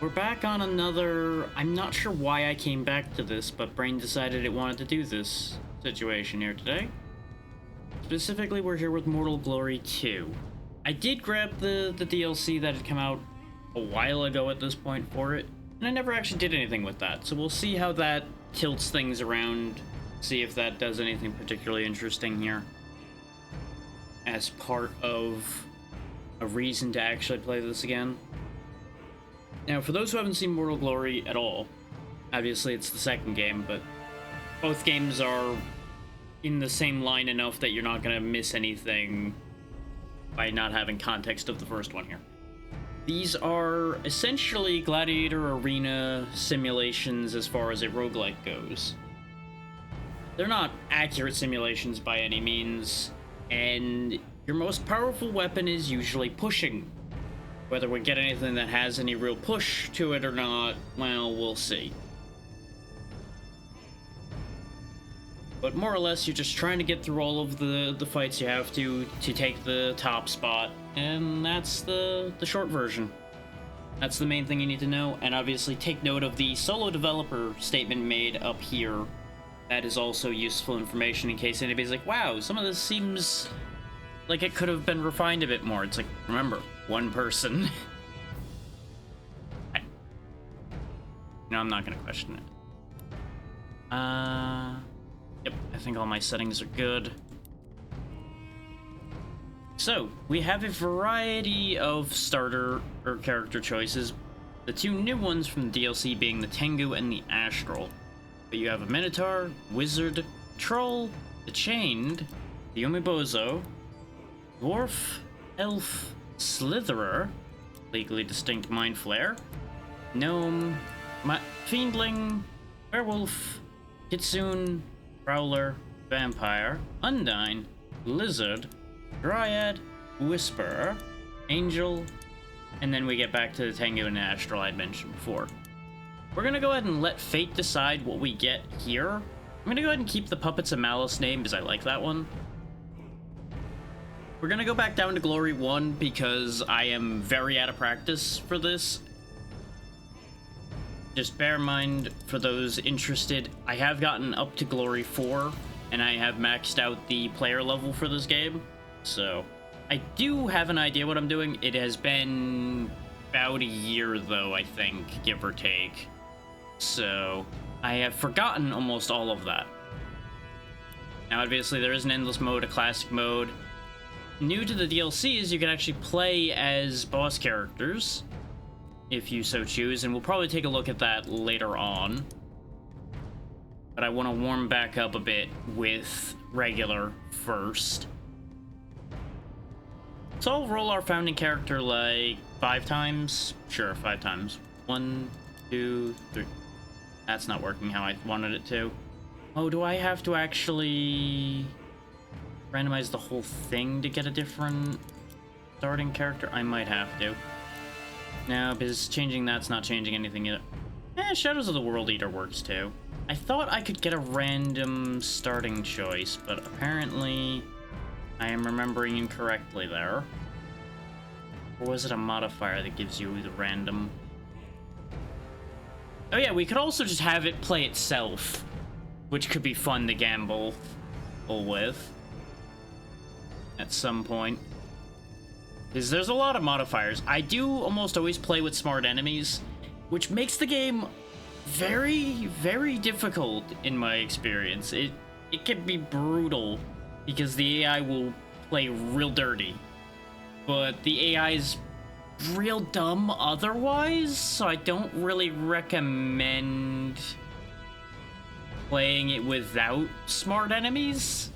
we're back on another... I'm not sure why I came back to this, but Brain decided it wanted to do this situation here today. Specifically, we're here with Mortal Glory 2. I did grab the DLC that had come out a while ago at this point for it, and I never actually did anything with that, so we'll see how that tilts things around, see if that does anything particularly interesting here as part of a reason to actually play this again. Now, for those who haven't seen Mortal Glory at all, obviously it's the second game, but both games are in the same line enough that you're not going to miss anything by not having context of the first one here. These are essentially gladiator arena simulations as far as a roguelike goes. They're not accurate simulations by any means, and your most powerful weapon is usually pushing. Whether we get anything that has any real push to it or not, well, we'll see. But more or less, you're just trying to get through all of the fights you have to take the top spot, and that's the short version. That's the main thing you need to know, and obviously take note of the solo developer statement made up here. That is also useful information in case anybody's like, wow, some of this seems like it could have been refined a bit more. It's like, remember, one person. No, I'm not gonna question it. Yep, I think all my settings are good. So, we have a variety of starter or character choices. The two new ones from the DLC being the Tengu and the Astral. But you have a Minotaur, Wizard, Troll, the Chained, the Umebozo, Dwarf, Elf, Slitherer, legally distinct Mind Flare, Gnome, Fiendling, Werewolf, Kitsune, Prowler, Vampire, Undyne, Lizard, Dryad, Whisperer, Angel, and then we get back to the Tengu and the Astral I'd mentioned before. We're gonna go ahead and let fate decide what we get here. I'm gonna go ahead and keep the Puppets of Malice name because I like that one. We're gonna go back down to Glory 1 because I am very out of practice for this. Just bear in mind, for those interested, I have gotten up to Glory 4, and I have maxed out the player level for this game. So, I do have an idea what I'm doing. It has been about a year, though, I think, give or take. So, I have forgotten almost all of that. Now, obviously, there is an endless mode, a classic mode. New to the DLC is you can actually play as boss characters, if you so choose, and we'll probably take a look at that later on. But I want to warm back up a bit with regular first. So I'll roll our founding character like 5 times. Sure, 5 times. 1, 2, 3. That's not working how I wanted it to. Oh, do I have to actually randomize the whole thing to get a different starting character? I might have to. No, because changing that's not changing anything either. Shadows of the World Eater works too. I thought I could get a random starting choice, but apparently I am remembering incorrectly there. Or was it a modifier that gives you the random? Oh yeah, we could also just have it play itself, which could be fun to gamble with at some point. Because there's a lot of modifiers. I do almost always play with smart enemies, which makes the game very, very difficult in my experience. It can be brutal because the AI will play real dirty, but the AI is real dumb otherwise, so I don't really recommend playing it without smart enemies.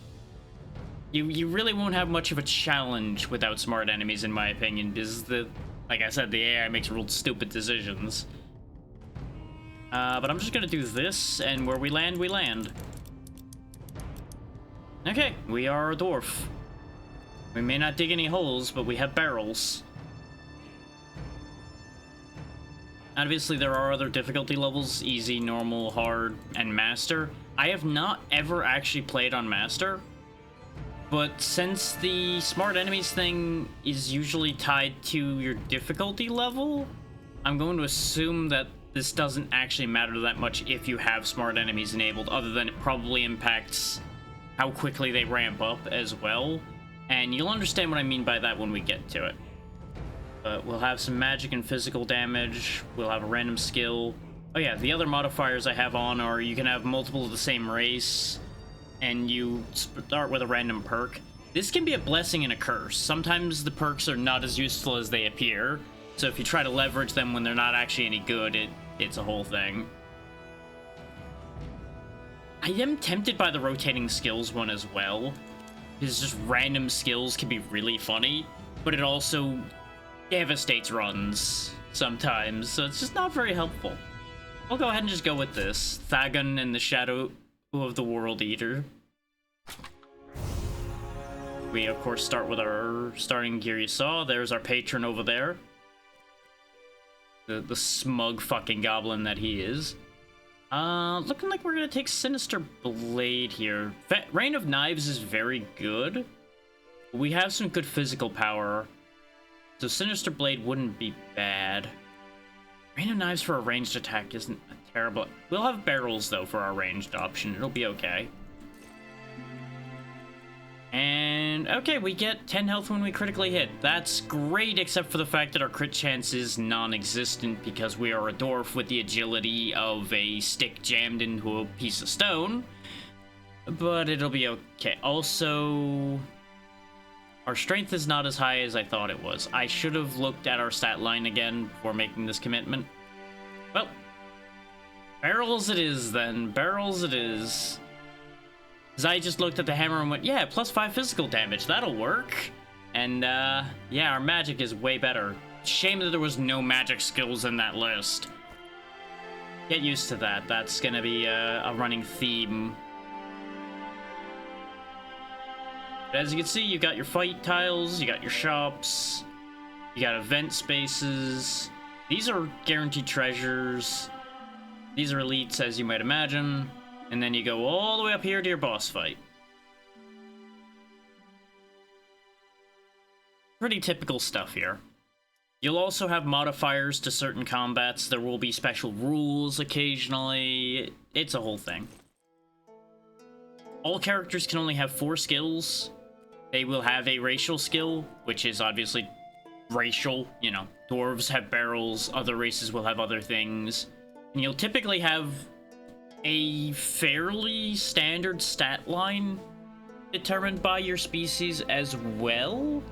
You really won't have much of a challenge without smart enemies, in my opinion, because like I said, the AI makes real stupid decisions. But I'm just gonna do this, and where we land, we land. Okay, we are a dwarf. We may not dig any holes, but we have barrels. Obviously, there are other difficulty levels: easy, normal, hard, and master. I have not ever actually played on master. But since the smart enemies thing is usually tied to your difficulty level, I'm going to assume that this doesn't actually matter that much if you have smart enemies enabled, other than it probably impacts how quickly they ramp up as well. And you'll understand what I mean by that when we get to it. But we'll have some magic and physical damage. We'll have a random skill. Oh yeah, the other modifiers I have on are you can have multiple of the same race, and you start with a random perk. This can be a blessing and a curse. Sometimes the perks are not as useful as they appear, so if you try to leverage them when they're not actually any good, it's a whole thing. I am tempted by the rotating skills one as well, because just random skills can be really funny, but it also devastates runs sometimes, so it's just not very helpful. I'll go ahead and just go with this. Thagon and the Shadow of the World Eater. We, of course, start with our starting gear you saw. There's our patron over there. The smug fucking goblin that he is. Looking like we're gonna take Sinister Blade here. Rain of Knives is very good. We have some good physical power, so Sinister Blade wouldn't be bad. Rain of Knives for a ranged attack isn't a terrible... We'll have barrels, though, for our ranged option. It'll be okay. And, okay, we get 10 health when we critically hit. That's great, except for the fact that our crit chance is non-existent because we are a dwarf with the agility of a stick jammed into a piece of stone. But it'll be okay. Also, our strength is not as high as I thought it was. I should have looked at our stat line again before making this commitment. Well, barrels it is then. Barrels it is. Because I just looked at the hammer and went, yeah, +5 physical damage, that'll work. And, yeah, our magic is way better. Shame that there was no magic skills in that list. Get used to that. That's gonna be a running theme. But as you can see, you got your fight tiles, you got your shops, you got event spaces. These are guaranteed treasures. These are elites, as you might imagine. And then you go all the way up here to your boss fight. Pretty typical stuff here. You'll also have modifiers to certain combats. There will be special rules occasionally. It's a whole thing. All characters can only have 4 skills. They will have a racial skill, which is obviously racial. You know, dwarves have barrels, other races will have other things. And you'll typically have a fairly standard stat line determined by your species as well.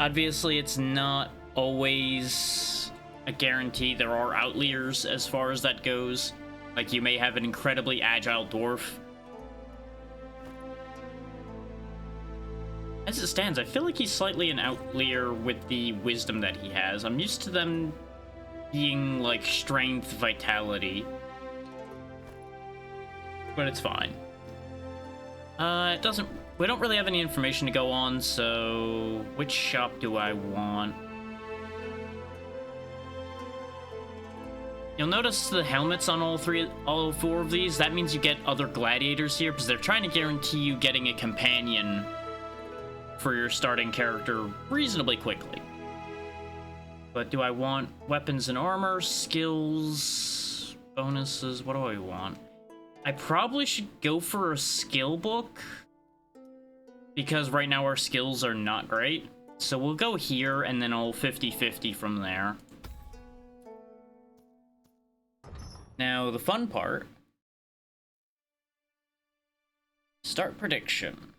Obviously, it's not always a guarantee. There are outliers as far as that goes. Like, you may have an incredibly agile dwarf. As it stands, I feel like he's slightly an outlier with the wisdom that he has. I'm used to them being, like, strength, vitality. But it's fine. We don't really have any information to go on, so which shop do I want? You'll notice the helmets on all 4 of these. That means you get other gladiators here, because they're trying to guarantee you getting a companion for your starting character reasonably quickly. But do I want weapons and armor, skills, bonuses? What do I want? I probably should go for a skill book, because right now our skills are not great. So we'll go here, and then I'll 50-50 from there. Now, the fun part. Start prediction.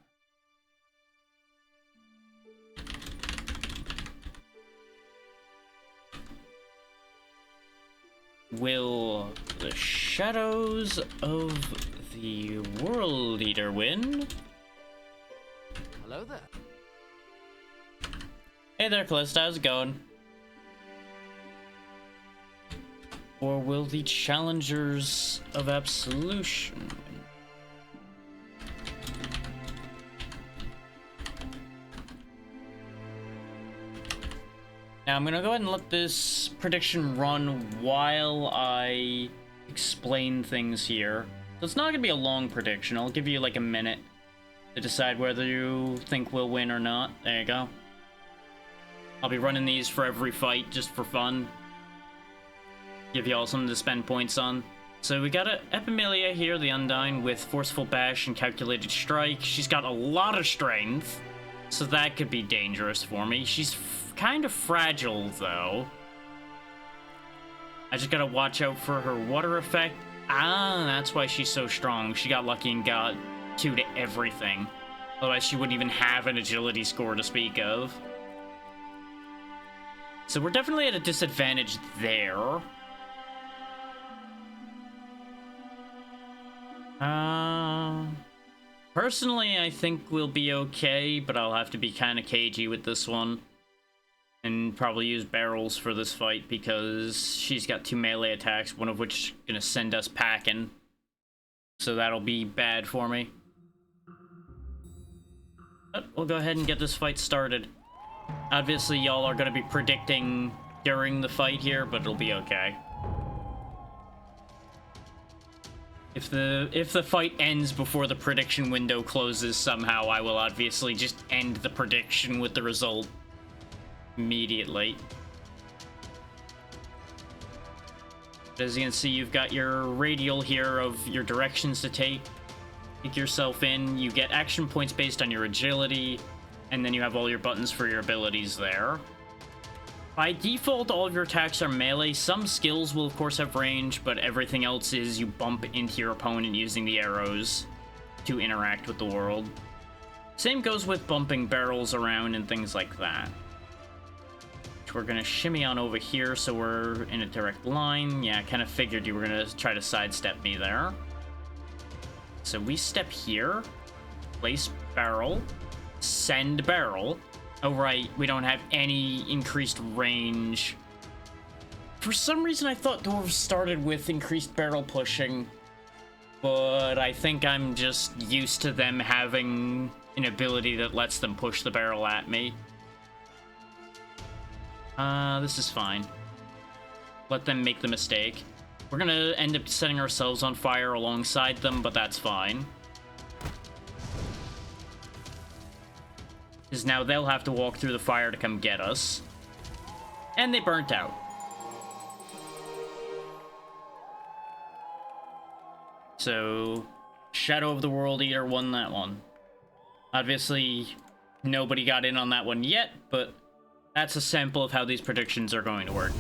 Will the Shadows of the World Eater win? Hello there. Hey there, Callista, how's it going? Or will the Challengers of Absolution win? Now I'm gonna go ahead and let this prediction run while I explain things here. So it's not gonna be a long prediction. I'll give you like a minute to decide whether you think we'll win or not. There you go. I'll be running these for every fight just for fun. give you all something to spend points on. So we got a Epimeliya here, the Undyne, with Forceful Bash and Calculated Strike. She's got a lot of strength, so that could be dangerous for me. She's kind of fragile, though. I just gotta watch out for her water effect. Ah, that's why she's so strong. She got lucky and got 2 to everything. Otherwise, she wouldn't even have an agility score to speak of. So we're definitely at a disadvantage there. Personally, I think we'll be okay, but I'll have to be kind of cagey with this one. And probably use barrels for this fight because she's got 2 melee attacks, one of which is gonna send us packing. So that'll be bad for me. But we'll go ahead and get this fight started. Obviously, y'all are gonna be predicting during the fight here, but it'll be okay. If the fight ends before the prediction window closes somehow, I will obviously just end the prediction with the result immediately. But as you can see, you've got your radial here of your directions to take yourself in. You get action points based on your agility, and then you have all your buttons for your abilities there. By default, all of your attacks are melee. Some skills will, of course, have range, but everything else is you bump into your opponent using the arrows to interact with the world. Same goes with bumping barrels around and things like that. Which we're going to shimmy on over here so we're in a direct line. Yeah, I kind of figured you were going to try to sidestep me there. So we step here, place barrel, send barrel. Oh, right, we don't have any increased range. For some reason, I thought dwarves started with increased barrel pushing, but I think I'm just used to them having an ability that lets them push the barrel at me. This is fine. Let them make the mistake. We're gonna end up setting ourselves on fire alongside them, but that's fine. Because now they'll have to walk through the fire to come get us. And they burnt out. So, Shadow of the World Eater won that one. Obviously, nobody got in on that one yet, but that's a sample of how these predictions are going to work.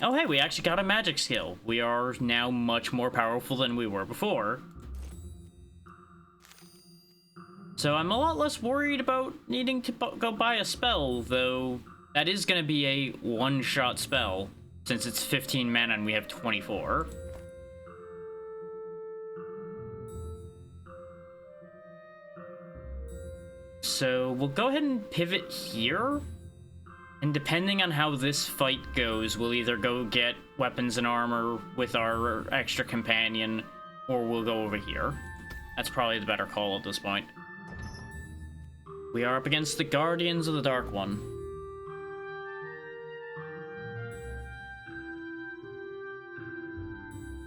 Oh hey, we actually got a magic skill. We are now much more powerful than we were before. So I'm a lot less worried about needing to go buy a spell, though that is going to be a one-shot spell, since it's 15 mana and we have 24. So we'll go ahead and pivot here, and depending on how this fight goes, we'll either go get weapons and armor with our extra companion, or we'll go over here. That's probably the better call at this point. We are up against the Guardians of the Dark One.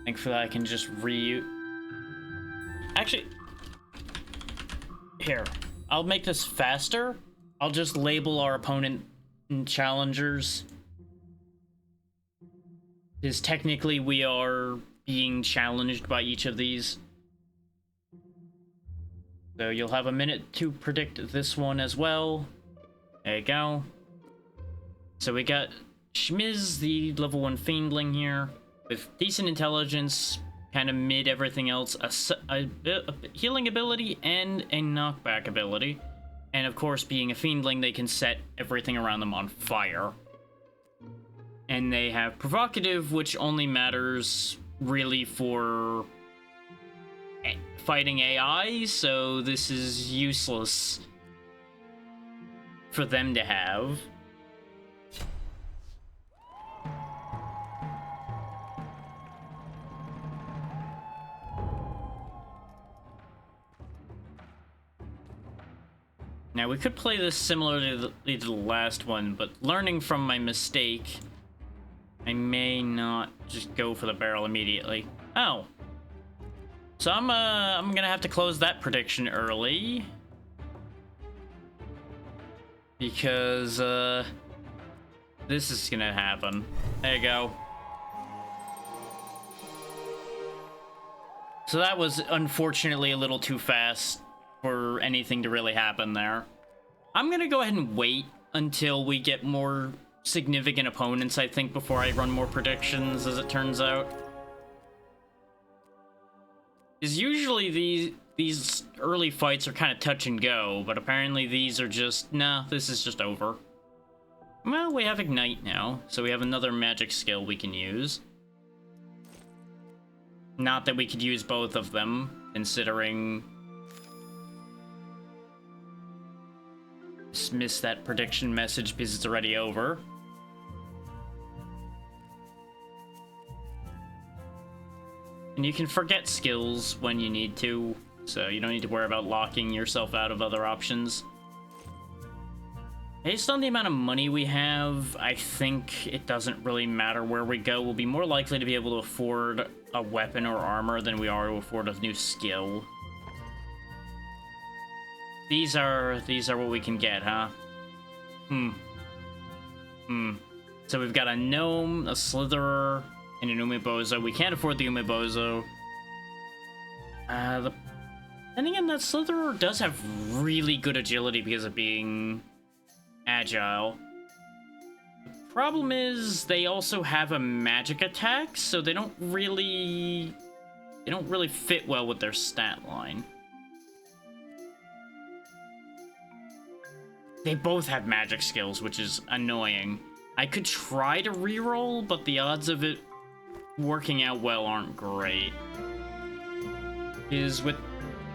Thankfully, I can just Actually, here. I'll make this faster. I'll just label our opponent challengers. Because technically, we are being challenged by each of these. So you'll have a minute to predict this one as well. There you go. So we got Shmiz, the level 1 Fiendling here, with decent intelligence, kind of mid everything else, a healing ability and a knockback ability. And of course, being a Fiendling, they can set everything around them on fire. And they have Provocative, which only matters really for fighting AI, so this is useless for them to have. Now, we could play this similarly to the last one, but learning from my mistake, I may not just go for the barrel immediately. Oh. So I'm gonna have to close that prediction early. This is gonna happen. There you go. So that was unfortunately a little too fast for anything to really happen there. I'm gonna go ahead and wait until we get more significant opponents, I think, before I run more predictions, as it turns out. Because usually these early fights are kind of touch and go, but apparently these are just, nah, this is just over. Well, we have Ignite now, so we have another magic skill we can use. Not that we could use both of them, considering... Just missed that prediction message because it's already over. And you can forget skills when you need to, so you don't need to worry about locking yourself out of other options. Based on the amount of money we have, I think it doesn't really matter where we go. We'll be more likely to be able to afford a weapon or armor than we are to afford a new skill. These are what we can get, huh? So we've got a gnome, a slitherer, and an umebozo. We can't afford the umebozo. Then again, that slitherer does have really good agility because of being agile. The problem is they also have a magic attack, so they don't really fit well with their stat line. They both have magic skills, which is annoying. I could try to reroll, but the odds of it working out well aren't great. With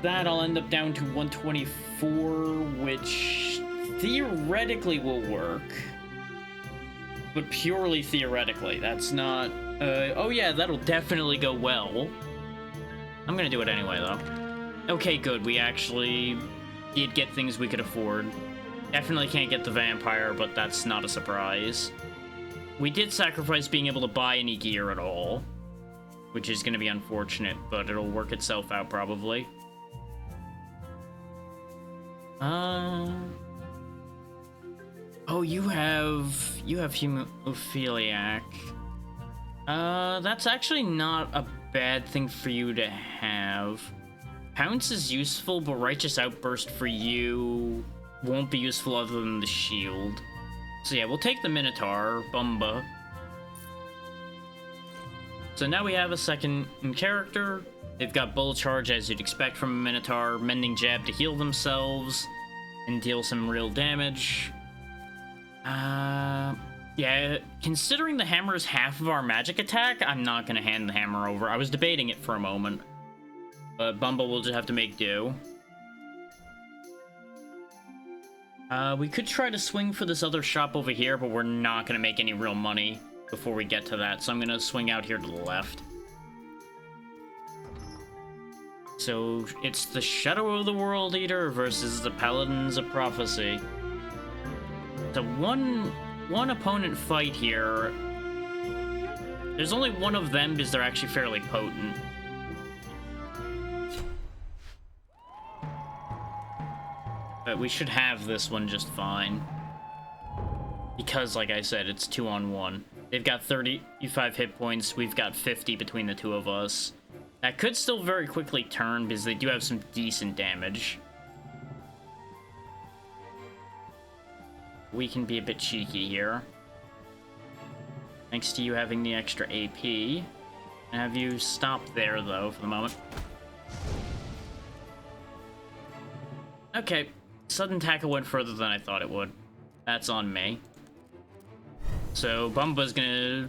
that, I'll end up down to 124, which theoretically will work. But purely theoretically, that's not... oh yeah, that'll definitely go well. I'm gonna do it anyway, though. Okay, good, we actually did get things we could afford. Definitely can't get the vampire, but that's not a surprise. We did sacrifice being able to buy any gear at all, which is going to be unfortunate, but it'll work itself out probably. Oh, you have hemophiliac. That's actually not a bad thing for you to have. Pounce is useful, but Righteous Outburst for you won't be useful other than the shield. So yeah, we'll take the Minotaur, Bumba. So now we have a second character. They've got Bull Charge, as you'd expect from a Minotaur, Mending Jab to heal themselves and deal some real damage. Yeah, considering the hammer is half of our magic attack, I'm not gonna hand the hammer over. I was debating it for a moment, but Bumba will just have to make do. We could try to swing for this other shop over here, but we're not going to make any real money before we get to that, so I'm going to swing out here to the left. So, it's the Shadow of the World Eater versus the Paladins of Prophecy. So one opponent fight here. There's only one of them because they're actually fairly potent. But we should have this one just fine. Because, like I said, it's 2-on-1. They've got 35 hit points, we've got 50 between the two of us. That could still very quickly turn, because they do have some decent damage. We can be a bit cheeky here. Thanks to you having the extra AP. And have you stop there, though, for the moment. Okay. Sudden tackle went further than I thought it would. That's on me. So, Bumba's gonna...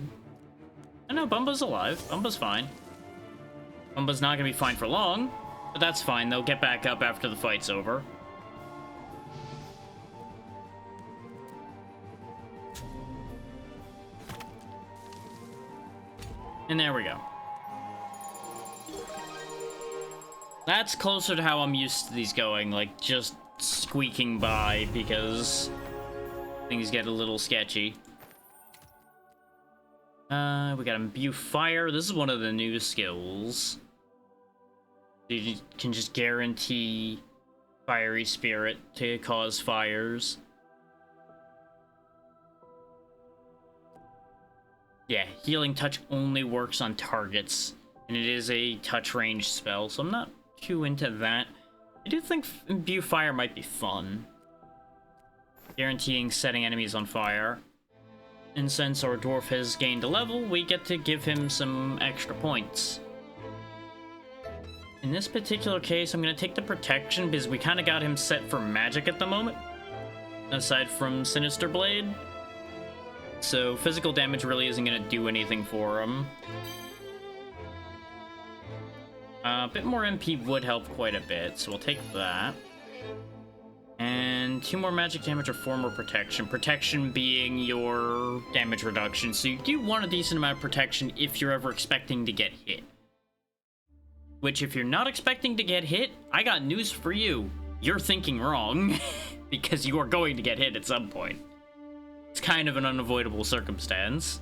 Oh, no, Bumba's alive. Bumba's fine. Bumba's not gonna be fine for long, but that's fine. They'll get back up after the fight's over. And there we go. That's closer to how I'm used to these going, like, just squeaking by because things get a little sketchy. We got Imbue Fire. This is one of the new skills. You can just guarantee Fiery Spirit to cause fires. Yeah, Healing Touch only works on targets, and it is a touch range spell, so I'm not too into that. I do think Imbue Fire might be fun, guaranteeing setting enemies on fire. And since our dwarf has gained a level, we get to give him some extra points. In this particular case, I'm going to take the protection because we kind of got him set for magic at the moment, aside from Sinister Blade. So physical damage really isn't going to do anything for him. A bit more MP would help quite a bit, so we'll take that. And 2 more magic damage or 4 more protection. Protection being your damage reduction, so you do want a decent amount of protection if you're ever expecting to get hit. Which, if you're not expecting to get hit, I got news for you. You're thinking wrong, because you are going to get hit at some point. It's kind of an unavoidable circumstance.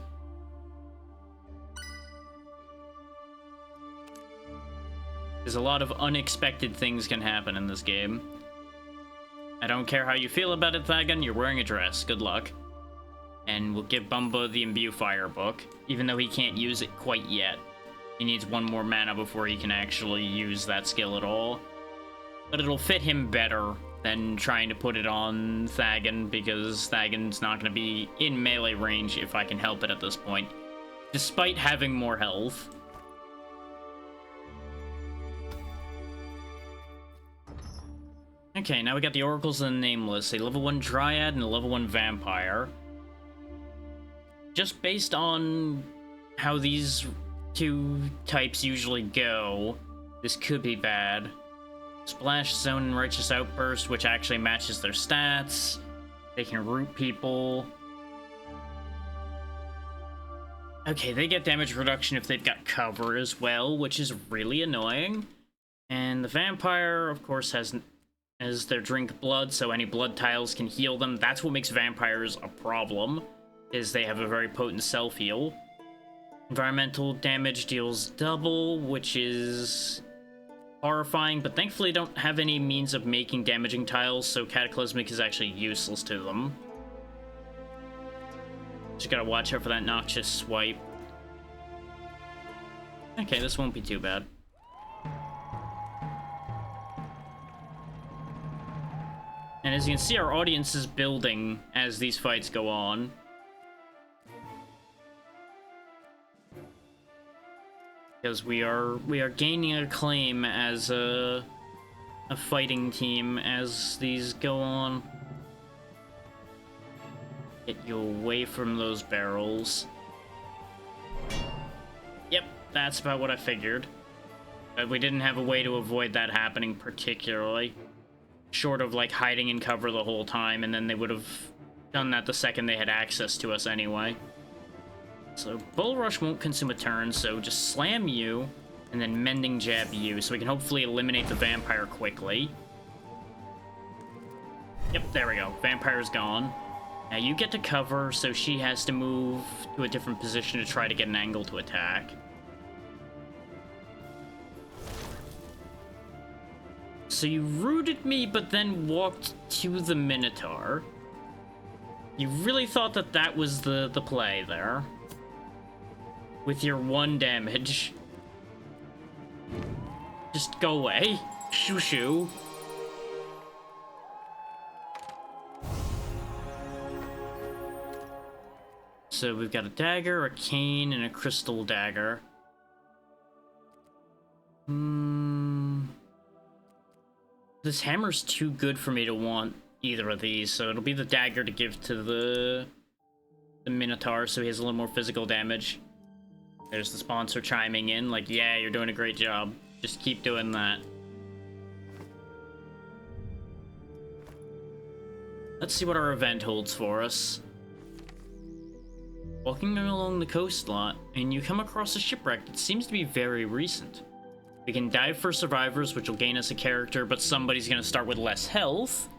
There's a lot of unexpected things can happen in this game. I don't care how you feel about it, Thagan, you're wearing a dress. Good luck. And we'll give Bumba the Imbue Fire book, even though he can't use it quite yet. He needs 1 more mana before he can actually use that skill at all. But it'll fit him better than trying to put it on Thagan, because Thagan's not going to be in melee range if I can help it at this point, despite having more health. Okay, now we got the Oracles and the Nameless, a level 1 Dryad and a level 1 Vampire. Just based on how these 2 types usually go, this could be bad. Splash Zone and Righteous Outburst, which actually matches their stats. They can root people. Okay, they get damage reduction if they've got cover as well, which is really annoying. And the Vampire, of course, has their drink blood, so any blood tiles can heal them. That's what makes vampires a problem, is they have a very potent self-heal. Environmental damage deals double, which is horrifying, but thankfully don't have any means of making damaging tiles, so Cataclysmic is actually useless to them. Just gotta watch out for that noxious swipe. Okay, this won't be too bad. And as you can see, our audience is building as these fights go on. Because we are gaining acclaim as a fighting team as these go on. Get you away from those barrels. Yep, that's about what I figured. But we didn't have a way to avoid that happening particularly. Short of, like, hiding in cover the whole time, and then they would have done that the second they had access to us anyway. So, Bull Rush won't consume a turn, so just slam you, and then Mending Jab you, so we can hopefully eliminate the Vampire quickly. Yep, there we go. Vampire's gone. Now you get to cover, so she has to move to a different position to try to get an angle to attack. So you rooted me, but then walked to the Minotaur. You really thought that that was the play there. With your 1 damage. Just go away. Shoo shoo. So we've got a dagger, a cane, and a crystal dagger. This hammer's too good for me to want either of these, so it'll be the dagger to give to the Minotaur, so he has a little more physical damage. There's the sponsor chiming in, like, yeah, you're doing a great job. Just keep doing that. Let's see what our event holds for us. Walking along the coastline, and you come across a shipwreck that seems to be very recent. We can dive for survivors, which will gain us a character, but somebody's going to start with less health.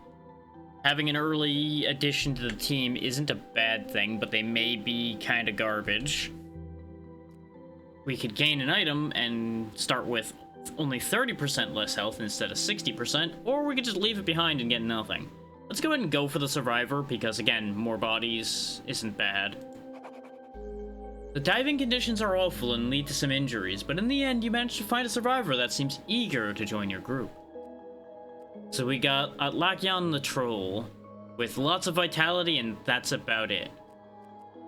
Having an early addition to the team isn't a bad thing, but they may be kind of garbage. We could gain an item and start with only 30% less health instead of 60%, or we could just leave it behind and get nothing. Let's go ahead and go for the survivor, because again, more bodies isn't bad. The diving conditions are awful and lead to some injuries, but in the end you manage to find a survivor that seems eager to join your group. So we got Atlakion the Troll, with lots of vitality, and that's about it.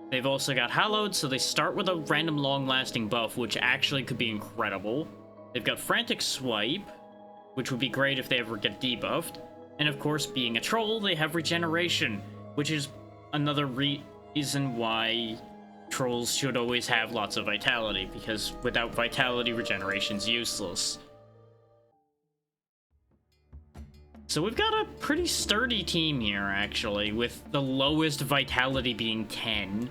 They've also got Hallowed, so they start with a random long-lasting buff, which actually could be incredible. They've got Frantic Swipe, which would be great if they ever get debuffed. And of course, being a troll, they have Regeneration, which is another reason why trolls should always have lots of vitality, because without vitality, regeneration's useless. So we've got a pretty sturdy team here, actually, with the lowest vitality being 10.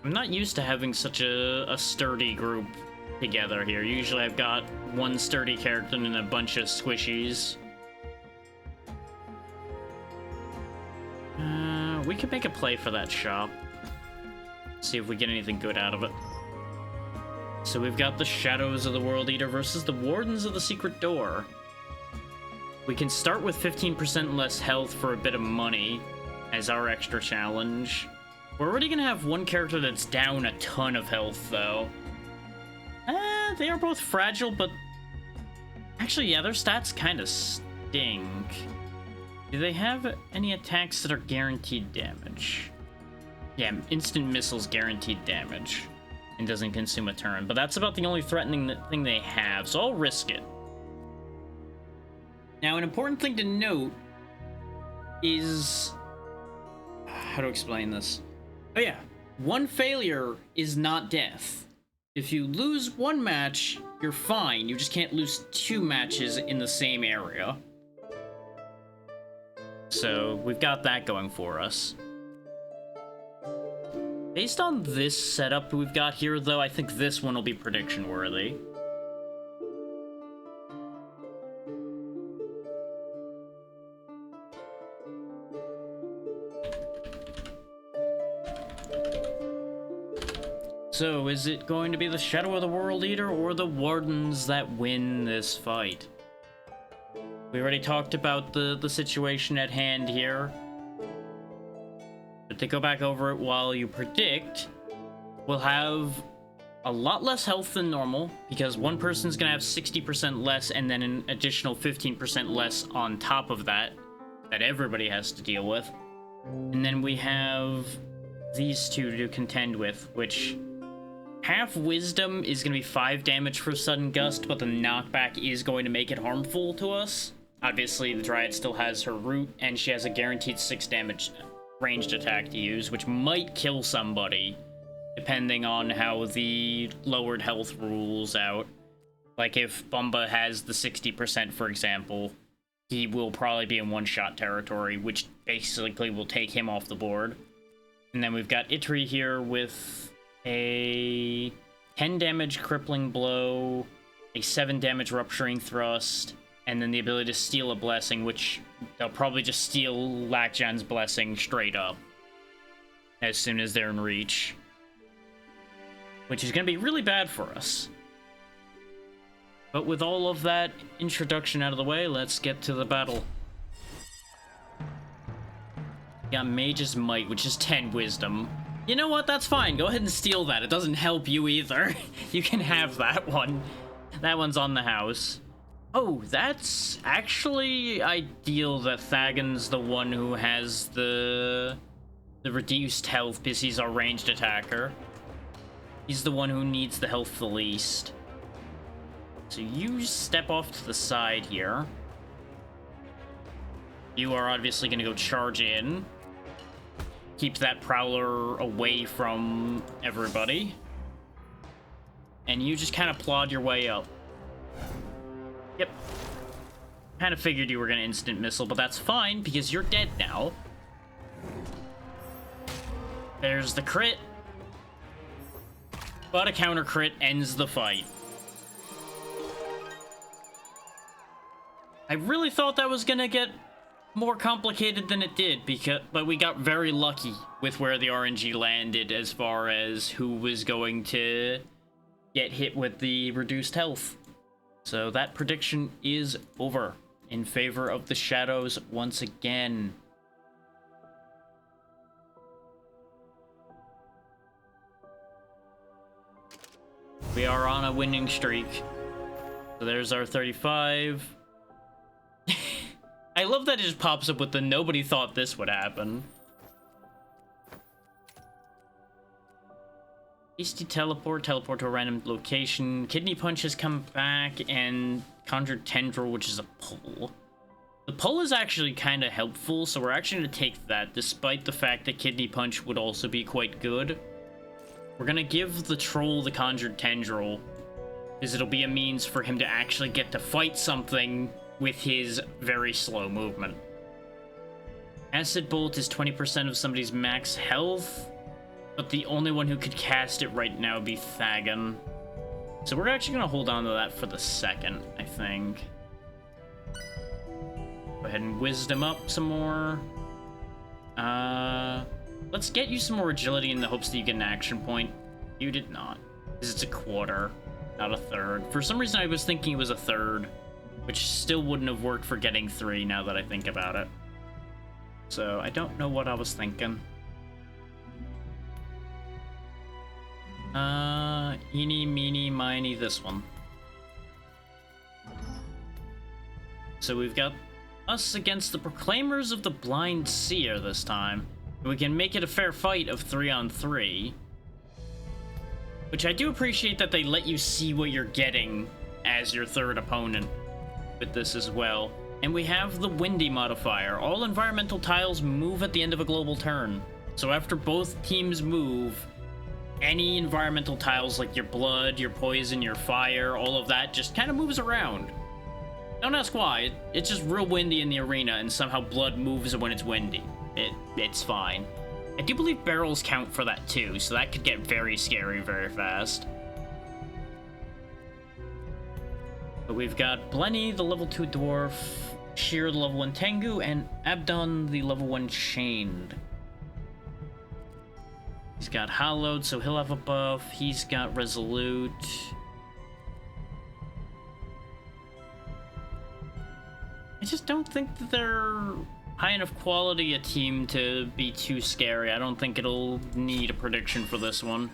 I'm not used to having such a sturdy group together here. Usually I've got one sturdy character and a bunch of squishies. We could make a play for that shop. See if we get anything good out of it. So we've got the Shadows of the World Eater versus the Wardens of the Secret Door. We can start with 15% less health for a bit of money as our extra challenge. We're already gonna have one character that's down a ton of health, though. They are both fragile, but... Actually, yeah, their stats kind of stink. Do they have any attacks that are guaranteed damage? Yeah, instant missiles guaranteed damage. And doesn't consume a turn, but that's about the only threatening thing they have, so I'll risk it. Now, an important thing to note is... How to explain this? Oh yeah, one failure is not death. If you lose one match, you're fine. You just can't lose 2 matches in the same area. So, we've got that going for us. Based on this setup we've got here, though, I think this one will be prediction-worthy. So, is it going to be the Shadow of the World Eater or the Wardens that win this fight? We already talked about the situation at hand here. But to go back over it while you predict, we'll have a lot less health than normal, because one person's gonna have 60% less and then an additional 15% less on top of that everybody has to deal with. And then we have these two to contend with, which half wisdom is gonna be 5 damage for sudden gust, but the knockback is going to make it harmful to us. Obviously, the Dryad still has her root, and she has a guaranteed 6 damage ranged attack to use, which might kill somebody, depending on how the lowered health rules out. Like, if Bumba has the 60%, for example, he will probably be in one-shot territory, which basically will take him off the board. And then we've got Itri here with a 10 damage crippling blow, a 7 damage rupturing thrust, and then the ability to steal a blessing, which they'll probably just steal Lakjan's blessing straight up as soon as they're in reach, which is going to be really bad for us. But with all of that introduction out of the way, let's get to the battle. Got Mage's Might, which is 10 wisdom. You know what? That's fine. Go ahead and steal that. It doesn't help you either. You can have that one. That one's on the house. Oh, that's actually ideal that Thagon's the one who has the reduced health because he's our ranged attacker. He's the one who needs the health the least. So you step off to the side here. You are obviously going to go charge in. Keep that Prowler away from everybody. And you just kind of plod your way up. Yep. Kind of figured you were going to instant missile, but that's fine because you're dead now. There's the crit. But a counter crit ends the fight. I really thought that was going to get more complicated than it did, but we got very lucky with where the RNG landed as far as who was going to get hit with the reduced health. So that prediction is over in favor of the Shadows once again. We are on a winning streak. So there's our 35. I love that it just pops up with the nobody thought this would happen. Hasty teleport to a random location. Kidney Punch has come back, and Conjured Tendril, which is a pull. The pull is actually kind of helpful, so we're actually going to take that, despite the fact that Kidney Punch would also be quite good. We're going to give the Troll the Conjured Tendril, because it'll be a means for him to actually get to fight something with his very slow movement. Acid Bolt is 20% of somebody's max health, but the only one who could cast it right now would be Thagan. So we're actually going to hold on to that for the second, I think. Go ahead and Wisdom up some more. Let's get you some more agility in the hopes that you get an action point. You did not, because it's a quarter, not a third. For some reason I was thinking it was a third, which still wouldn't have worked for getting 3 now that I think about it. So I don't know what I was thinking. Eeny, meeny, miny, this one. So we've got us against the Proclaimers of the Blind Seer this time. We can make it a fair fight of 3-on-3. Which I do appreciate that they let you see what you're getting as your third opponent with this as well. And we have the Windy modifier. All environmental tiles move at the end of a global turn. So after both teams move, any environmental tiles like your blood, your poison, your fire, all of that just kind of moves around. Don't ask why. It's just real windy in the arena, and somehow blood moves when it's windy. It's fine. I do believe barrels count for that too, so that could get very scary very fast. But we've got Blenny, the level 2 dwarf, Sheer, the level 1 Tengu, and Abdon, the level 1 chained. He's got Hallowed, so he'll have a buff. He's got Resolute. I just don't think that they're high enough quality a team to be too scary. I don't think it'll need a prediction for this one.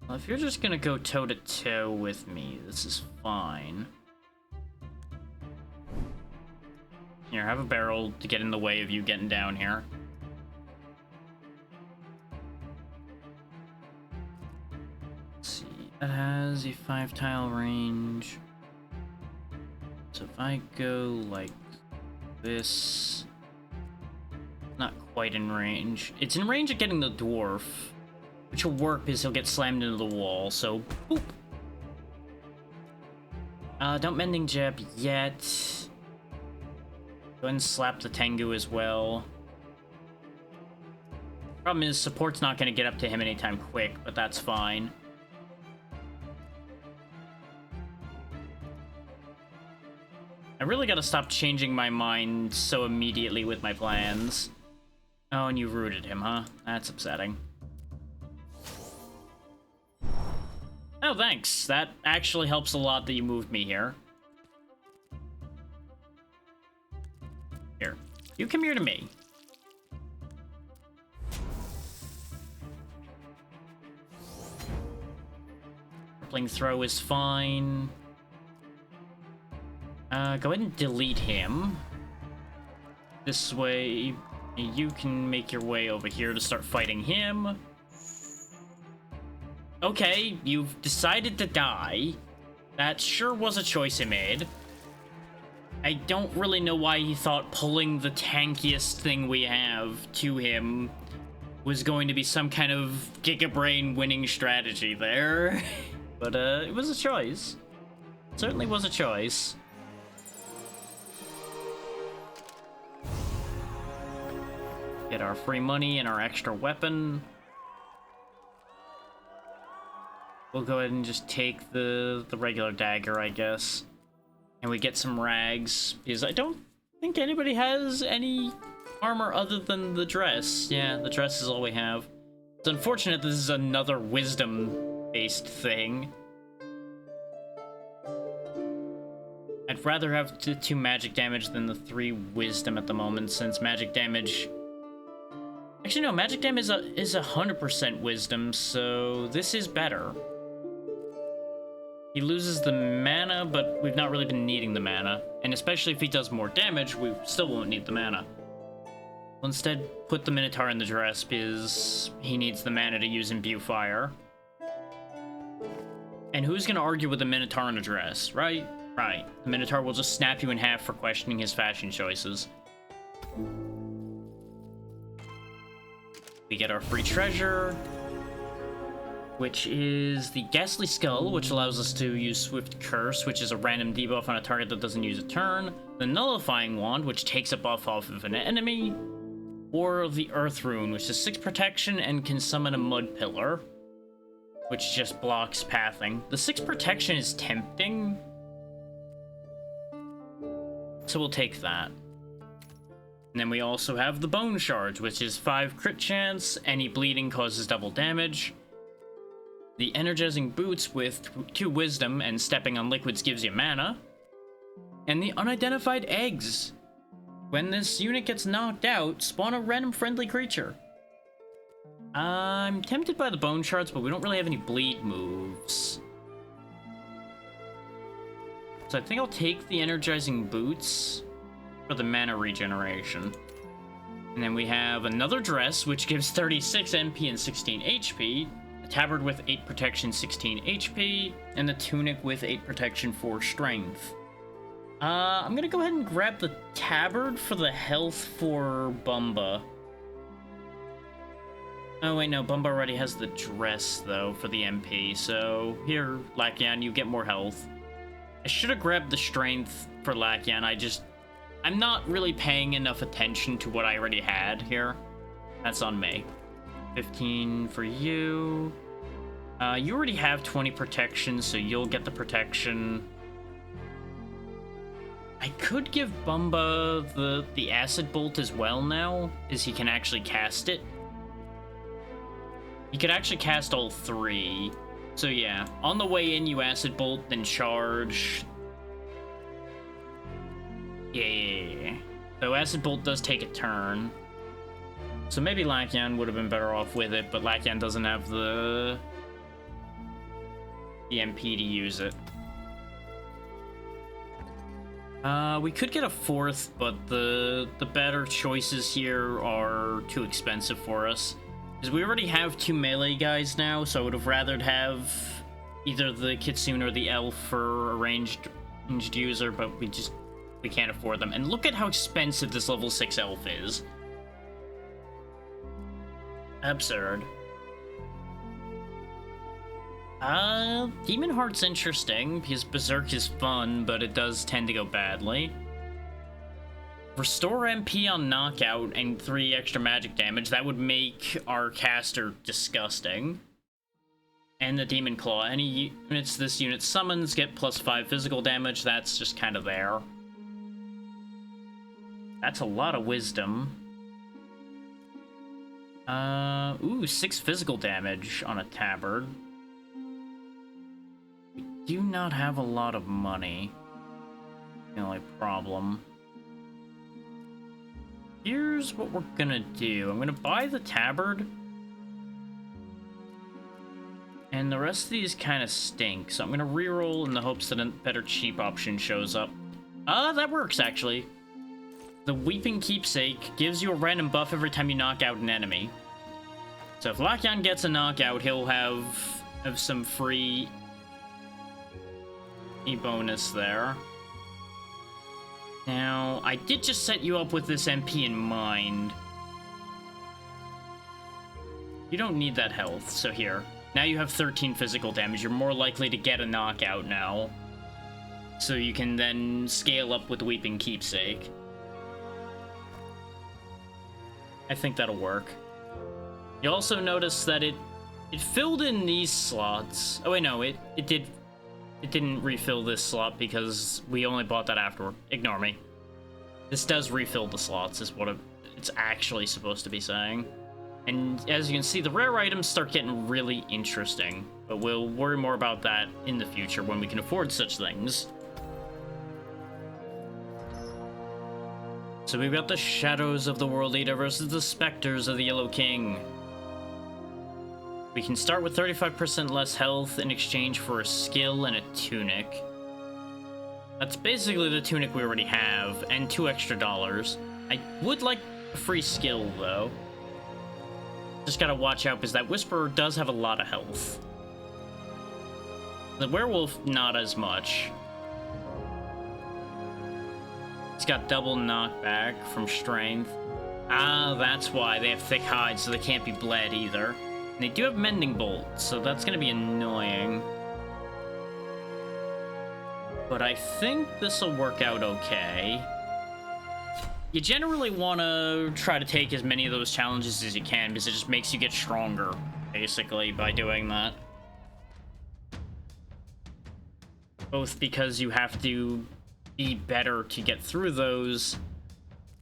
Well, if you're just gonna go toe-to-toe with me, this is fine. Here, have a barrel to get in the way of you getting down here. Let's see, that has a 5-tile range. So if I go like this, not quite in range. It's in range of getting the dwarf, which will work because he'll get slammed into the wall, so boop. Don't Mending Jab yet. Go ahead and slap the Tengu as well. Problem is, support's not going to get up to him anytime quick, but that's fine. I really gotta stop changing my mind so immediately with my plans. Oh, and you rooted him, huh? That's upsetting. Oh, thanks. That actually helps a lot that you moved me here. Here. You come here to me. Crippling Throw is fine. Go ahead and delete him. This way, you can make your way over here to start fighting him. Okay, you've decided to die. That sure was a choice he made. I don't really know why he thought pulling the tankiest thing we have to him was going to be some kind of Giga Brain winning strategy there. But, it was a choice. It certainly was a choice. Get our free money and our extra weapon. We'll go ahead and just take the regular dagger, I guess. And we get some rags, because I don't think anybody has any armor other than the dress. Yeah, the dress is all we have. It's unfortunate this is another wisdom-based thing. I'd I'd rather have the 2 magic damage than the 3 wisdom at the moment, since magic damage... Actually, no, magic damage is 100% wisdom, so this is better. He loses the mana, but we've not really been needing the mana. And especially if he does more damage, we still won't need the mana. We'll instead put the Minotaur in the dress, because he needs the mana to use Imbue Fire. And who's gonna argue with the Minotaur in a dress, right? Right. The Minotaur will just snap you in half for questioning his fashion choices. We get our free treasure, which is the Ghastly Skull, which allows us to use Swift Curse, which is a random debuff on a target that doesn't use a turn, the Nullifying Wand, which takes a buff off of an enemy, or the Earth Rune, which is 6 protection and can summon a Mud Pillar, which just blocks pathing. The 6 protection is tempting, so we'll take that. And then we also have the Bone Shards, which is 5 crit chance, any bleeding causes double damage. The Energizing Boots with 2 wisdom and stepping on liquids gives you mana. And the Unidentified Eggs. When this unit gets knocked out, spawn a random friendly creature. I'm tempted by the Bone Shards, but we don't really have any bleed moves. So I think I'll take the Energizing Boots for the mana regeneration. And then we have another dress, which gives 36 MP and 16 HP, a tabard with 8 protection, 16 HP, and the tunic with 8 protection, 4 strength. I'm gonna go ahead and grab the tabard for the health for Bumba. Oh wait, no, Bumba already has the dress, though, for the MP, so here, Lachyan, you get more health. I should have grabbed the strength for Lachyan, I'm not really paying enough attention to what I already had here. That's on me. 15 for you. You already have 20 protection, so you'll get the protection. I could give Bumba the Acid Bolt as well now, as he can actually cast it. He could actually cast all 3. So yeah, on the way in, you Acid Bolt, then charge. Yeah. So Acid Bolt does take a turn. So maybe Lachyan would have been better off with it, but Lachyan doesn't have the MP to use it. We could get a 4th, but the better choices here are too expensive for us. Because we already have 2 melee guys now, so I would have rather have either the Kitsune or the Elf for a ranged user, but we can't afford them. And look at how expensive this level 6 elf is. Absurd. Demon Heart's interesting, because Berserk is fun, but it does tend to go badly. Restore MP on knockout and 3 extra magic damage, that would make our caster disgusting. And the Demon Claw, any units this unit summons get +5 physical damage, that's just kind of there. That's a lot of wisdom. Ooh, 6 physical damage on a tabard. We do not have a lot of money. The only problem. Here's what we're gonna do. I'm gonna buy the tabard. And the rest of these kind of stink, so I'm gonna reroll in the hopes that a better cheap option shows up. That works, actually. The Weeping Keepsake gives you a random buff every time you knock out an enemy. So if Lachyan gets a knockout, he'll have some free bonus there. Now, I did just set you up with this MP in mind. You don't need that health, so here. Now you have 13 physical damage. You're more likely to get a knockout now. So you can then scale up with Weeping Keepsake. I think that'll work. You also notice that it filled in these slots. Oh wait, no, it didn't refill this slot because we only bought that afterward. Ignore me. This does refill the slots, is what it's actually supposed to be saying. And as you can see, the rare items start getting really interesting, but we'll worry more about that in the future when we can afford such things. So we've got the Shadows of the World Eater versus the Specters of the Yellow King. We can start with 35% less health in exchange for a skill and a tunic. That's basically the tunic we already have, and $2 extra. I would like a free skill, though. Just gotta watch out, because that Whisperer does have a lot of health. The Werewolf, not as much. He's got double knockback from strength. Ah, that's why. They have thick hides, so they can't be bled either. And they do have Mending Bolt, so that's gonna be annoying. But I think this'll work out okay. You generally want to try to take as many of those challenges as you can, because it just makes you get stronger, basically, by doing that. Both because you have to be better to get through those,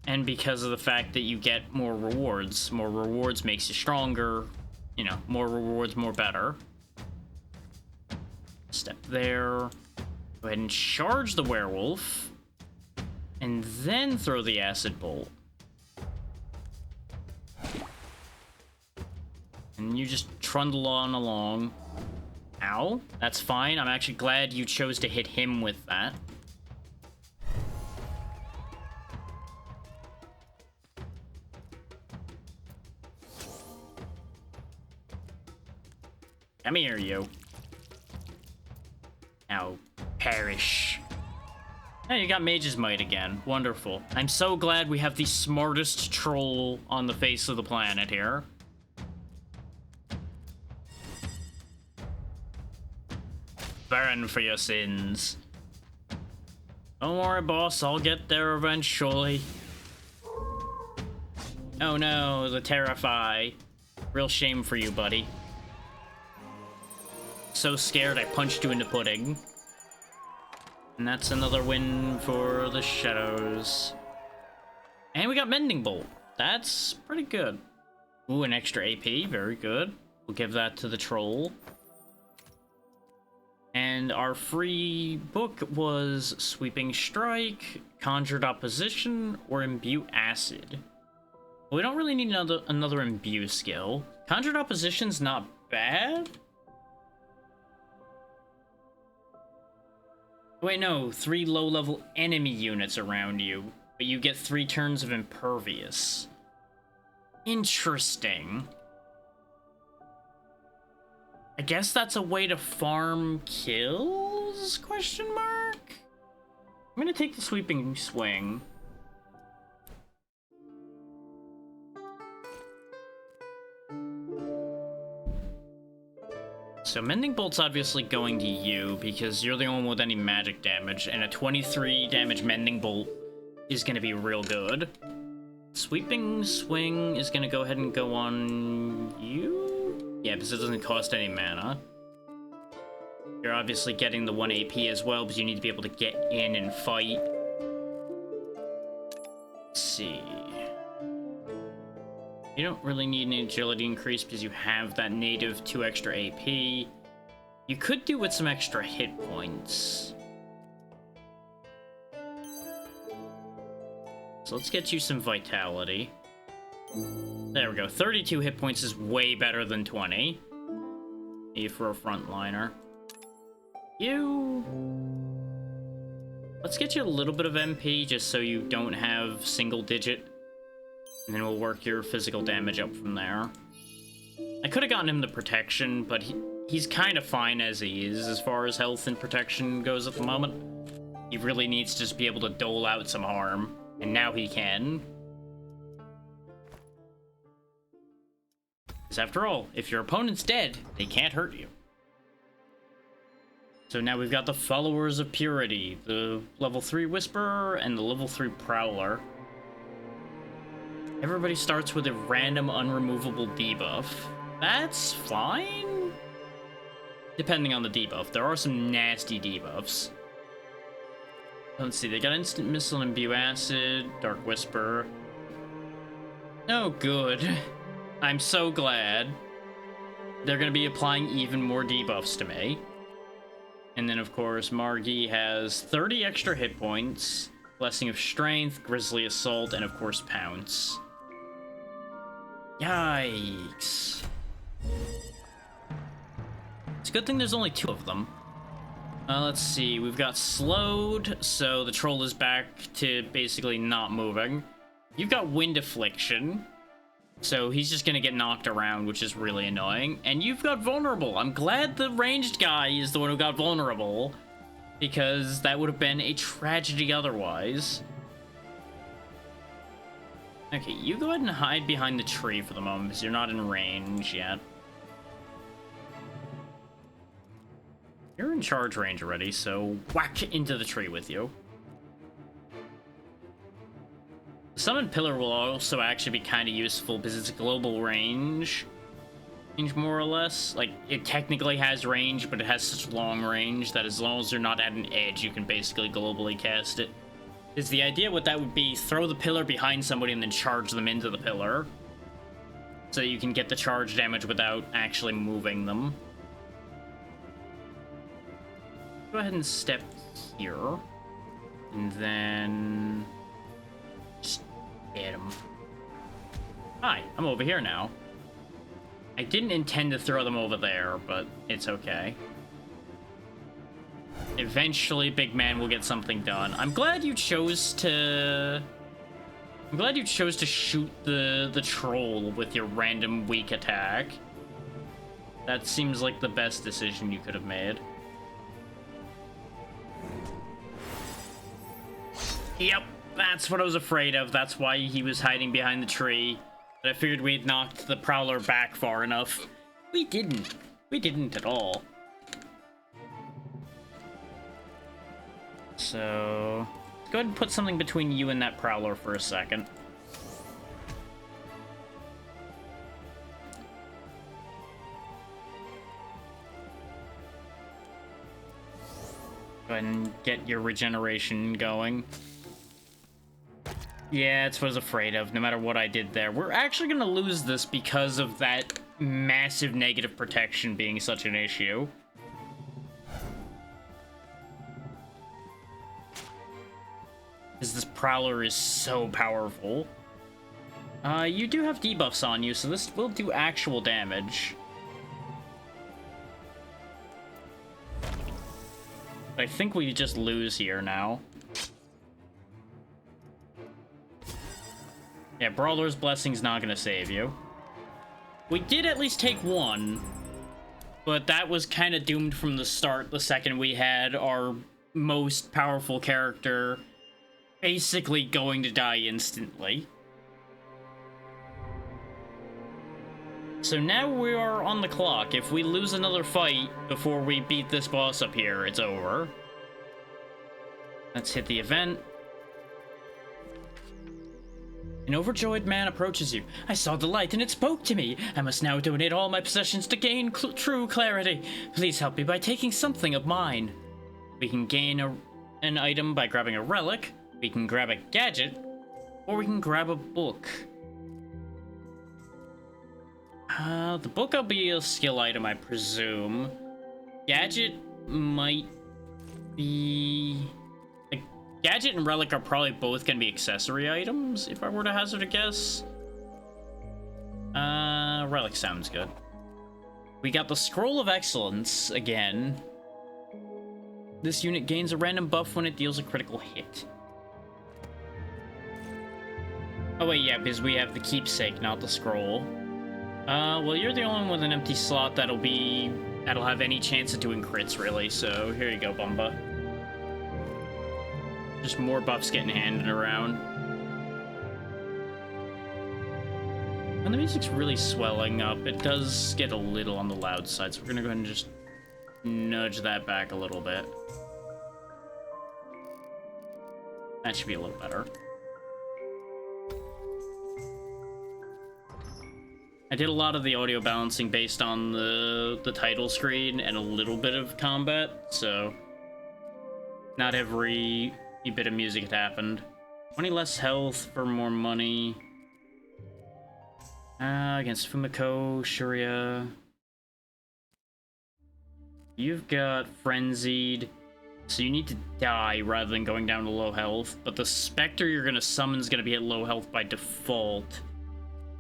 and because of the fact that you get more rewards. More rewards makes you stronger. You know, more rewards, more better. Step there. Go ahead and charge the Werewolf. And then throw the Acid Bolt. And you just trundle on along. Ow, that's fine. I'm actually glad you chose to hit him with that. Come here, you. Now, perish. Hey, you got Mage's Might again. Wonderful. I'm so glad we have the smartest troll on the face of the planet here. Burn for your sins. Don't worry, boss. I'll get there eventually. Oh no, the Terrify. Real shame for you, buddy. So scared I punched you into pudding. And that's another win for the Shadows. And we got Mending Bolt. That's pretty good. Ooh, an extra AP. Very good. We'll give that to the troll. And our free book was Sweeping Strike, Conjured Opposition, or Imbue Acid. We don't really need another Imbue skill. Conjured Opposition's not bad. Wait, no, 3 low-level enemy units around you, but you get 3 turns of Impervious. Interesting. I guess that's a way to farm kills? Question mark? I'm gonna take the Sweeping Swing. So Mending Bolt's obviously going to you, because you're the only one with any magic damage, and a 23 damage Mending Bolt is going to be real good. Sweeping Swing is going to go ahead and go on you? Yeah, because it doesn't cost any mana. You're obviously getting the 1 AP as well, but you need to be able to get in and fight. Let's see. You don't really need an agility increase because you have that native 2 extra AP. You could do with some extra hit points. So let's get you some vitality. There we go. 32 hit points is way better than 20. E for a frontliner. Let's get you a little bit of MP just so you don't have single digit. And then we'll work your physical damage up from there. I could have gotten him the protection, but he's kind of fine as he is as far as health and protection goes at the moment. He really needs to just be able to dole out some harm, and now he can. Because after all, if your opponent's dead, they can't hurt you. So now we've got the Followers of Purity, the level 3 Whisperer, and the level 3 Prowler. Everybody starts with a random unremovable debuff. That's fine? Depending on the debuff. There are some nasty debuffs. Let's see, they got Instant Missile and Imbue Acid, Dark Whisper. Oh, good. I'm so glad. They're gonna be applying even more debuffs to me. And then, of course, Margie has 30 extra hit points, Blessing of Strength, Grisly Assault, and of course Pounce. Yikes. It's a good thing there's only 2 of them. Let's see, we've got Slowed, so the troll is back to basically not moving. You've got Wind Affliction, so he's just gonna get knocked around, which is really annoying. And you've got Vulnerable. I'm glad the ranged guy is the one who got Vulnerable, because that would have been a tragedy otherwise. Okay, you go ahead and hide behind the tree for the moment, because you're not in range yet. You're in charge range already, so whack into the tree with you. Summon Pillar will also actually be kind of useful because it's a global range, more or less. Like, it technically has range, but it has such long range that as long as you're not at an edge, you can basically globally cast it. Is the idea what that would be, throw the pillar behind somebody and then charge them into the pillar, so that you can get the charge damage without actually moving them. Go ahead and step here, and then just hit him. Hi, I'm over here now. I didn't intend to throw them over there, but it's okay. Eventually, big man will get something done. I'm glad you chose to shoot the troll with your random weak attack. That seems like the best decision you could have made. Yep, that's what I was afraid of. That's why he was hiding behind the tree. But I figured we'd knocked the Prowler back far enough. We didn't. We didn't at all. So, let's go ahead and put something between you and that Prowler for a second. Go ahead and get your regeneration going. Yeah, that's what I was afraid of, no matter what I did there. We're actually gonna lose this because of that massive negative protection being such an issue. Because this Prowler is so powerful. You do have debuffs on you, so this will do actual damage. I think we just lose here now. Yeah, Brawler's Blessing's not gonna save you. We did at least take 1, but that was kind of doomed from the start the second we had our most powerful character basically going to die instantly. So now we are on the clock. If we lose another fight before we beat this boss up here, it's over. Let's hit the event. An overjoyed man approaches you. I saw the light and it spoke to me. I must now donate all my possessions to gain true clarity. Please help me by taking something of mine. We can gain an item by grabbing a relic, we can grab a gadget, or we can grab a book. The book will be a skill item, I presume. Gadget might be... Gadget and Relic are probably both going to be accessory items, if I were to hazard a guess. Relic sounds good. We got the Scroll of Excellence again. This unit gains a random buff when it deals a critical hit. Oh wait, yeah, because we have the Keepsake, not the Scroll. Well, you're the only one with an empty slot that'll have any chance of doing crits, really, so here you go, Bumba. Just more buffs getting handed around. And the music's really swelling up. It does get a little on the loud side, so we're gonna go ahead and just nudge that back a little bit. That should be a little better. I did a lot of the audio balancing based on the title screen and a little bit of combat, so not every bit of music had happened. 20 less health for more money. Against Fumiko, Shuria. You've got Frenzied. So you need to die rather than going down to low health, but the Spectre you're gonna summon is gonna be at low health by default.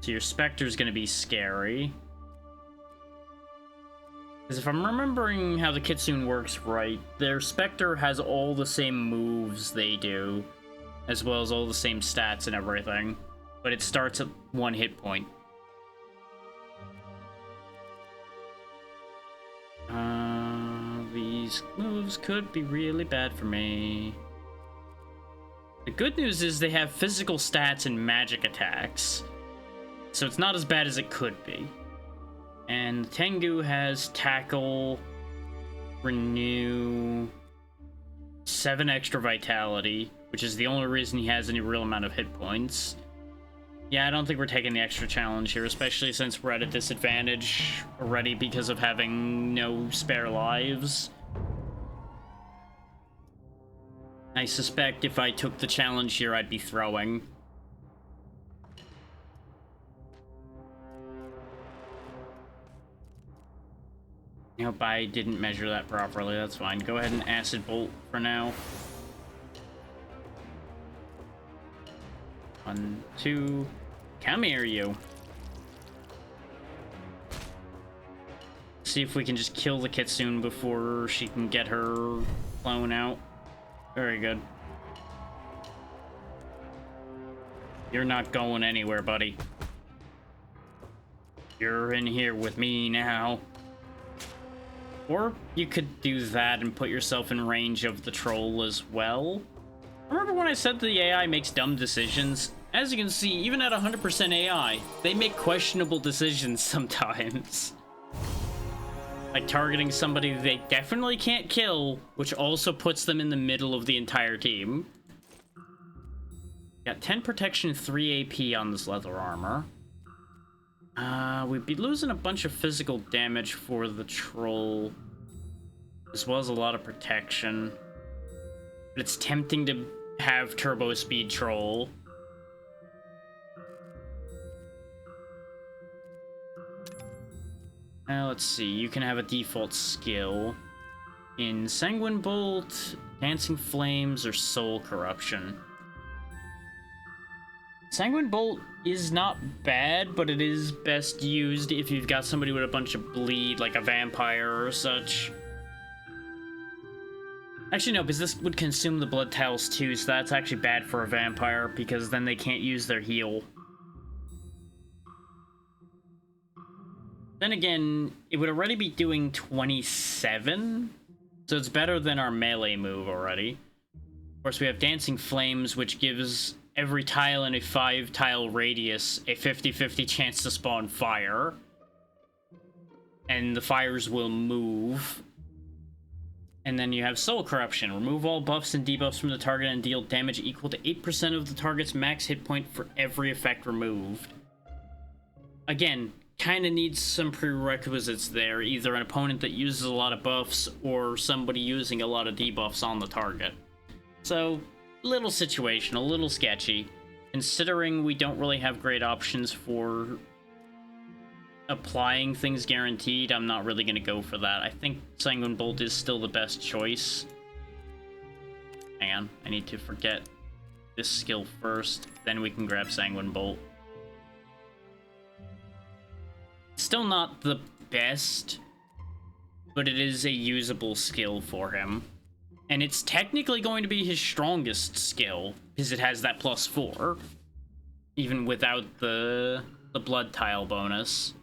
So your Spectre's gonna be scary. Because if I'm remembering how the Kitsune works right, their Spectre has all the same moves they do, as well as all the same stats and everything, but it starts at 1 hit point. These moves could be really bad for me. The good news is they have physical stats and magic attacks, so it's not as bad as it could be. And Tengu has Tackle, Renew, 7 extra Vitality, which is the only reason he has any real amount of hit points. Yeah, I don't think we're taking the extra challenge here, especially since we're at a disadvantage already because of having no spare lives. I suspect if I took the challenge here, I'd be throwing. Nope, I didn't measure that properly. That's fine. Go ahead and Acid Bolt for now. 1, 2. Come here, you. See if we can just kill the Kitsune before she can get her flown out. Very good. You're not going anywhere, buddy. You're in here with me now. Or you could do that and put yourself in range of the troll as well. Remember when I said the AI makes dumb decisions? As you can see, even at 100% AI, they make questionable decisions sometimes. Like targeting somebody they definitely can't kill, which also puts them in the middle of the entire team. Got 10 protection, 3 AP on this leather armor. We'd be losing a bunch of physical damage for the troll, as well as a lot of protection. But it's tempting to have turbo speed troll. Now let's see, you can have a default skill in Sanguine Bolt, Dancing Flames, or Soul Corruption. Sanguine Bolt is not bad, but it is best used if you've got somebody with a bunch of bleed, like a vampire or such. Actually, no, because this would consume the blood tiles too, so that's actually bad for a vampire, because then they can't use their heal. Then again, it would already be doing 27, so it's better than our melee move already. Of course, we have Dancing Flames, which gives every tile in a 5-tile radius a 50-50 chance to spawn fire. And the fires will move. And then you have Soul Corruption. Remove all buffs and debuffs from the target and deal damage equal to 8% of the target's max hit point for every effect removed. Again, kind of needs some prerequisites there. Either an opponent that uses a lot of buffs or somebody using a lot of debuffs on the target. So, little situation, a little sketchy. Considering we don't really have great options for applying things guaranteed, I'm not really going to go for that. I think Sanguine Bolt is still the best choice. Hang on, I need to forget this skill first, then we can grab Sanguine Bolt. Still not the best, but it is a usable skill for him. And it's technically going to be his strongest skill, because it has that +4, even without the blood tile bonus.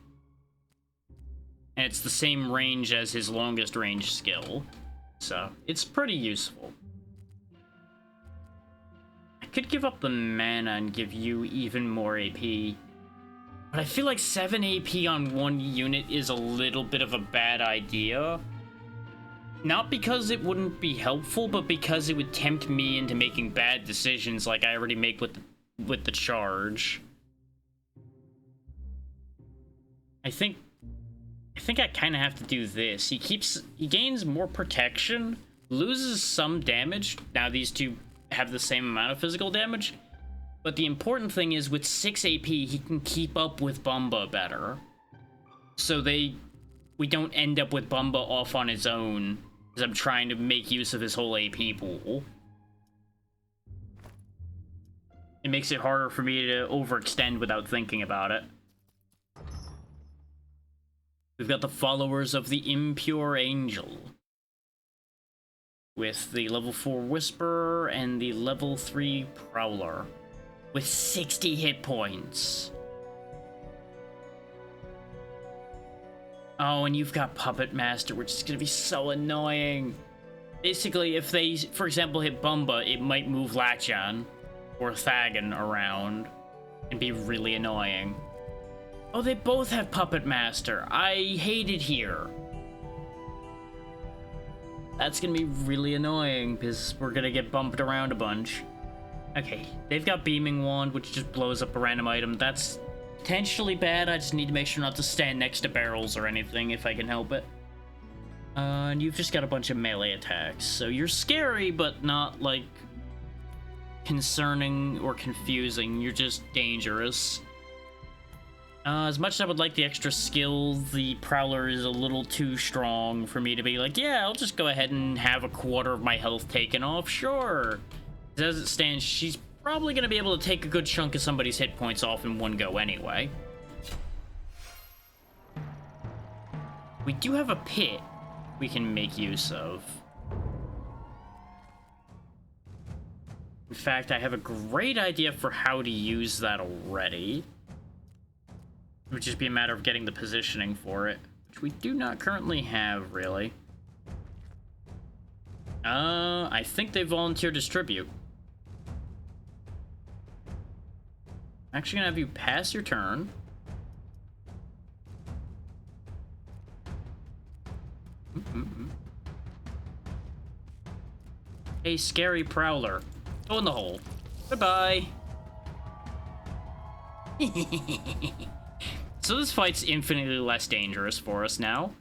And it's the same range as his longest range skill, so it's pretty useful. I could give up the mana and give you even more AP, but I feel like 7 AP on one unit is a little bit of a bad idea. Not because it wouldn't be helpful, but because it would tempt me into making bad decisions like I already make with the charge. I think I kind of have to do this. He gains more protection, loses some damage. Now these two have the same amount of physical damage, but the important thing is with 6 AP, he can keep up with Bumba better. So we don't end up with Bumba off on his own Because I'm trying to make use of his whole AP pool. It makes it harder for me to overextend without thinking about it. We've got the followers of the Impure Angel. With the level 4 Whisperer and the level 3 Prowler. With 60 hit points. Oh, and you've got Puppet Master, which is gonna be so annoying. Basically, if they, for example, hit Bumba, it might move Lachlan or Thagan around and be really annoying. Oh, they both have Puppet Master. I hate it here. That's gonna be really annoying because we're gonna get bumped around a bunch. Okay, they've got Beaming Wand, which just blows up a random item. That's potentially bad. I just need to make sure not to stand next to barrels or anything if I can help it. And you've just got a bunch of melee attacks. So you're scary, but not, like, concerning or confusing. You're just dangerous. As much as I would like the extra skill, the Prowler is a little too strong for me to be like, yeah, I'll just go ahead and have a quarter of my health taken off, sure. As it stands, she's probably going to be able to take a good chunk of somebody's hit points off in one go anyway. We do have a pit we can make use of. In fact, I have a great idea for how to use that already. It would just be a matter of getting the positioning for it, which we do not currently have, really. I think they volunteered to distribute. I'm actually gonna have you pass your turn. Hey, scary Prowler. Go in the hole. Goodbye. So this fight's infinitely less dangerous for us now.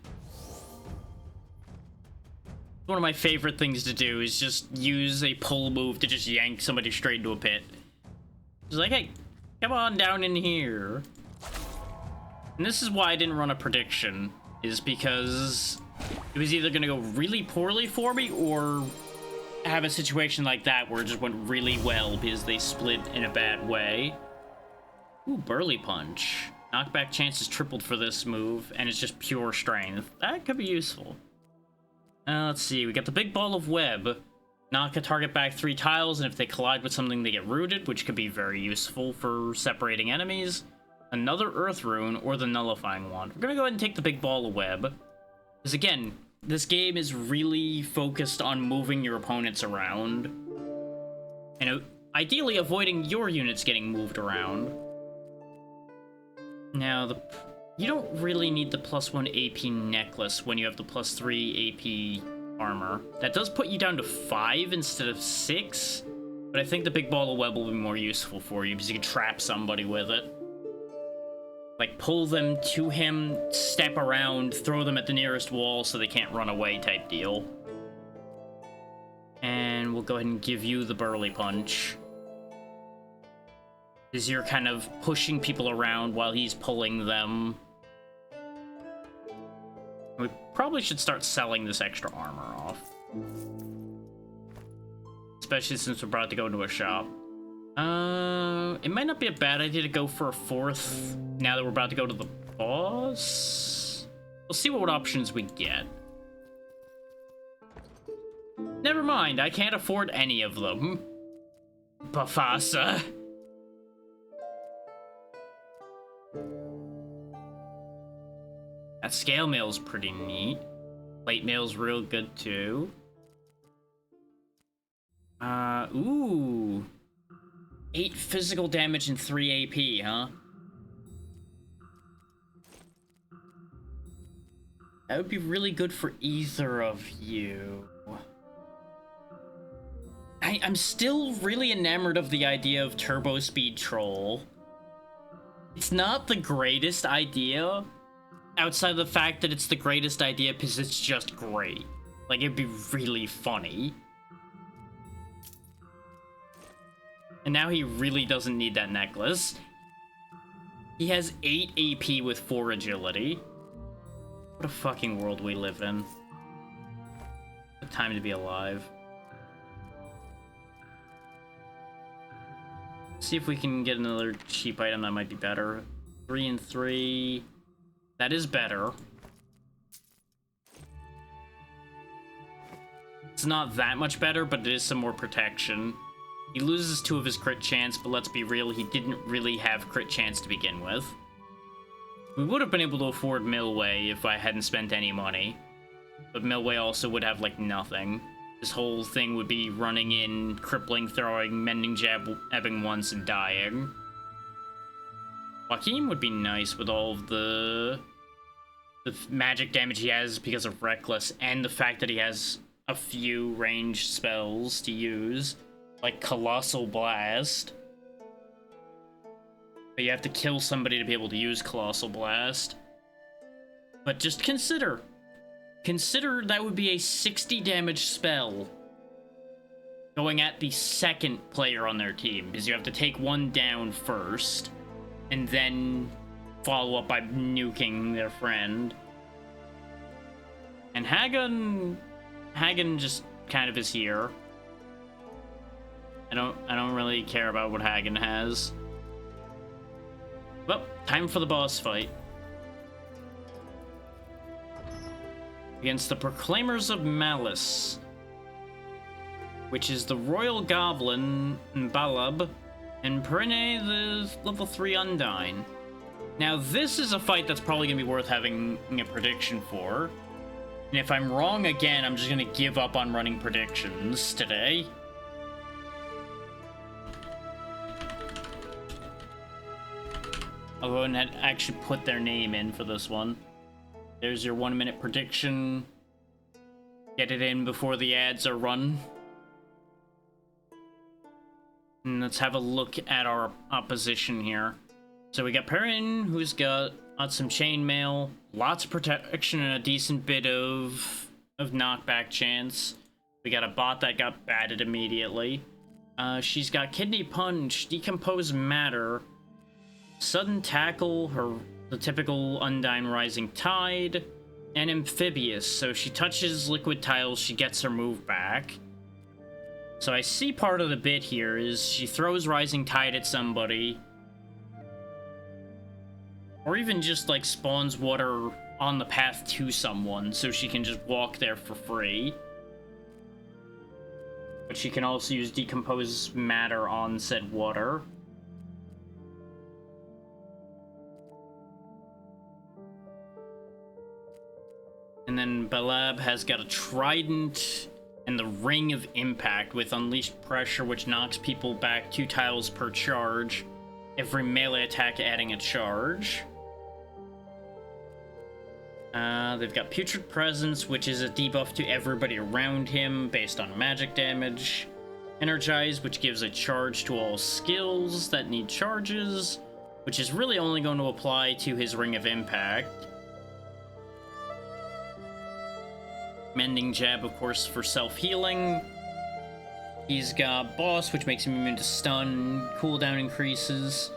One of my favorite things to do is just use a pull move to just yank somebody straight into a pit. It's like, hey, come on down in here. And this is why I didn't run a prediction, is because it was either gonna go really poorly for me or have a situation like that where it just went really well because they split in a bad way. Ooh, Burly Punch. Knockback chances tripled for this move, and it's just pure strength. That could be useful. Let's see, we got the Big Ball of Web. Knock a target back 3 tiles, and if they collide with something, they get rooted, which could be very useful for separating enemies. Another Earth Rune, or the Nullifying Wand. We're gonna go ahead and take the Big Ball of Web. Because again, this game is really focused on moving your opponents around. And ideally avoiding your units getting moved around. Now, you don't really need the +1 AP necklace when you have the +3 AP armor. That does put you down to 5 instead of 6, but I think the Big Ball of Web will be more useful for you because you can trap somebody with it. Like, pull them to him, step around, throw them at the nearest wall so they can't run away type deal. And we'll go ahead and give you the Burly Punch. Because you're kind of pushing people around while he's pulling them. We probably should start selling this extra armor off. Especially since we're about to go into a shop. It might not be a bad idea to go for a 4th now that we're about to go to the boss. We'll see what options we get. Never mind, I can't afford any of them. Bafasa. That scale mail's pretty neat. Plate mail's real good too. Ooh. 8 physical damage and 3 AP, huh? That would be really good for either of you. I'm still really enamored of the idea of Turbo Speed Troll. It's not the greatest idea, outside of the fact that it's the greatest idea because it's just great. Like, it'd be really funny. And now he really doesn't need that necklace. He has 8 AP with 4 agility. What a fucking world we live in. time to be alive. See if we can get another cheap item that might be better. 3 and 3. That is better. It's not that much better, but it is some more protection. He loses 2 of his crit chance, but let's be real, he didn't really have crit chance to begin with. We would have been able to afford Milway if I hadn't spent any money. But Milway also would have, like, nothing. This whole thing would be running in, crippling, throwing, mending, jab, ebbing once, and dying. Joaquin would be nice with all of the magic damage he has because of Reckless, and the fact that he has a few ranged spells to use, like Colossal Blast. But you have to kill somebody to be able to use Colossal Blast. But just consider that would be a 60 damage spell going at the second player on their team, because you have to take one down first, and then follow up by nuking their friend. And Hagen just kind of is here. I don't really care about what Hagen has. Well, time for the boss fight. Against the Proclaimers of Malice, which is the Royal Goblin, Balab, and Perine, the level 3 Undyne. Now, this is a fight that's probably going to be worth having a prediction for. And if I'm wrong again, I'm just going to give up on running predictions today. I'll go ahead and actually put their name in for this one. There's your 1-minute prediction. Get it in before the ads are run. And let's have a look at our opposition here. So we got Perrin, who's got some chainmail, lots of protection, and a decent bit of knockback chance. We got a bot that got batted immediately. She's got Kidney Punch, Decompose Matter, Sudden Tackle, the typical Undyne Rising Tide, and Amphibious. So if she touches liquid tiles, she gets her move back. So I see part of the bit here is she throws Rising Tide at somebody, or even just like spawns water on the path to someone so she can just walk there for free. But she can also use Decompose Matter on said water. And then Balab has got a Trident and the Ring of Impact with Unleashed Pressure, which knocks people back 2 tiles per charge. Every melee attack adding a charge. They've got Putrid Presence, which is a debuff to everybody around him based on magic damage. Energize, which gives a charge to all skills that need charges, which is really only going to apply to his Ring of Impact. Mending Jab, of course, for self-healing. He's got Boss, which makes him immune to stun, cooldown increases.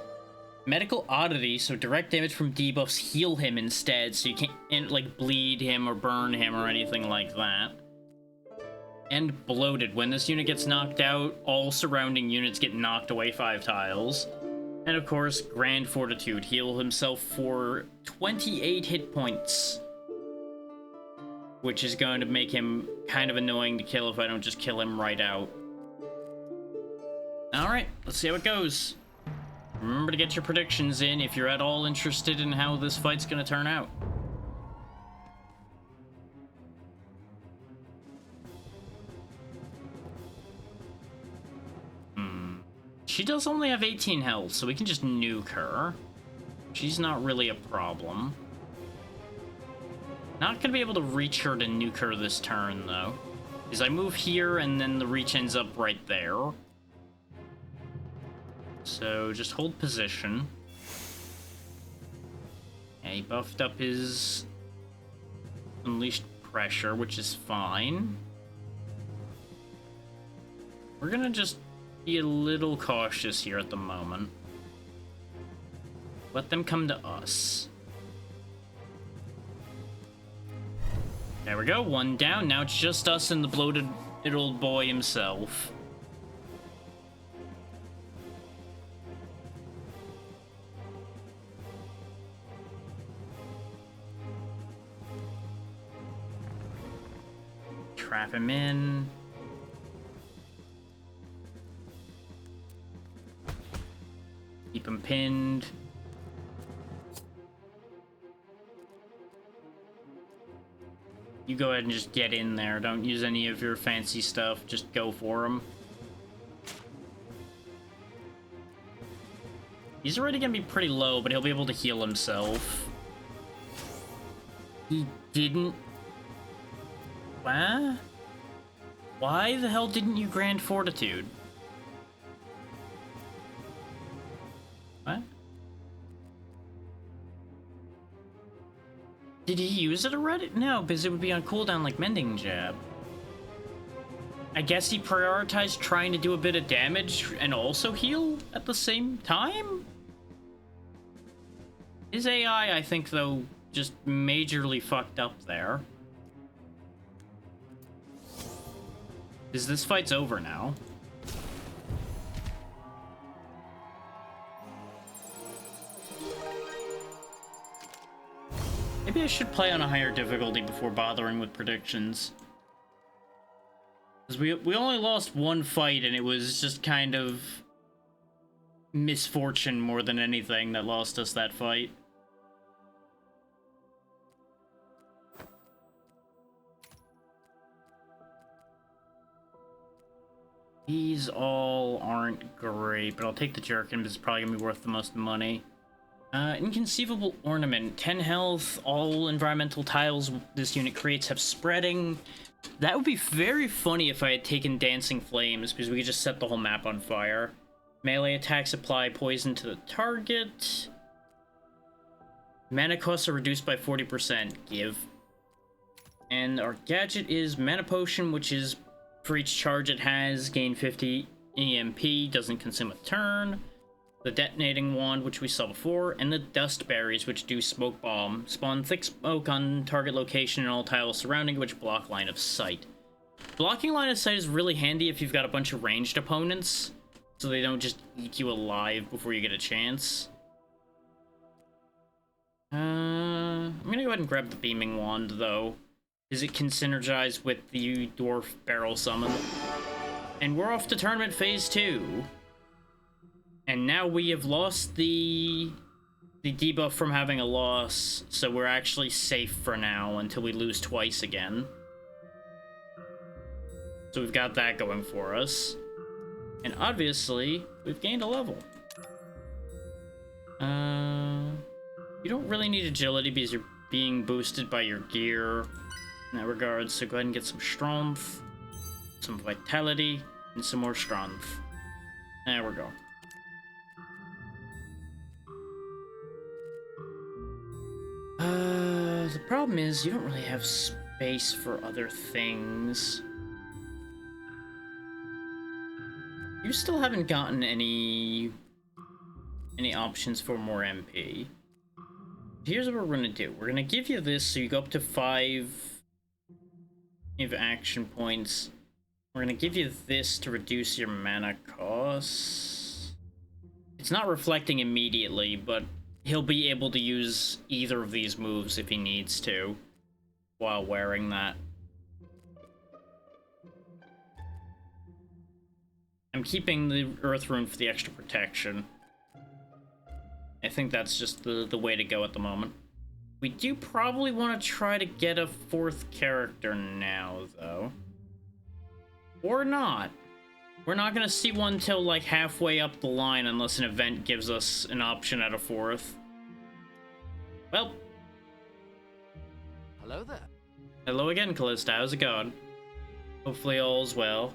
Medical Oddity, so direct damage from debuffs heal him instead, so you can't, like, bleed him or burn him or anything like that. And Bloated, when this unit gets knocked out, all surrounding units get knocked away 5 tiles. And of course, Grand Fortitude, heal himself for 28 hit points, which is going to make him kind of annoying to kill if I don't just kill him right out. Alright, let's see how it goes. Remember to get your predictions in if you're at all interested in how this fight's going to turn out. She does only have 18 health, so we can just nuke her. She's not really a problem. Not gonna be able to reach her to nuke her this turn, though. Because I move here, and then the reach ends up right there. So, just hold position. Yeah, he buffed up his Unleashed Pressure, which is fine. We're gonna just be a little cautious here at the moment. Let them come to us. There we go, one down. Now it's just us and the bloated old boy himself. Trap him in. Keep him pinned. You go ahead and just get in there. Don't use any of your fancy stuff. Just go for him. He's already gonna be pretty low, but he'll be able to heal himself. He didn't... What? Why the hell didn't you grant fortitude? What? Did he use it already? No, because it would be on cooldown like Mending Jab. I guess he prioritized trying to do a bit of damage and also heal at the same time? His AI, I think, though, just majorly fucked up there. Because this fight's over now. Maybe I should play on a higher difficulty before bothering with predictions. Because we only lost one fight, and it was just kind of misfortune more than anything that lost us that fight. These all aren't great, but I'll take the Jerkin because it's probably going to be worth the most money. Inconceivable Ornament. 10 health, all environmental tiles this unit creates have spreading. That would be very funny if I had taken Dancing Flames, because we could just set the whole map on fire. Melee attacks apply poison to the target. Mana costs are reduced by 40%. Give. And our gadget is Mana Potion, which is for each charge it has, gain 50 EMP, doesn't consume a turn. The Detonating Wand, which we saw before, and the Dust Berries, which do Smoke Bomb. Spawn thick smoke on target location and all tiles surrounding, which block line of sight. Blocking line of sight is really handy if you've got a bunch of ranged opponents, so they don't just eat you alive before you get a chance. I'm gonna go ahead and grab the Beaming Wand, though, because it can synergize with the Dwarf Barrel Summon. And we're off to Tournament Phase 2. And now we have lost the debuff from having a loss, so we're actually safe for now until we lose twice again. So we've got that going for us. And obviously, we've gained a level. You don't really need agility because you're being boosted by your gear in that regard, so go ahead and get some strength, some vitality, and some more strength. There we go. The problem is you don't really have space for other things. You still haven't gotten any options for more MP. Here's what we're gonna do. We're gonna give you this so you go up to 5 action points. We're gonna give you this to reduce your mana costs. It's not reflecting immediately, but he'll be able to use either of these moves if he needs to while wearing that. I'm keeping the Earth Rune for the extra protection. I think that's just the way to go at the moment. We do probably want to try to get a 4th character now, though. Or not. We're not going to see one till like halfway up the line unless an event gives us an option at a 4th. Well. Hello there. Hello again, Callista. How's it going? Hopefully all's well.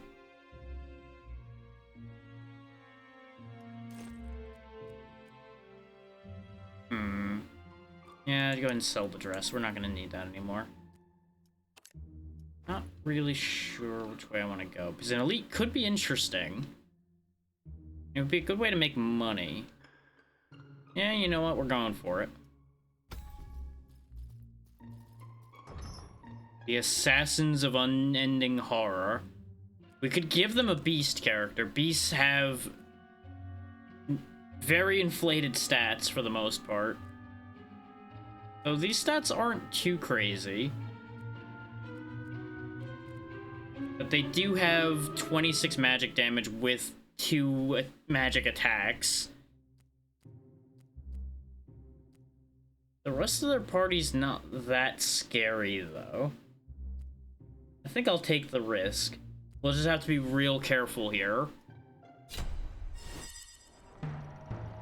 Yeah, go ahead and sell the dress. We're not going to need that anymore. Not really sure which way I want to go, because an elite could be interesting. It would be a good way to make money. Yeah, you know what? We're going for it. The Assassins of Unending Horror. We could give them a beast character. Beasts have very inflated stats for the most part. So these stats aren't too crazy. But they do have 26 magic damage with 2 magic attacks. The rest of their party's not that scary, though. I think I'll take the risk. We'll just have to be real careful here.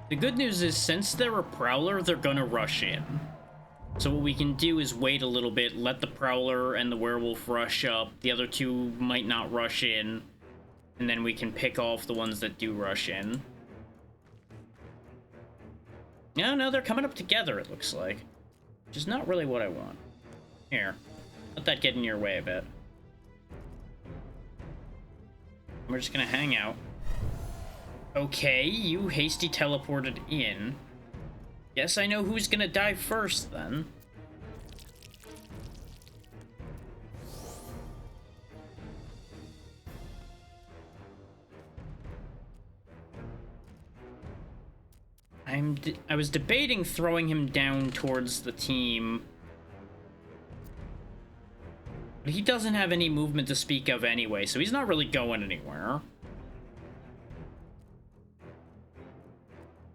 The good news is, since they're a Prowler, they're gonna rush in. So what we can do is wait a little bit, let the Prowler and the Werewolf rush up. The other 2 might not rush in. And then we can pick off the ones that do rush in. No, they're coming up together, it looks like. Which is not really what I want. Here. Let that get in your way a bit. We're just gonna hang out. Okay, you hasty teleported in. Guess I know who's gonna die first, then. I was debating throwing him down towards the team. But he doesn't have any movement to speak of anyway, so he's not really going anywhere.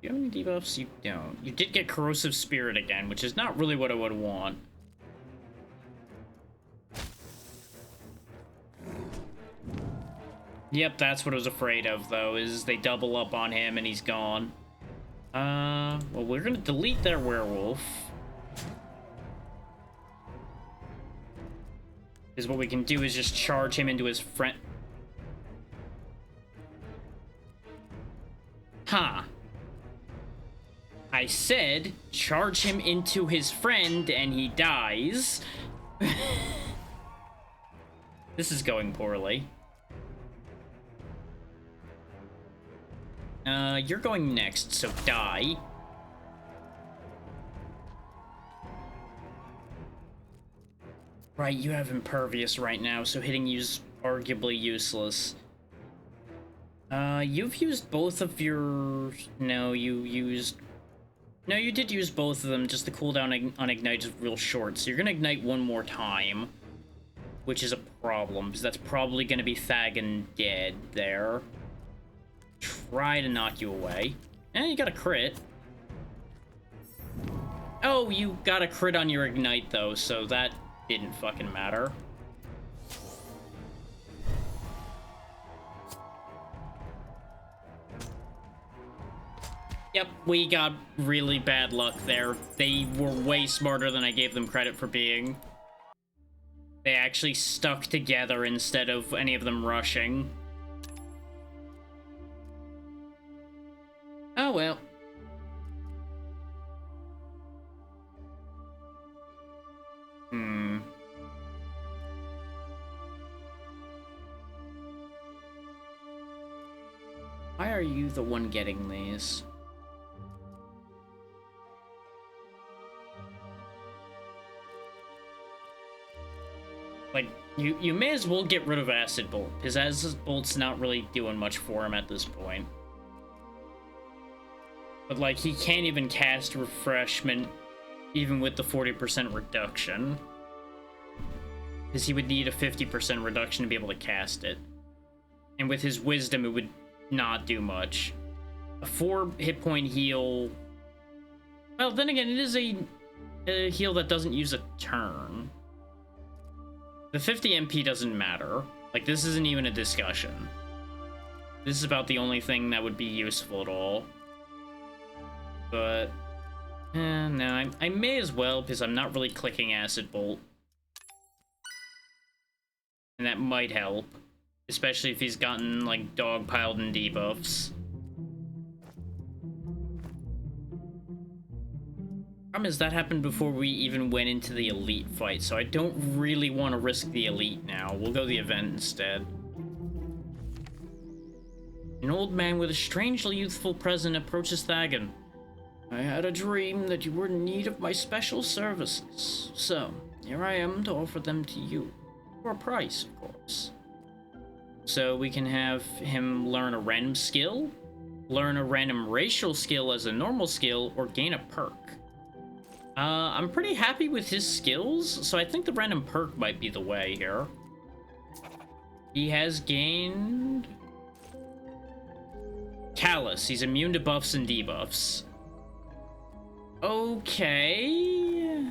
Do you have any debuffs? You don't. You did get Corrosive Spirit again, which is not really what I would want. Yep, that's what I was afraid of, though, is they double up on him and he's gone. Well, we're gonna delete their werewolf. Is what we can do is just charge him into his friend. Huh. I said charge him into his friend and he dies. This is going poorly. You're going next, so die. Right, you have Impervious right now, so hitting you's arguably useless. You've used both of your... No, you used... No, you did use both of them, just the cooldown on Ignite is real short, so you're gonna Ignite one more time. Which is a problem, because that's probably gonna be Thagan dead there. Try to knock you away. Eh, you got a crit. Oh, you got a crit on your Ignite, though, so that didn't fucking matter. Yep, we got really bad luck there. They were way smarter than I gave them credit for being. They actually stuck together instead of any of them rushing. Oh well. Why are you the one getting these? Like, you may as well get rid of Acid Bolt, because Acid Bolt's not really doing much for him at this point. But, like, he can't even cast Refreshment, even with the 40% reduction. Because he would need a 50% reduction to be able to cast it. And with his Wisdom, it would not do much. A 4 hit point heal... Well, then again, it is a heal that doesn't use a turn. The 50 MP doesn't matter. Like, this isn't even a discussion. This is about the only thing that would be useful at all. But... no, I may as well, because I'm not really clicking Acid Bolt. And that might help. Especially if he's gotten, like, dogpiled in debuffs. Problem is, that happened before we even went into the Elite fight, so I don't really want to risk the Elite now. We'll go the event instead. An old man with a strangely youthful presence approaches Thagan. I had a dream that you were in need of my special services. So, here I am to offer them to you. For a price, of course. So we can have him learn a random skill, learn a random racial skill as a normal skill, or gain a perk. I'm pretty happy with his skills, so I think the random perk might be the way here. He has gained... Callus. He's immune to buffs and debuffs. Okay.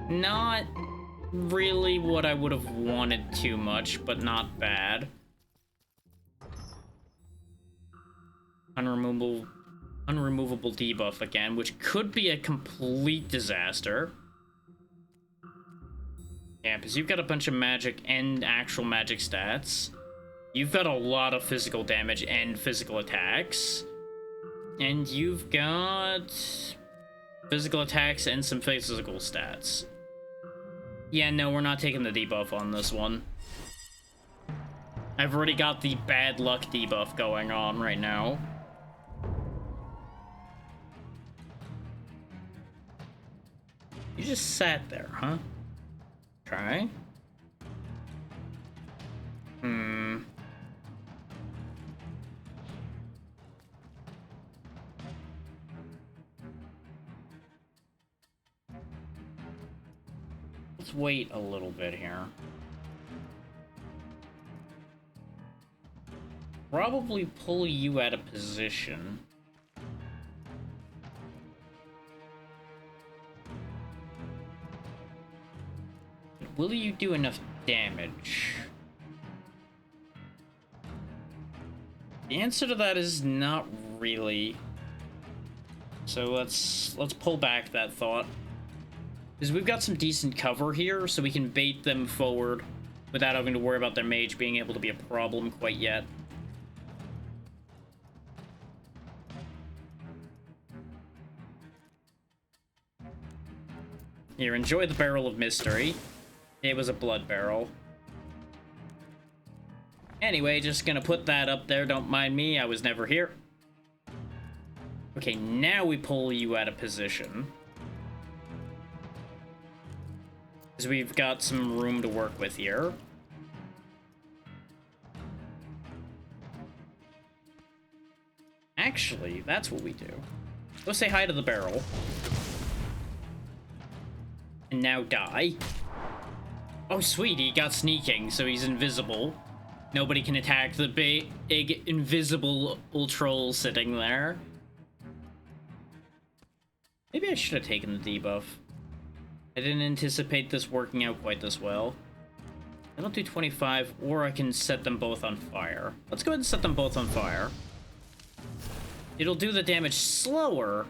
Not really what I would have wanted too much, but not bad. Unremovable debuff again, which could be a complete disaster. Yeah, because you've got a bunch of magic and actual magic stats. You've got a lot of physical damage and physical attacks. And you've got physical attacks and some physical stats. Yeah, no, we're not taking the debuff on this one. I've already got the bad luck debuff going on right now. You just sat there, huh? Okay. Let's wait a little bit here. Probably pull you out of position. Will you do enough damage? The answer to that is not really. So let's pull back that thought. Because we've got some decent cover here, so we can bait them forward without having to worry about their mage being able to be a problem quite yet. Here, enjoy the Barrel of Mystery. It was a blood barrel. Anyway, just gonna put that up there. Don't mind me, I was never here. Okay, now we pull you out of position. Because we've got some room to work with here. Actually, that's what we do. Go say hi to the barrel. And now die. Oh, sweet, he got sneaking, so he's invisible. Nobody can attack the big invisible troll sitting there. Maybe I should have taken the debuff. I didn't anticipate this working out quite this well. I don't do 25, or I can set them both on fire. Let's go ahead and set them both on fire. It'll do the damage slower,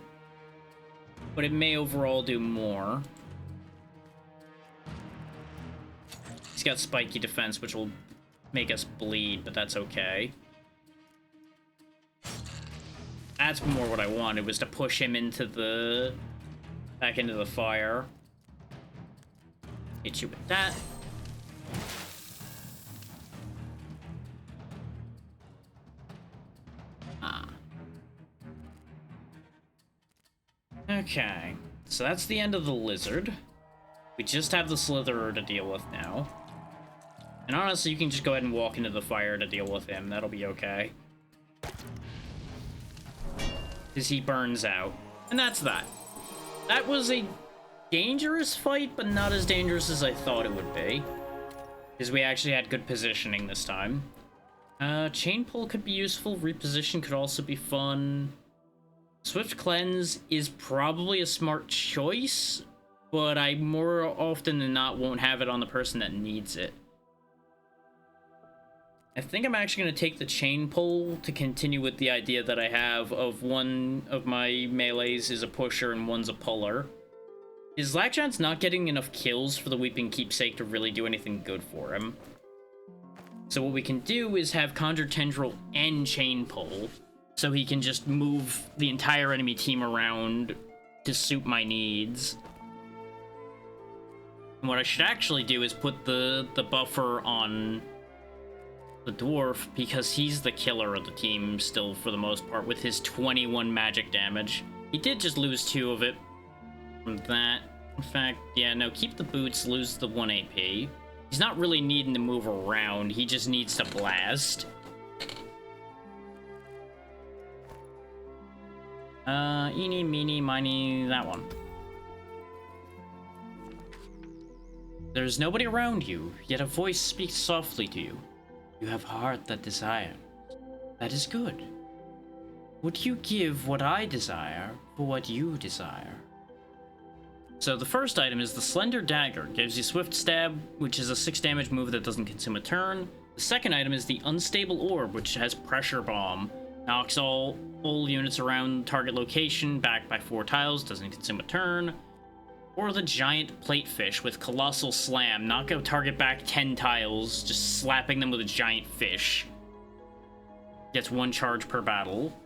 but it may overall do more. He's got spiky defense, which will make us bleed, but that's okay. That's more what I wanted, was to push him into the... back into the fire. Hit you with that. Ah. Okay. So that's the end of the lizard. We just have the Slitherer to deal with now. And honestly, you can just go ahead and walk into the fire to deal with him. That'll be okay. Because he burns out. And that's that. That was a dangerous fight, but not as dangerous as I thought it would be. Because we actually had good positioning this time. Chain pull could be useful. Reposition could also be fun. Swift Cleanse is probably a smart choice, but I more often than not won't have it on the person that needs it. I think I'm actually going to take the chain pull to continue with the idea that I have of one of my melees is a pusher and one's a puller. Is Lakjan's not getting enough kills for the Weeping Keepsake to really do anything good for him. So what we can do is have Conjure Tendril and chain pull, so he can just move the entire enemy team around to suit my needs. And what I should actually do is put the buffer on the dwarf, because he's the killer of the team still for the most part with his 21 magic damage. He did just lose 2 of it from that. In fact, yeah, no, keep the boots, lose the 1 AP. He's not really needing to move around, he just needs to blast. Eeny, meeny, miny, that one. There's nobody around you, yet a voice speaks softly to you. You have a heart that desires. That is good. Would you give what I desire for what you desire? So the first item is the Slender Dagger. Gives you Swift Stab, which is a 6 damage move that doesn't consume a turn. The second item is the Unstable Orb, which has Pressure Bomb. Knocks all units around target location back by 4 tiles, doesn't consume a turn. Or the Giant Platefish with Colossal Slam. Knock a target back 10 tiles, just slapping them with a giant fish. Gets 1 charge per battle.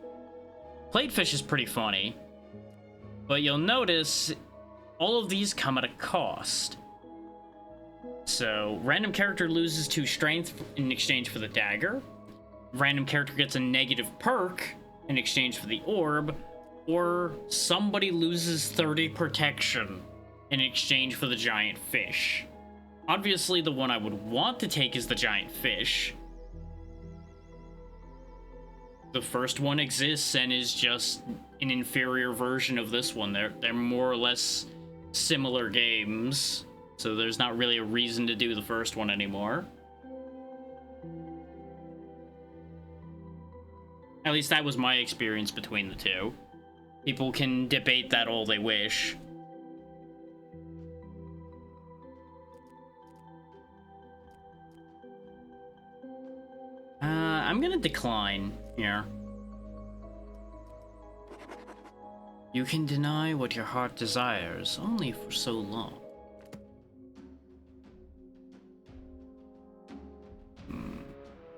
Platefish is pretty funny. But you'll notice all of these come at a cost. So, random character loses 2 strength in exchange for the dagger. Random character gets a negative perk in exchange for the orb. Or somebody loses 30 protection in exchange for the giant fish. Obviously, the one I would want to take is the giant fish. The first one exists and is just an inferior version of this one. They're more or less similar games, so there's not really a reason to do the first one anymore. At least that was my experience between the two. People can debate that all they wish. I'm gonna decline here. You can deny what your heart desires only for so long.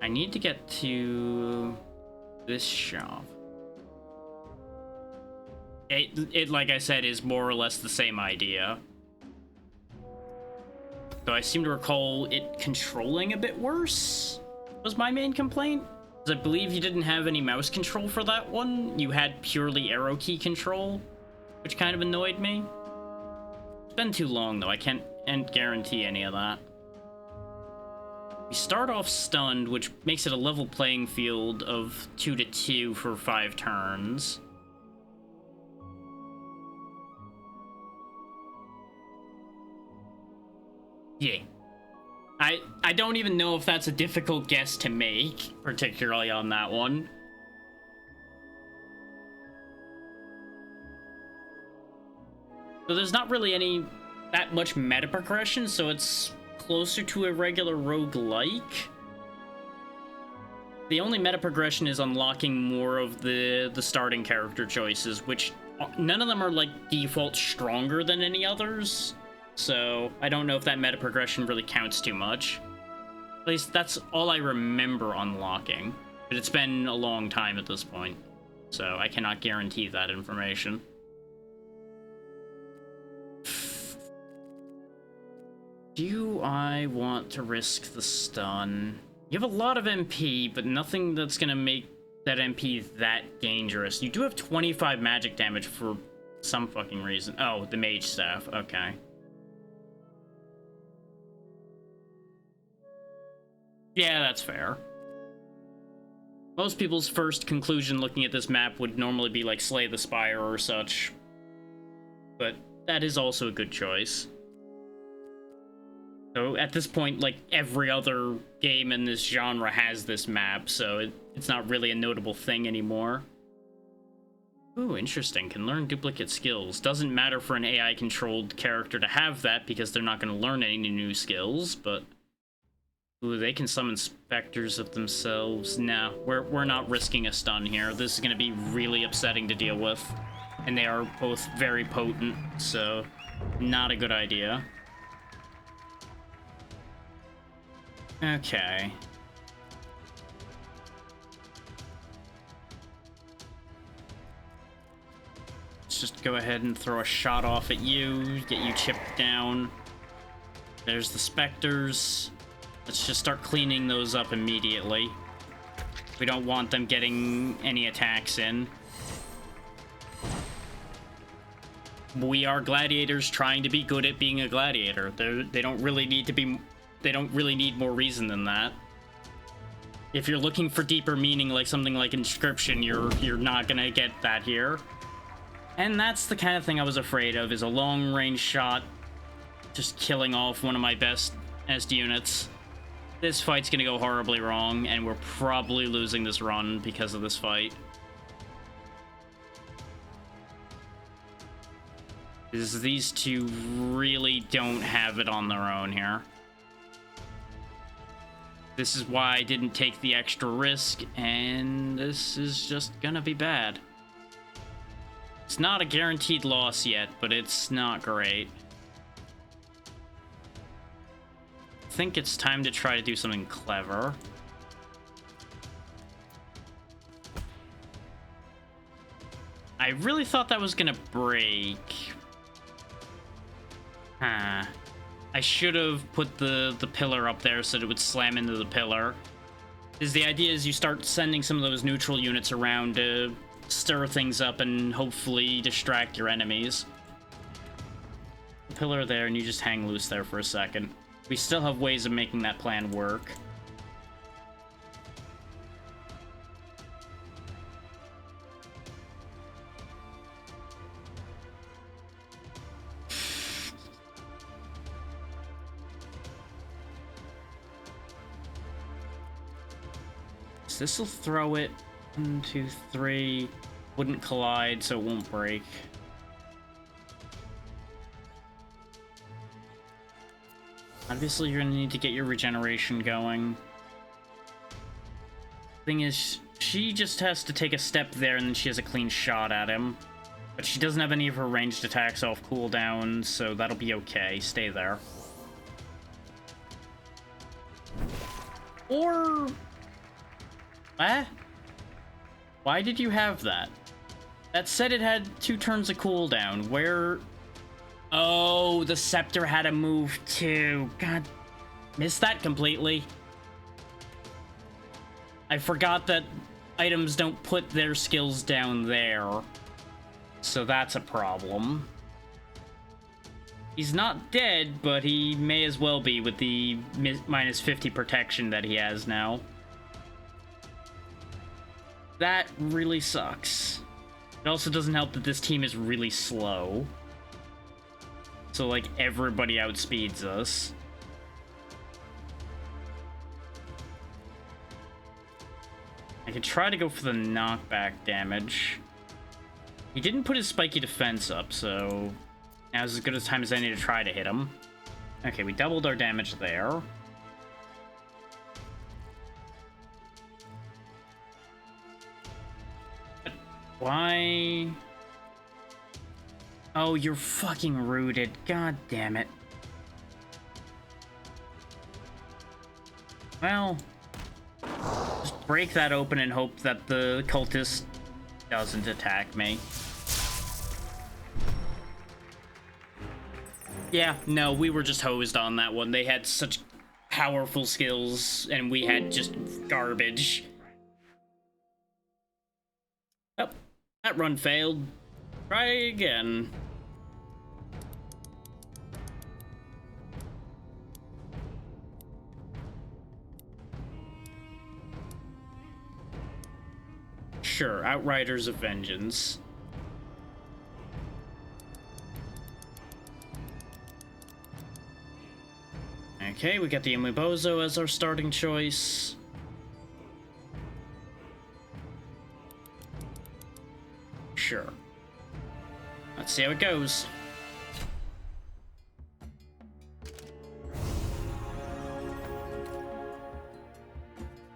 I need to get to this shop. It, like I said, is more or less the same idea. Though I seem to recall it controlling a bit worse, was my main complaint. Because I believe you didn't have any mouse control for that one. You had purely arrow key control, which kind of annoyed me. It's been too long, though. I can't guarantee any of that. We start off stunned, which makes it a level playing field of 2-2 for 5 turns. Yeah. I don't even know if that's a difficult guess to make, particularly on that one. So there's not really that much meta progression, so it's closer to a regular roguelike. The only meta progression is unlocking more of the starting character choices, which none of them are like default stronger than any others. So I don't know if that meta progression really counts too much. At least that's all I remember unlocking. But it's been a long time at this point, so I cannot guarantee that information. Do I want to risk the stun? You have a lot of MP, but nothing that's gonna make that MP that dangerous. You do have 25 magic damage for some fucking reason. Oh, the mage staff, okay. Yeah, that's fair. Most people's first conclusion looking at this map would normally be like Slay the Spire or such. But that is also a good choice. So at this point, like, every other game in this genre has this map, so it's not really a notable thing anymore. Ooh, interesting. Can learn duplicate skills. Doesn't matter for an AI-controlled character to have that, because they're not going to learn any new skills, but... Ooh, they can summon specters of themselves. Nah, we're not risking a stun here. This is going to be really upsetting to deal with. And they are both very potent, so not a good idea. Okay. Let's just go ahead and throw a shot off at you, get you chipped down. There's the specters. Let's just start cleaning those up immediately. We don't want them getting any attacks in. we are gladiators trying to be good at being a gladiator. They don't really need to be... They don't really need more reason than that. If you're looking for deeper meaning, like something like Inscription, you're not gonna get that here. And that's the kind of thing I was afraid of, is a long-range shot just killing off one of my best SD units. This fight's gonna go horribly wrong, and we're probably losing this run because of this fight. These two really don't have it on their own here. This is why I didn't take the extra risk, and this is just gonna be bad. It's not a guaranteed loss yet, but it's not great. I think it's time to try to do something clever. I really thought that was gonna break. Huh. I should have put the pillar up there so that it would slam into the pillar. Because the idea is you start sending some of those neutral units around to stir things up and hopefully distract your enemies. The pillar there, and you just hang loose there for a second. We still have ways of making that plan work. This will throw it. 1, 2, 3. Wouldn't collide, so it won't break. Obviously, you're gonna need to get your regeneration going. Thing is, she just has to take a step there, and then she has a clean shot at him. But she doesn't have any of her ranged attacks off cooldown, so that'll be okay. Stay there. Or... Eh? Why did you have that? That said it had 2 turns of cooldown. Where... Oh, the Scepter had a move too. God, missed that completely. I forgot that items don't put their skills down there. So that's a problem. He's not dead, but he may as well be with the minus 50 protection that he has now. That really sucks. It also doesn't help that this team is really slow. So, like, everybody outspeeds us. I could try to go for the knockback damage. He didn't put his spiky defense up, so now's as good a time as any to try to hit him. Okay, we doubled our damage there. But why... Oh, you're fucking rooted. God damn it. Well, just break that open and hope that the cultist doesn't attack me. Yeah, no, we were just hosed on that one. They had such powerful skills, and we had just garbage. Oh, that run failed. Try again. Sure, Outriders of Vengeance. Okay, we got the Umebozo as our starting choice. Sure. Let's see how it goes.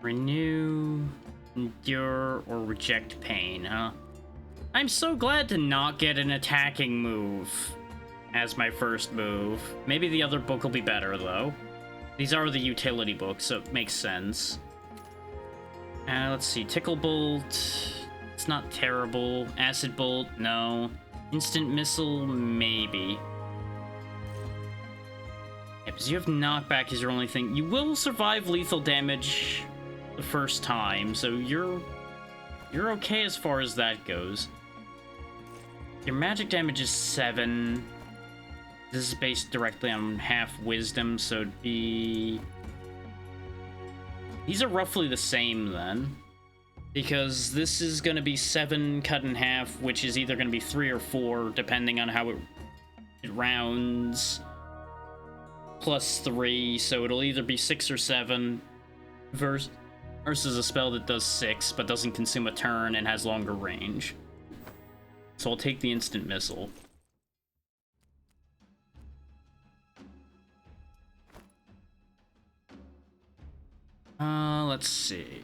Renew, endure, or reject pain, huh? I'm so glad to not get an attacking move as my first move. Maybe the other book will be better, though. These are the utility books, so it makes sense. Let's see. Tickle Bolt. It's not terrible. Acid Bolt, no. Instant Missile, maybe. Yeah, because you have knockback is your only thing. You will survive lethal damage the first time, so you're okay as far as that goes. Your magic damage is 7. This is based directly on half wisdom, so it'd be... These are roughly the same then. Because this is going to be 7 cut in half, which is either going to be 3 or 4, depending on how it rounds. Plus 3, so it'll either be 6 or 7. Versus a spell that does 6, but doesn't consume a turn and has longer range. So I'll take the instant missile. Let's see.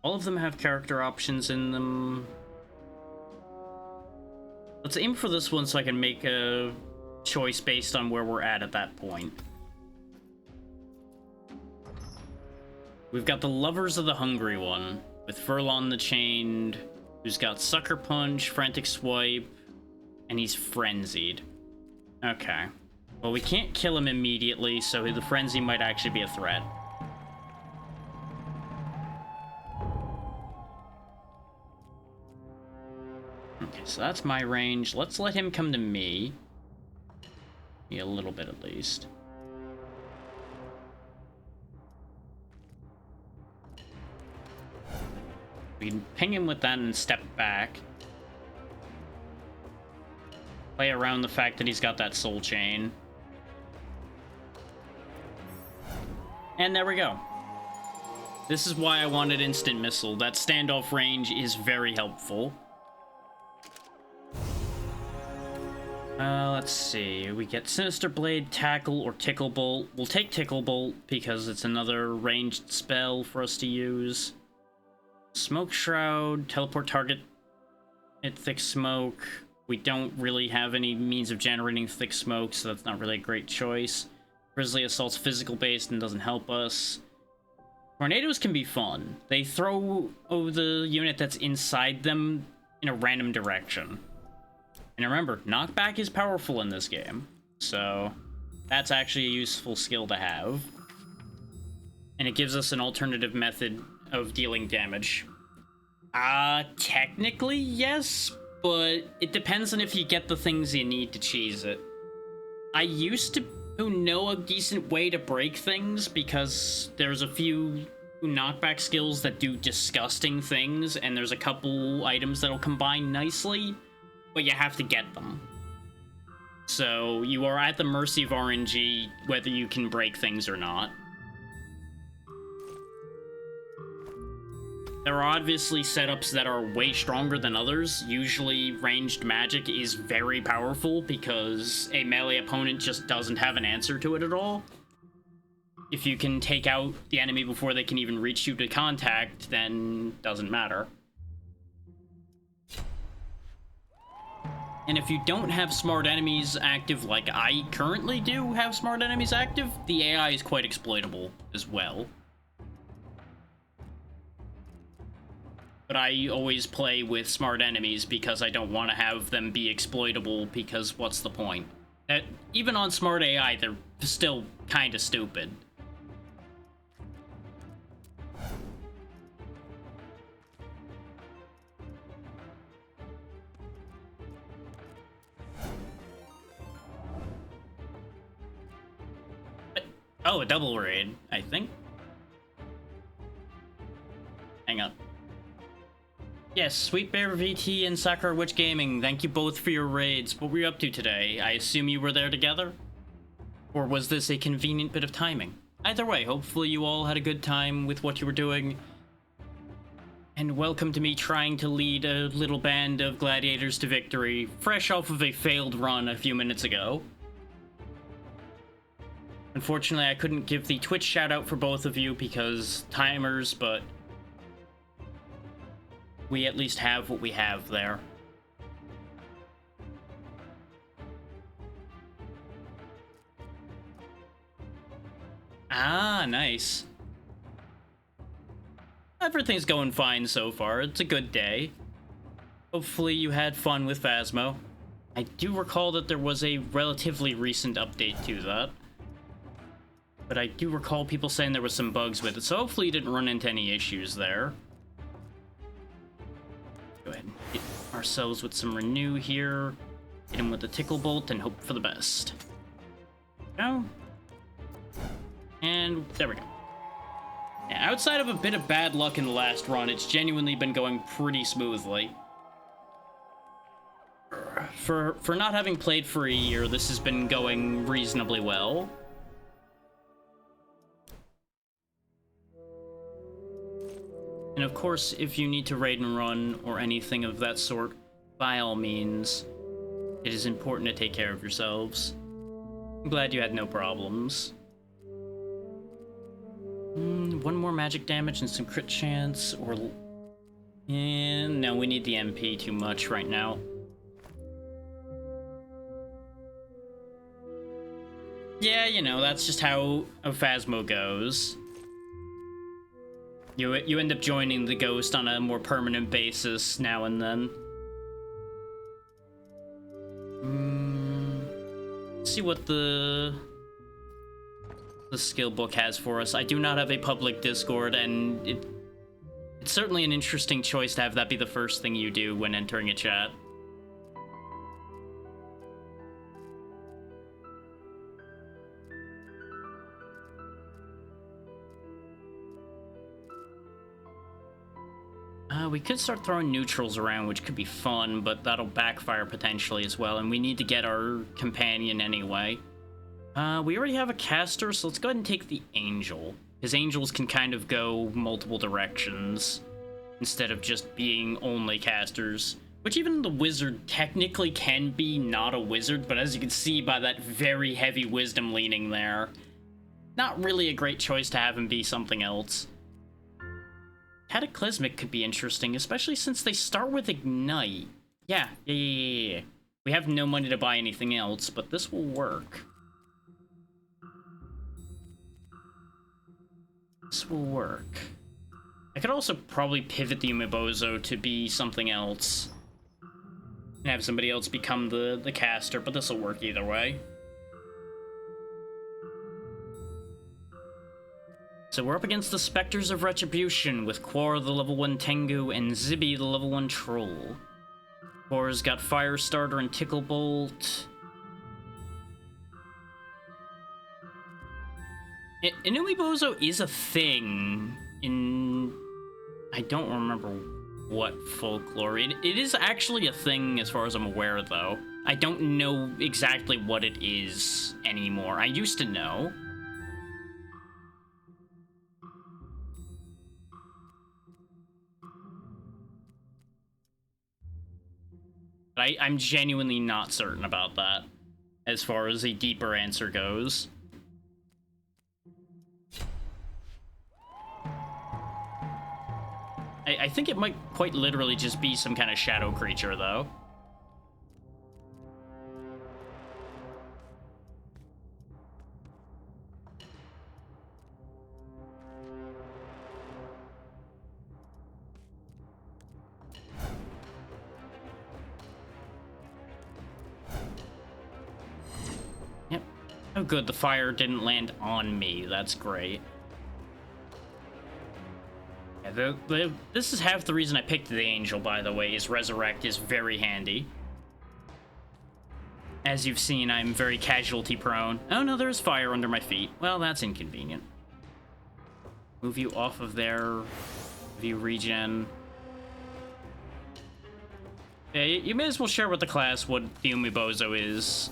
All of them have character options in them. Let's aim for this one so I can make a choice based on where we're at that point. We've got the Lovers of the Hungry one, with Furlon the Chained, who's got Sucker Punch, Frantic Swipe, and he's Frenzied. Okay. Well, we can't kill him immediately, so the Frenzy might actually be a threat. Okay, so that's my range. Let's let him come to me. Yeah, a little bit at least. We can ping him with that and step back. Play around the fact that he's got that soul chain. And there we go. This is why I wanted instant missile. That standoff range is very helpful. Let's see. We get Sinister Blade, Tackle, or Tickle Bolt. We'll take Tickle Bolt because it's another ranged spell for us to use. Smoke Shroud, teleport target at thick smoke. We don't really have any means of generating thick smoke, so that's not really a great choice. Grizzly Assault's physical based and doesn't help us. Tornadoes can be fun. They throw the unit that's inside them in a random direction. And remember, knockback is powerful in this game, so that's actually a useful skill to have. And it gives us an alternative method of dealing damage. Technically, yes, but it depends on if you get the things you need to cheese it. I used to know a decent way to break things because there's a few knockback skills that do disgusting things, and there's a couple items that'll combine nicely, but you have to get them. So you are at the mercy of RNG whether you can break things or not. There are obviously setups that are way stronger than others. Usually ranged magic is very powerful because a melee opponent just doesn't have an answer to it at all. If you can take out the enemy before they can even reach you to contact, then it doesn't matter. And if you don't have smart enemies active like I currently do have smart enemies active, the AI is quite exploitable as well. But I always play with smart enemies because I don't want to have them be exploitable, because what's the point? Even on smart AI, they're still kind of stupid. Oh, a double raid, I think. Hang on. Yes, Sweet Bear VT and Sakura Witch Gaming, thank you both for your raids. What were you up to today? I assume you were there together? Or was this a convenient bit of timing? Either way, hopefully you all had a good time with what you were doing. And welcome to me trying to lead a little band of gladiators to victory, fresh off of a failed run a few minutes ago. Unfortunately, I couldn't give the Twitch shout out for both of you because timers, but we at least have what we have there. Ah, nice. Everything's going fine so far. It's a good day. Hopefully you had fun with Phasmo. I do recall that there was a relatively recent update to that. But I do recall people saying there was some bugs with it, so hopefully you didn't run into any issues there. Go ahead and hit ourselves with some renew here. Hit him with the tickle bolt and hope for the best. Go. And there we go. Yeah, outside of a bit of bad luck in the last run, it's genuinely been going pretty smoothly. For not having played for a year, this has been going reasonably well. And of course, if you need to raid and run or anything of that sort, by all means, it is important to take care of yourselves. I'm glad you had no problems. One more magic damage and some crit chance, or... And no, we need the MP too much right now. Yeah, you know, that's just how a Phasmo goes. You end up joining the ghost on a more permanent basis now and then. Let's see what the skill book has for us. I do not have a public Discord, and it's certainly an interesting choice to have that be the first thing you do when entering a chat. We could start throwing neutrals around, which could be fun, but that'll backfire potentially as well, and we need to get our companion anyway. We already have a caster, so let's go ahead and take the angel. His angels can kind of go multiple directions, instead of just being only casters. Which even the wizard technically can be not a wizard, but as you can see by that very heavy wisdom leaning there, not really a great choice to have him be something else. Cataclysmic could be interesting, especially since they start with Ignite. Yeah. We have no money to buy anything else, but this will work. This will work. I could also probably pivot the Umebozo to be something else. And have somebody else become the caster, but this will work either way. So we're up against the Spectres of Retribution with Quor the level 1 Tengu and Zibi the level 1 Troll. Quor's got Firestarter and Tickle Bolt. Umebozo is a thing in... I don't remember what folklore. It is actually a thing as far as I'm aware, though. I don't know exactly what it is anymore. I used to know. But I'm genuinely not certain about that, as far as a deeper answer goes. I think it might quite literally just be some kind of shadow creature, though. Yep. Oh good, the fire didn't land on me. That's great. Yeah, this is half the reason I picked the angel, by the way, is Resurrect is very handy. As you've seen, I'm very casualty prone. Oh no, there's fire under my feet. Well, that's inconvenient. Move you off of there. View regen. Yeah, you may as well share with the class what the Umebozo is.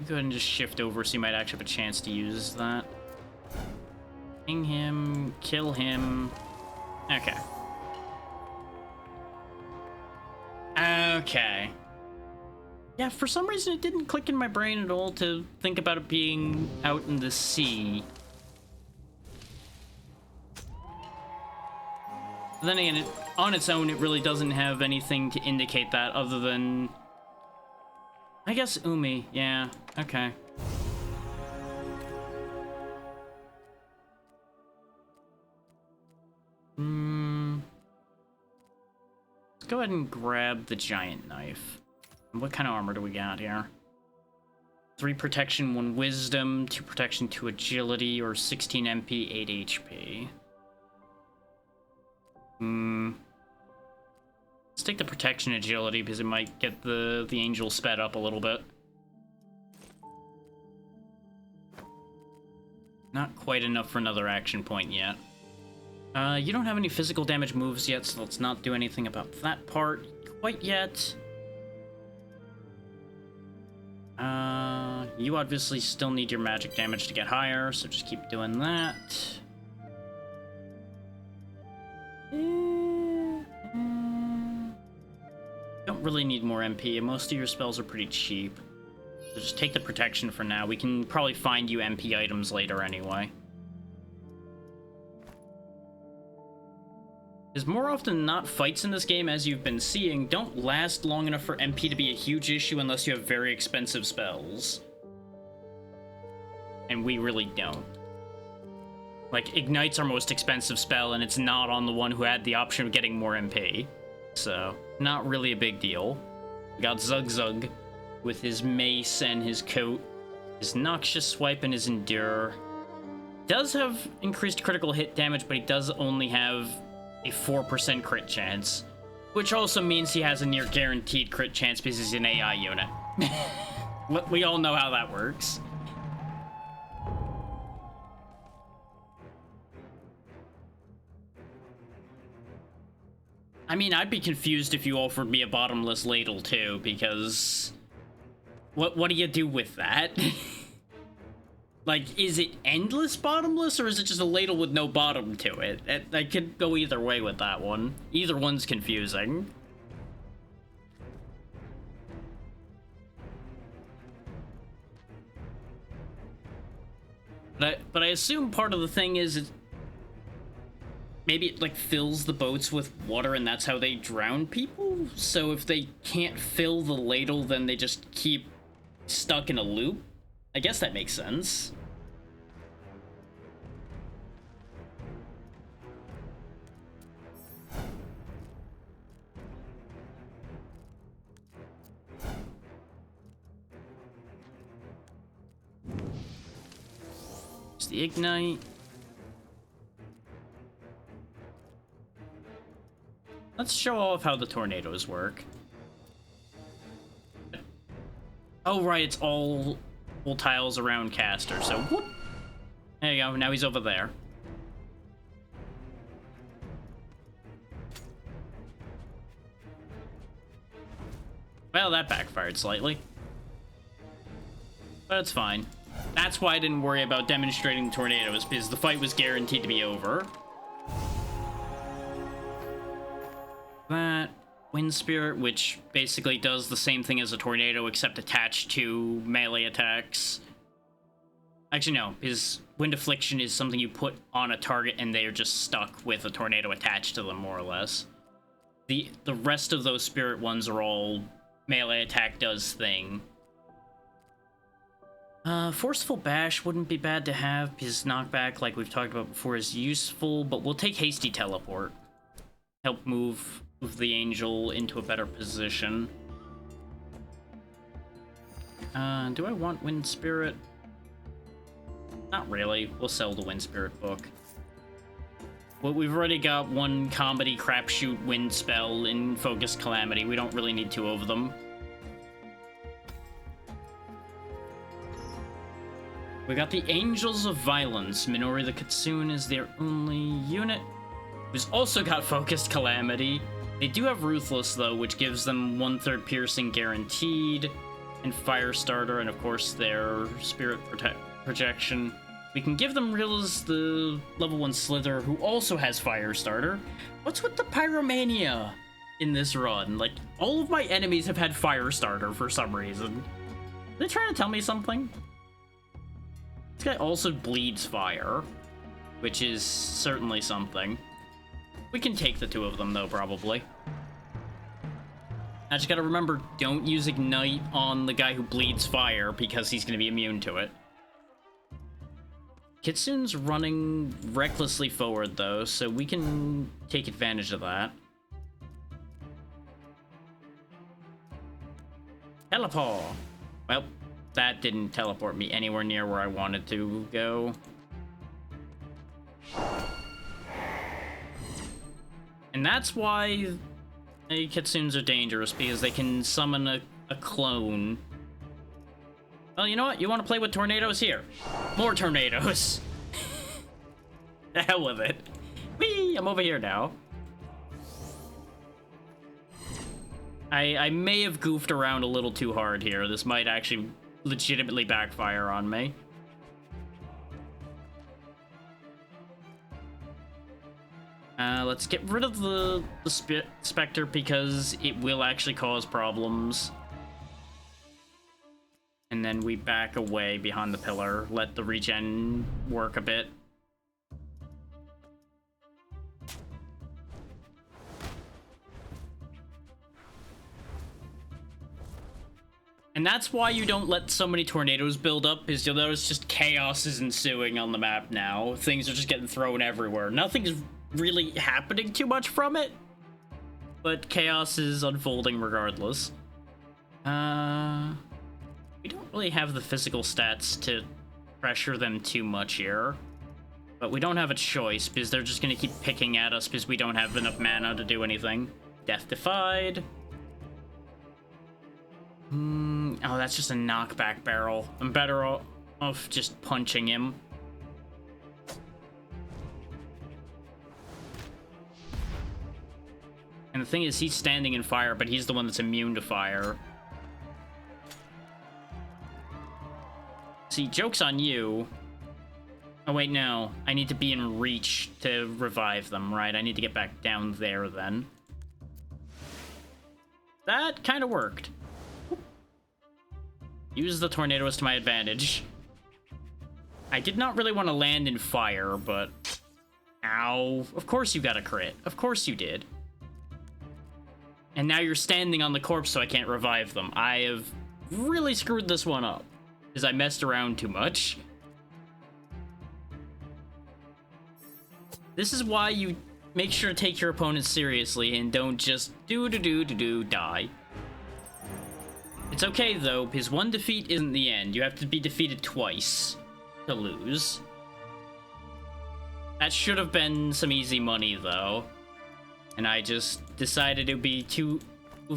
Go ahead and just shift over so you might actually have a chance to use that. Ping him, kill him. Okay. Okay. Yeah, for some reason it didn't click in my brain at all to think about it being out in the sea. But then again, on its own, it really doesn't have anything to indicate that other than... I guess Umi, yeah, okay. Let's go ahead and grab the giant knife. What kind of armor do we got here? 3 protection, 1 wisdom, 2 protection, 2 agility, or 16 MP, 8 HP. Let's take the protection agility because it might get the angel sped up a little bit. Not quite enough for another action point yet. You don't have any physical damage moves yet, so let's not do anything about that part quite yet. You obviously still need your magic damage to get higher, so just keep doing that. Don't really need more MP. Most of your spells are pretty cheap. So just take the protection for now. We can probably find you MP items later anyway. Because more often than not, fights in this game, as you've been seeing, don't last long enough for MP to be a huge issue unless you have very expensive spells. And we really don't. Like, Ignite's our most expensive spell, and it's not on the one who had the option of getting more MP. So, not really a big deal. We got Zug Zug with his mace and his coat, his Noxious Swipe and his Endure. Does have increased critical hit damage, but he does only have a 4% crit chance, which also means he has a near guaranteed crit chance because he's an AI unit. We all know how that works. I mean, I'd be confused if you offered me a bottomless ladle too, because what do you do with that? Like, is it endless bottomless, or is it just a ladle with no bottom to it? I could go either way with that one. Either one's confusing. But I assume part of the thing is maybe it, like, fills the boats with water and that's how they drown people? So if they can't fill the ladle, then they just keep stuck in a loop? I guess that makes sense. It's the Ignite. Let's show off how the tornadoes work. Oh, right, it's all tiles around Caster, so whoop. There you go, now he's over there. Well, that backfired slightly. But it's fine. That's why I didn't worry about demonstrating the tornadoes, because the fight was guaranteed to be over. That Wind Spirit, which basically does the same thing as a tornado except attached to melee attacks. Actually, no, his Wind Affliction is something you put on a target and they're just stuck with a tornado attached to them, more or less. The rest of those spirit ones are all melee attack does thing. Forceful Bash wouldn't be bad to have, because knockback, like we've talked about before, is useful, but we'll take Hasty Teleport. Help move the angel into a better position. Do I want Wind Spirit? Not really. We'll sell the Wind Spirit book. Well, we've already got one comedy crapshoot wind spell in Focus Calamity. We don't really need 2 of them. We got the Angels of Violence. Minori the Kitsune is their only unit, who's also got Focused Calamity. They do have Ruthless, though, which gives them 1/3 piercing guaranteed, and Firestarter, and of course their Spirit Projection. We can give them Ril's the level 1 Slither, who also has Firestarter. What's with the Pyromania in this run? Like, all of my enemies have had Firestarter for some reason. Are they trying to tell me something? This guy also bleeds fire, which is certainly something. We can take the 2 of them, though, probably. I just gotta remember, don't use Ignite on the guy who bleeds fire, because he's gonna be immune to it. Kitsune's running recklessly forward, though, so we can take advantage of that. Telepaw! Well, that didn't teleport me anywhere near where I wanted to go. And that's why Kitsunes are dangerous, because they can summon a clone. Well, you know what? You want to play with tornadoes? Here. More tornadoes. The hell with it. Whee! I'm over here now. I may have goofed around a little too hard here. This might actually legitimately backfire on me. Let's get rid of the Spectre because it will actually cause problems. And then we back away behind the pillar, let the regen work a bit. And that's why you don't let so many tornadoes build up, because you'll notice just chaos is ensuing on the map now. Things are just getting thrown everywhere. Nothing's really happening too much from it, but chaos is unfolding regardless. We don't really have the physical stats to pressure them too much here, but we don't have a choice because they're just gonna keep picking at us because we don't have enough mana to do anything. Death defied. Oh, that's just a knockback barrel. I'm better off just punching him. And the thing is, he's standing in fire, but he's the one that's immune to fire. See, joke's on you. Oh, wait, no. I need to be in reach to revive them, right? I need to get back down there, then. That kind of worked. Use the tornadoes to my advantage. I did not really want to land in fire, but... Ow. Of course you got a crit. Of course you did. And now you're standing on the corpse, so I can't revive them. I have really screwed this one up, because I messed around too much. This is why you make sure to take your opponents seriously and don't just die. It's okay, though, because one defeat isn't the end. You have to be defeated twice to lose. That should have been some easy money, though. And I just decided it would be too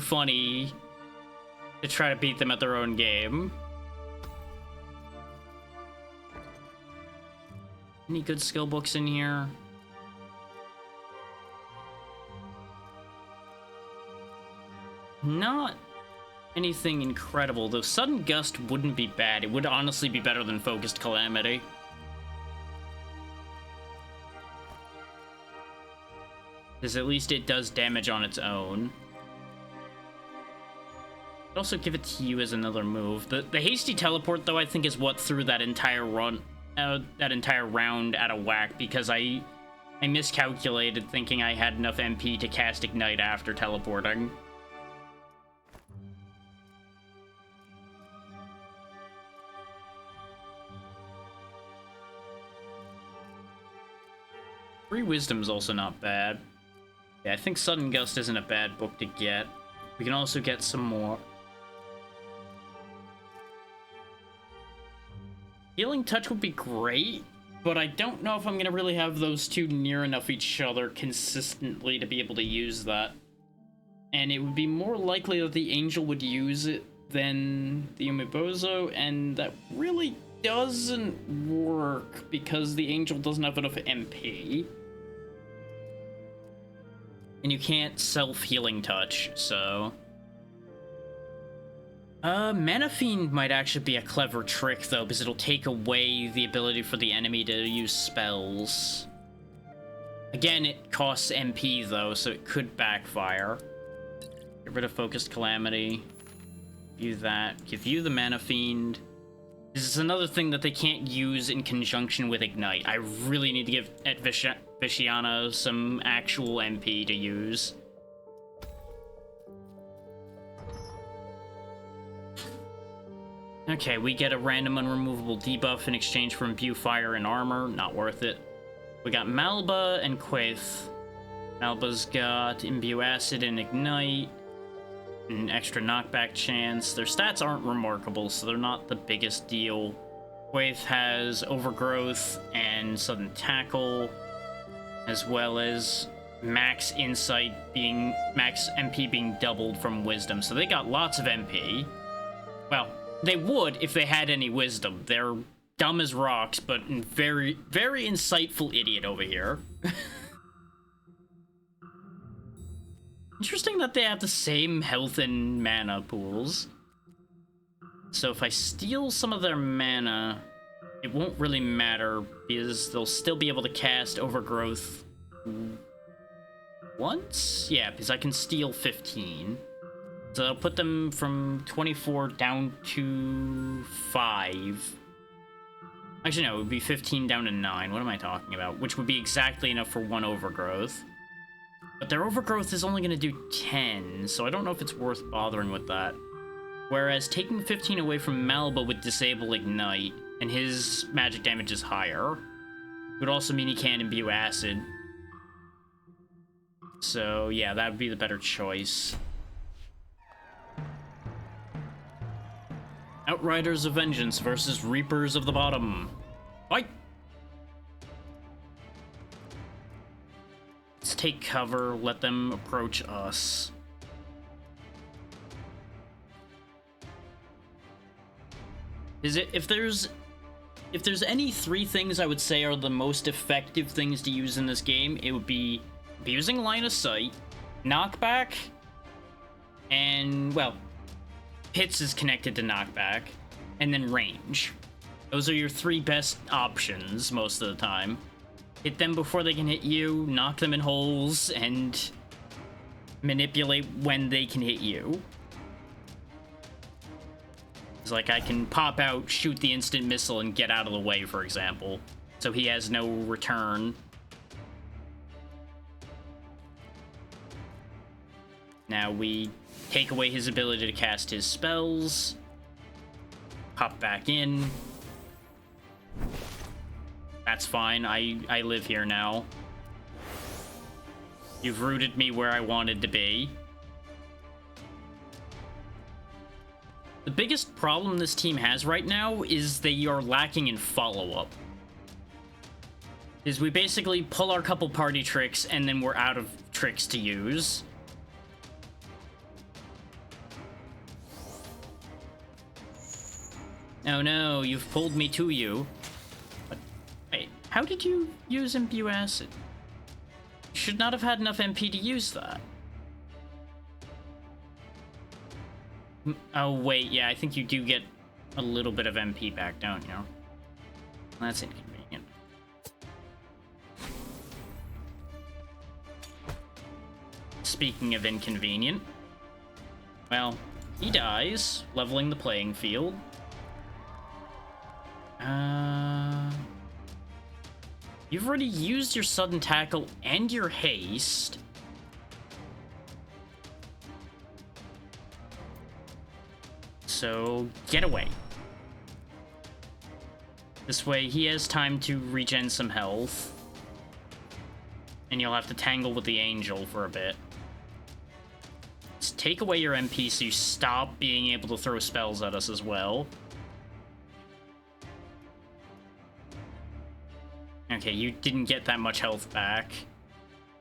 funny to try to beat them at their own game. Any good skill books in here? Not anything incredible, though. Sudden Gust wouldn't be bad. It would honestly be better than Focused Calamity. Because at least it does damage on its own. I'd also give it to you as another move. The hasty teleport, though, I think is what threw that entire round out of whack, because I miscalculated thinking I had enough MP to cast Ignite after teleporting. Free Wisdom's also not bad. Yeah, I think Sudden Gust isn't a bad book to get. We can also get some more. Healing Touch would be great, but I don't know if I'm going to really have those two near enough each other consistently to be able to use that. And it would be more likely that the Angel would use it than the Umebozo, and that really doesn't work because the Angel doesn't have enough MP. And you can't self-healing touch, so... Mana Fiend might actually be a clever trick, though, because it'll take away the ability for the enemy to use spells. Again, it costs MP, though, so it could backfire. Get rid of Focused Calamity. Do that. Give you the Mana Fiend. This is another thing that they can't use in conjunction with Ignite. I really need to give Vishiana some actual MP to use. Okay, we get a random unremovable debuff in exchange for Imbue Fire and Armor. Not worth it. We got Malba and Quaith. Malba's got Imbue Acid and Ignite. an extra knockback chance. Their stats aren't remarkable, so they're not the biggest deal. Quaithe has Overgrowth and Sudden Tackle, as well as max MP being doubled from Wisdom, so they got lots of MP. Well, they would if they had any Wisdom. They're dumb as rocks, but very, very insightful idiot over here. Interesting that they have the same health and mana pools. So if I steal some of their mana, it won't really matter because they'll still be able to cast Overgrowth once? Yeah, because I can steal 15. So I'll put them from 24 down to 5. Actually, no, it would be 15 down to 9. What am I talking about? Which would be exactly enough for 1 Overgrowth. But their Overgrowth is only going to do 10, so I don't know if it's worth bothering with that. Whereas taking 15 away from Malba would disable Ignite, and his magic damage is higher. It would also mean he can't imbue Acid. So yeah, that would be the better choice. Outriders of Vengeance versus Reapers of the Bottom. Fight! Let's take cover, let them approach us. If there's any 3 things I would say are the most effective things to use in this game, it would be abusing line of sight, knockback, and, well, hits is connected to knockback, and then range. Those are your 3 best options most of the time. Hit them before they can hit you, knock them in holes, and manipulate when they can hit you. It's like I can pop out, shoot the instant missile, and get out of the way, for example. So he has no return. Now we take away his ability to cast his spells. Pop back in. That's fine, I live here now. You've rooted me where I wanted to be. The biggest problem this team has right now is they are lacking in follow-up. Is we basically pull our couple party tricks and then we're out of tricks to use. Oh no, you've pulled me to you. But, wait, how did you use Imbue Acid? You should not have had enough MP to use that. Oh wait, yeah, I think you do get a little bit of MP back, don't you? That's inconvenient. Speaking of inconvenient, well, he dies, leveling the playing field. You've already used your sudden tackle and your haste. So, get away. This way, he has time to regen some health. And you'll have to tangle with the angel for a bit. Let's take away your MP so you stop being able to throw spells at us as well. Okay, you didn't get that much health back,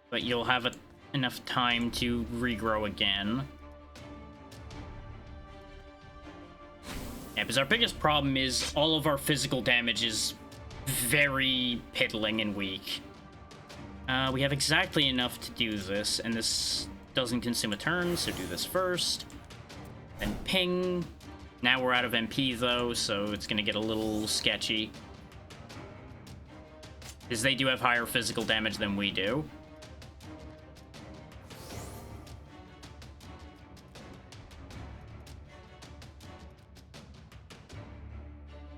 but you'll have enough time to regrow again. Yeah, because our biggest problem is all of our physical damage is very piddling and weak. We have exactly enough to do this, and this doesn't consume a turn, so do this first. Then ping. Now we're out of MP, though, so it's going to get a little sketchy. Because they do have higher physical damage than we do.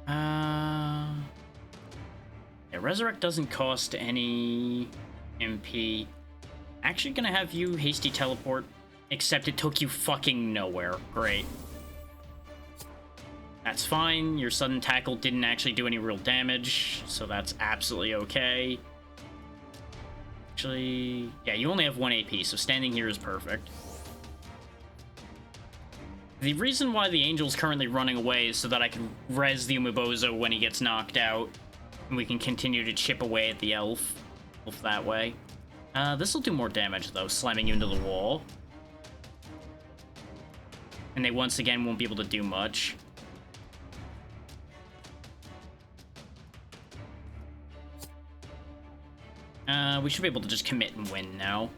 Yeah, Resurrect doesn't cost any MP. Actually gonna have you hasty teleport, except it took you fucking nowhere. Great. That's fine. Your sudden tackle didn't actually do any real damage, so that's absolutely okay. Actually, yeah, you only have 1 AP, so standing here is perfect. The reason why the Angel's currently running away is so that I can res the Umebozo when he gets knocked out, and we can continue to chip away at the elf that way. This will do more damage, though, slamming you into the wall. And they once again won't be able to do much. We should be able to just commit and win now.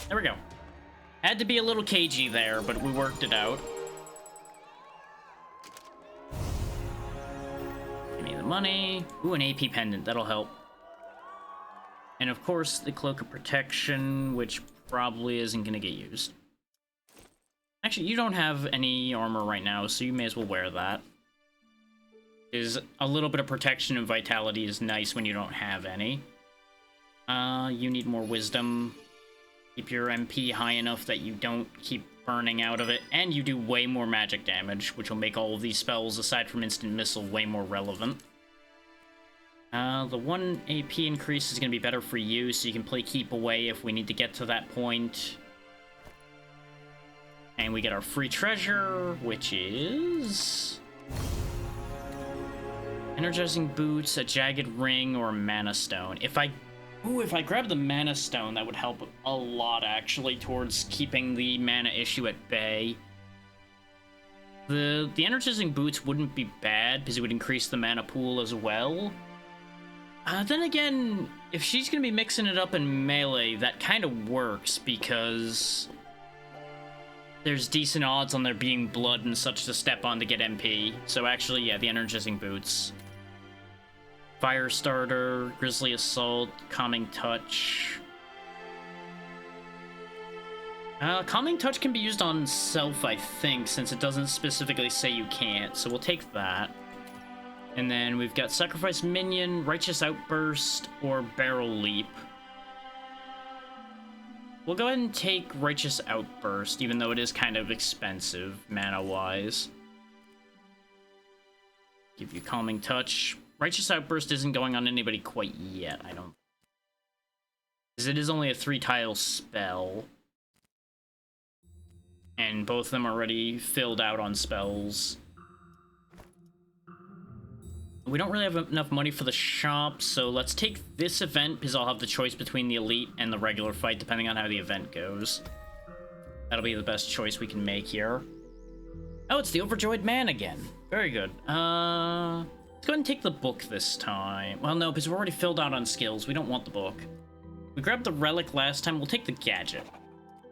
There we go. Had to be a little cagey there, but we worked it out. Give me the money. Ooh, an AP pendant. That'll help. And of course, the Cloak of Protection, which probably isn't going to get used. Actually, you don't have any armor right now, so you may as well wear that. Is a little bit of protection and vitality is nice when you don't have any. You need more wisdom. Keep your MP high enough that you don't keep burning out of it, and you do way more magic damage, which will make all of these spells, aside from Instant Missile, way more relevant. The 1 AP increase is going to be better for you, so you can play Keep Away if we need to get to that point. And we get our free treasure, which is... Energizing Boots, a Jagged Ring, or a Mana Stone. If I grab the Mana Stone, that would help a lot, actually, towards keeping the mana issue at bay. The Energizing Boots wouldn't be bad, because it would increase the mana pool as well. Then again, if she's going to be mixing it up in melee, that kind of works, because there's decent odds on there being blood and such to step on to get MP. So actually, yeah, the Energizing Boots. Firestarter, Grisly Assault, Calming Touch. Calming Touch can be used on self, I think, since it doesn't specifically say you can't, so we'll take that. And then we've got Sacrifice Minion, Righteous Outburst, or Barrel Leap. We'll go ahead and take Righteous Outburst, even though it is kind of expensive, mana-wise. Give you Calming Touch. Righteous Outburst isn't going on anybody quite yet, I don't... because it is only a 3-tile spell. And both of them are already filled out on spells. We don't really have enough money for the shop, so let's take this event, because I'll have the choice between the Elite and the regular fight, depending on how the event goes. That'll be the best choice we can make here. Oh, it's the Overjoyed Man again. Very good. Let's go ahead and take the book this time. Well, no, because we're already filled out on skills. We don't want the book. We grabbed the relic last time. We'll take the gadget.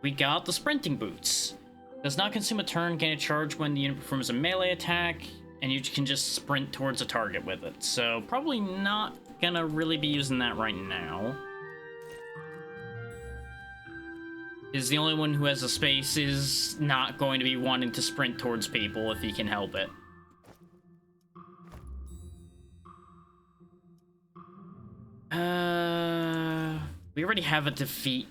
We got the sprinting boots. Does not consume a turn, gain a charge when the unit performs a melee attack, and you can just sprint towards a target with it. So probably not gonna really be using that right now. Is the only one who has a space is not going to be wanting to sprint towards people if he can help it. We already have a defeat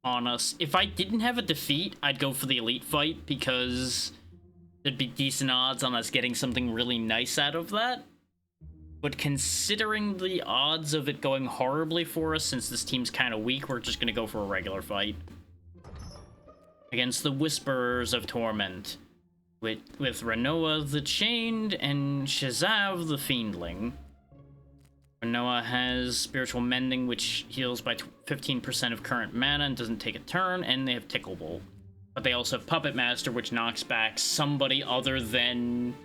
on us. If I didn't have a defeat, I'd go for the elite fight, because there'd be decent odds on us getting something really nice out of that. But considering the odds of it going horribly for us, since this team's kind of weak, we're just gonna go for a regular fight. Against the Whisperers of Torment. With Rinoa the Chained and Shazav the Fiendling. Rinoa has Spiritual Mending, which heals by 15% of current mana and doesn't take a turn, and they have Tickle Bolt. But they also have Puppet Master, which knocks back somebody other than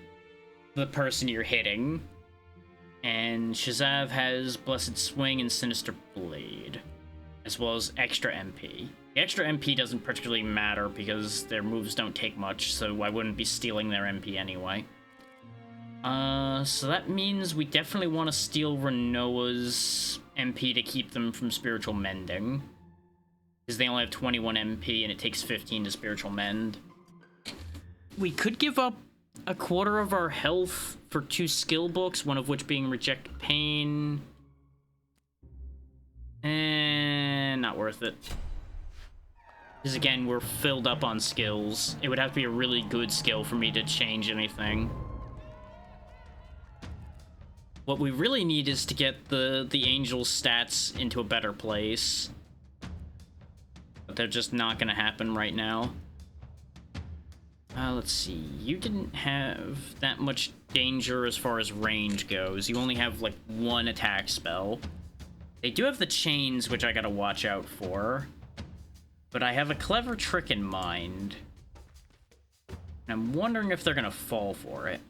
the person you're hitting. And Shazav has Blessed Swing and Sinister Blade, as well as extra MP. The extra MP doesn't particularly matter because their moves don't take much, so I wouldn't be stealing their MP anyway. So that means we definitely want to steal Rinoa's MP to keep them from Spiritual Mending. Because they only have 21 MP and it takes 15 to Spiritual Mend. We could give up a quarter of our health for 2 skill books, one of which being Reject Pain. And not worth it. Because again, we're filled up on skills. It would have to be a really good skill for me to change anything. What we really need is to get the Angel's stats into a better place. But they're just not going to happen right now. Let's see. You didn't have that much danger as far as range goes. You only have, like, one attack spell. They do have the chains, which I gotta watch out for. But I have a clever trick in mind. And I'm wondering if they're gonna fall for it.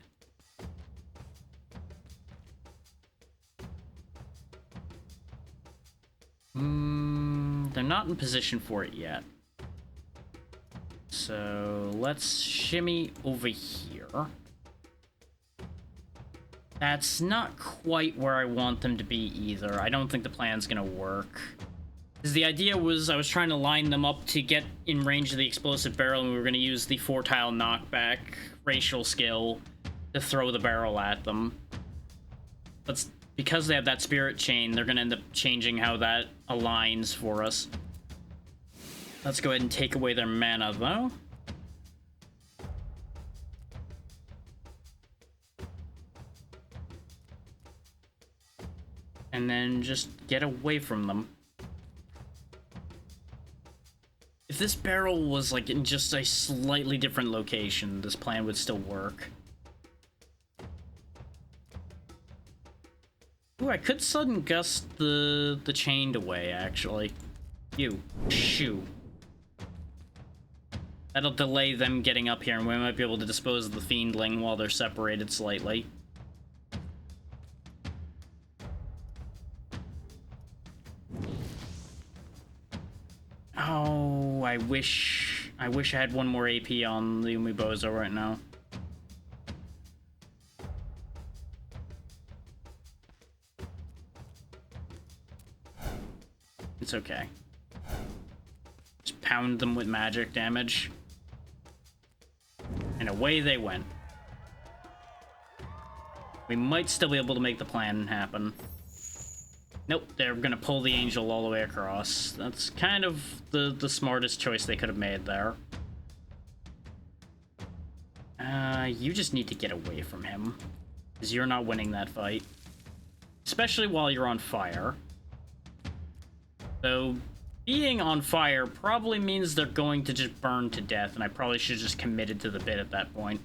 They're not in position for it yet. So let's shimmy over here. That's not quite where I want them to be either. I don't think the plan's gonna work. Because the idea was I was trying to line them up to get in range of the explosive barrel, and we were gonna use the 4-tile knockback racial skill to throw the barrel at them. But because they have that spirit chain, they're gonna end up changing how that aligns for us. Let's go ahead and take away their mana, though. And then just get away from them. If this barrel was, like, in just a slightly different location, this plan would still work. Ooh, I could sudden gust the chained away, actually. You. Shoo. That'll delay them getting up here, and we might be able to dispose of the Fiendling while they're separated slightly. Oh, I wish I had one more AP on the Umibozo right now. It's okay. Just pound them with magic damage. And away they went. We might still be able to make the plan happen. Nope, they're gonna pull the angel all the way across. That's kind of the smartest choice they could have made there. You just need to get away from him. Because you're not winning that fight. Especially while you're on fire. So, being on fire probably means they're going to just burn to death, and I probably should have just committed to the bit at that point.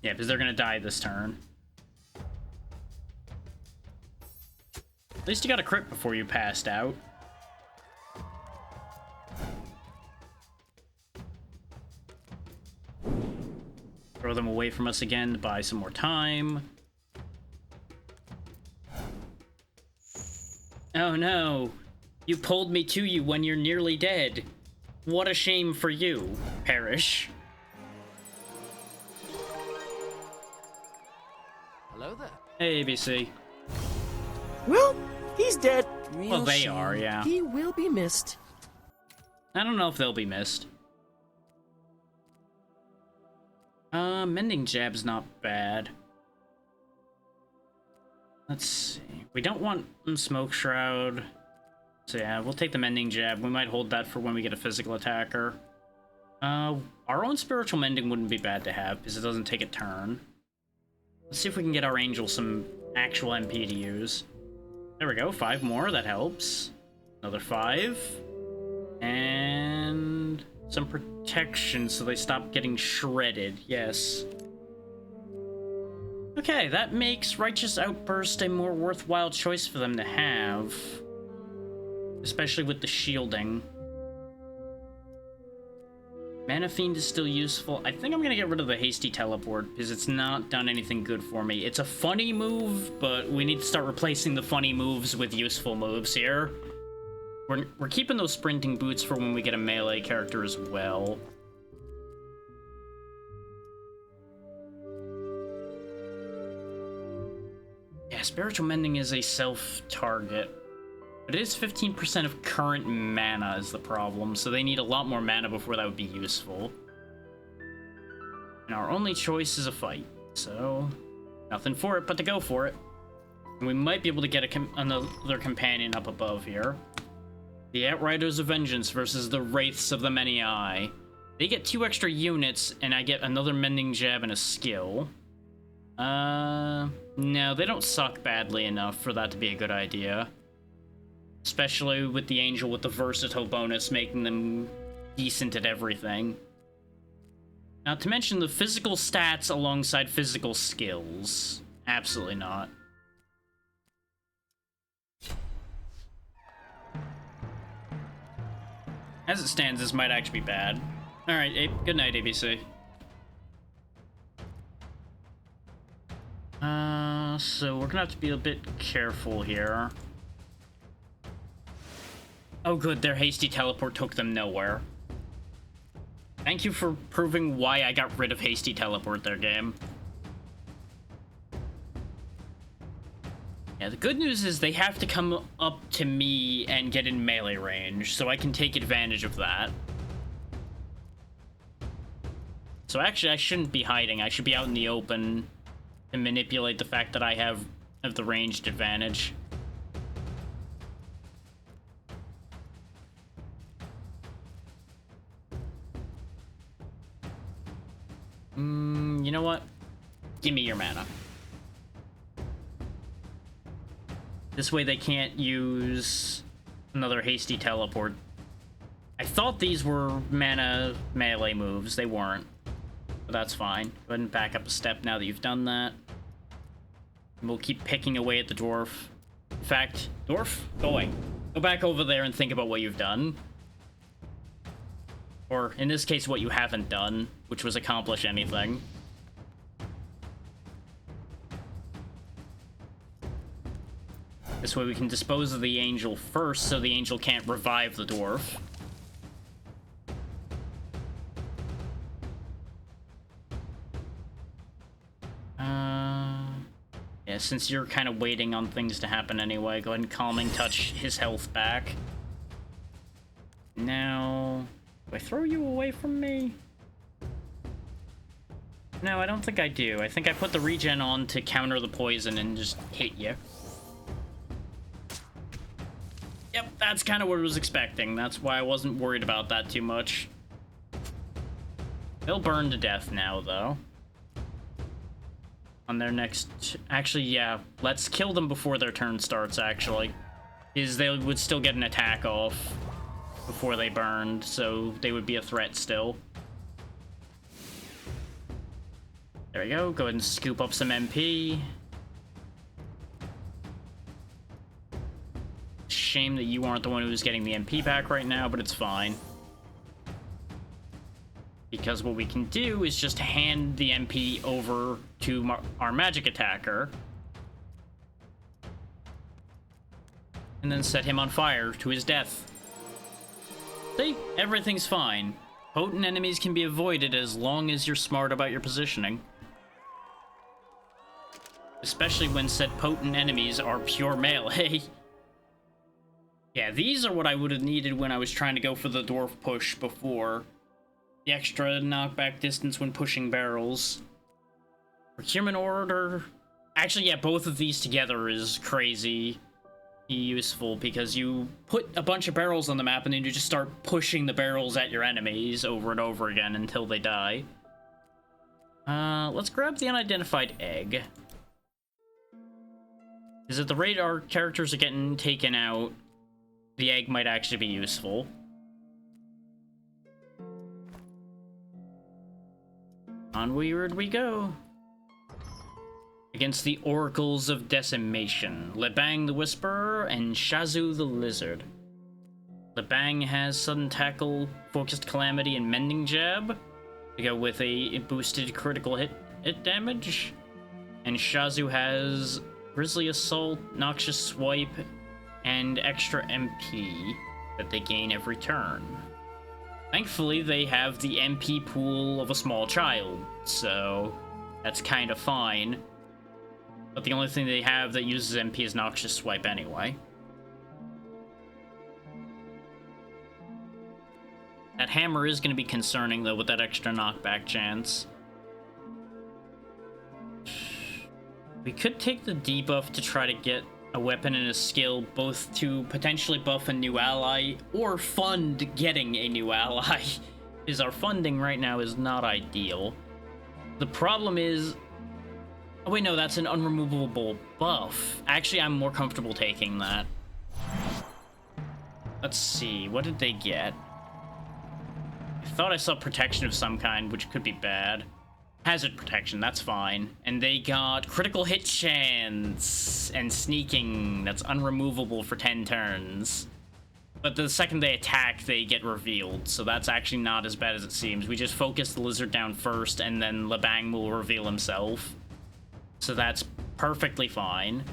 Yeah, because they're gonna die this turn. At least you got a crit before you passed out. Throw them away from us again to buy some more time. Oh no, you pulled me to you when you're nearly dead. What a shame for you, Perish. Hello there. Hey, ABC. Well, he's dead. Well, they are, yeah. He will be missed. I don't know if they'll be missed. Mending Jab's not bad. Let's see. We don't want Smoke Shroud. So yeah, we'll take the Mending Jab. We might hold that for when we get a physical attacker. Our own Spiritual Mending wouldn't be bad to have, because it doesn't take a turn. Let's see if we can get our Angel some actual MP to use. There we go, 5 more, that helps. Another 5. And some protection so they stop getting shredded, yes. Okay, that makes Righteous Outburst a more worthwhile choice for them to have. Especially with the shielding. Mana Fiend is still useful. I think I'm gonna get rid of the Hasty Teleport, because it's not done anything good for me. It's a funny move, but we need to start replacing the funny moves with useful moves here. We're keeping those sprinting boots for when we get a melee character as well. Yeah, Spiritual Mending is a self-target. But it is 15% of current mana is the problem, so they need a lot more mana before that would be useful. And our only choice is a fight, so nothing for it but to go for it. And we might be able to get another companion up above here. The Outriders of Vengeance versus the Wraiths of the Many Eye. They get 2 extra units, and I get another Mending Jab and a skill. No, they don't suck badly enough for that to be a good idea. Especially with the Angel with the Versatile bonus, making them decent at everything. Not to mention the physical stats alongside physical skills. Absolutely not. As it stands, this might actually be bad. Alright, good night, ABC. So we're gonna have to be a bit careful here. Oh good, their hasty teleport took them nowhere. Thank you for proving why I got rid of hasty teleport there, game. Yeah, the good news is they have to come up to me and get in melee range, so I can take advantage of that. So actually, I shouldn't be hiding. I should be out in the open and manipulate the fact that I have the ranged advantage. You know what? Give me your mana. This way they can't use another hasty teleport. I thought these were mana melee moves. They weren't. But that's fine. Go ahead and back up a step now that you've done that. And we'll keep picking away at the dwarf. In fact, dwarf, go away. Go back over there and think about what you've done. Or, in this case, what you haven't done, which was accomplish anything. This way we can dispose of the angel first, so the angel can't revive the dwarf. Yeah, since you're kind of waiting on things to happen anyway, go ahead and calming touch his health back. Now, do I throw you away from me? No, I don't think I do. I think I put the regen on to counter the poison and just hit you. Yep, that's kind of what I was expecting. That's why I wasn't worried about that too much. They'll burn to death now, though. On their next... Actually, yeah. Let's kill them before their turn starts, actually. Because they would still get an attack off before they burned, so they would be a threat still. There we go. Go ahead and scoop up some MP. Shame that you aren't the one who's getting the MP back right now, but it's fine. Because what we can do is just hand the MP over to our magic attacker. And then set him on fire to his death. See? Everything's fine. Potent enemies can be avoided as long as you're smart about your positioning. Especially when said potent enemies are pure melee. Yeah, these are what I would have needed when I was trying to go for the dwarf push before. The extra knockback distance when pushing barrels. Procurement order... Actually, yeah, both of these together is crazy useful because you put a bunch of barrels on the map and then you just start pushing the barrels at your enemies over and over again until they die. Let's grab the unidentified egg. Because at the rate our characters are getting taken out, the egg might actually be useful. Onward we go. Against the Oracles of Decimation, Lebang the Whisperer and Shazu the Lizard. Lebang has Sudden Tackle, Focused Calamity, and Mending Jab to go with a boosted critical hit damage. And Shazu has Grisly Assault, Noxious Swipe, and extra MP that they gain every turn. Thankfully, they have the MP pool of a small child, so that's kind of fine. But the only thing they have that uses MP is Noxious Swipe anyway. That hammer is going to be concerning, though, with that extra knockback chance. We could take the debuff to try to get a weapon and a skill, both to potentially buff a new ally or fund getting a new ally, because our funding right now is not ideal. The problem is... Oh wait, no, that's an unremovable buff. Actually, I'm more comfortable taking that. Let's see, what did they get? I thought I saw protection of some kind, which could be bad. Hazard protection, that's fine. And they got critical hit chance and sneaking that's unremovable for 10 turns. But the second they attack, they get revealed, so that's actually not as bad as it seems. We just focus the lizard down first, and then Lebang will reveal himself. So that's perfectly fine.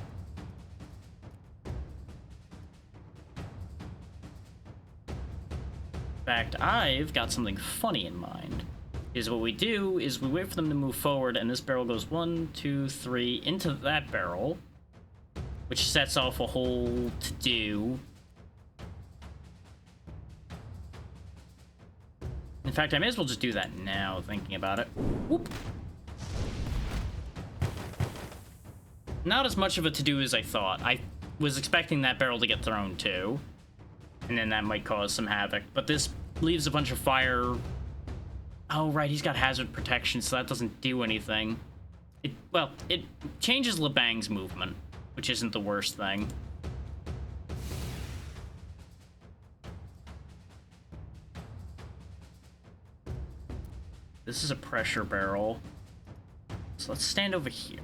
In fact, I've got something funny in mind. Is what we do is we wait for them to move forward, and this barrel goes 1, 2, 3 into that barrel, which sets off a whole to-do. In fact, I may as well just do that now, thinking about it. Whoop. Not as much of a to-do as I thought. I was expecting that barrel to get thrown too, and then that might cause some havoc. But this leaves a bunch of fire. Oh, right, he's got hazard protection, so that doesn't do anything. Well, it changes Lebang's movement, which isn't the worst thing. This is a pressure barrel. So let's stand over here.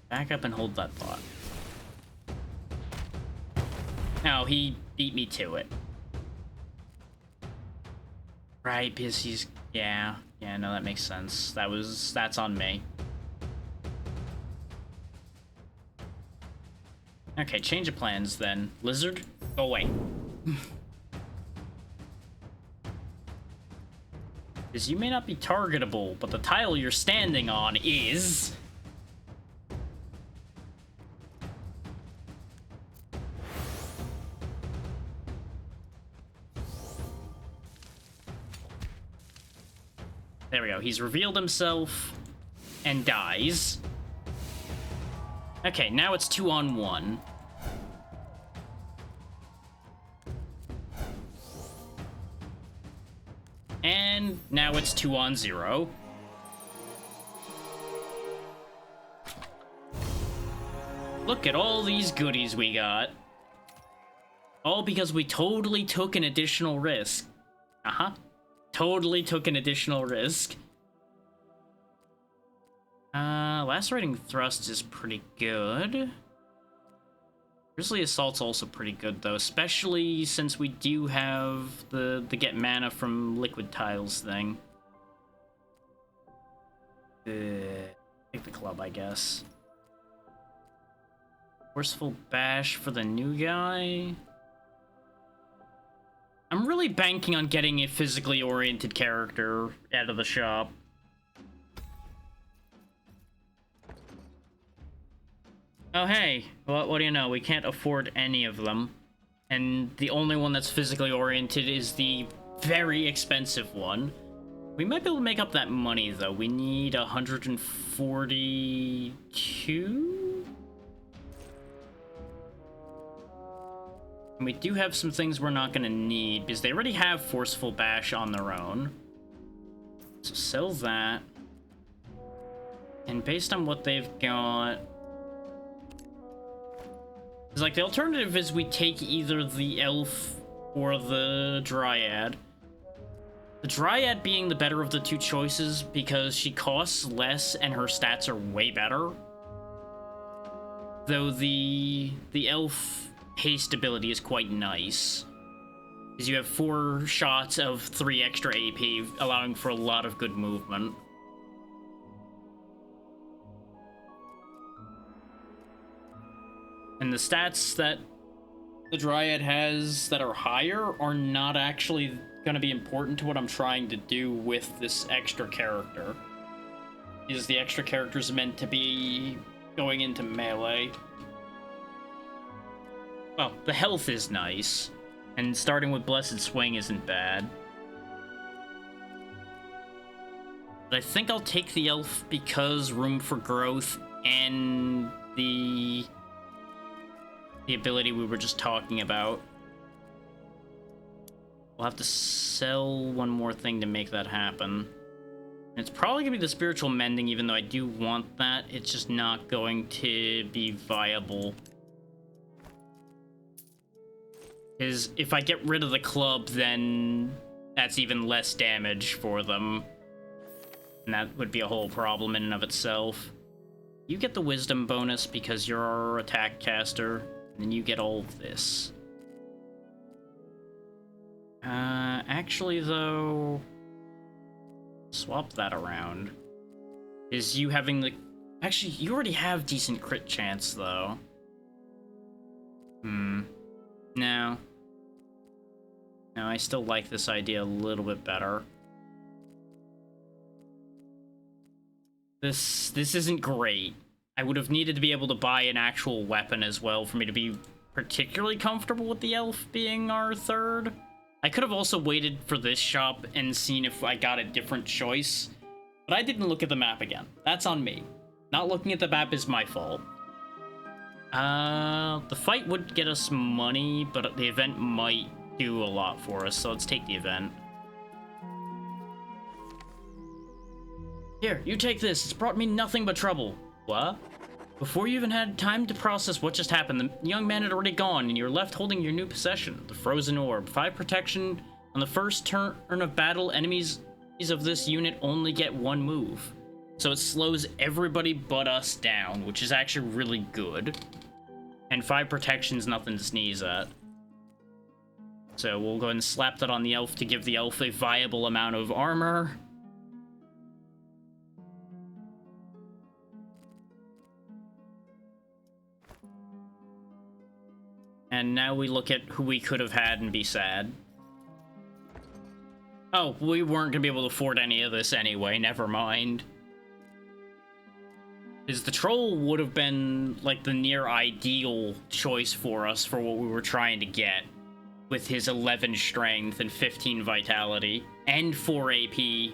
Back up and hold that thought. No, he beat me to it. Right, because he's... Yeah, no, that makes sense. That's on me. Okay, change of plans then. Lizard, go away. Because you may not be targetable, but the tile you're standing on is... There we go. He's revealed himself and dies. Okay, now it's 2-on-1. And now it's 2-on-0. Look at all these goodies we got. All because we totally took an additional risk. Uh-huh. Totally took an additional risk. Lacerating Thrust is pretty good. Grizzly Assault's also pretty good, though, especially since we do have the get mana from liquid tiles thing. Take the club, I guess. Forceful Bash for the new guy. I'm really banking on getting a physically oriented character out of the shop. Oh hey, what do you know? We can't afford any of them. And the only one that's physically oriented is the very expensive one. We might be able to make up that money, though. We need 142? And we do have some things we're not going to need, because they already have Forceful Bash on their own. So sell that. And based on what they've got... It's like, the alternative is we take either the Elf or the Dryad. The Dryad being the better of the two choices, because she costs less and her stats are way better. Though the Elf... haste ability is quite nice, because you have 4 shots of 3 extra AP, allowing for a lot of good movement. And the stats that the Dryad has that are higher are not actually going to be important to what I'm trying to do with this extra character. Because the extra character is meant to be going into melee. Well, the health is nice, and starting with Blessed Swing isn't bad. But I think I'll take the Elf because room for growth and the ability we were just talking about. We'll have to sell one more thing to make that happen. And it's probably gonna be the Spiritual Mending, even though I do want that. It's just not going to be viable. Is if I get rid of the club, then that's even less damage for them. And that would be a whole problem in and of itself. You get the wisdom bonus because you're our attack caster, and then you get all of this. Actually though, swap that around. Is you having the... Actually, you already have decent crit chance though. No. No, I still like this idea a little bit better. This isn't great. I would have needed to be able to buy an actual weapon as well for me to be particularly comfortable with the elf being our third. I could have also waited for this shop and seen if I got a different choice, but I didn't look at the map again. That's on me. Not looking at the map is my fault. The fight would get us money, but the event might do a lot for us, so let's take the event. Here, you take this. It's brought me nothing but trouble. What? Before you even had time to process what just happened, the young man had already gone, and you were left holding your new possession, the Frozen Orb. 5 protection. On the first turn of battle, enemies of this unit only get 1 move. So it slows everybody but us down, which is actually really good. And 5 protection's nothing to sneeze at. So we'll go ahead and slap that on the elf to give the elf a viable amount of armor. And now we look at who we could have had and be sad. Oh, we weren't gonna be able to afford any of this anyway, never mind. Because the troll would have been, like, the near ideal choice for us for what we were trying to get. With his 11 strength and 15 vitality. And 4 AP.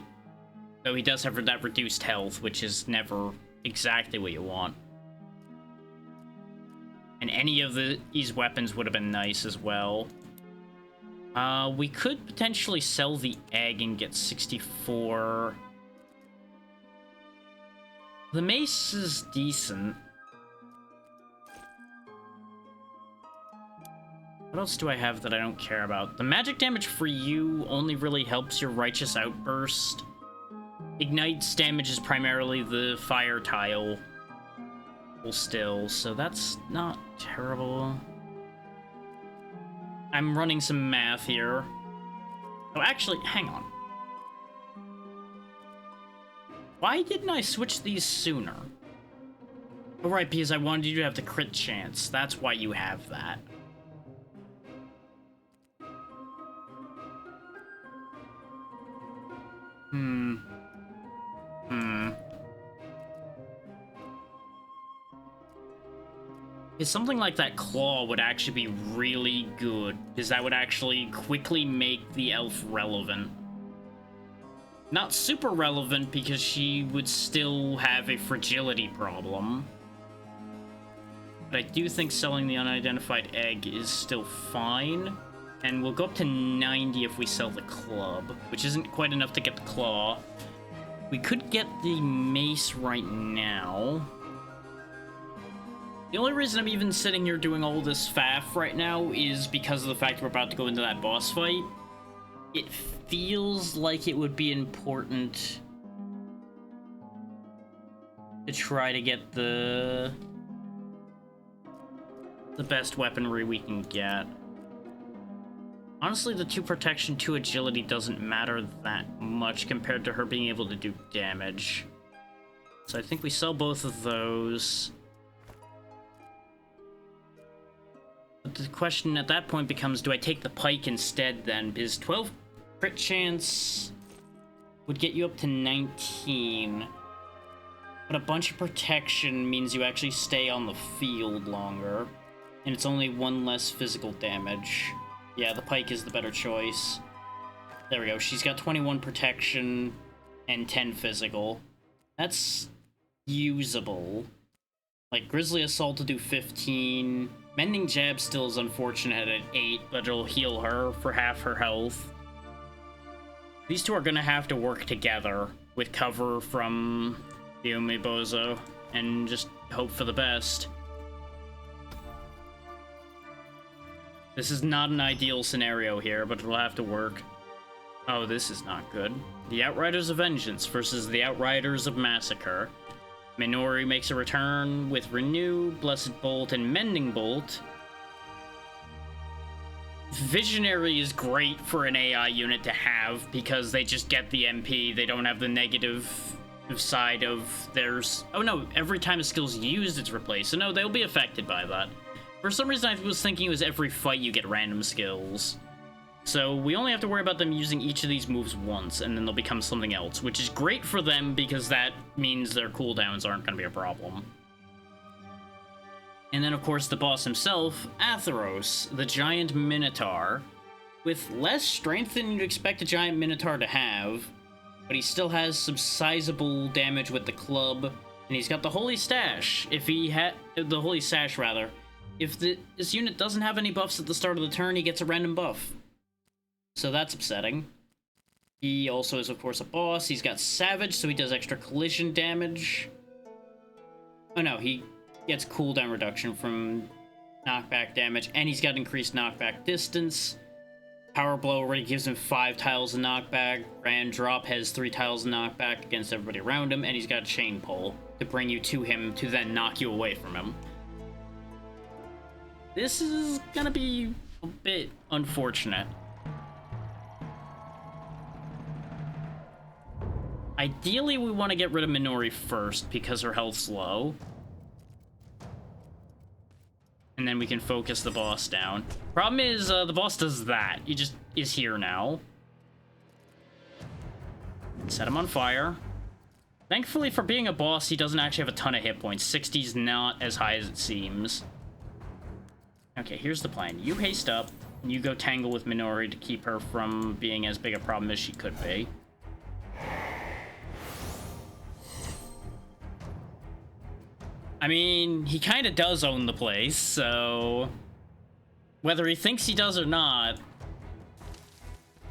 Though he does have that reduced health, which is never exactly what you want. And any of these weapons would have been nice as well. We could potentially sell the egg and get 64. The mace is decent. What else do I have that I don't care about? The magic damage for you only really helps your Righteous Outburst. Ignite's damage is primarily the fire tile. Still, so that's not terrible. I'm running some math here. Oh, actually, hang on. Why didn't I switch these sooner? Oh, right, because I wanted you to have the crit chance. That's why you have that. Is something like that claw would actually be really good, because that would actually quickly make the elf relevant. Not super relevant, because she would still have a fragility problem. But I do think selling the unidentified egg is still fine. And we'll go up to 90 if we sell the club, which isn't quite enough to get the claw. We could get the mace right now. The only reason I'm even sitting here doing all this faff right now is because of the fact we're about to go into that boss fight. It feels like it would be important to try to get the best weaponry we can get. Honestly, the 2 protection, 2 agility doesn't matter that much compared to her being able to do damage. So I think we sell both of those. But the question at that point becomes, do I take the pike instead then? Because 12 crit chance would get you up to 19. But a bunch of protection means you actually stay on the field longer. And it's only 1 less physical damage. Yeah, the pike is the better choice. There we go. She's got 21 protection and 10 physical. That's usable. Like, Grizzly Assault to do 15. Mending Jab still is unfortunate at 8, but it'll heal her for half her health. These two are gonna have to work together with cover from the Umebozo and just hope for the best. This is not an ideal scenario here, but it'll have to work. Oh, this is not good. The Outriders of Vengeance versus the Outriders of Massacre. Minori makes a return with Renew, Blessed Bolt, and Mending Bolt. Visionary is great for an AI unit to have because they just get the MP. They don't have the negative side of theirs. Oh no, every time a skill's used, it's replaced. So no, they'll be affected by that. For some reason, I was thinking it was every fight you get random skills. So we only have to worry about them using each of these moves once, and then they'll become something else, which is great for them because that means their cooldowns aren't going to be a problem. And then, of course, the boss himself, Atheros, the giant minotaur, with less strength than you'd expect a giant minotaur to have, but he still has some sizable damage with the club, and he's got the Holy Stash. If he had the Holy Sash, rather, if this unit doesn't have any buffs at the start of the turn, he gets a random buff. So that's upsetting. He also is, of course, a boss. He's got Savage, so he does extra collision damage. Oh no, he gets cooldown reduction from knockback damage, and he's got increased knockback distance. Power Blow already gives him 5 tiles of knockback. Grand Drop has 3 tiles of knockback against everybody around him, and he's got Chain Pull to bring you to him to then knock you away from him. This is gonna be a bit unfortunate. Ideally, we want to get rid of Minori first because her health's low. And then we can focus the boss down. Problem is, the boss does that. He just is here now. Set him on fire. Thankfully, for being a boss, he doesn't actually have a ton of hit points. 60's not as high as it seems. Okay, here's the plan. You haste up, and you go tangle with Minori to keep her from being as big a problem as she could be. I mean, he kind of does own the place, so whether he thinks he does or not,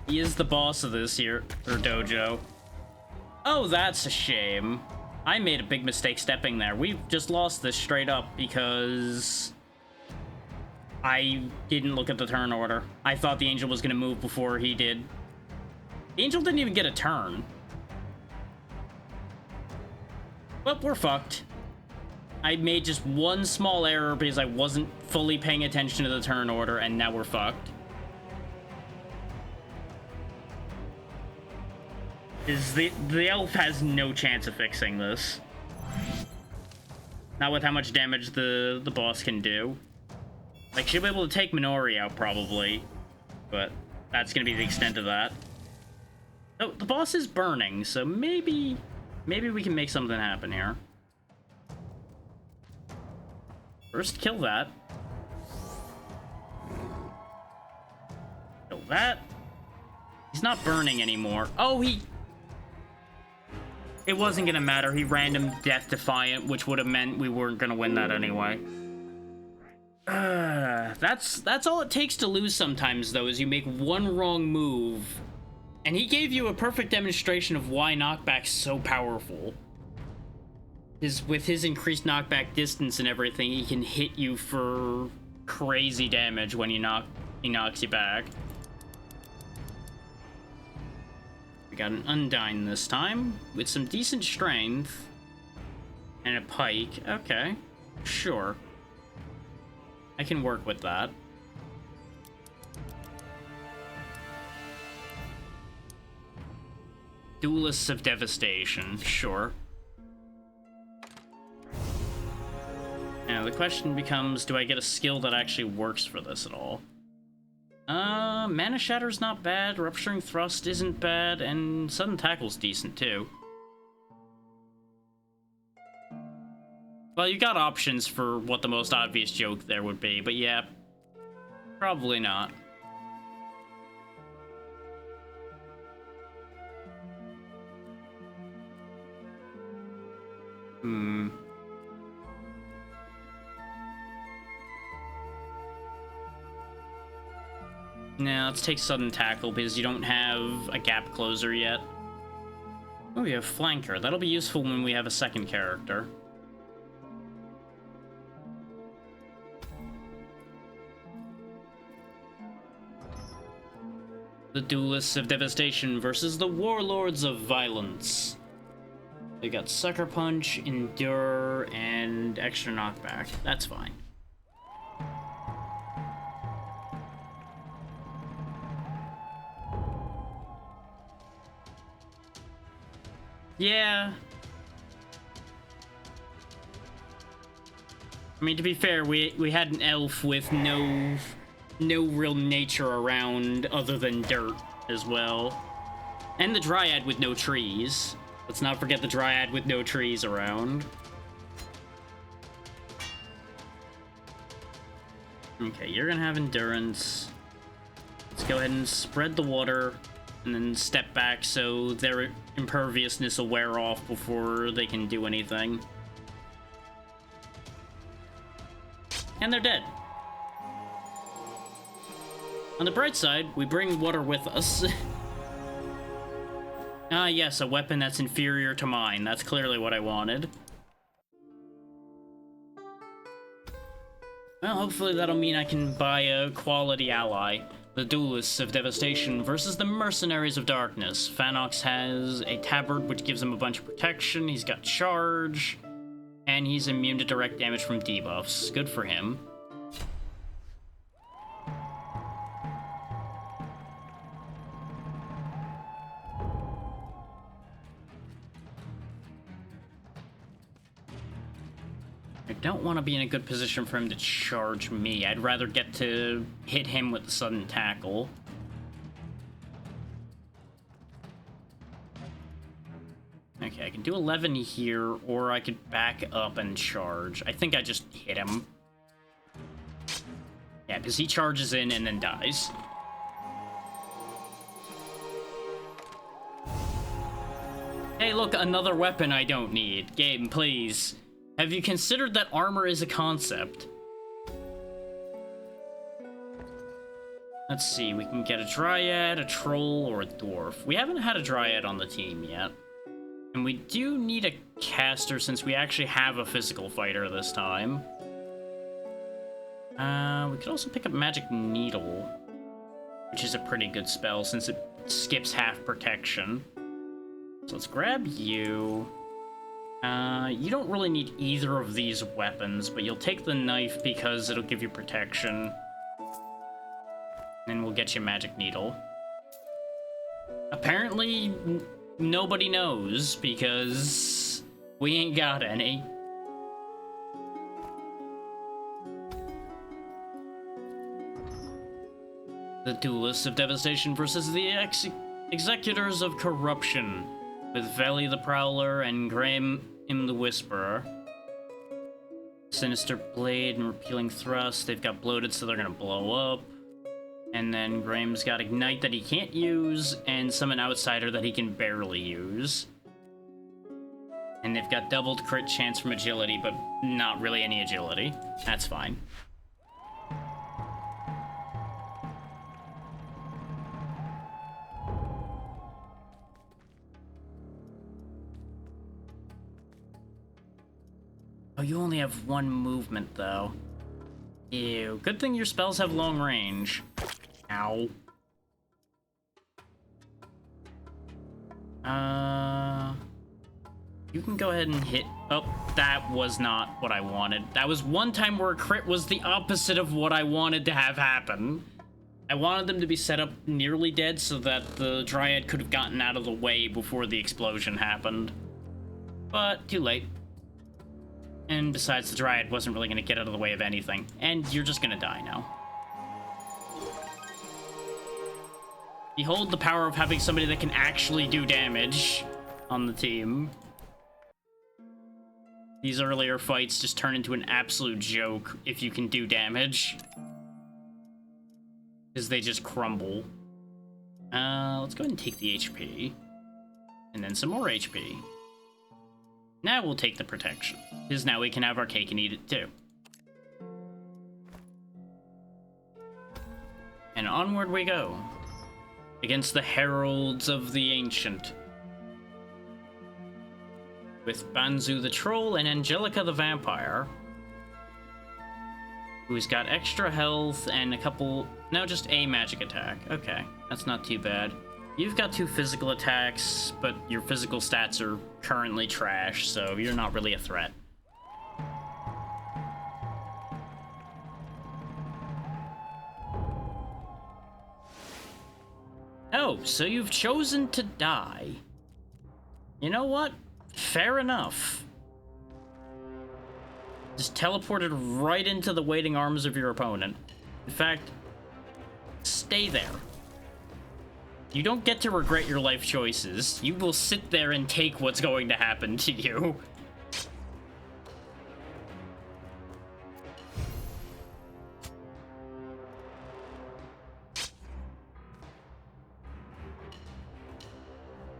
he is the boss of this here, or dojo. Oh, that's a shame. I made a big mistake stepping there. We've just lost this straight up because I didn't look at the turn order. I thought the angel was going to move before he did. The angel didn't even get a turn. Well, we're fucked. I made just one small error because I wasn't fully paying attention to the turn order, and now we're fucked. The elf has no chance of fixing this. Not with how much damage the boss can do. Like, she'll be able to take Minori out, probably. But that's gonna be the extent of that. Oh, the boss is burning, so maybe we can make something happen here. First, kill that. Kill that. He's not burning anymore. Oh, it wasn't gonna matter. He random Death Defiant, which would have meant we weren't gonna win that anyway. That's all it takes to lose sometimes, though, is you make one wrong move. And he gave you a perfect demonstration of why knockback's so powerful. With his increased knockback distance and everything, he can hit you for crazy damage when he knocks you back. We got an Undyne this time, with some decent strength. And a pike. Okay, sure. I can work with that. Duelists of Devastation, sure. Now, the question becomes, do I get a skill that actually works for this at all? Mana Shatter's not bad, Rupturing Thrust isn't bad, and Sudden Tackle's decent, too. Well, you got options for what the most obvious joke there would be, but yeah, probably not. Now, let's take Sudden Tackle because you don't have a gap closer yet. Oh, we have Flanker. That'll be useful when we have a second character. The Duelists of Devastation versus the Warlords of Violence. They got Sucker Punch, Endure, and extra knockback. That's fine. Yeah. I mean, to be fair, we had an elf with no real nature around other than dirt as well. And the dryad with no trees. Let's not forget the dryad with no trees around. Okay, you're gonna have endurance. Let's go ahead and spread the water and then step back so their imperviousness will wear off before they can do anything. And they're dead. On the bright side, we bring water with us. Ah, yes, a weapon that's inferior to mine. That's clearly what I wanted. Well, hopefully that'll mean I can buy a quality ally. The Duelists of Devastation versus the Mercenaries of Darkness. Phanox has a tabard, which gives him a bunch of protection. He's got charge. And he's immune to direct damage from debuffs. Good for him. I don't want to be in a good position for him to charge me. I'd rather get to hit him with the sudden tackle. Okay, I can do 11 here, or I could back up and charge. I think I just hit him. Yeah, because he charges in and then dies. Hey, look, another weapon I don't need. Game, please. Have you considered that armor is a concept? Let's see, we can get a dryad, a troll, or a dwarf. We haven't had a dryad on the team yet. And we do need a caster since we actually have a physical fighter this time. We could also pick up Magic Needle, which is a pretty good spell since it skips half protection. So let's grab you. You don't really need either of these weapons, but you'll take the knife because it'll give you protection. Then we'll get you Magic Needle. Apparently, nobody knows because we ain't got any. The Duelists of Devastation versus the Executors of Corruption, with Veli the Prowler and Graham the Whisperer. Sinister Blade and Repealing Thrust. They've got Bloated, so they're gonna blow up. And then Graham's got Ignite that he can't use, and Summon Outsider that he can barely use. And they've got doubled crit chance from agility, but not really any agility. That's fine. Oh, you only have one movement, though. Ew. Good thing your spells have long range. Ow. You can go ahead and hit... Oh, that was not what I wanted. That was one time where a crit was the opposite of what I wanted to have happen. I wanted them to be set up nearly dead so that the Dryad could have gotten out of the way before the explosion happened. But, too late. And besides, the Dryad wasn't really going to get out of the way of anything. And you're just going to die now. Behold the power of having somebody that can actually do damage on the team. These earlier fights just turn into an absolute joke if you can do damage. Because they just crumble. Let's go ahead and take the HP. And then some more HP. Now we'll take the protection, because now we can have our cake and eat it too. And onward we go, against the Heralds of the Ancient. With Banzu the Troll and Angelica the Vampire. who's got extra health and a couple... No, just a magic attack. Okay, that's not too bad. You've got 2 physical attacks, but your physical stats are currently trash, so you're not really a threat. Oh, so you've chosen to die. You know what? Fair enough. Just teleported right into the waiting arms of your opponent. In fact, stay there. You don't get to regret your life choices. You will sit there and take what's going to happen to you.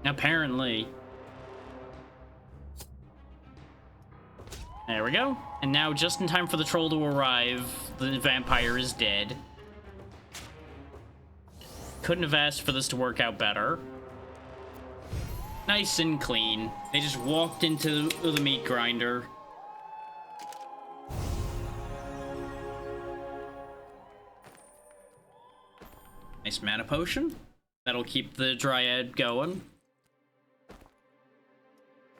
Apparently. There we go. And now, just in time for the troll to arrive, the vampire is dead. Couldn't have asked for this to work out better. Nice and clean. They just walked into the meat grinder. Nice mana potion. That'll keep the Dryad going.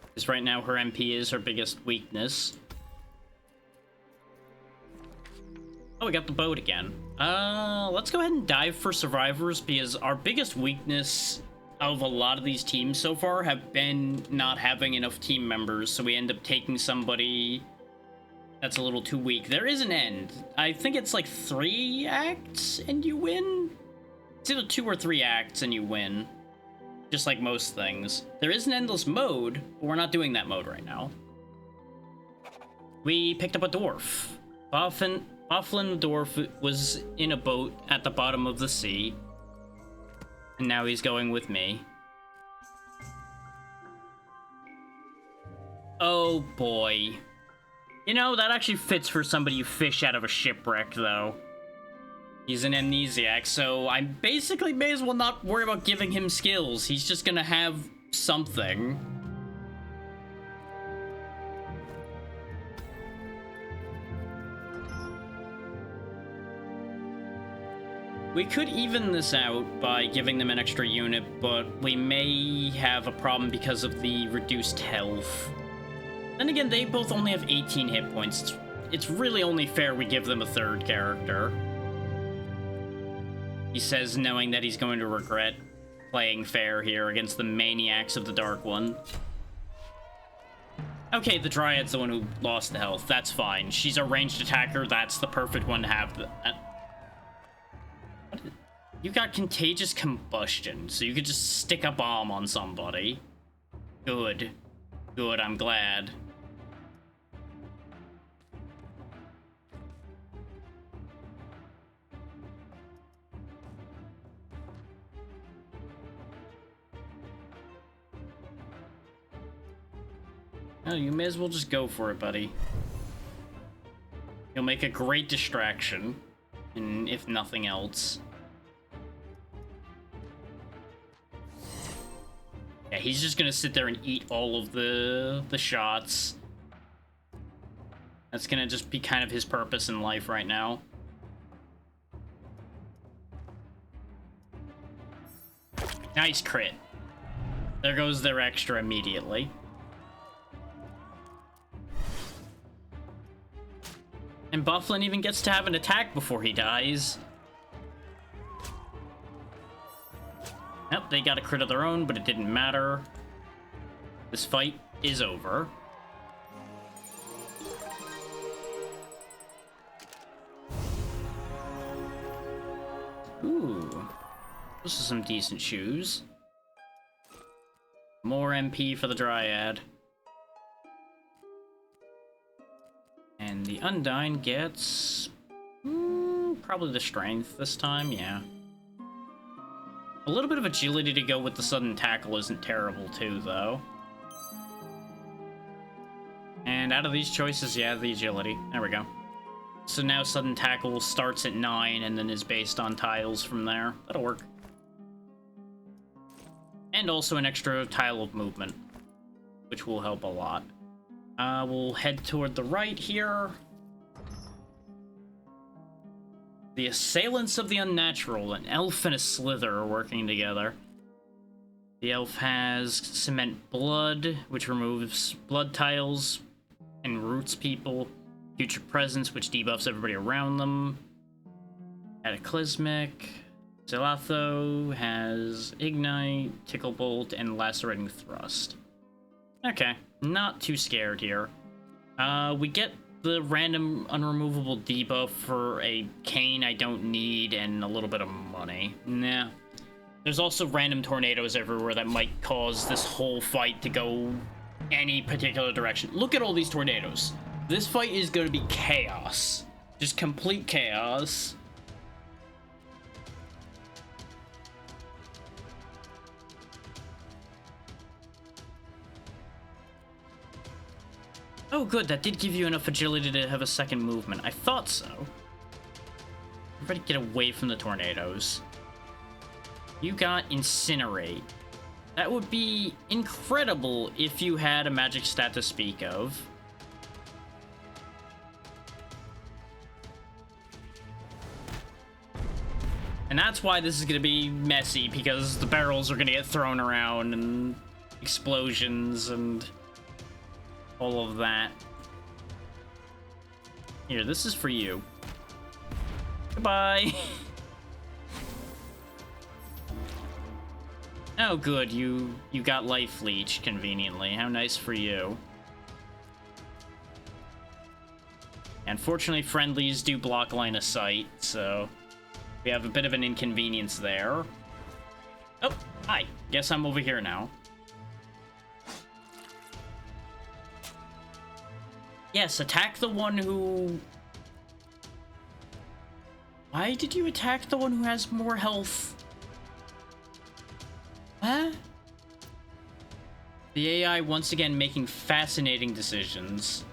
Because right now her MP is her biggest weakness. Oh, we got the boat again. Let's go ahead and dive for survivors, because our biggest weakness of a lot of these teams so far have been not having enough team members, so we end up taking somebody that's a little too weak. There is an end. I think it's like 3 acts and you win? It's either 2 or 3 acts and you win. Just like most things. There is an endless mode, but we're not doing that mode right now. We picked up a dwarf. Boffin the dwarf was in a boat at the bottom of the sea. And now he's going with me. Oh boy. You know, that actually fits for somebody you fish out of a shipwreck, though. He's an amnesiac, so I basically may as well not worry about giving him skills. He's just gonna have something. We could even this out by giving them an extra unit, but we may have a problem because of the reduced health. Then again, they both only have 18 hit points. It's really only fair we give them a 3rd character. He says, knowing that he's going to regret playing fair here against the maniacs of the Dark One. Okay, the Dryad's the one who lost the health. That's fine. She's a ranged attacker. That's the perfect one to have. You got contagious combustion, so you could just stick a bomb on somebody. Good. Good, I'm glad. Oh, you may as well just go for it, buddy. You'll make a great distraction, and if nothing else. Yeah, he's just gonna sit there and eat all of the shots. That's gonna just be kind of his purpose in life right now. Nice crit. There goes their extra immediately. And Bufflin even gets to have an attack before he dies. Yep, they got a crit of their own, but it didn't matter. This fight is over. Ooh. Those are some decent shoes. More MP for the Dryad. And the Undyne gets... probably the strength this time, yeah. A little bit of agility to go with the sudden tackle isn't terrible too, though. And out of these choices, yeah, the agility. There we go. So now sudden tackle starts at 9 and then is based on tiles from there. That'll work. And also an extra tile of movement, which will help a lot. We'll head toward the right here. The Assailants of the Unnatural, an elf and a slither are working together. The elf has Cement Blood, which removes blood tiles and roots people. Future Presence, which debuffs everybody around them. Cataclysmic. Zelatho has Ignite, Tickle Bolt, and Lacerating Thrust. Okay, not too scared here. We get the random unremovable debuff for a cane I don't need and a little bit of money. Nah. There's also random tornadoes everywhere that might cause this whole fight to go any particular direction. Look at all these tornadoes. This fight is going to be chaos. Just complete chaos. Oh good, that did give you enough agility to have a second movement. I thought so. Everybody get away from the tornadoes. You got Incinerate. That would be incredible if you had a magic stat to speak of. And that's why this is going to be messy, because the barrels are going to get thrown around and explosions and all of that. Here, this is for you. Goodbye. Oh, good. You got Life Leech conveniently. How nice for you. Unfortunately, friendlies do block line of sight, so we have a bit of an inconvenience there. Oh, hi. Guess I'm over here now. Yes, attack the one who... Why did you attack the one who has more health? Huh? The AI once again making fascinating decisions.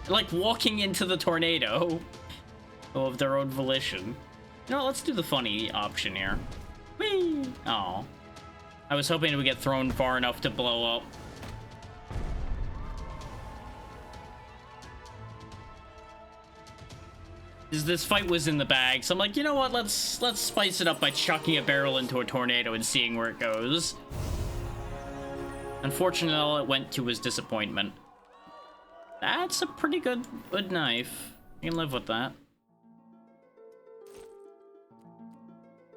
Like walking into the tornado of their own volition. You know, let's do the funny option here. Whee! Aw. I was hoping it would get thrown far enough to blow up. This fight was in the bag, so I'm like, you know what? Let's spice it up by chucking a barrel into a tornado and seeing where it goes. Unfortunately, all it went to was disappointment. That's a pretty good knife. You can live with that.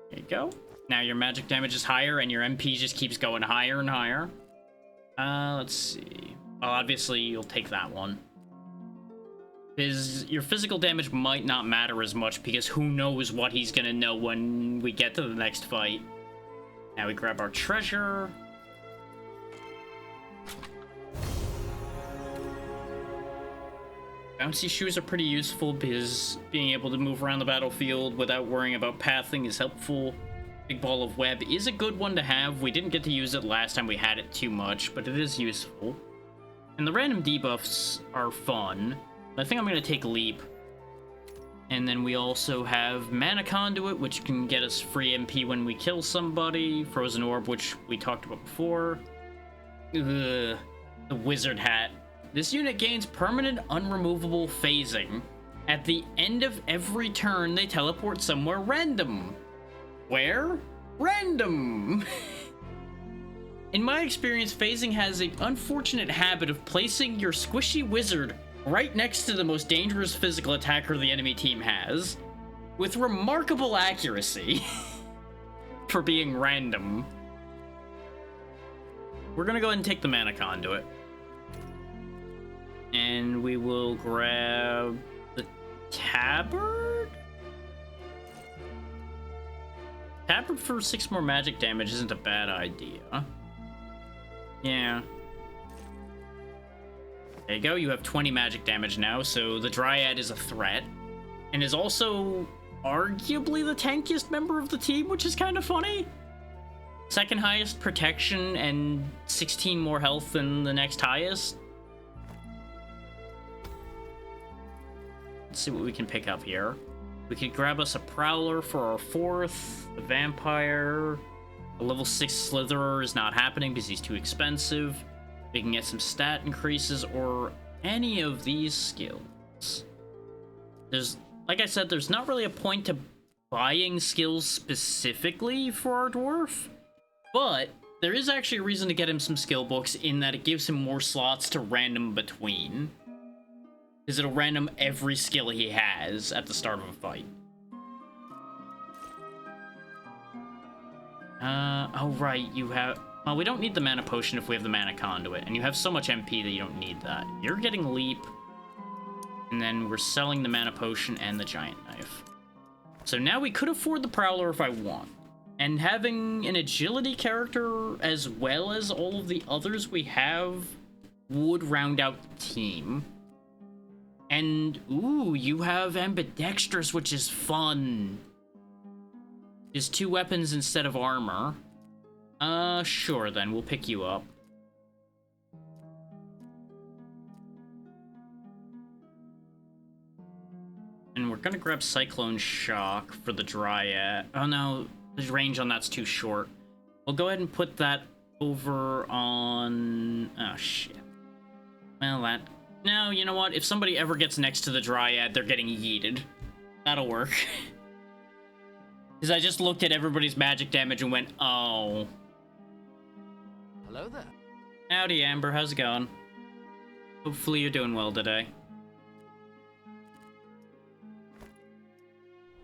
There you go. Now your magic damage is higher, and your MP just keeps going higher and higher. Let's see. Well, obviously, you'll take that one. Your physical damage might not matter as much, because who knows what he's gonna know when we get to the next fight. Now we grab our treasure. Bouncy shoes are pretty useful, because being able to move around the battlefield without worrying about pathing is helpful. Big Ball of Web is a good one to have. We didn't get to use it last time we had it too much, but it is useful. And the random debuffs are fun. I think I'm going to take Leap. And then we also have Mana Conduit, which can get us free MP when we kill somebody. Frozen Orb, which we talked about before. Ugh. The Wizard Hat. This unit gains permanent unremovable phasing. At the end of every turn, they teleport somewhere random. Where? Random! In my experience, phasing has an unfortunate habit of placing your squishy wizard right next to the most dangerous physical attacker the enemy team has, with remarkable accuracy for being random. We're gonna go ahead and take the Mana Conduit. And we will grab the Tabard? Tabard for 6 more magic damage isn't a bad idea. Yeah. There you go, you have 20 magic damage now, so the Dryad is a threat. And is also arguably the tankiest member of the team, which is kind of funny. Second highest protection and 16 more health than the next highest. Let's see what we can pick up here. We could grab us a Prowler for our 4th, a Vampire. A level 6 Slitherer is not happening because he's too expensive. We can get some stat increases or any of these skills. There's, like I said, there's not really a point to buying skills specifically for our dwarf, but there is actually a reason to get him some skill books in that it gives him more slots to random between. Because it'll random every skill he has at the start of a fight. Oh right, you have... Well, we don't need the mana potion if we have the mana conduit, and you have so much MP that you don't need that. You're getting leap, and then we're selling the mana potion and the giant knife. So now we could afford the prowler if I want. And having an agility character as well as all of the others we have would round out the team. And, ooh, you have ambidextrous, which is fun. Is 2 weapons instead of armor. Sure then, we'll pick you up. And we're gonna grab Cyclone Shock for the Dryad. Oh no, the range on that's too short. We'll go ahead and put that over on... Oh shit. Well, that... No, you know what? If somebody ever gets next to the Dryad, they're getting yeeted. That'll work. Because I just looked at everybody's magic damage and went, oh. Hello there. Howdy, Amber. How's it going? Hopefully you're doing well today.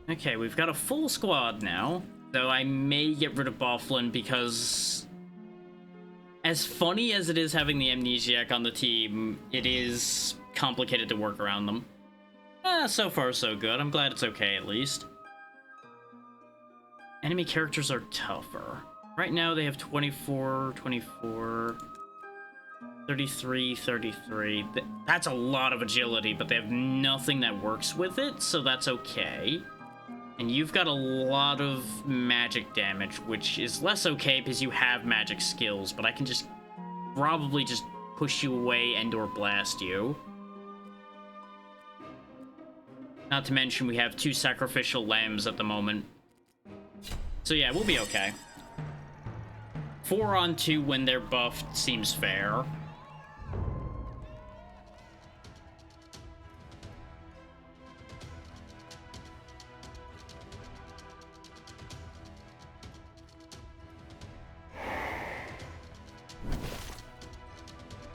Okay, we've got a full squad now, though I may get rid of Bofflin because... As funny as it is having the Amnesiac on the team, it is complicated to work around them. So far so good. I'm glad it's okay at least. Enemy characters are tougher. Right now they have 24, 24, 33, 33. That's a lot of agility, but they have nothing that works with it, so that's okay. And you've got a lot of magic damage, which is less okay because you have magic skills, but I can just probably just push you away and or blast you. Not to mention we have 2 sacrificial lambs at the moment. So yeah, we'll be okay. 4 on 2 when they're buffed seems fair.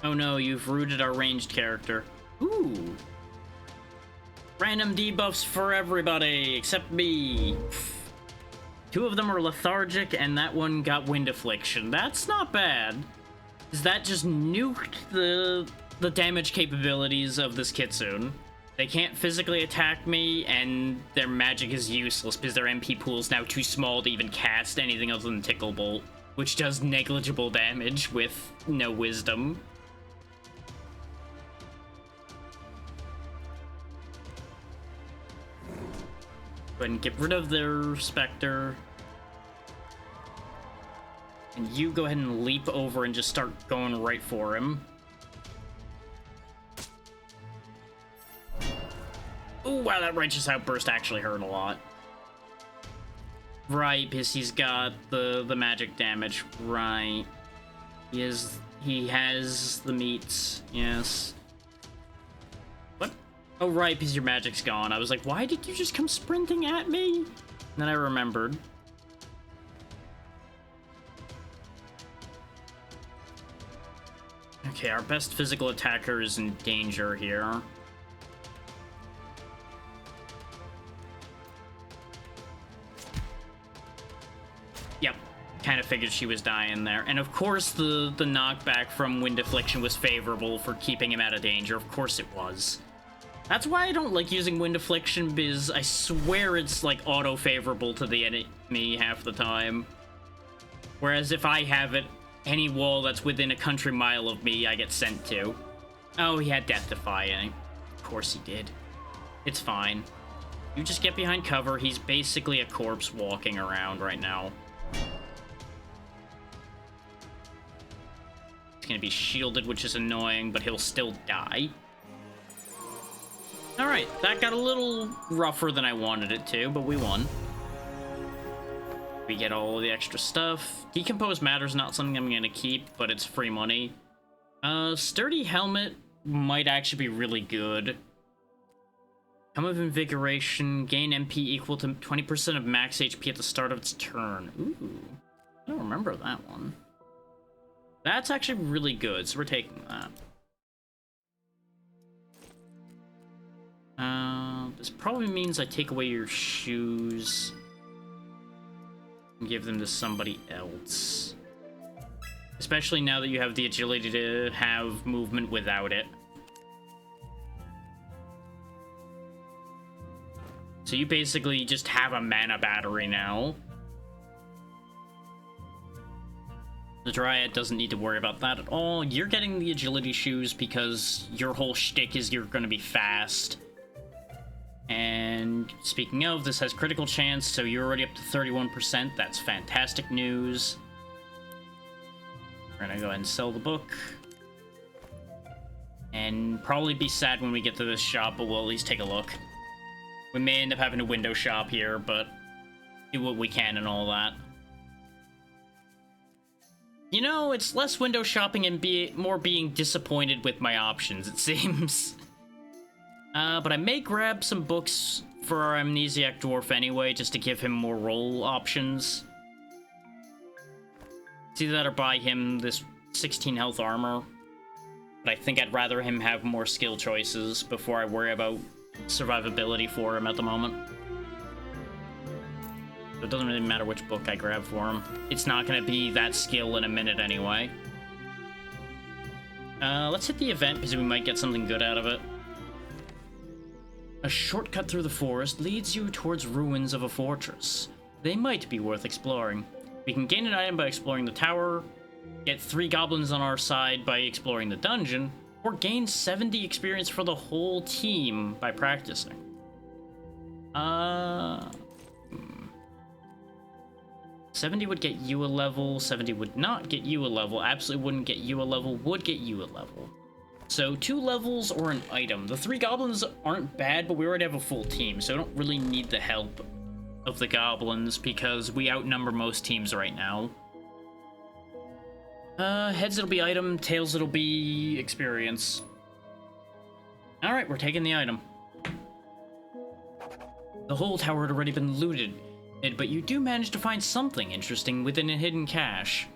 Oh no, you've rooted our ranged character. Ooh. Random debuffs for everybody, except me. 2 of them are lethargic, and that one got wind affliction. That's not bad. Is that just nuked the damage capabilities of this Kitsune? They can't physically attack me, and their magic is useless because their MP pool is now too small to even cast anything other than Tickle Bolt, which does negligible damage with no wisdom. Go ahead and get rid of their Spectre. And you go ahead and leap over and just start going right for him. Ooh, wow, that Righteous Outburst actually hurt a lot. Right, because he's got the magic damage. Right. He has the meats, yes. What? Oh, right, because your magic's gone. I was like, why did you just come sprinting at me? And then I remembered. Okay, our best physical attacker is in danger here. Yep, kind of figured she was dying there. And of course the knockback from Wind Affliction was favorable for keeping him out of danger. Of course it was. That's why I don't like using Wind Affliction, because I swear it's like auto-favorable to the enemy half the time. Whereas if I have it, any wall that's within a country mile of me, I get sent to. Oh, he had Death Defy, and of course he did. It's fine. You just get behind cover. He's basically a corpse walking around right now. He's gonna be shielded, which is annoying, but he'll still die. Alright, that got a little rougher than I wanted it to, but we won. We get all the extra stuff. Decomposed Matter's not something I'm gonna keep, but it's free money. Sturdy helmet might actually be really good. Helm of Invigoration, gain MP equal to 20% of max HP at the start of its turn. Ooh, I don't remember that one. That's actually really good, so we're taking that. This probably means I take away your shoes and give them to somebody else. Especially now that you have the agility to have movement without it. So you basically just have a mana battery now. The Dryad doesn't need to worry about that at all. You're getting the agility shoes because your whole shtick is you're going to be fast. And speaking of, this has critical chance, so you're already up to 31%. That's fantastic news. We're gonna go ahead and sell the book. And probably be sad when we get to this shop, but we'll at least take a look. We may end up having a window shop here, but do what we can and all that. You know, it's less window shopping and more being disappointed with my options, it seems. But I may grab some books for our Amnesiac Dwarf anyway, just to give him more role options. It's either that or buy him this 16 health armor. But I think I'd rather him have more skill choices before I worry about survivability for him at the moment. So it doesn't really matter which book I grab for him. It's not going to be that skill in a minute anyway. Let's hit the event because we might get something good out of it. A shortcut through the forest leads you towards ruins of a fortress. They might be worth exploring. We can gain an item by exploring the tower, get 3 goblins on our side by exploring the dungeon, or gain 70 experience for the whole team by practicing. 70 would get you a level, 70 would not get you a level, absolutely wouldn't get you a level, would get you a level. So 2 levels or an item. The 3 goblins aren't bad, but we already have a full team, so I don't really need the help of the goblins because we outnumber most teams right now. Heads it'll be item, tails it'll be experience. Alright, we're taking the item. The whole tower had already been looted, but you do manage to find something interesting within a hidden cache.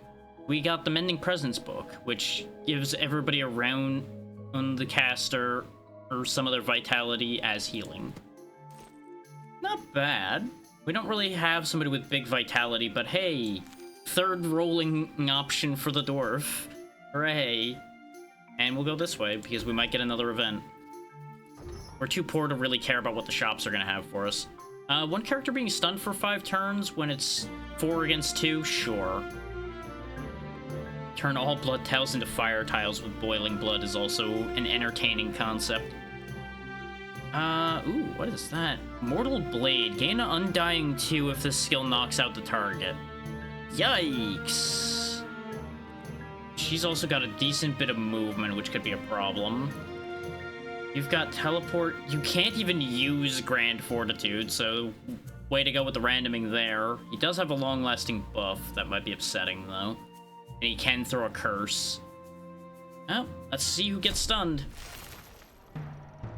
We got the Mending Presence book, which gives everybody around on the caster or some of their vitality as healing. Not bad. We don't really have somebody with big vitality, but hey, 3rd rolling option for the dwarf. Hooray. And we'll go this way because we might get another event. We're too poor to really care about what the shops are going to have for us. 1 character being stunned for 5 turns when it's 4 against 2? Sure. Turn all blood tiles into fire tiles with boiling blood is also an entertaining concept. Ooh, what is that? Mortal Blade. Gain an Undying 2 if this skill knocks out the target. Yikes. She's also got a decent bit of movement, which could be a problem. You've got Teleport. You can't even use Grand Fortitude, so way to go with the randoming there. He does have a long-lasting buff. That might be upsetting, though. And he can throw a curse. Oh, let's see who gets stunned.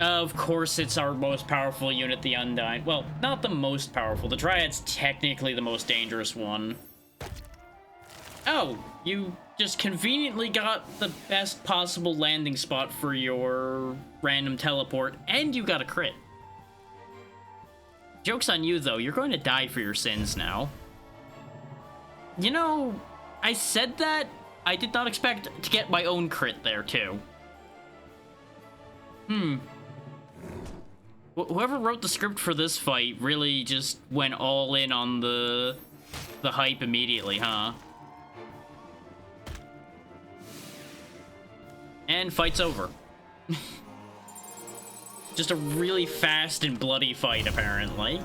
Of course, it's our most powerful unit, the Undying. Well, not the most powerful. The Dryad's technically the most dangerous one. Oh, you just conveniently got the best possible landing spot for your random teleport, and you got a crit. Joke's on you, though. You're going to die for your sins now. You know, I said that. I did not expect to get my own crit there, too. Whoever wrote the script for this fight really just went all in on the hype immediately, huh? And fight's over. Just a really fast and bloody fight, apparently.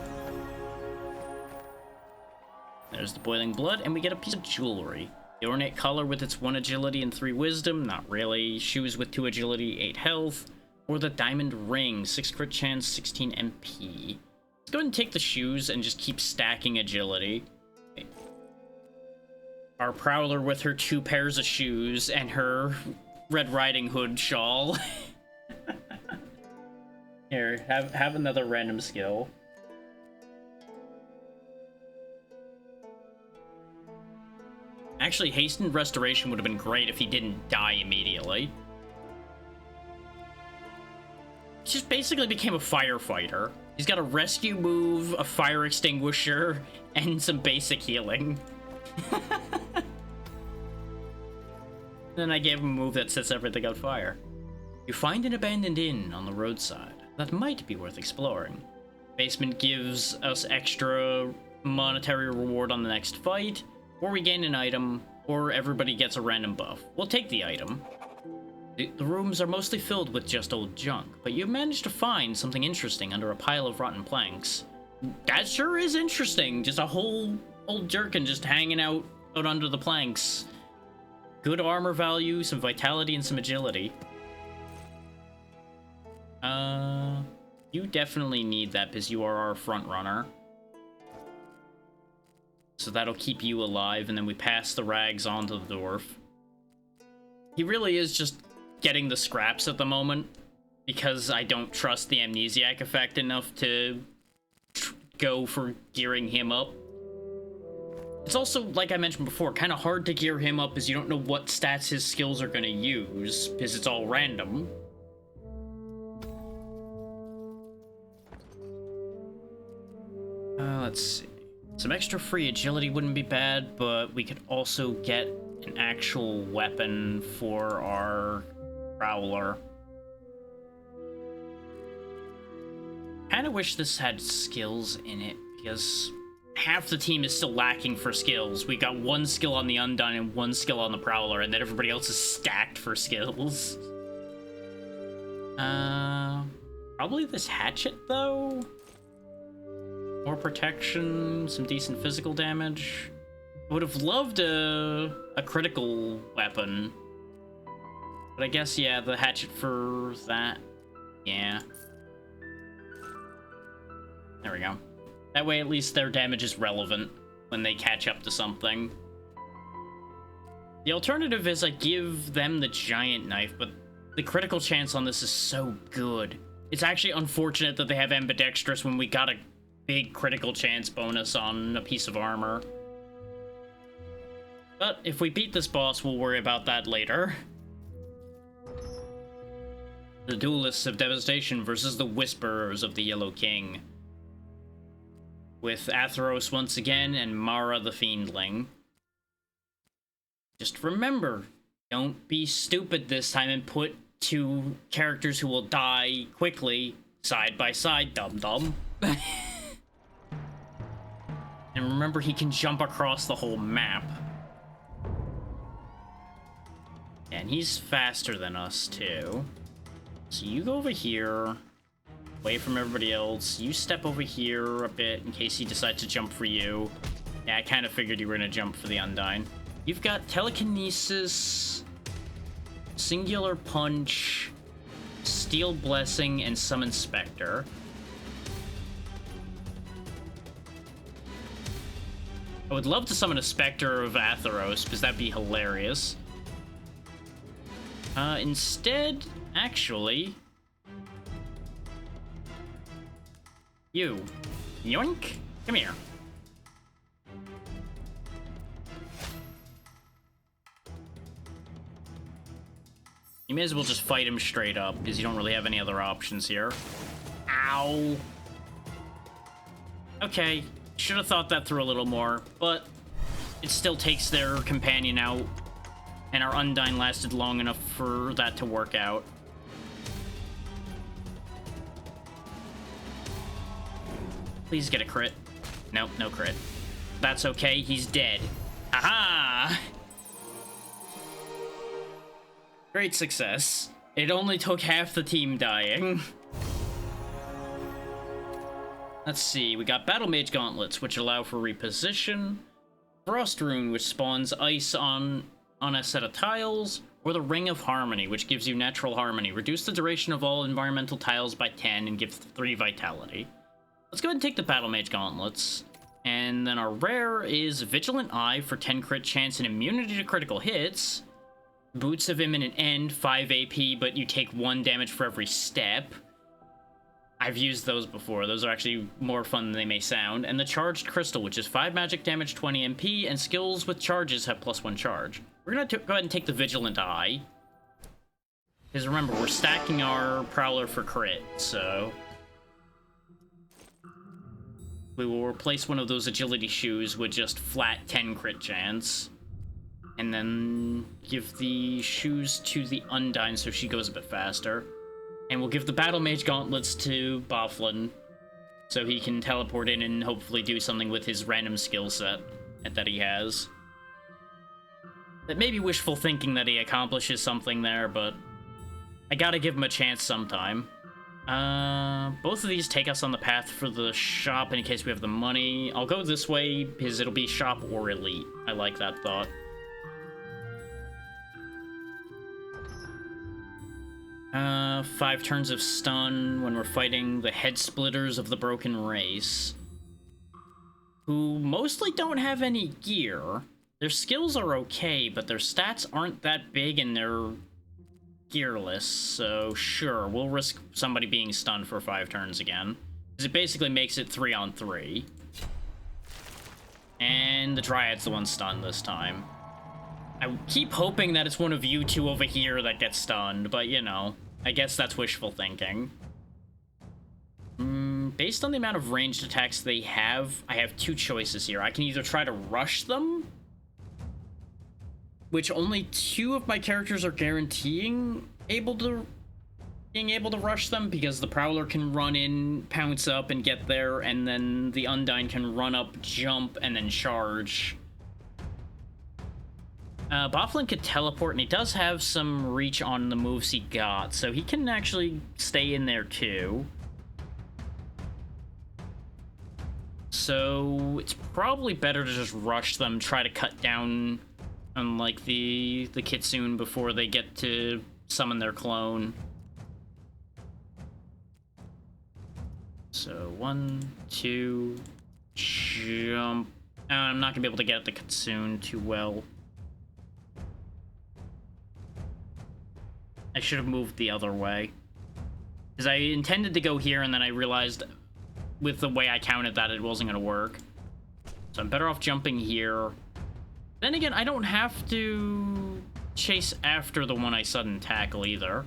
There's the boiling blood, and we get a piece of jewelry. The ornate collar with its 1 agility and 3 wisdom, not really. Shoes with 2 agility, 8 health. Or the diamond ring, 6 crit chance, 16 MP. Let's go ahead and take the shoes and just keep stacking agility. Our Prowler with her 2 pairs of shoes and her Red Riding Hood shawl. Here, have another random skill. Actually, Hastened Restoration would have been great if he didn't die immediately. He just basically became a firefighter. He's got a rescue move, a fire extinguisher, and some basic healing. Then I gave him a move that sets everything on fire. You find an abandoned inn on the roadside that might be worth exploring. Basement gives us extra monetary reward on the next fight, or we gain an item, or everybody gets a random buff. We'll take the item. The rooms are mostly filled with just old junk, but you managed to find something interesting under a pile of rotten planks. That sure is interesting. Just a whole old jerkin just hanging out under the planks. Good armor value, some vitality, and some agility. You definitely need that because you are our front runner. So that'll keep you alive, and then we pass the rags on to the dwarf. He really is just getting the scraps at the moment, because I don't trust the amnesiac effect enough to go for gearing him up. It's also, like I mentioned before, kind of hard to gear him up as you don't know what stats his skills are going to use, because it's all random. Let's see. Some extra free agility wouldn't be bad, but we could also get an actual weapon for our Prowler. Kinda wish this had skills in it, because half the team is still lacking for skills. We got one skill on the Undone and one skill on the Prowler, and then everybody else is stacked for skills. Probably this hatchet, though? More protection, some decent physical damage. I would have loved a critical weapon. But I guess, yeah, the hatchet for that. Yeah. There we go. That way, at least their damage is relevant when they catch up to something. The alternative is I give them the giant knife, but the critical chance on this is so good. It's actually unfortunate that they have ambidextrous when we got a big critical chance bonus on a piece of armor. But if we beat this boss, we'll worry about that later. The Duelists of Devastation versus the Whisperers of the Yellow King. With Atheros once again and Mara the Fiendling. Just remember, don't be stupid this time and put two characters who will die quickly side by side, dum-dum. And remember, he can jump across the whole map. And he's faster than us, too. So you go over here, away from everybody else. You step over here a bit in case he decides to jump for you. Yeah, I kind of figured you were going to jump for the Undyne. You've got Telekinesis, Singular Punch, Steel Blessing, and Summon Spectre. I would love to summon a Spectre of Atheros, because that'd be hilarious. Instead, actually... You. Yoink! Come here. You may as well just fight him straight up, because you don't really have any other options here. Ow! Okay. Should have thought that through a little more, but it still takes their companion out, and our Undyne lasted long enough for that to work out. Please get a crit. Nope, no crit. That's okay, he's dead. Aha! Great success. It only took half the team dying. Let's see, we got Battle Mage Gauntlets, which allow for reposition, Frost Rune, which spawns ice on a set of tiles, or the Ring of Harmony, which gives you natural harmony. Reduce the duration of all environmental tiles by 10 and gives 3 vitality. Let's go ahead and take the Battle Mage Gauntlets. And then our rare is Vigilant Eye for 10 crit chance and immunity to critical hits. Boots of Imminent End, 5 AP, but you take 1 damage for every step. I've used those before. Those are actually more fun than they may sound. And the Charged Crystal, which is 5 magic damage, 20 MP, and skills with charges have +1 charge. We're gonna go ahead and take the Vigilant Eye. Because remember, we're stacking our Prowler for crit, so... we will replace one of those Agility Shoes with just flat 10 crit chance. And then give the shoes to the Undyne so she goes a bit faster. And we'll give the Battle Mage Gauntlets to Bofflin so he can teleport in and hopefully do something with his random skill set that he has. That may be wishful thinking that he accomplishes something there, but I gotta give him a chance sometime. Both of these take us on the path for the shop in case we have the money. I'll go this way because it'll be shop or elite. I like that thought. 5 turns of stun when we're fighting the Head Splitters of the Broken Race, who mostly don't have any gear. Their skills are okay, but their stats aren't that big and they're gearless, so sure, we'll risk somebody being stunned for 5 turns again, because it basically makes it 3-on-3. And the Dryad's the one stunned this time. I keep hoping that it's one of you two over here that gets stunned, but you know, I guess that's wishful thinking. Based on the amount of ranged attacks they have, I have 2 choices here. I can either try to rush them, which only 2 of my characters are guaranteeing being able to rush them, because the Prowler can run in, pounce up, and get there, and then the Undyne can run up, jump, and then charge. Bofflin could teleport, and he does have some reach on the moves he got, so he can actually stay in there too. So it's probably better to just rush them, try to cut down on like the Kitsune before they get to summon their clone. So 1, 2, jump. I'm not gonna be able to get at the Kitsune too well. I should have moved the other way, because I intended to go here and then I realized with the way I counted that it wasn't gonna work. So I'm better off jumping here. Then again, I don't have to chase after the one I sudden tackle either.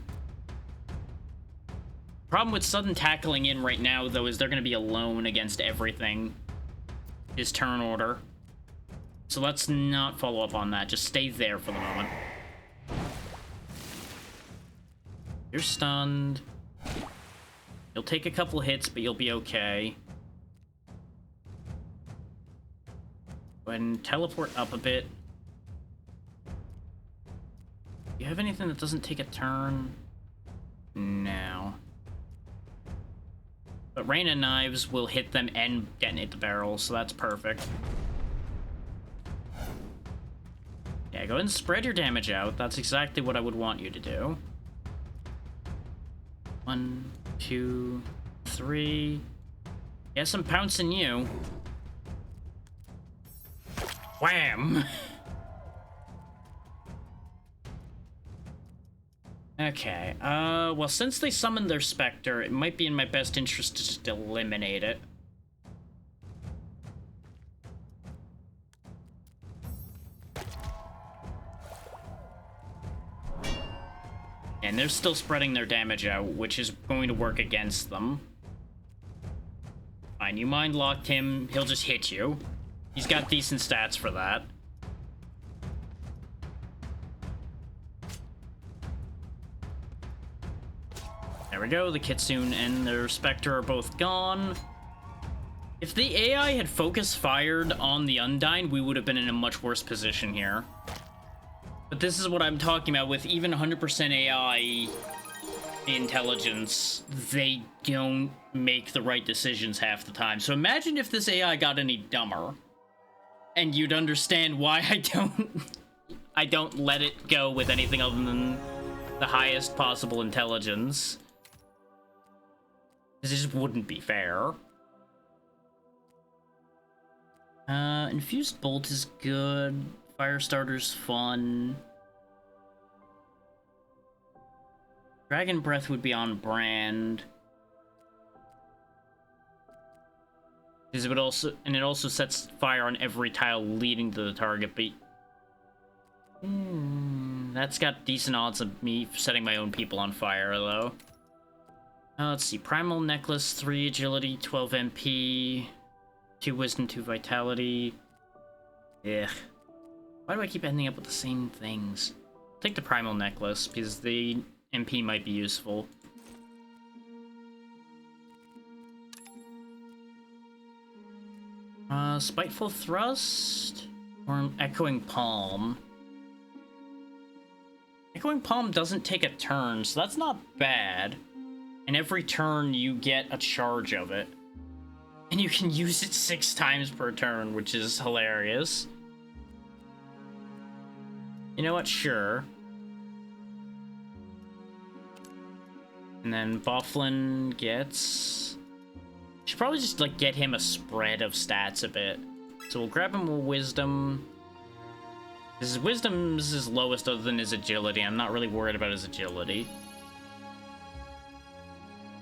Problem with sudden tackling in right now, though, is they're going to be alone against everything. His turn order. So let's not follow up on that. Just stay there for the moment. You're stunned. You'll take a couple hits, but you'll be okay. Go ahead and teleport up a bit. Do you have anything that doesn't take a turn? No. But Rain of Knives will hit them and detonate the barrel, so that's perfect. Yeah, go ahead and spread your damage out. That's exactly what I would want you to do. 1, 2, 3. Yes, I'm pouncing you. Wham! Okay, well, since they summoned their Spectre, it might be in my best interest to just eliminate it. And they're still spreading their damage out, which is going to work against them. Fine, you mind locked him, he'll just hit you. He's got decent stats for that. There we go, the Kitsune and their Spectre are both gone. If the AI had focus fired on the Undyne, we would have been in a much worse position here. But this is what I'm talking about, with even 100% AI intelligence, they don't make the right decisions half the time. So imagine if this AI got any dumber, and you'd understand why I don't let it go with anything other than the highest possible intelligence. This just wouldn't be fair. Infused Bolt is good. Firestarter's fun. Dragon Breath would be on brand. Because it would also, and it also sets fire on every tile leading to the target, but that's got decent odds of me setting my own people on fire, though. Let's see, Primal Necklace, 3 Agility, 12 MP, 2 Wisdom, 2 Vitality. Ugh. Why do I keep ending up with the same things? Take the Primal Necklace, because the MP might be useful. Spiteful Thrust? Or Echoing Palm? Echoing Palm doesn't take a turn, so that's not bad. And every turn you get a charge of it. And you can use it 6 times per turn, which is hilarious. You know what? Sure. And then Bofflin gets... Should probably just, like, get him a spread of stats a bit. So we'll grab him with Wisdom. His Wisdom's his lowest other than his Agility. I'm not really worried about his Agility.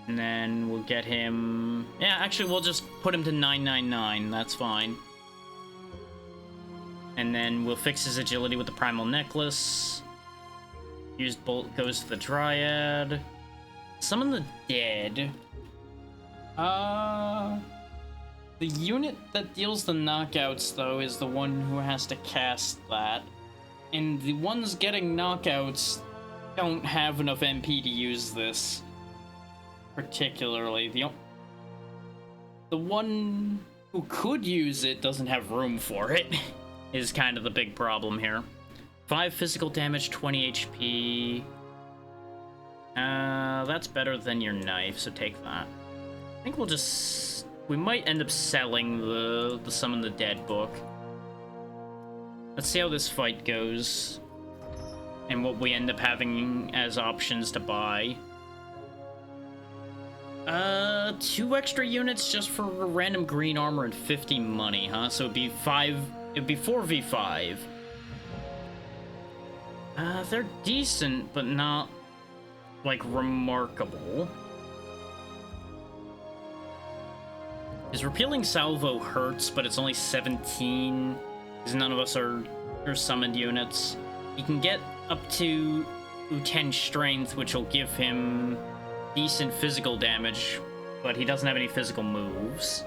And then we'll get him... Yeah, actually, we'll just put him to 999. That's fine. And then we'll fix his Agility with the Primal Necklace. Used Bolt goes to the Dryad. Summon the Dead. The unit that deals the knockouts, though, is the one who has to cast that. And the ones getting knockouts don't have enough MP to use this. Particularly. The one who could use it doesn't have room for it, is kind of the big problem here. 5 physical damage, 20 HP. That's better than your knife, so take that. I think we'll just... We might end up selling the Summon the Dead book. Let's see how this fight goes. And what we end up having as options to buy. 2 extra units just for random green armor and 50 money, huh? So it'd be 4v5. They're decent, but not, like, remarkable. His Repealing Salvo hurts, but it's only 17, because none of us are summoned units. He can get up to 10 strength, which will give him decent physical damage, but he doesn't have any physical moves.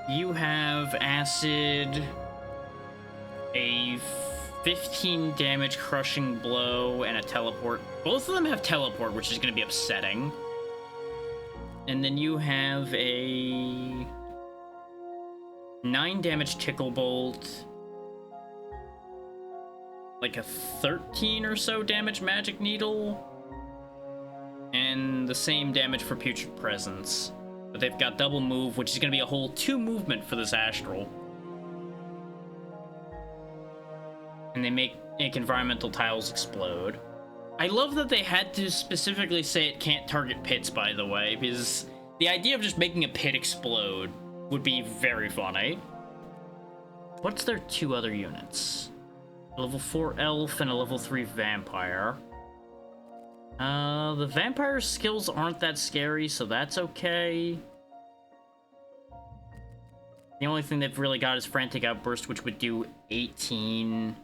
You have Acid, a 15 damage Crushing Blow, and a Teleport. Both of them have Teleport, which is going to be upsetting. And then you have a 9 damage Tickle Bolt, like a 13 or so damage Magic Needle, and the same damage for Putrid Presence. But they've got double move, which is going to be a whole 2 movement for this Astral. And they make environmental tiles explode. I love that they had to specifically say it can't target pits, by the way, because the idea of just making a pit explode would be very funny. What's their 2 other units? A level 4 elf and a level 3 vampire. The vampire skills aren't that scary, so that's okay. The only thing they've really got is Frantic Outburst, which would do 18.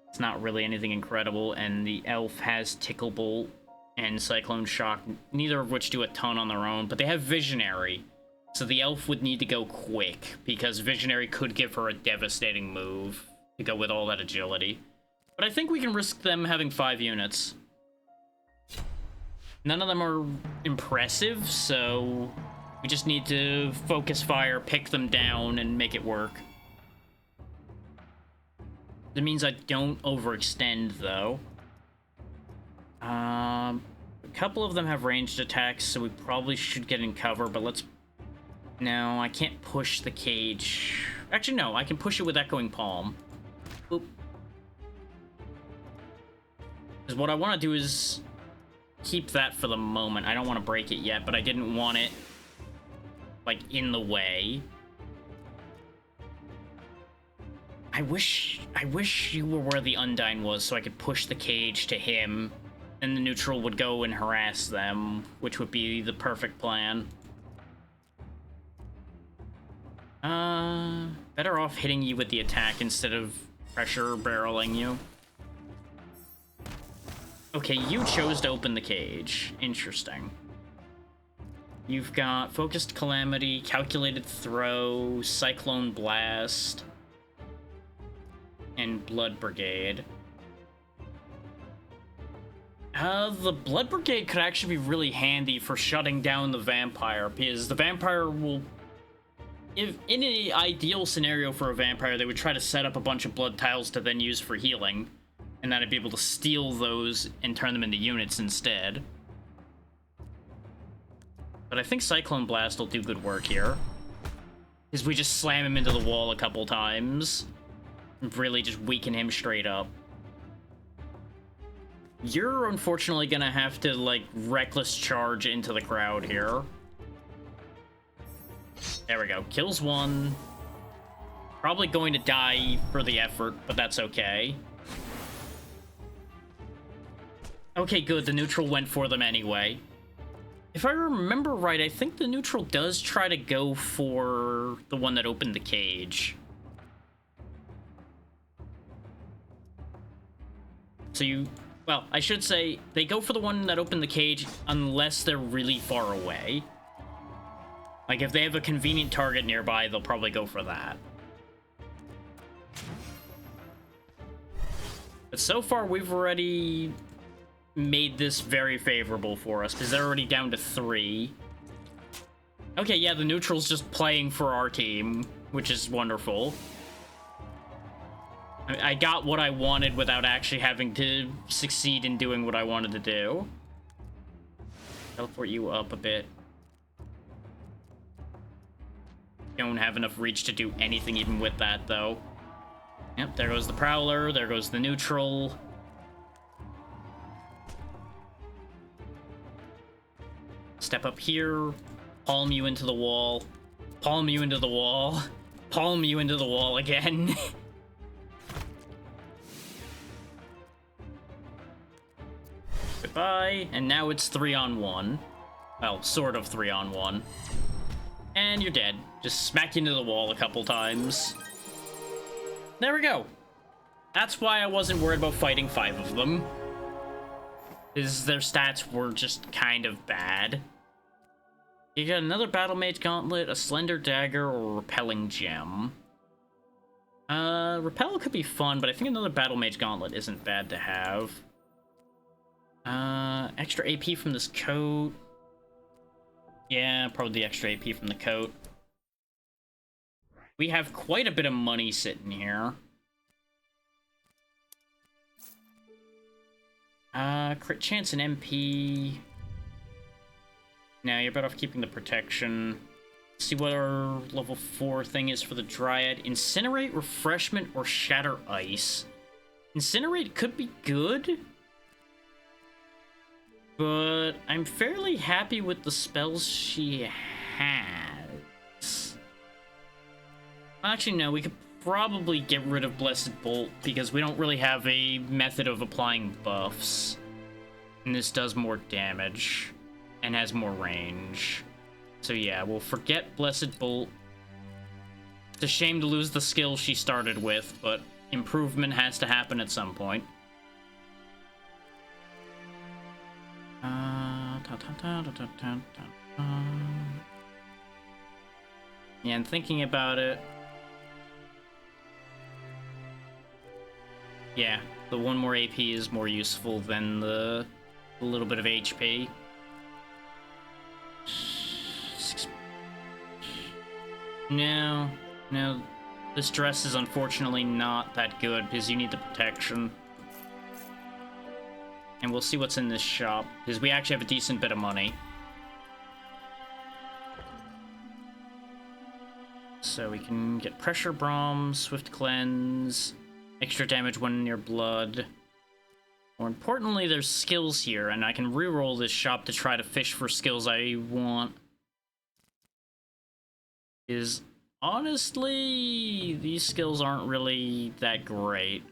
It's not really anything incredible, and the elf has Tickle Bolt and Cyclone Shock, neither of which do a ton on their own, but they have Visionary, so the elf would need to go quick, because Visionary could give her a devastating move to go with all that agility. But I think we can risk them having 5 units. None of them are impressive, so we just need to focus fire, pick them down, and make it work. That means I don't overextend, though. A couple of them have ranged attacks, so we probably should get in cover, but let's... No, I can't push the cage. Actually, no, I can push it with Echoing Palm. Boop. Because what I want to do is keep that for the moment. I don't want to break it yet, but I didn't want it, like, in the way. I wish you were where the Undyne was so I could push the cage to him and the neutral would go and harass them, which would be the perfect plan. Better off hitting you with the attack instead of pressure barreling you. Okay, you chose to open the cage. Interesting. You've got Focused Calamity, Calculated Throw, Cyclone Blast, and Blood Brigade. The Blood Brigade could actually be really handy for shutting down the vampire, because the vampire will... If in an ideal scenario for a vampire, they would try to set up a bunch of blood tiles to then use for healing, and then I'd be able to steal those and turn them into units instead. But I think Cyclone Blast will do good work here, because we just slam him into the wall a couple times, and really just weaken him straight up. You're unfortunately gonna have to, like, reckless charge into the crowd here. There we go. Kills one. Probably going to die for the effort, but that's okay. Okay, good. The neutral went for them anyway. If I remember right, I think the neutral does try to go for the one that opened the cage. So you... Well, I should say, they go for the one that opened the cage unless they're really far away. Like, if they have a convenient target nearby, they'll probably go for that. But so far, we've already made this very favorable for us, because they're already down to 3. Okay, yeah, the neutral's just playing for our team, which is wonderful. I got what I wanted without actually having to succeed in doing what I wanted to do. Teleport you up a bit. Don't have enough reach to do anything even with that, though. Yep, there goes the Prowler, there goes the neutral. Step up here, palm you into the wall, palm you into the wall, palm you into the wall again. Goodbye, and now it's 3-on-1. Well, sort of 3-on-1. And you're dead. Just smack you into the wall a couple times. There we go. That's why I wasn't worried about fighting 5 of them. Is their stats were just kind of bad. You got another Battle Mage Gauntlet, a Slender Dagger, or a Repelling Gem. Repel could be fun, but I think another Battle Mage Gauntlet isn't bad to have. Extra AP from this coat. Yeah, probably the extra AP from the coat. We have quite a bit of money sitting here. Crit chance and MP. Now you're better off keeping the protection. Let's see what our level 4 thing is for the Dryad. Incinerate, Refreshment, or Shatter Ice. Incinerate could be good, but I'm fairly happy with the spells she has. Actually, no, we could probably get rid of Blessed Bolt, because we don't really have a method of applying buffs. And this does more damage, and has more range. So yeah, we'll forget Blessed Bolt. It's a shame to lose the skill she started with, but improvement has to happen at some point. Yeah, and thinking about it, yeah, the 1 more AP is more useful than the little bit of HP. No, this dress is unfortunately not that good, because you need the protection. And we'll see what's in this shop, because we actually have a decent bit of money. So we can get Pressure Braum, Swift Cleanse, extra damage when near blood. More importantly, there's skills here, and I can reroll this shop to try to fish for skills I want. Honestly, these skills aren't really that great.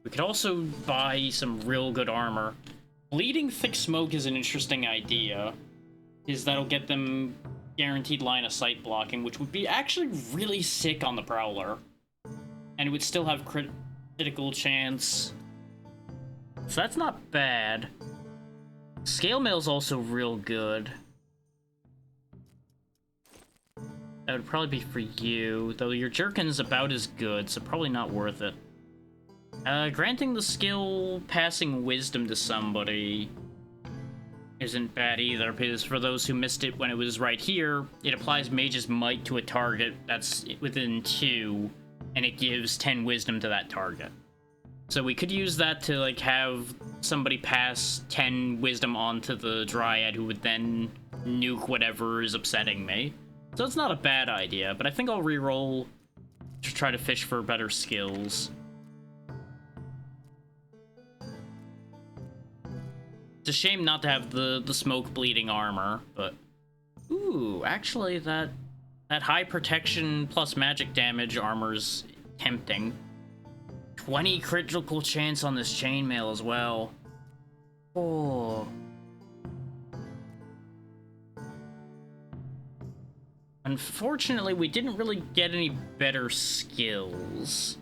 We could also buy some real good armor. Bleeding Thick Smoke is an interesting idea, because that'll get them guaranteed line of sight blocking, which would be actually really sick on the Prowler. And it would still have critical chance. So that's not bad. Scale Mail's also real good. That would probably be for you, though your Jerkin's about as good, so probably not worth it. Granting the skill Passing Wisdom to somebody isn't bad either, because for those who missed it when it was right here, it applies Mage's Might to a target that's within 2, and it gives 10 Wisdom to that target. So we could use that to, like, have somebody pass 10 Wisdom onto the Dryad, who would then nuke whatever is upsetting me. So it's not a bad idea, but I think I'll reroll to try to fish for better skills. It's a shame not to have the smoke bleeding armor, but... Ooh, actually that high protection plus magic damage armor's tempting. 20 critical chance on this chainmail as well. Oh. Unfortunately, we didn't really get any better skills.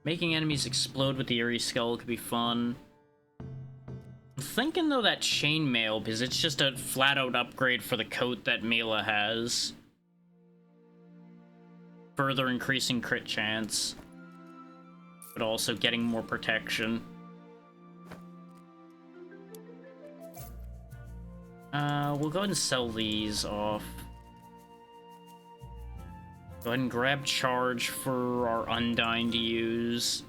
Making enemies explode with the Eerie Skull could be fun. I'm thinking, though, that chainmail, because it's just a flat-out upgrade for the coat that Mila has. Further increasing crit chance. But also getting more protection. We'll go ahead and sell these off. Go ahead and grab Charge for our Undyne to use.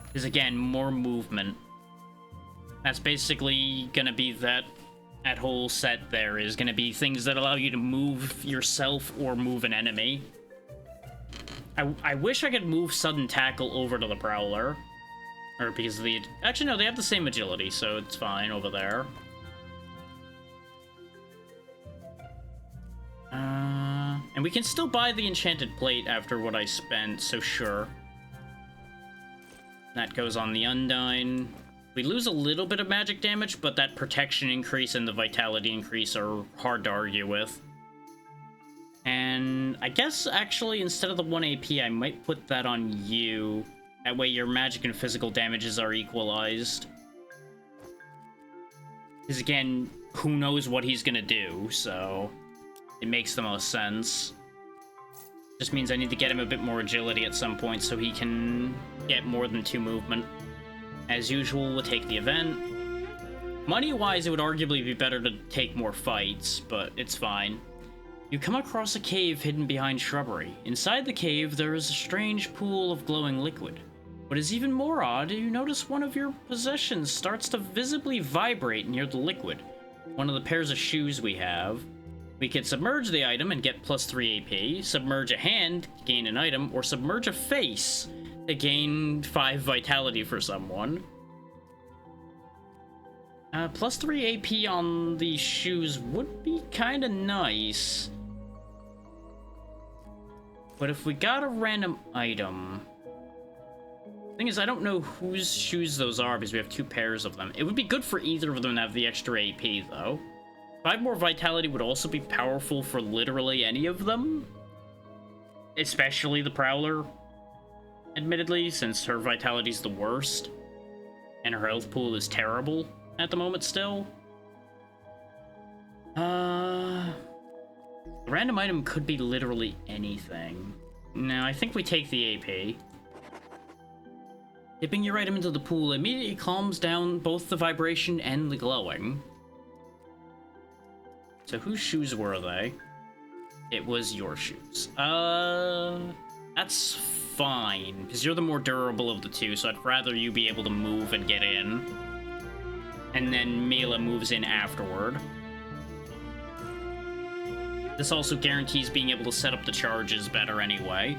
Because again, more movement. That's basically gonna be that whole set there is gonna be things that allow you to move yourself or move an enemy. I wish I could move Sudden Tackle over to the Prowler. Or because of the... Actually, no, they have the same agility, so it's fine over there. And we can still buy the Enchanted Plate after what I spent, so sure. That goes on the Undyne. We lose a little bit of magic damage, but that protection increase and the vitality increase are hard to argue with. And I guess, actually, instead of the 1 AP, I might put that on you. That way your magic and physical damages are equalized. Because again, who knows what he's gonna do, so... It makes the most sense. Just means I need to get him a bit more agility at some point so he can get more than 2 movement. As usual, we'll take the event. Money-wise, it would arguably be better to take more fights, but it's fine. You come across a cave hidden behind shrubbery. Inside the cave, there is a strange pool of glowing liquid. What is even more odd, you notice one of your possessions starts to visibly vibrate near the liquid. One of the pairs of shoes we have. We could submerge the item and get plus 3 AP, submerge a hand, gain an item, or submerge a face to gain 5 vitality for someone. Plus 3 AP on these shoes would be kinda nice. But if we got a random item... Thing is, I don't know whose shoes those are because we have 2 pairs of them. It would be good for either of them to have the extra AP, though. 5 more vitality would also be powerful for literally any of them. Especially the Prowler, admittedly, since her vitality's the worst. And her health pool is terrible at the moment still. The random item could be literally anything. No, I think we take the AP. Dipping your item into the pool immediately calms down both the vibration and the glowing. So whose shoes were they? It was your shoes. That's fine, because you're the more durable of the 2, so I'd rather you be able to move and get in. And then Mila moves in afterward. This also guarantees being able to set up the charges better anyway.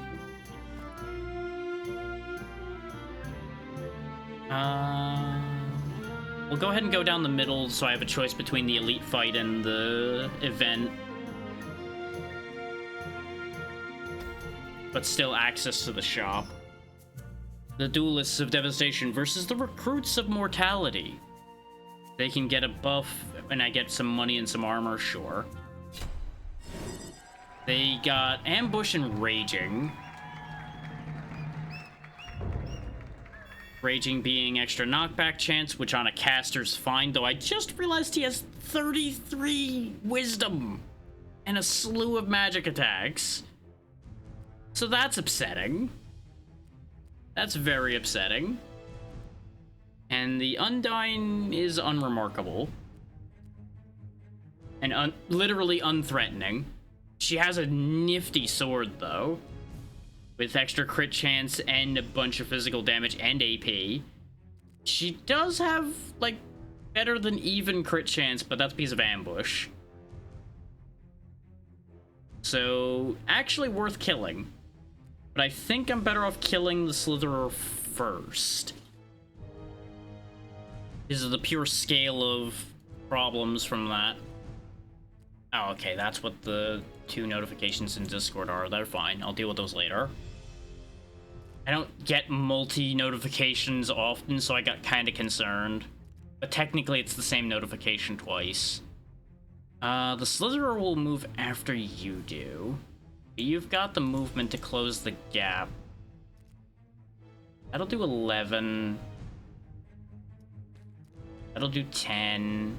We'll go ahead and go down the middle so I have a choice between the elite fight and the event. But still access to the shop. the Duelists of Devastation versus the Recruits of Mortality. They can get a buff, and I get some money and some armor, sure. They got Ambush and Raging. Raging being extra knockback chance, which on a caster's fine, though I just realized he has 33 wisdom and a slew of magic attacks. So that's upsetting. That's very upsetting. And the Undyne is unremarkable. And literally unthreatening. She has a nifty sword, though. With extra crit chance and a bunch of physical damage and AP. She does have, like, better than even crit chance, but that's because of ambush. So, actually worth killing. But I think I'm better off killing the Slitherer first. Because of the pure scale of problems from that. Oh, okay, that's what the 2 notifications in Discord are. They're fine. I'll deal with those later. I don't get multi-notifications often, so I got kind of concerned. But technically, it's the same notification twice. The Slitherer will move after you do. You've got the movement to close the gap. That'll do 11. That'll do 10.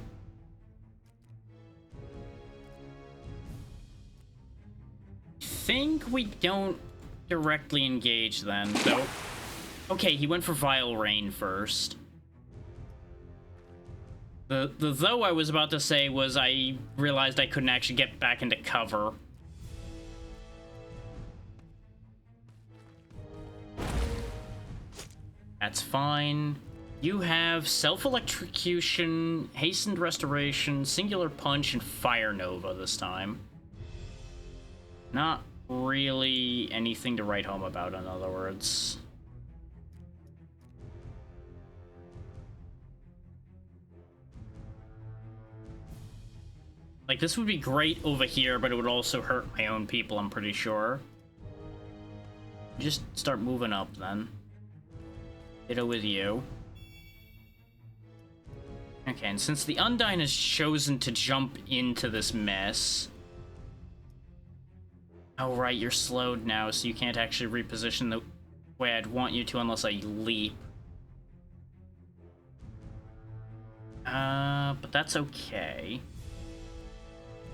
Think we don't directly engage then, though. Okay, he went for Vile Rain first. The though I was about to say was I realized I couldn't actually get back into cover. That's fine. You have Self-Electrocution, Hastened Restoration, Singular Punch, and Fire Nova this time. Not really anything to write home about, in other words. Like, this would be great over here, but it would also hurt my own people, I'm pretty sure. Just start moving up, then. Ditto with you. Okay, and since the Undyne has chosen to jump into this mess... Oh, right, you're slowed now, so you can't actually reposition the way I'd want you to unless I leap. But that's okay.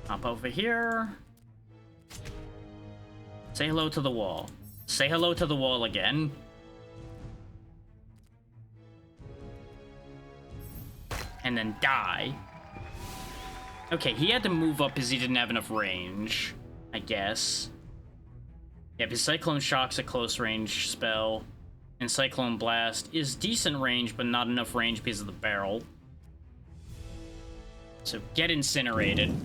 Hop over here. Say hello to the wall. Say hello to the wall again. And then die. Okay, he had to move up because he didn't have enough range, I guess. Yeah, because Cyclone Shock's a close range spell, and Cyclone Blast is decent range, but not enough range because of the barrel. So get incinerated.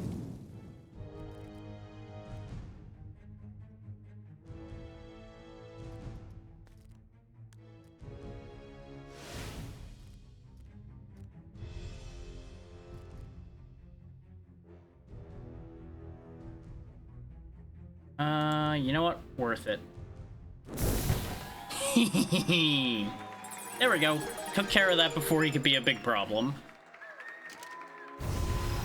You know what? Worth it. There we go. Took care of that before he could be a big problem.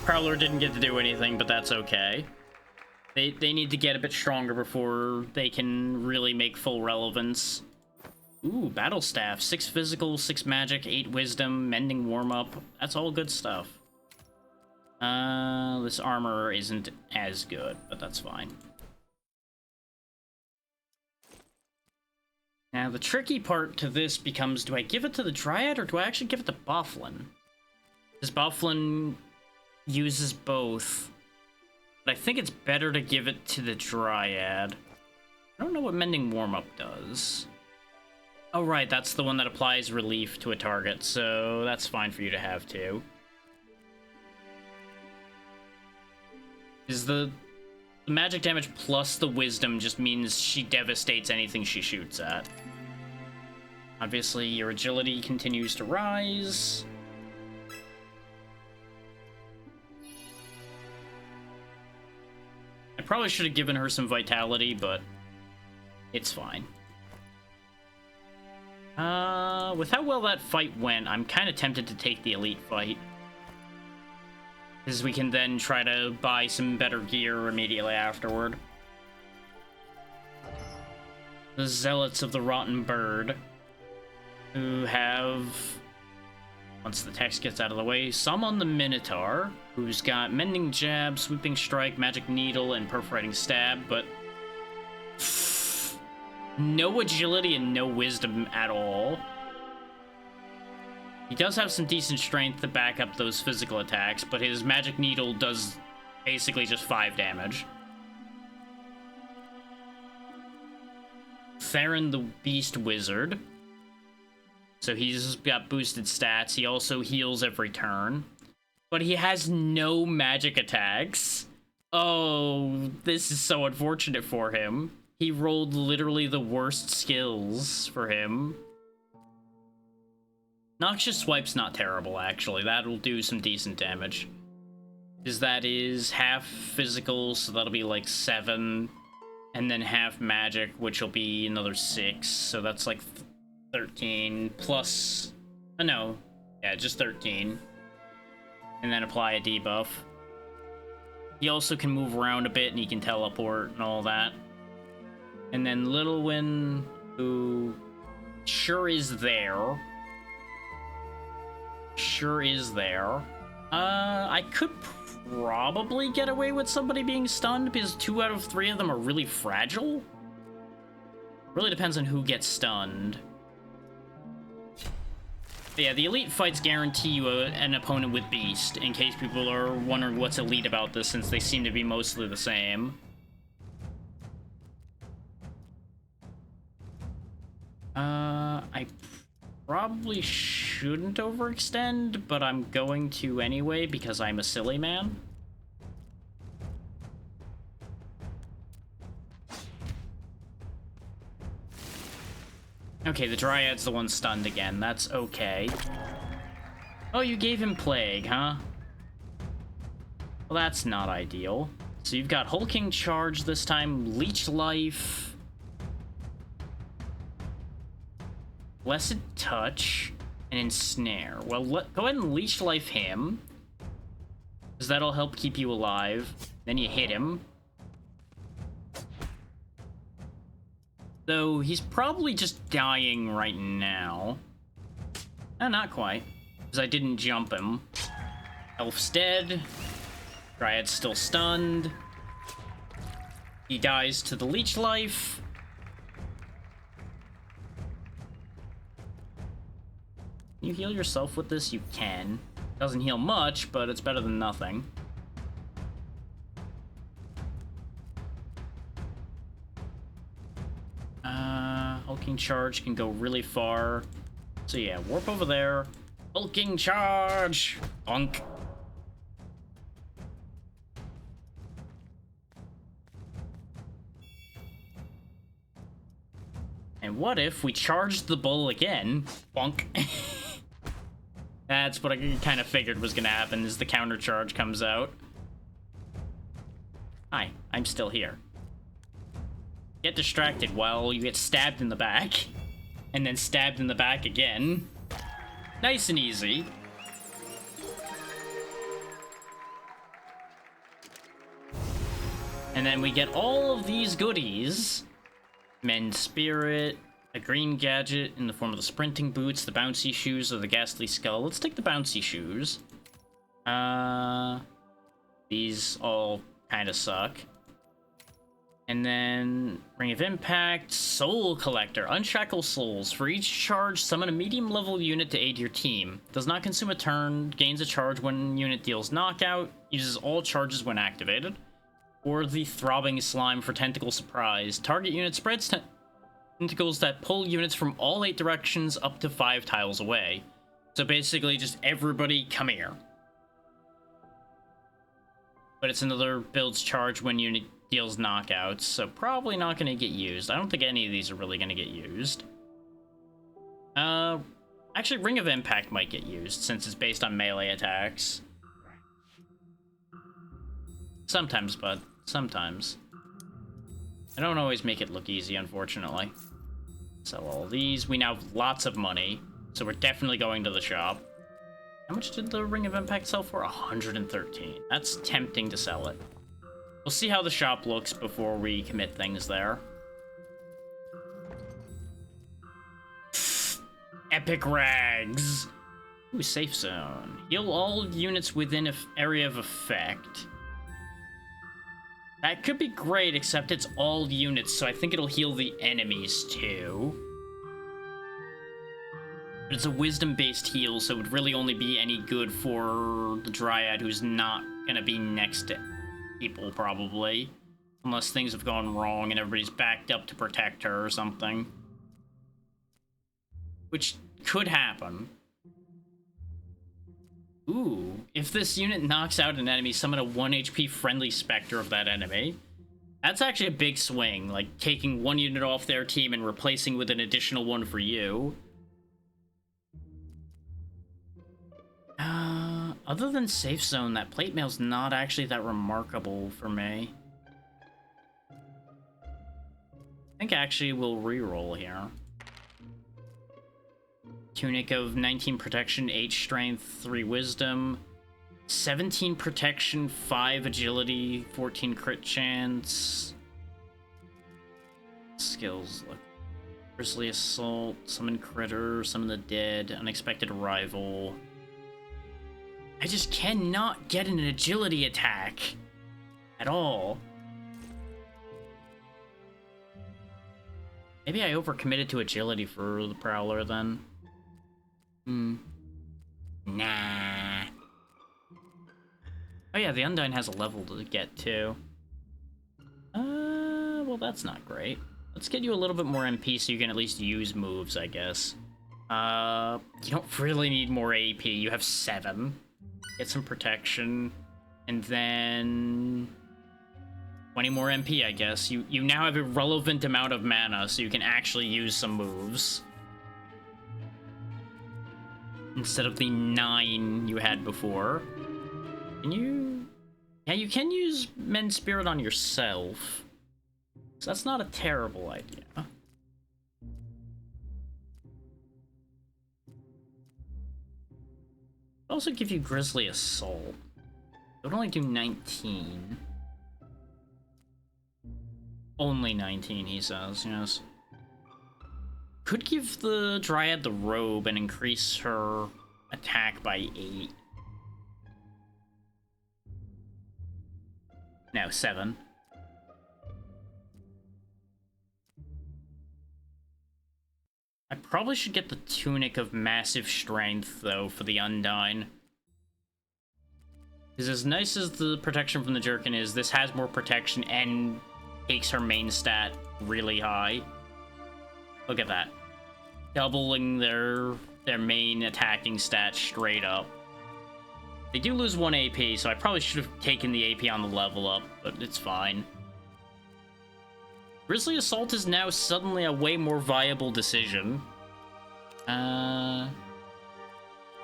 Prowler didn't get to do anything, but that's okay. They need to get a bit stronger before they can really make full relevance. Ooh, Battle Staff. 6 physical, 6 magic, 8 wisdom, mending warm-up. That's all good stuff. This armor isn't as good, but that's fine. Now, the tricky part to this becomes, do I give it to the Dryad, or do I actually give it to Bofflin? Because Bofflin uses both. But I think it's better to give it to the Dryad. I don't know what Mending Warm-Up does. Oh, right, that's the one that applies relief to a target, so that's fine for you to have, too. Is the magic damage plus the wisdom just means she devastates anything she shoots at. Obviously, your agility continues to rise. I probably should have given her some vitality, but it's fine. With how well that fight went, I'm kind of tempted to take the elite fight. Because we can then try to buy some better gear immediately afterward. The Zealots of the Rotten Bird, who have, once the text gets out of the way, Summon the Minotaur, who's got Mending Jab, Sweeping Strike, Magic Needle, and Perforating Stab, but no agility and no wisdom at all. He does have some decent strength to back up those physical attacks, but his Magic Needle does basically just 5 damage. Theron the Beast Wizard. So he's got boosted stats. He also heals every turn. But he has no magic attacks. Oh, this is so unfortunate for him. He rolled literally the worst skills for him. Noxious Swipe's not terrible, actually. That'll do some decent damage. Because that is half physical, so that'll be like 7. And then half magic, which will be another 6. So that's like 13 plus... no. Yeah, just 13. And then apply a debuff. He also can move around a bit, and he can teleport and all that. And then Littlewin, who sure is there. I could probably get away with somebody being stunned, because 2 out of 3 of them are really fragile. Really depends on who gets stunned. But yeah, the elite fights guarantee you an opponent with Beast, in case people are wondering what's elite about this, since they seem to be mostly the same. I probably shouldn't overextend, but I'm going to anyway because I'm a silly man. Okay, the Dryad's the one stunned again. That's okay. Oh, you gave him Plague, huh? Well, that's not ideal. So you've got Hulking Charge this time, Leech Life, Blessed Touch, and Ensnare. Well, go ahead and Leech Life him, because that'll help keep you alive. Then you hit him. Though he's probably just dying right now. No, not quite, because I didn't jump him. Elf's dead. Dryad's still stunned. He dies to the Leech Life. Can you heal yourself with this? You can. Doesn't heal much, but it's better than nothing. Hulking Charge can go really far. So yeah, warp over there. Hulking Charge! Bonk. And what if we charged the bull again? Bonk. That's what I kind of figured was gonna happen, as the counter charge comes out. Hi, I'm still here. Get distracted while you get stabbed in the back. And then stabbed in the back again. Nice and easy. And then we get all of these goodies. Mend Spirit, a green gadget in the form of the sprinting boots, the bouncy shoes, or the ghastly skull. Let's take the bouncy shoes. These all kind of suck. And then Ring of Impact, Soul Collector, Unshackle Souls. For each charge, summon a medium level unit to aid your team. Does not consume a turn, gains a charge when unit deals knockout, uses all charges when activated. Or the Throbbing Slime for Tentacle Surprise. Target unit spreads tentacles that pull units from all 8 directions up to 5 tiles away. So basically just everybody come here. But it's another build's charge when unit deals knockouts, so probably not going to get used. I don't think any of these are really going to get used. Actually, Ring of Impact might get used, since it's based on melee attacks. Sometimes, bud. Sometimes. I don't always make it look easy, unfortunately. Sell all these. We now have lots of money, so we're definitely going to the shop. How much did the Ring of Impact sell for? 113. That's tempting to sell it. We'll see how the shop looks before we commit things there. Epic Rags. Ooh, safe zone. Heal all units within an area of effect. That could be great, except it's all units, so I think it'll heal the enemies too. But it's a wisdom-based heal, so it would really only be any good for the Dryad, who's not gonna be next to people, probably. Unless things have gone wrong and everybody's backed up to protect her or something. Which could happen. Ooh, if this unit knocks out an enemy, summon a 1 HP friendly Spectre of that enemy. That's actually a big swing, like taking one unit off their team and replacing with an additional one for you. Other than safe zone, that plate mail's not actually that remarkable for me. I think actually we'll reroll here. Tunic of 19 protection, 8 strength, 3 wisdom, 17 protection, 5 agility, 14 crit chance. Skills look. Grisly Assault, Summon Critter, Summon the Dead, Unexpected Arrival. I just cannot get an agility attack at all. Maybe I overcommitted to agility for the Prowler then. Nah. Oh yeah, the Undyne has a level to get to. Well that's not great. Let's get you a little bit more MP so you can at least use moves, I guess. You don't really need more AP. You have 7. Get some protection. And then 20 more MP, I guess. You now have a relevant amount of mana, so you can actually use some moves. Instead of the 9 you had before. Can you... Yeah, you can use Men's Spirit on yourself. So that's not a terrible idea. It'll also give you Grisly Assault. It would only do 19. Only 19, he says, yes. Could give the Dryad the robe and increase her attack by 8. No, 7. I probably should get the Tunic of Massive Strength, though, for the Undyne. Because as nice as the protection from the Jerkin is, this has more protection and takes her main stat really high. Look at that. Doubling their main attacking stat straight up. They do lose 1 AP, so I probably should have taken the AP on the level up, but it's fine. Grisly Assault is now suddenly a way more viable decision.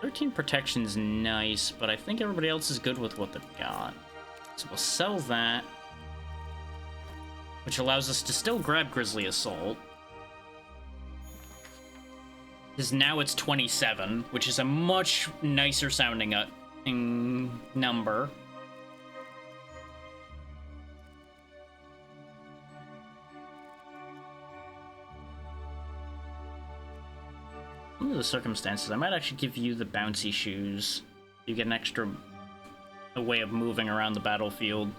13 protection's nice, but I think everybody else is good with what they've got. So we'll sell that, which allows us to still grab Grisly Assault. Because now it's 27, which is a much nicer sounding number. Under the circumstances, I might actually give you the bouncy shoes. You get an extra way of moving around the battlefield.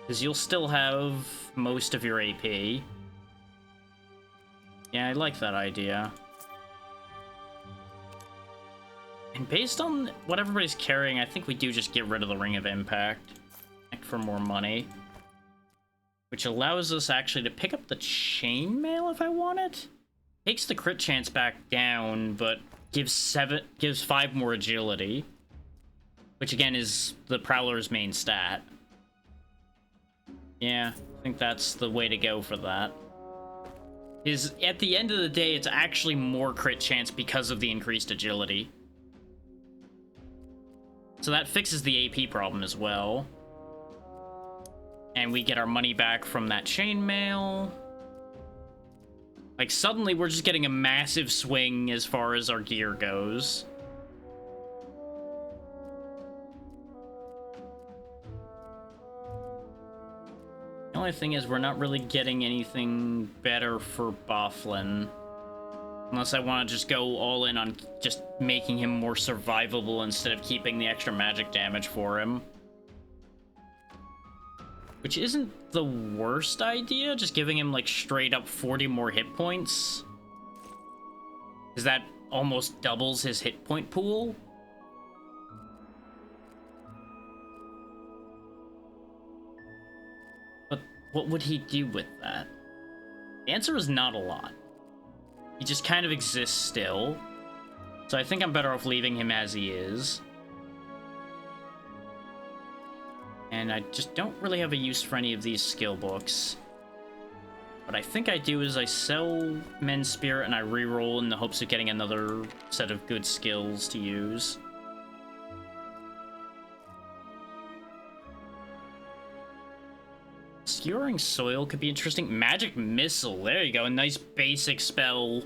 Because you'll still have most of your AP. Yeah, I like that idea. And based on what everybody's carrying, I think we do just get rid of the Ring of Impact for more money. Which allows us actually to pick up the Chainmail if I want it. Takes the crit chance back down, but gives 5 more agility. Which again is the Prowler's main stat. Yeah, I think that's the way to go for that. Is at the end of the day, it's actually more crit chance because of the increased agility. So that fixes the AP problem as well. And we get our money back from that chainmail. Like, suddenly we're just getting a massive swing as far as our gear goes. The only thing is we're not really getting anything better for Bofflin. Unless I want to just go all in on just making him more survivable instead of keeping the extra magic damage for him. Which isn't the worst idea, just giving him like straight up 40 more hit points. Because that almost doubles his hit point pool. But what would he do with that? The answer is not a lot. He just kind of exists still. So I think I'm better off leaving him as he is. And I just don't really have a use for any of these skill books. What I think I do is I sell Men's Spirit and I reroll in the hopes of getting another set of good skills to use. Skewering Soil could be interesting. Magic Missile, there you go, a nice basic spell.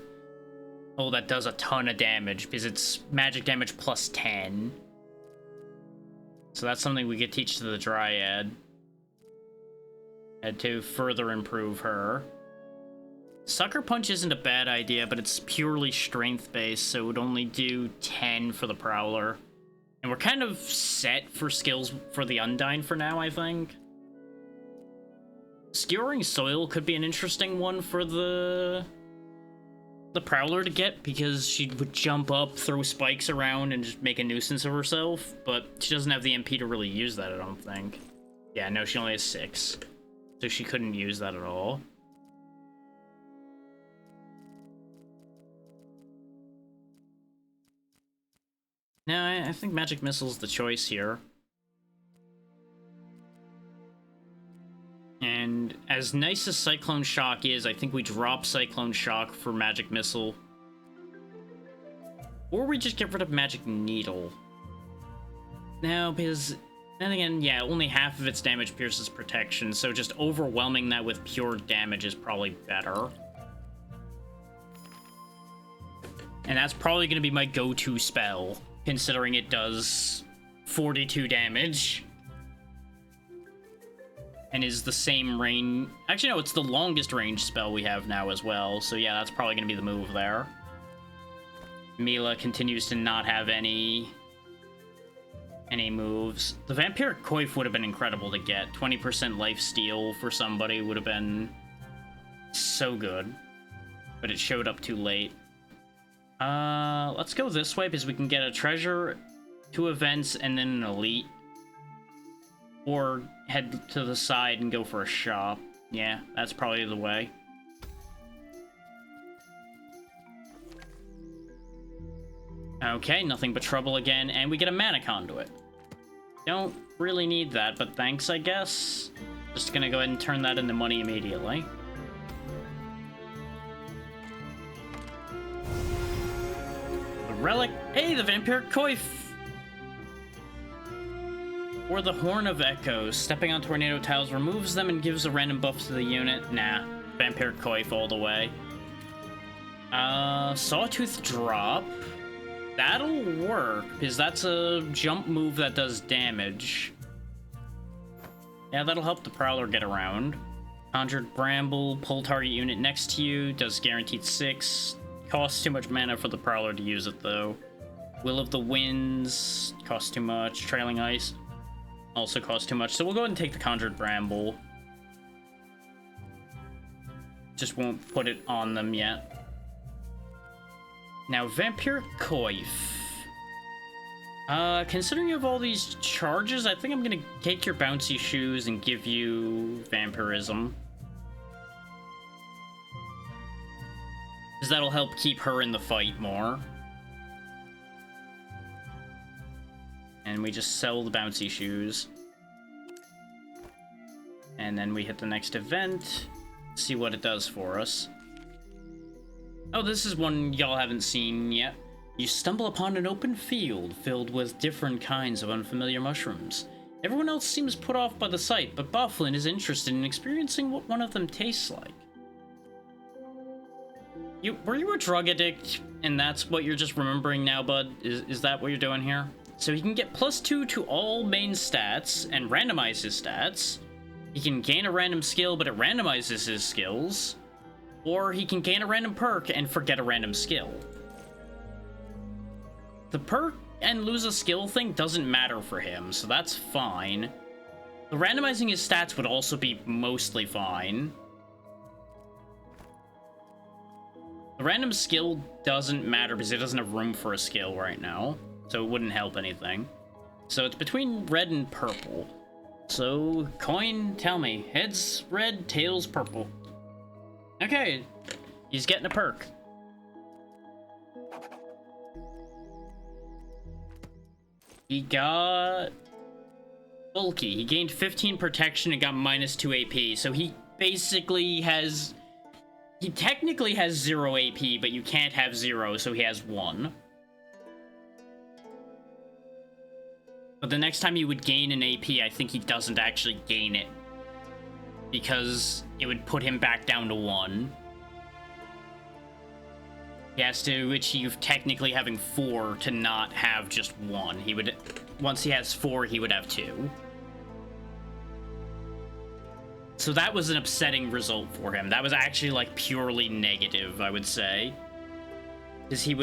Oh, that does a ton of damage because it's magic damage plus 10. So that's something we could teach to the Dryad. And to further improve her. Sucker Punch isn't a bad idea, but it's purely strength-based, so it would only do 10 for the Prowler. And we're kind of set for skills for the Undyne for now, I think. Skewering Soil could be an interesting one for the Prowler to get, because she would jump up, throw spikes around, and just make a nuisance of herself, but she doesn't have the MP to really use that, I don't think. Yeah, no, she only has 6. So she couldn't use that at all. No, I think Magic Missile's the choice here. And as nice as Cyclone Shock is, I think we drop Cyclone Shock for Magic Missile. Or we just get rid of Magic Needle. No, because then again, yeah, only half of its damage pierces protection, so just overwhelming that with pure damage is probably better. And that's probably going to be my go-to spell, considering it does 42 damage. And is the same range. Actually, no, it's the longest range spell we have now as well. So yeah, that's probably going to be the move there. Mila continues to not have any moves. The Vampiric Coif would have been incredible to get. 20% life steal for somebody would have been so good. But it showed up too late. Let's go this way because we can get a treasure, 2 events, and then an elite. Or head to the side and go for a shop. Yeah, that's probably the way. Okay, nothing but trouble again, and we get a mana conduit. Don't really need that, but thanks, I guess. Just gonna go ahead and turn that into money immediately. The relic. Hey, the Vampiric Coif! Or the Horn of Echoes. Stepping on tornado tiles removes them and gives a random buff to the unit. Nah, Vampiric Coif all the way. Sawtooth Drop. That'll work, because that's a jump move that does damage. Yeah, that'll help the Prowler get around. Conjured Bramble, pull target unit next to you, does guaranteed 6. Costs too much mana for the Prowler to use it, though. Will of the Winds, costs too much. Trailing Ice, also costs too much. So we'll go ahead and take the Conjured Bramble. Just won't put it on them yet. Now, Vampiric Coif. Considering you have all these charges, I think I'm gonna take your Bouncy Shoes and give you Vampirism. Because that'll help keep her in the fight more. And we just sell the Bouncy Shoes. And then we hit the next event, see what it does for us. Oh, this is one y'all haven't seen yet. You stumble upon an open field filled with different kinds of unfamiliar mushrooms. Everyone else seems put off by the sight, but Bofflin is interested in experiencing what one of them tastes like. Were you a drug addict, and that's what you're just remembering now, bud? Is that what you're doing here? So he can get +2 to all main stats and randomize his stats. He can gain a random skill, but it randomizes his skills. Or he can gain a random perk and forget a random skill. The perk and lose a skill thing doesn't matter for him, so that's fine. The randomizing his stats would also be mostly fine. The random skill doesn't matter because it doesn't have room for a skill right now, so it wouldn't help anything. So it's between red and purple. So, coin, tell me. Heads red, tails purple. Okay, he's getting a perk. He got bulky. He gained 15 protection and got -2 AP. So he basically has... He technically has 0 AP, but you can't have 0, so he has 1. But the next time he would gain an AP, I think he doesn't actually gain it, because it would put him back down to 1. He has to achieve technically having 4 to not have just 1. He would, once he has 4, he would have 2. So that was an upsetting result for him. That was actually, like, purely negative, I would say. Because he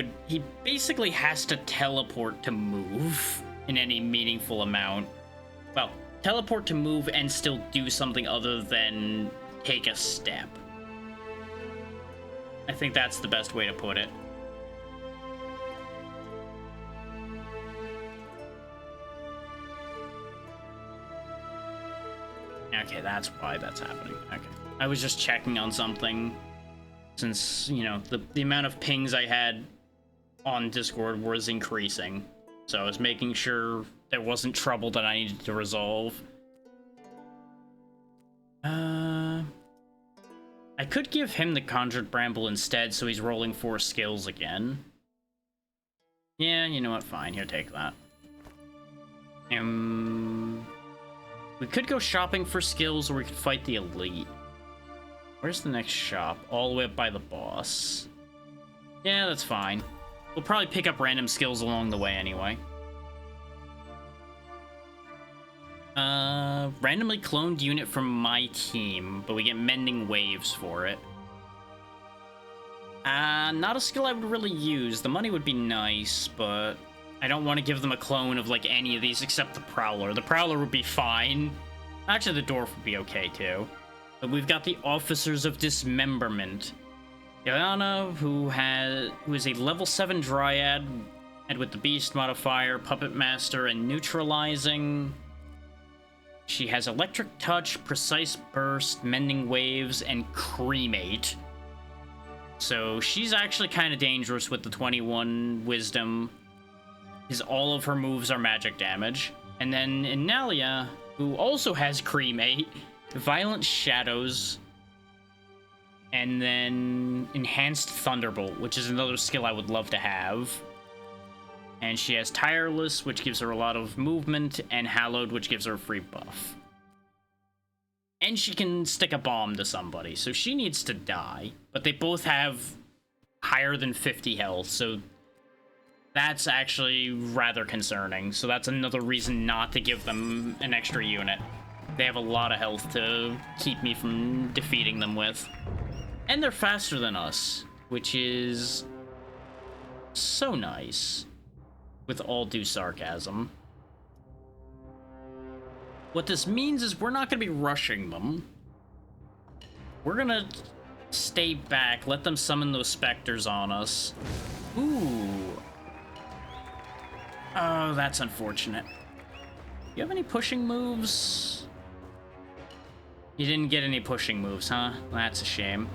basically has to teleport to move in any meaningful amount. Well, teleport to move and still do something other than take a step. I think that's the best way to put it. Okay, that's why that's happening. Okay. I was just checking on something, since, you know, the amount of pings I had on Discord was increasing. So I was making sure there wasn't trouble that I needed to resolve. I could give him the Conjured Bramble instead, so he's rolling 4 skills again. Yeah, you know what? Fine, here, take that. We could go shopping for skills, or we could fight the elite. Where's the next shop? All the way up by the boss. Yeah, that's fine. We'll probably pick up random skills along the way anyway. Randomly cloned unit from my team, but we get Mending Waves for it. Not a skill I would really use. The money would be nice, but I don't want to give them a clone of, like, any of these except the Prowler. The Prowler would be fine. Actually, the Dwarf would be okay, too. But we've got the Officers of Dismemberment. Yana, who is a level 7 Dryad, and with the Beast modifier, Puppet Master, and Neutralizing. She has Electric Touch, Precise Burst, Mending Waves, and Cremate. So she's actually kind of dangerous with the 21 Wisdom, because all of her moves are magic damage. And then Inalia, who also has Cremate, Violent Shadows, and then Enhanced Thunderbolt, which is another skill I would love to have. And she has Tireless, which gives her a lot of movement, and Hallowed, which gives her a free buff. And she can stick a bomb to somebody, so she needs to die. But they both have higher than 50 health, so that's actually rather concerning. So that's another reason not to give them an extra unit. They have a lot of health to keep me from defeating them with. And they're faster than us, which is so nice. With all due sarcasm. What this means is we're not going to be rushing them. We're going to stay back, let them summon those specters on us. Ooh. Oh, that's unfortunate. You have any pushing moves? You didn't get any pushing moves, huh? That's a shame.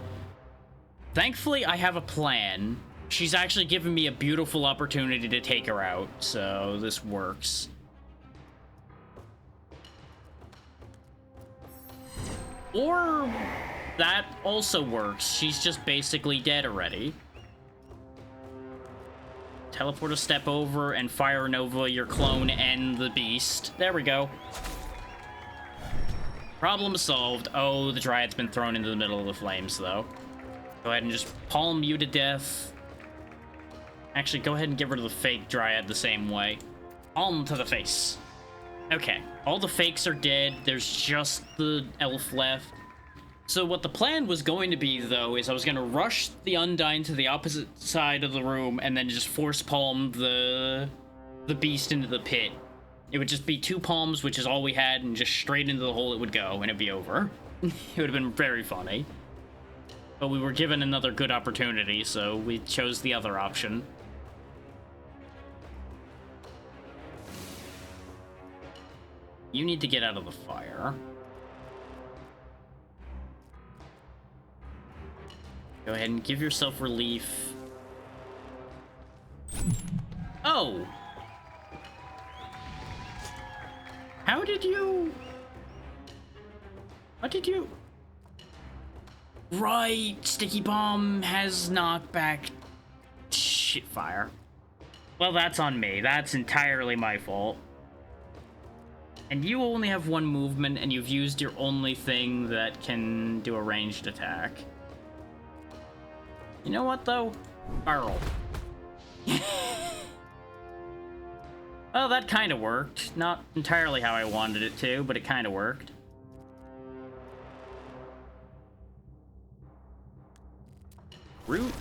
Thankfully, I have a plan. She's actually given me a beautiful opportunity to take her out, so this works. Or that also works. She's just basically dead already. Teleport a step over and Fire Nova your clone and the beast. There we go. Problem solved. Oh, the Dryad's been thrown into the middle of the flames, though. Go ahead and just palm you to death. Actually, go ahead and get rid of the fake Dryad the same way. Palm to the face. Okay, all the fakes are dead. There's just the elf left. So what the plan was going to be, though, is I was going to rush the Undyne to the opposite side of the room and then just force palm the beast into the pit. It would just be 2 palms, which is all we had, and just straight into the hole it would go, and it'd be over. It would have been very funny. But we were given another good opportunity, so we chose the other option. You need to get out of the fire. Go ahead and give yourself relief. Oh! How did you... What did you... Right, Sticky Bomb has knockback... Shit fire. Well, that's on me. That's entirely my fault. And you only have 1 movement, and you've used your only thing that can do a ranged attack. You know what, though? Barrel. Well, that kind of worked. Not entirely how I wanted it to, but it kind of worked. Root.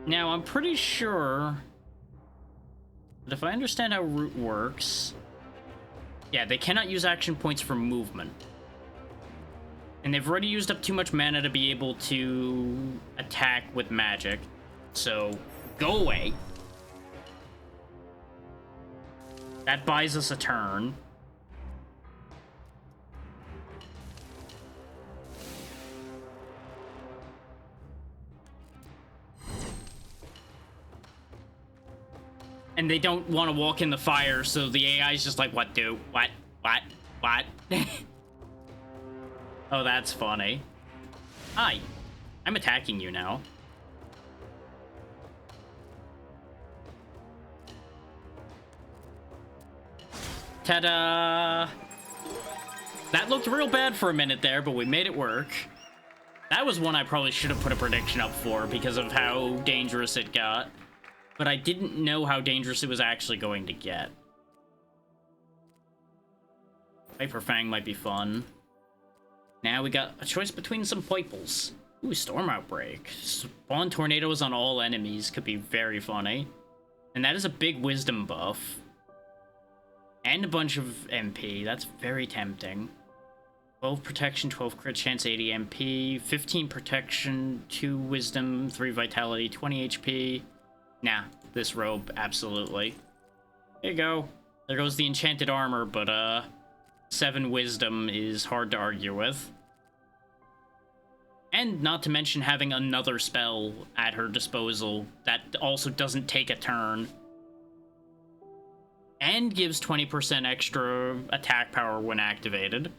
Now, I'm pretty sure that if I understand how Root works... Yeah, they cannot use action points for movement. And they've already used up too much mana to be able to attack with magic. So, go away. That buys us a turn. And they don't want to walk in the fire, so the AI is just like, what do? What? Oh, that's funny. Hi. I'm attacking you now. Ta-da! That looked real bad for a minute there, but we made it work. That was one I probably should have put a prediction up for because of how dangerous it got. But I didn't know how dangerous it was actually going to get. Viper Fang might be fun. Now we got a choice between some Poiples. Ooh, Storm Outbreak. Spawn tornadoes on all enemies could be very funny. And that is a big wisdom buff. And a bunch of MP. That's very tempting. 12 protection, 12 crit chance, 80 MP, 15 protection, 2 wisdom, 3 vitality, 20 HP. Nah, this robe, absolutely. There you go. There goes the enchanted armor, but 7 wisdom is hard to argue with. And not to mention having another spell at her disposal that also doesn't take a turn. And gives 20% extra attack power when activated.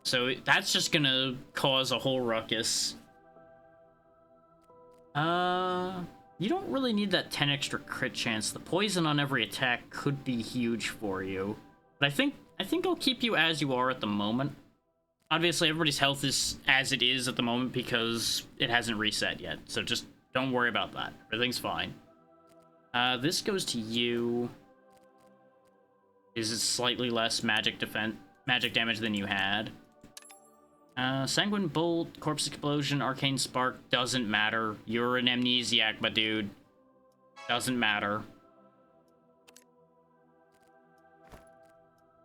So that's just gonna cause a whole ruckus. You don't really need that 10 extra crit chance. The poison on every attack could be huge for you. But I think I'll keep you as you are at the moment. Obviously, everybody's health is as it is at the moment because it hasn't reset yet. So just don't worry about that. Everything's fine. This goes to you. Is it slightly less magic damage than you had? Sanguine Bolt, Corpse Explosion, Arcane Spark, doesn't matter. You're an amnesiac, my dude. Doesn't matter.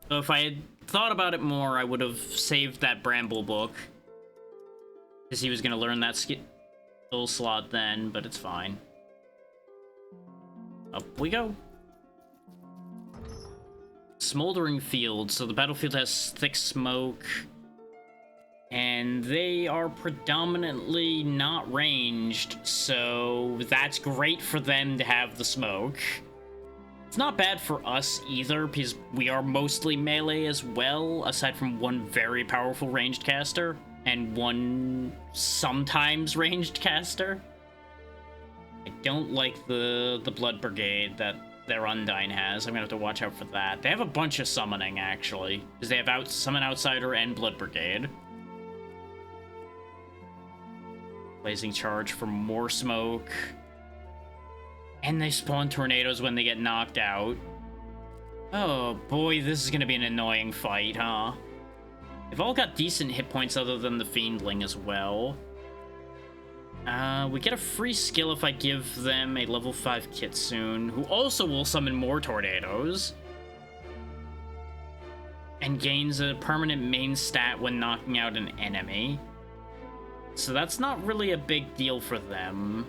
So if I had thought about it more, I would have saved that Bramble book. Because he was going to learn that skill slot then, but it's fine. Up we go. Smoldering Field. So the battlefield has thick smoke. And they are predominantly not ranged, so that's great for them to have the smoke. It's not bad for us either, because we are mostly melee as well, aside from one very powerful ranged caster, and one sometimes ranged caster. I don't like the Blood Brigade that their Undyne has. I'm gonna have to watch out for that. They have a bunch of summoning, actually, because they have Summon Outsider and Blood Brigade. Blazing charge for more smoke. And they spawn tornadoes when they get knocked out. Oh boy, this is gonna be an annoying fight, huh? They've all got decent hit points other than the Fiendling as well. We get a free skill if I give them a level 5 Kitsune, who also will summon more tornadoes. And gains a permanent main stat when knocking out an enemy. So that's not really a big deal for them.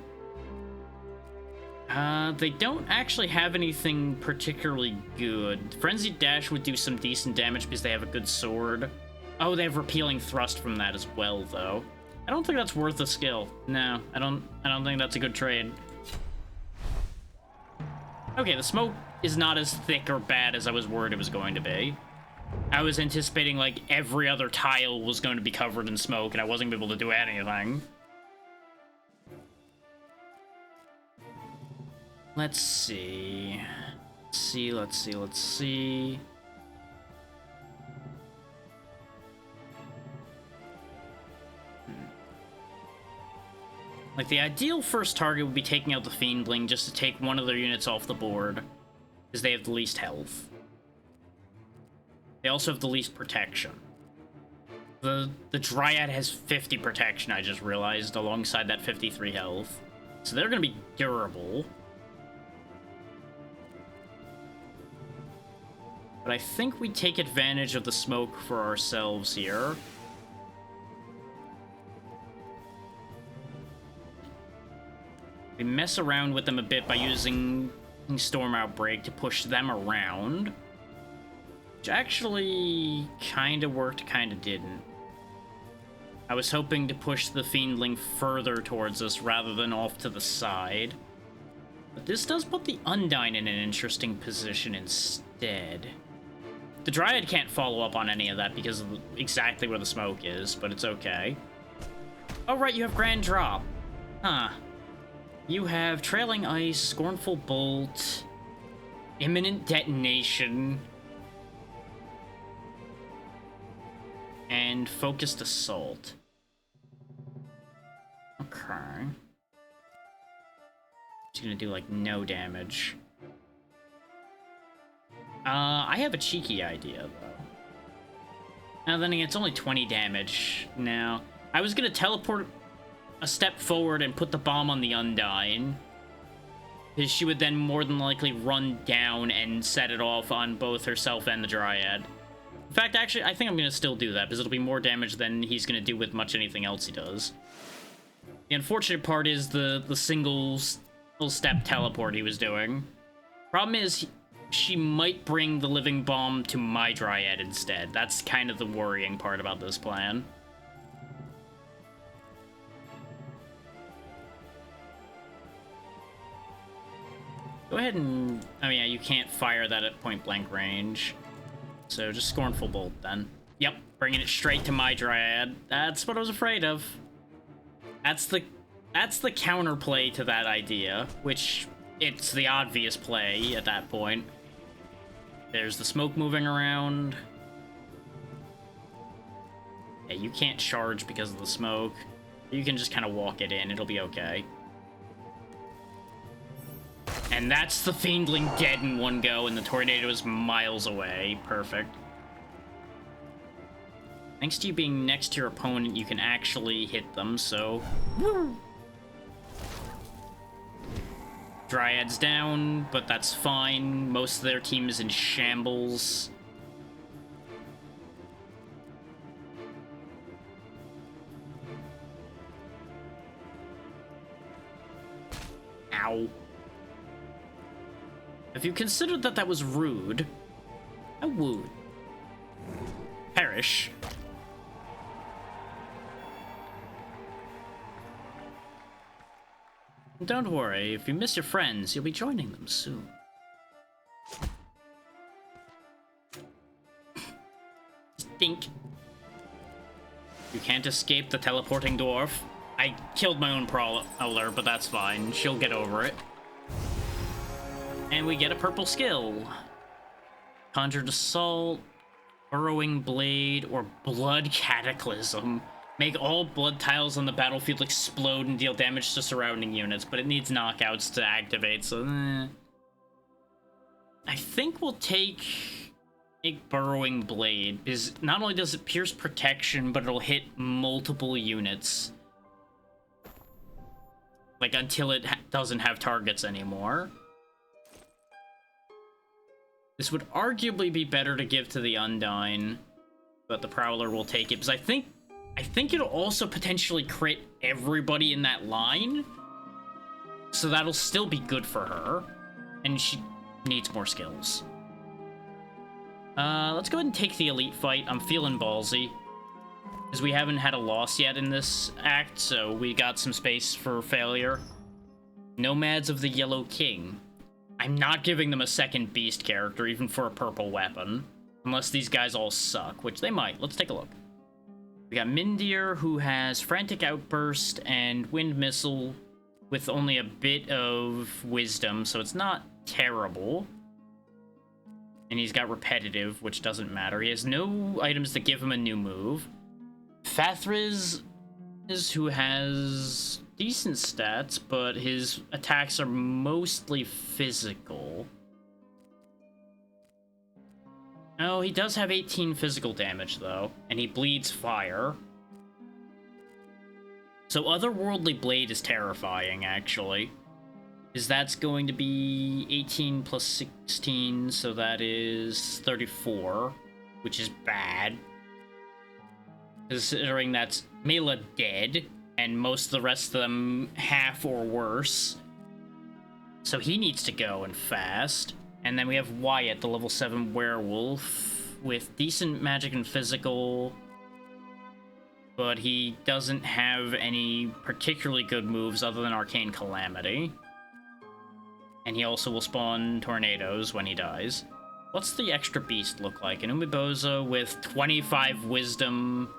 They don't actually have anything particularly good. Frenzied Dash would do some decent damage because they have a good sword. Oh, they have Repealing Thrust from that as well, though. I don't think that's worth a skill. No, I don't think that's a good trade. Okay, the smoke is not as thick or bad as I was worried it was going to be. I was anticipating, like, every other tile was going to be covered in smoke, and I wasn't able to do anything. Let's see. Let's see. Like, the ideal first target would be taking out the Fiendling just to take one of their units off the board, because they have the least health. They also have the least protection. The Dryad has 50 protection, I just realized, alongside that 53 health. So they're going to be durable. But I think we take advantage of the smoke for ourselves here. We mess around with them a bit by using Storm Outbreak to push them around. Which actually kind of worked, kind of didn't. I was hoping to push the Fiendling further towards us rather than off to the side. But this does put the Undyne in an interesting position instead. The Dryad can't follow up on any of that because of exactly where the smoke is, but it's okay. Oh right, you have Grand Drop. Huh. You have Trailing Ice, Scornful Bolt, Imminent Detonation, and Focused Assault. Okay. She's gonna do, like, no damage. I have a cheeky idea, though. Now then again, it's only 20 damage. Now, I was gonna teleport a step forward and put the bomb on the Undyne, because she would then more than likely run down and set it off on both herself and the Dryad. In fact, actually, I think I'm gonna still do that, because it'll be more damage than he's gonna do with much anything else he does. The unfortunate part is the single step teleport he was doing. Problem is, she might bring the Living Bomb to my Dryad instead. That's kind of the worrying part about this plan. Go ahead and... oh yeah, you can't fire that at point-blank range. So just Scornful Bolt, then. Yep, bringing it straight to my Dryad. That's what I was afraid of. That's the counterplay to that idea, which it's the obvious play at that point. There's the smoke moving around. Yeah, you can't charge because of the smoke. You can just kind of walk it in. It'll be okay. And that's the Fiendling dead in one go, and the tornado is miles away. Perfect. Thanks to you being next to your opponent, you can actually hit them, so... woo! Dryad's down, but that's fine. Most of their team is in shambles. Ow. If you considered that was rude, I would. Perish. Don't worry, if you miss your friends, you'll be joining them soon. Stink. You can't escape the teleporting dwarf. I killed my own Prowler, but that's fine. She'll get over it. And we get a purple skill. Conjured Assault, Burrowing Blade, or Blood Cataclysm. make all blood tiles on the battlefield explode and deal damage to surrounding units, but it needs knockouts to activate, so I think we'll take a Burrowing Blade, because not only does it pierce protection, but it'll hit multiple units. Like, until it doesn't have targets anymore. This would arguably be better to give to the Undyne, but the Prowler will take it, because I think it'll also potentially crit everybody in that line, so that'll still be good for her, and she needs more skills. Let's go ahead and take the elite fight. I'm feeling ballsy, because we haven't had a loss yet in this act, so we got some space for failure. Nomads of the Yellow King. I'm not giving them a second beast character, even for a purple weapon, unless these guys all suck, which they might. Let's take a look. We got Mindir, who has Frantic Outburst and Wind Missile with only a bit of Wisdom, so it's not terrible. And he's got Repetitive, which doesn't matter. He has no items that give him a new move. Fathriz, who has decent stats, but his attacks are mostly physical. Oh, he does have 18 physical damage, though, and he bleeds fire. So Otherworldly Blade is terrifying, actually. Because that's going to be 18 plus 16, so that is 34, which is bad. Considering that's Mela dead, and most of the rest of them half or worse. So he needs to go and fast. And then we have Wyatt, the level 7 werewolf, with decent magic and physical, but he doesn't have any particularly good moves other than Arcane Calamity. And he also will spawn tornadoes when he dies. What's the extra beast look like? An Umebozo with 25 wisdom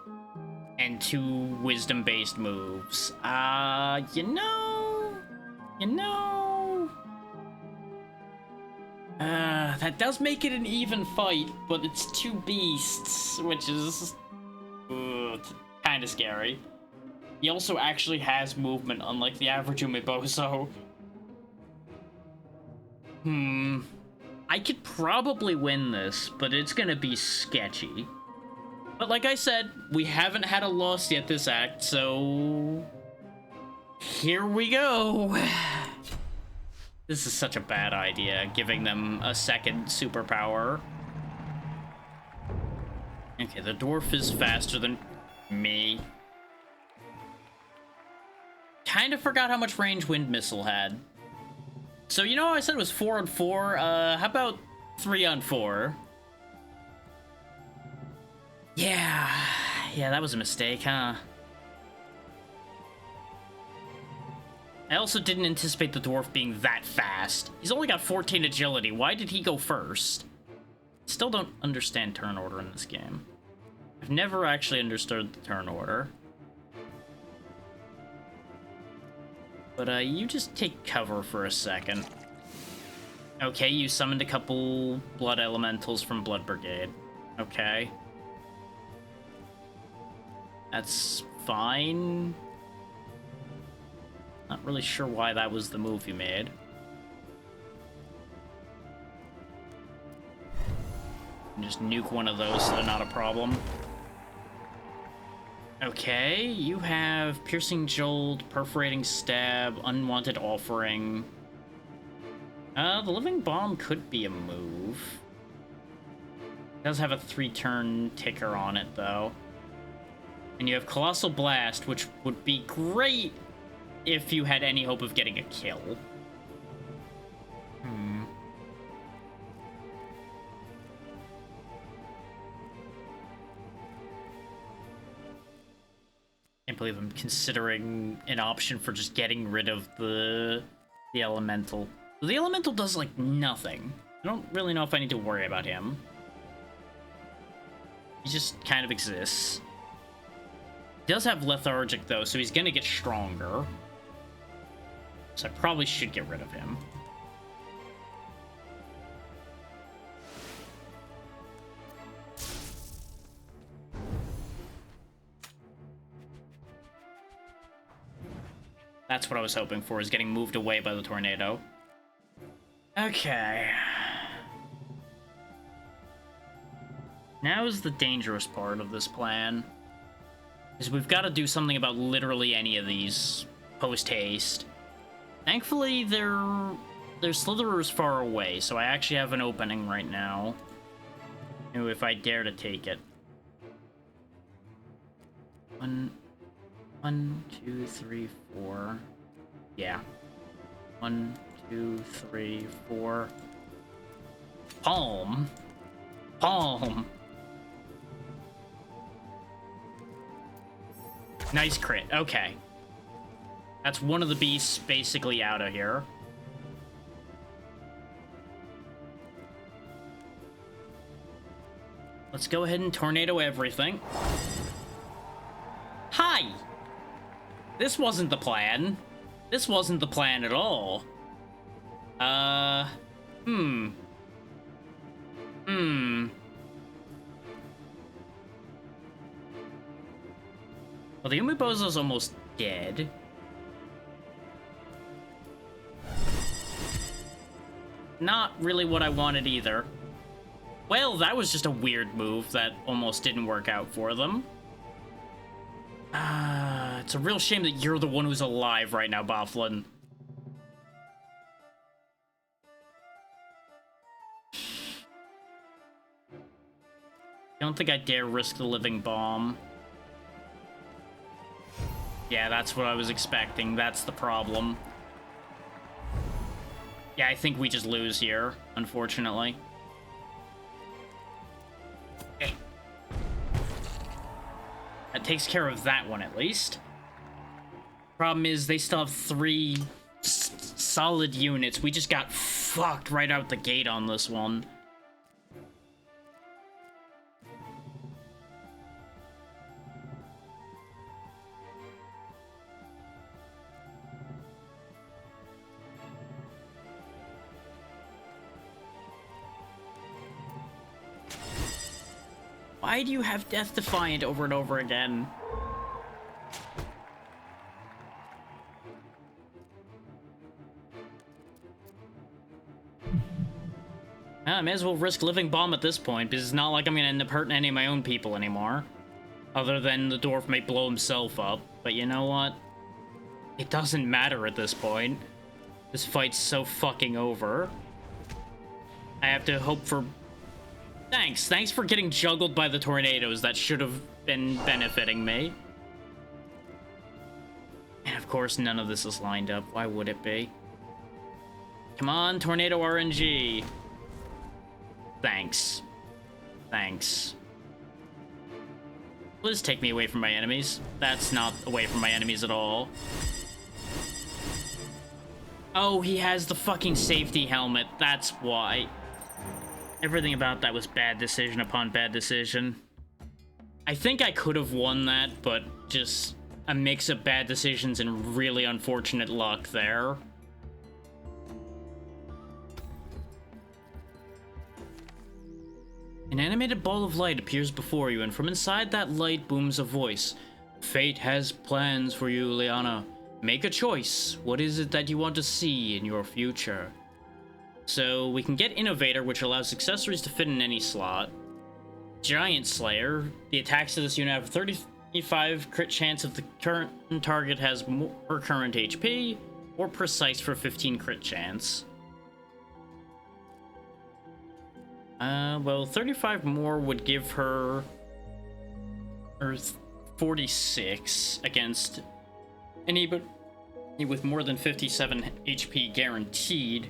and 2 wisdom-based moves. You know... that does make it an even fight, but it's 2 beasts, which is... kind of scary. He also actually has movement, unlike the average Umebozo. I could probably win this, but it's gonna be sketchy. But like I said, we haven't had a loss yet this act, so... here we go! This is such a bad idea, giving them a second superpower. Okay, the dwarf is faster than me. Kind of forgot how much range Wind Missile had. So, you know how I said it was 4 on 4? How about 3 on 4? Yeah, that was a mistake, huh? I also didn't anticipate the dwarf being that fast. He's only got 14 agility. Why did he go first? Still don't understand turn order in this game. I've never actually understood the turn order. But, you just take cover for a second. Okay, you summoned a couple blood elementals from Blood Brigade. Okay. That's fine. Not really sure why that was the move you made. Just nuke one of those so they're not a problem. Okay, you have Piercing Jolt, Perforating Stab, Unwanted Offering. The Living Bomb could be a move. It does have a 3-turn ticker on it, though. And you have Colossal Blast, which would be great if you had any hope of getting a kill. Can't believe I'm considering an option for just getting rid of the elemental. The elemental does like nothing. I don't really know if I need to worry about him. He just kind of exists. He does have lethargic though, so he's gonna get stronger. So I probably should get rid of him. That's what I was hoping for, is getting moved away by the tornado. Okay. Now is the dangerous part of this plan. Is we've got to do something about literally any of these post-haste. Thankfully, their Slitherer is far away, so I actually have an opening right now. If I dare to take it. One, 2, 3, 4. Yeah. 1, 2, 3, 4. Palm. Palm. Nice crit. Okay. That's one of the beasts basically out of here. Let's go ahead and tornado everything. Hi! This wasn't the plan. This wasn't the plan at all. Well, the Umibozo's almost dead. Not really what I wanted either. Well, that was just a weird move that almost didn't work out for them. It's a real shame that you're the one who's alive right now, Bofflin. Don't think I dare risk the living bomb. Yeah, that's what I was expecting. That's the problem. Yeah, I think we just lose here, unfortunately. Okay. That takes care of that one, at least. Problem is, they still have 3 solid units. We just got fucked right out the gate on this one. Why do you have Death Defiant over and over again? I may as well risk living bomb at this point, because it's not like I'm gonna end up hurting any of my own people anymore. Other than the dwarf may blow himself up. But you know what? It doesn't matter at this point. This fight's so fucking over. I have to hope for... Thanks for getting juggled by the tornadoes. That should have been benefiting me. And of course, none of this is lined up. Why would it be? Come on, Tornado RNG. Thanks. Please take me away from my enemies. That's not away from my enemies at all. Oh, he has the fucking safety helmet. That's why. Everything about that was bad decision upon bad decision. I think I could have won that, but just a mix of bad decisions and really unfortunate luck there. An animated ball of light appears before you, and from inside that light booms a voice. Fate has plans for you, Liana. Make a choice. What is it that you want to see in your future? So we can get Innovator, which allows accessories to fit in any slot. Giant Slayer. The attacks of this unit have a 35 crit chance if the current target has more current HP, or Precise for 15 crit chance. Well, 35 more would give her 46 against anybody with more than 57 HP guaranteed.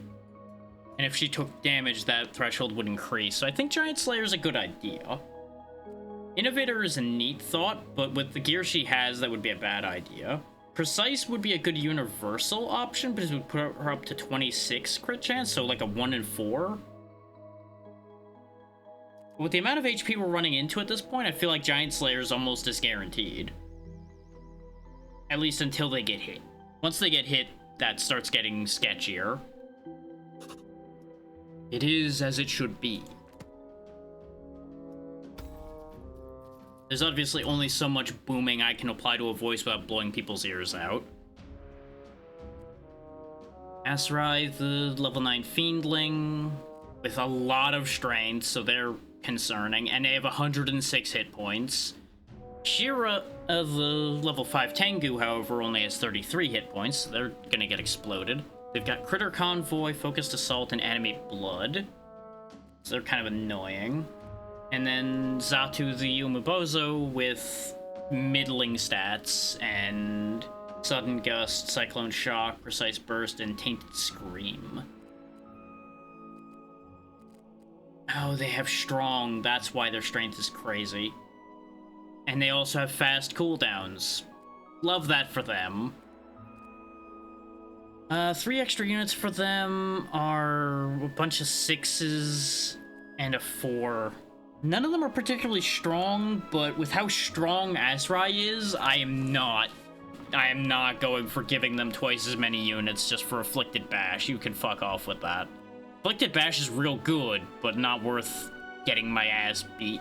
And if she took damage, that threshold would increase. So I think Giant Slayer is a good idea. Innovator is a neat thought, but with the gear she has, that would be a bad idea. Precise would be a good universal option, because it would put her up to 26 crit chance, so like a 1 in 4. With the amount of HP we're running into at this point, I feel like Giant Slayer is almost as guaranteed. At least until they get hit. Once they get hit, that starts getting sketchier. It is as it should be. There's obviously only so much booming I can apply to a voice without blowing people's ears out. Asrai, the level 9 Fiendling, with a lot of strength, so they're concerning, and they have 106 hit points. Shira, the level 5 Tengu, however, only has 33 hit points, so they're gonna get exploded. They've got Critter Convoy, Focused Assault, and Animate Blood, so they're kind of annoying. And then Xatu the Umabozo with middling stats and Sudden Gust, Cyclone Shock, Precise Burst, and Tainted Scream. Oh, they have Strong, that's why their strength is crazy. And they also have fast cooldowns. Love that for them. 3 extra units for them are a bunch of 6s and a 4. None of them are particularly strong, but with how strong Asrai is, I am not going for giving them twice as many units just for Afflicted Bash. You can fuck off with that. Afflicted Bash is real good, but not worth getting my ass beat.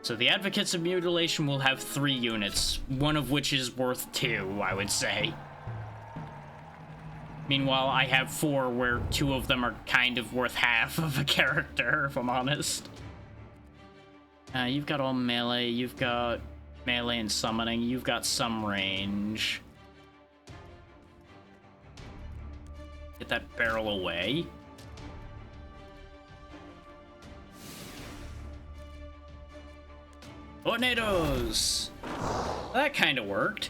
So the Advocates of Mutilation will have 3 units, one of which is worth 2, I would say. Meanwhile, I have 4 where 2 of them are kind of worth half of a character, if I'm honest. You've got all melee, you've got melee and summoning, you've got some range. Get that barrel away. Tornadoes! That kind of worked.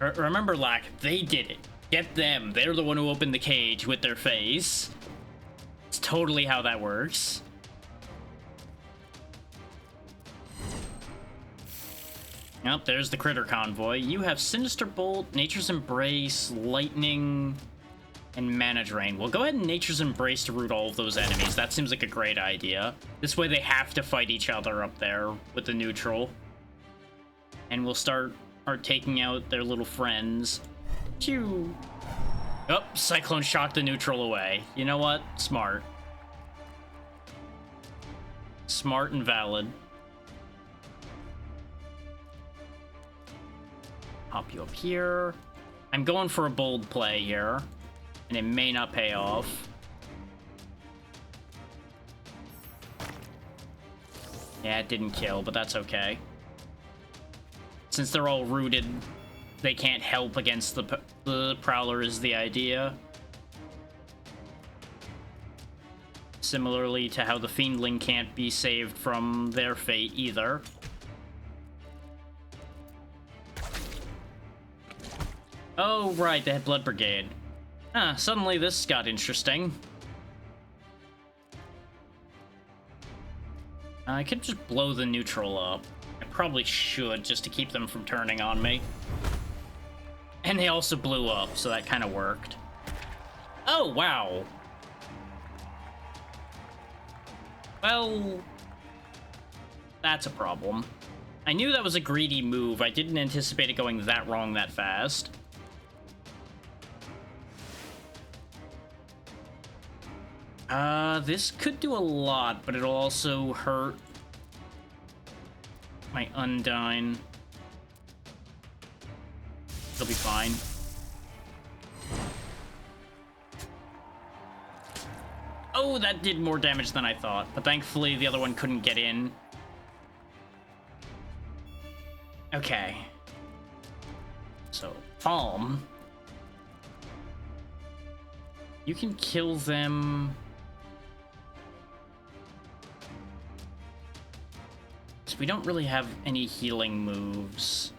Remember, Lack, they did it. Get them. They're the one who opened the cage with their face. It's totally how that works. Yep, there's the Critter Convoy. You have Sinister Bolt, Nature's Embrace, Lightning, and Mana Drain. Well, go ahead and Nature's Embrace to root all of those enemies. That seems like a great idea. This way they have to fight each other up there with the neutral. And we'll start taking out their little friends. Phew. Oh, Cyclone Shock the neutral away. You know what? Smart. Smart and valid. Pop you up here. I'm going for a bold play here, and it may not pay off. Yeah, it didn't kill, but that's okay. Since they're all rooted, they can't help against the Prowler is the idea. Similarly to how the Fiendling can't be saved from their fate either. Oh, right, they had Blood Brigade. Ah, suddenly this got interesting. I could just blow the neutral up. I probably should, just to keep them from turning on me. And they also blew up, so that kind of worked. Oh, wow. Well, that's a problem. I knew that was a greedy move. I didn't anticipate it going that wrong that fast. This could do a lot, but it'll also hurt my Undyne. It'll be fine. Oh, that did more damage than I thought, but thankfully the other one couldn't get in. Okay. So, Palm. You can kill them. So we don't really have any healing moves.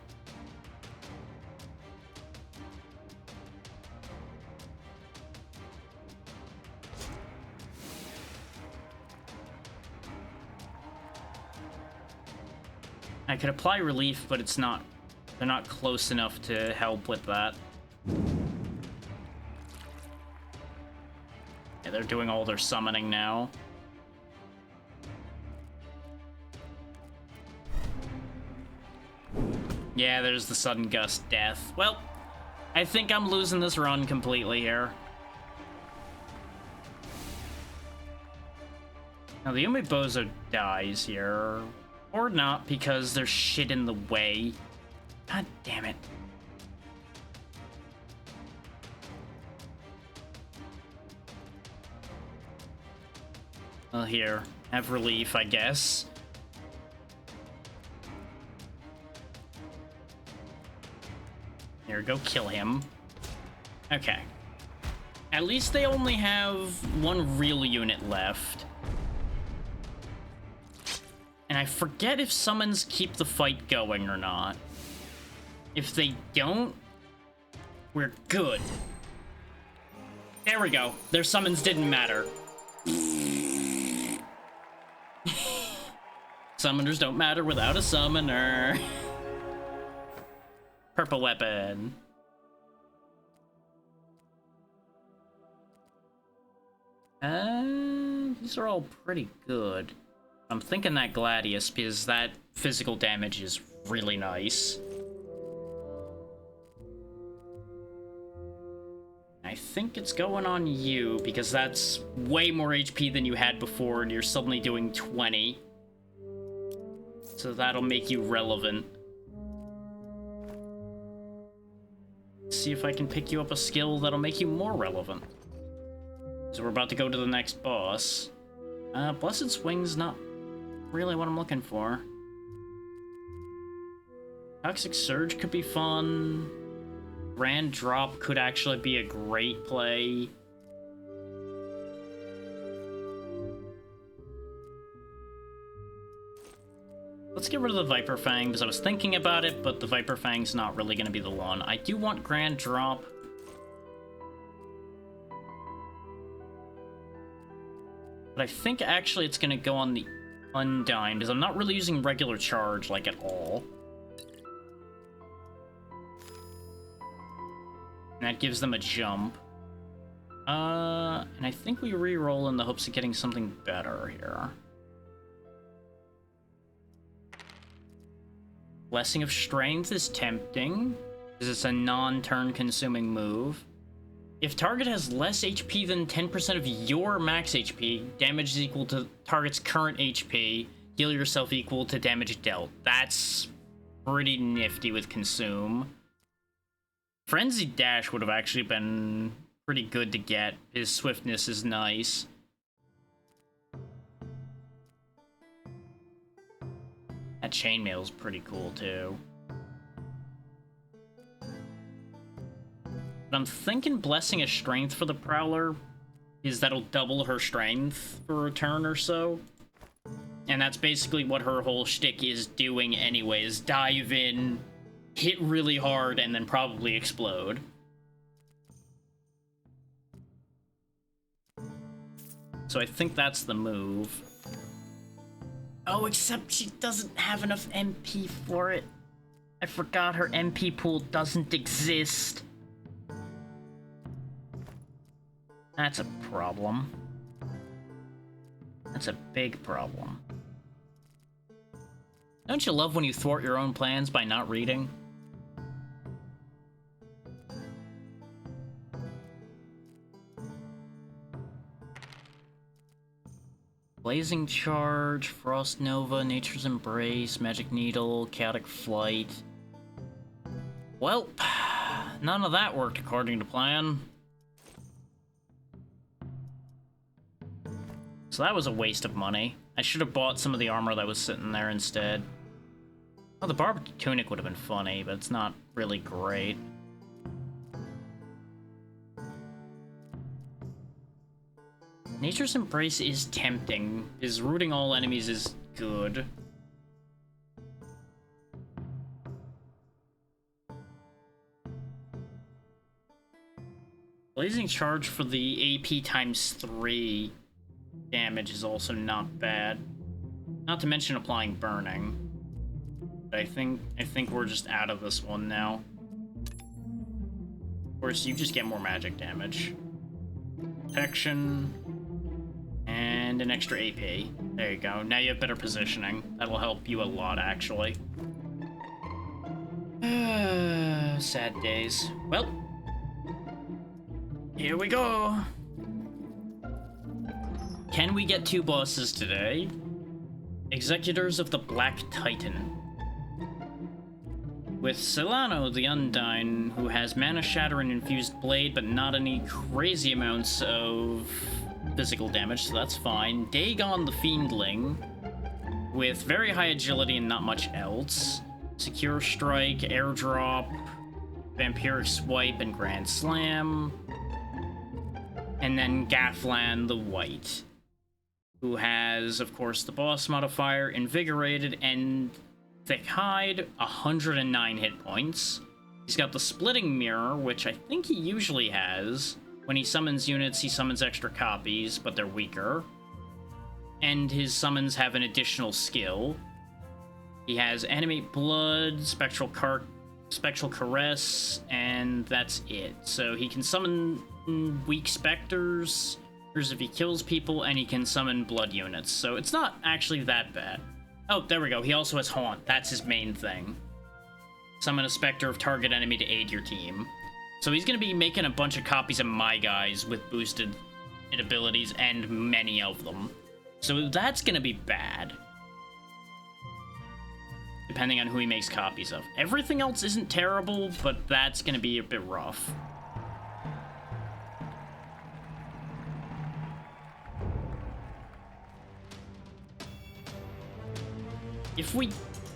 I could apply relief, but it's not... they're not close enough to help with that. Yeah, they're doing all their summoning now. Yeah, there's the Sudden Gust death. Well, I think I'm losing this run completely here. Now, the Umibozo dies here. Or not, because there's shit in the way. God damn it. Well, here, have relief, I guess. Here, go kill him. Okay. At least they only have one real unit left. And I forget if summons keep the fight going or not. If they don't, we're good. There we go. Their summons didn't matter. Summoners don't matter without a summoner. Purple weapon. These are all pretty good. I'm thinking that Gladius because that physical damage is really nice. I think it's going on you because that's way more HP than you had before and you're suddenly doing 20. So that'll make you relevant. See if I can pick you up a skill that'll make you more relevant. So we're about to go to the next boss. Blessed Swing's not really what I'm looking for. Toxic Surge could be fun. Grand Drop could actually be a great play. Let's get rid of the Viper Fang, because I was thinking about it, but the Viper Fang's not really going to be the one. I do want Grand Drop. But I think actually it's going to go on the Undyne, because I'm not really using regular charge, like, at all. And that gives them a jump. And I think we re-roll in the hopes of getting something better here. Blessing of Strength is tempting, because it's a non-turn consuming move. If target has less HP than 10% of your max HP, damage is equal to target's current HP, heal yourself equal to damage dealt. That's pretty nifty with Consume. Frenzied Dash would have actually been pretty good to get. His swiftness is nice. That chainmail is pretty cool too. But I'm thinking Blessing of Strength for the Prowler is that'll double her strength for a turn or so. And that's basically what her whole shtick is doing anyways. Dive in, hit really hard, and then probably explode. So I think that's the move. Oh, except she doesn't have enough MP for it. I forgot her MP pool doesn't exist. That's a problem. That's a big problem. Don't you love when you thwart your own plans by not reading? Blazing Charge, Frost Nova, Nature's Embrace, Magic Needle, Chaotic Flight. Well, none of that worked according to plan. So that was a waste of money. I should have bought some of the armor that was sitting there instead. Oh, the Barbed Tunic would have been funny, but it's not really great. Nature's Embrace is tempting, because rooting all enemies is good. Blazing Charge for the AP times 3 damage is also not bad. Not to mention applying Burning. But I think we're just out of this one now. Of course, you just get more magic damage. Protection. And an extra AP. There you go. Now you have better positioning. That'll help you a lot, actually. Sad days. Well, here we go. Can we get 2 bosses today? Executors of the Black Titan. With Celano the Undyne, who has Mana Shatter and Infused Blade, but not any crazy amounts of physical damage, so that's fine. Dagon the Fiendling, with very high agility and not much else. Secure Strike, Airdrop, Vampiric Swipe, and Grand Slam. And then Gafflan the White, who has, of course, the boss modifier, Invigorated, and Thick Hide, 109 hit points. He's got the Splitting Mirror, which I think he usually has. When he summons units, he summons extra copies, but they're weaker. And his summons have an additional skill. He has Animate Blood, Spectral Caress, and that's it. So he can summon weak specters if he kills people, and he can summon blood units. So it's not actually that bad. Oh, there we go. He also has Haunt. That's his main thing. Summon a specter of target enemy to aid your team. So he's going to be making a bunch of copies of my guys with boosted abilities, and many of them. So that's going to be bad. Depending on who he makes copies of. Everything else isn't terrible, but that's going to be a bit rough. If we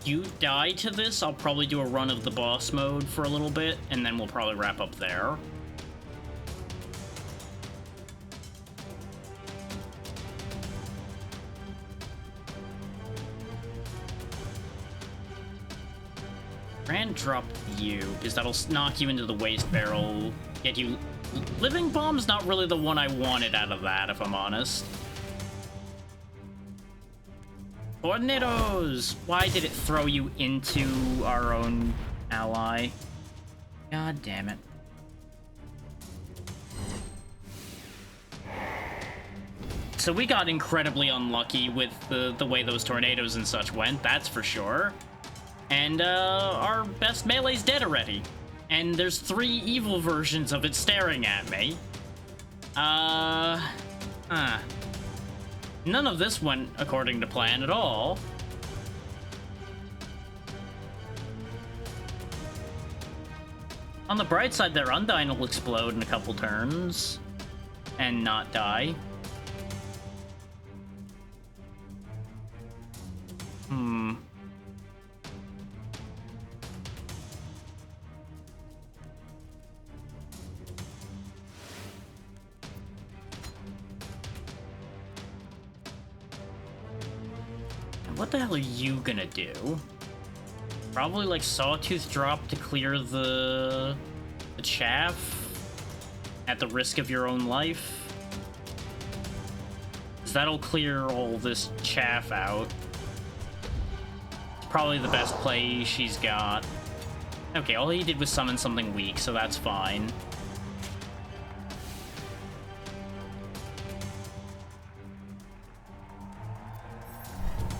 do die to this, I'll probably do a run of the boss mode for a little bit, and then we'll probably wrap up there. Grand drop you, because that'll knock you into the waste barrel, get you... Living Bomb's not really the one I wanted out of that, if I'm honest. Tornadoes! Why did it throw you into our own ally? God damn it. So we got incredibly unlucky with the way those tornadoes and such went, that's for sure. And our best melee's dead already. And there's 3 evil versions of it staring at me. None of this went according to plan at all. On the bright side, their Undyne will explode in a couple turns and not die. What the hell are you gonna do? Probably like Sawtooth drop to clear the chaff at the risk of your own life. 'Cause that'll clear all this chaff out. It's probably the best play she's got. Okay, all he did was summon something weak, so that's fine.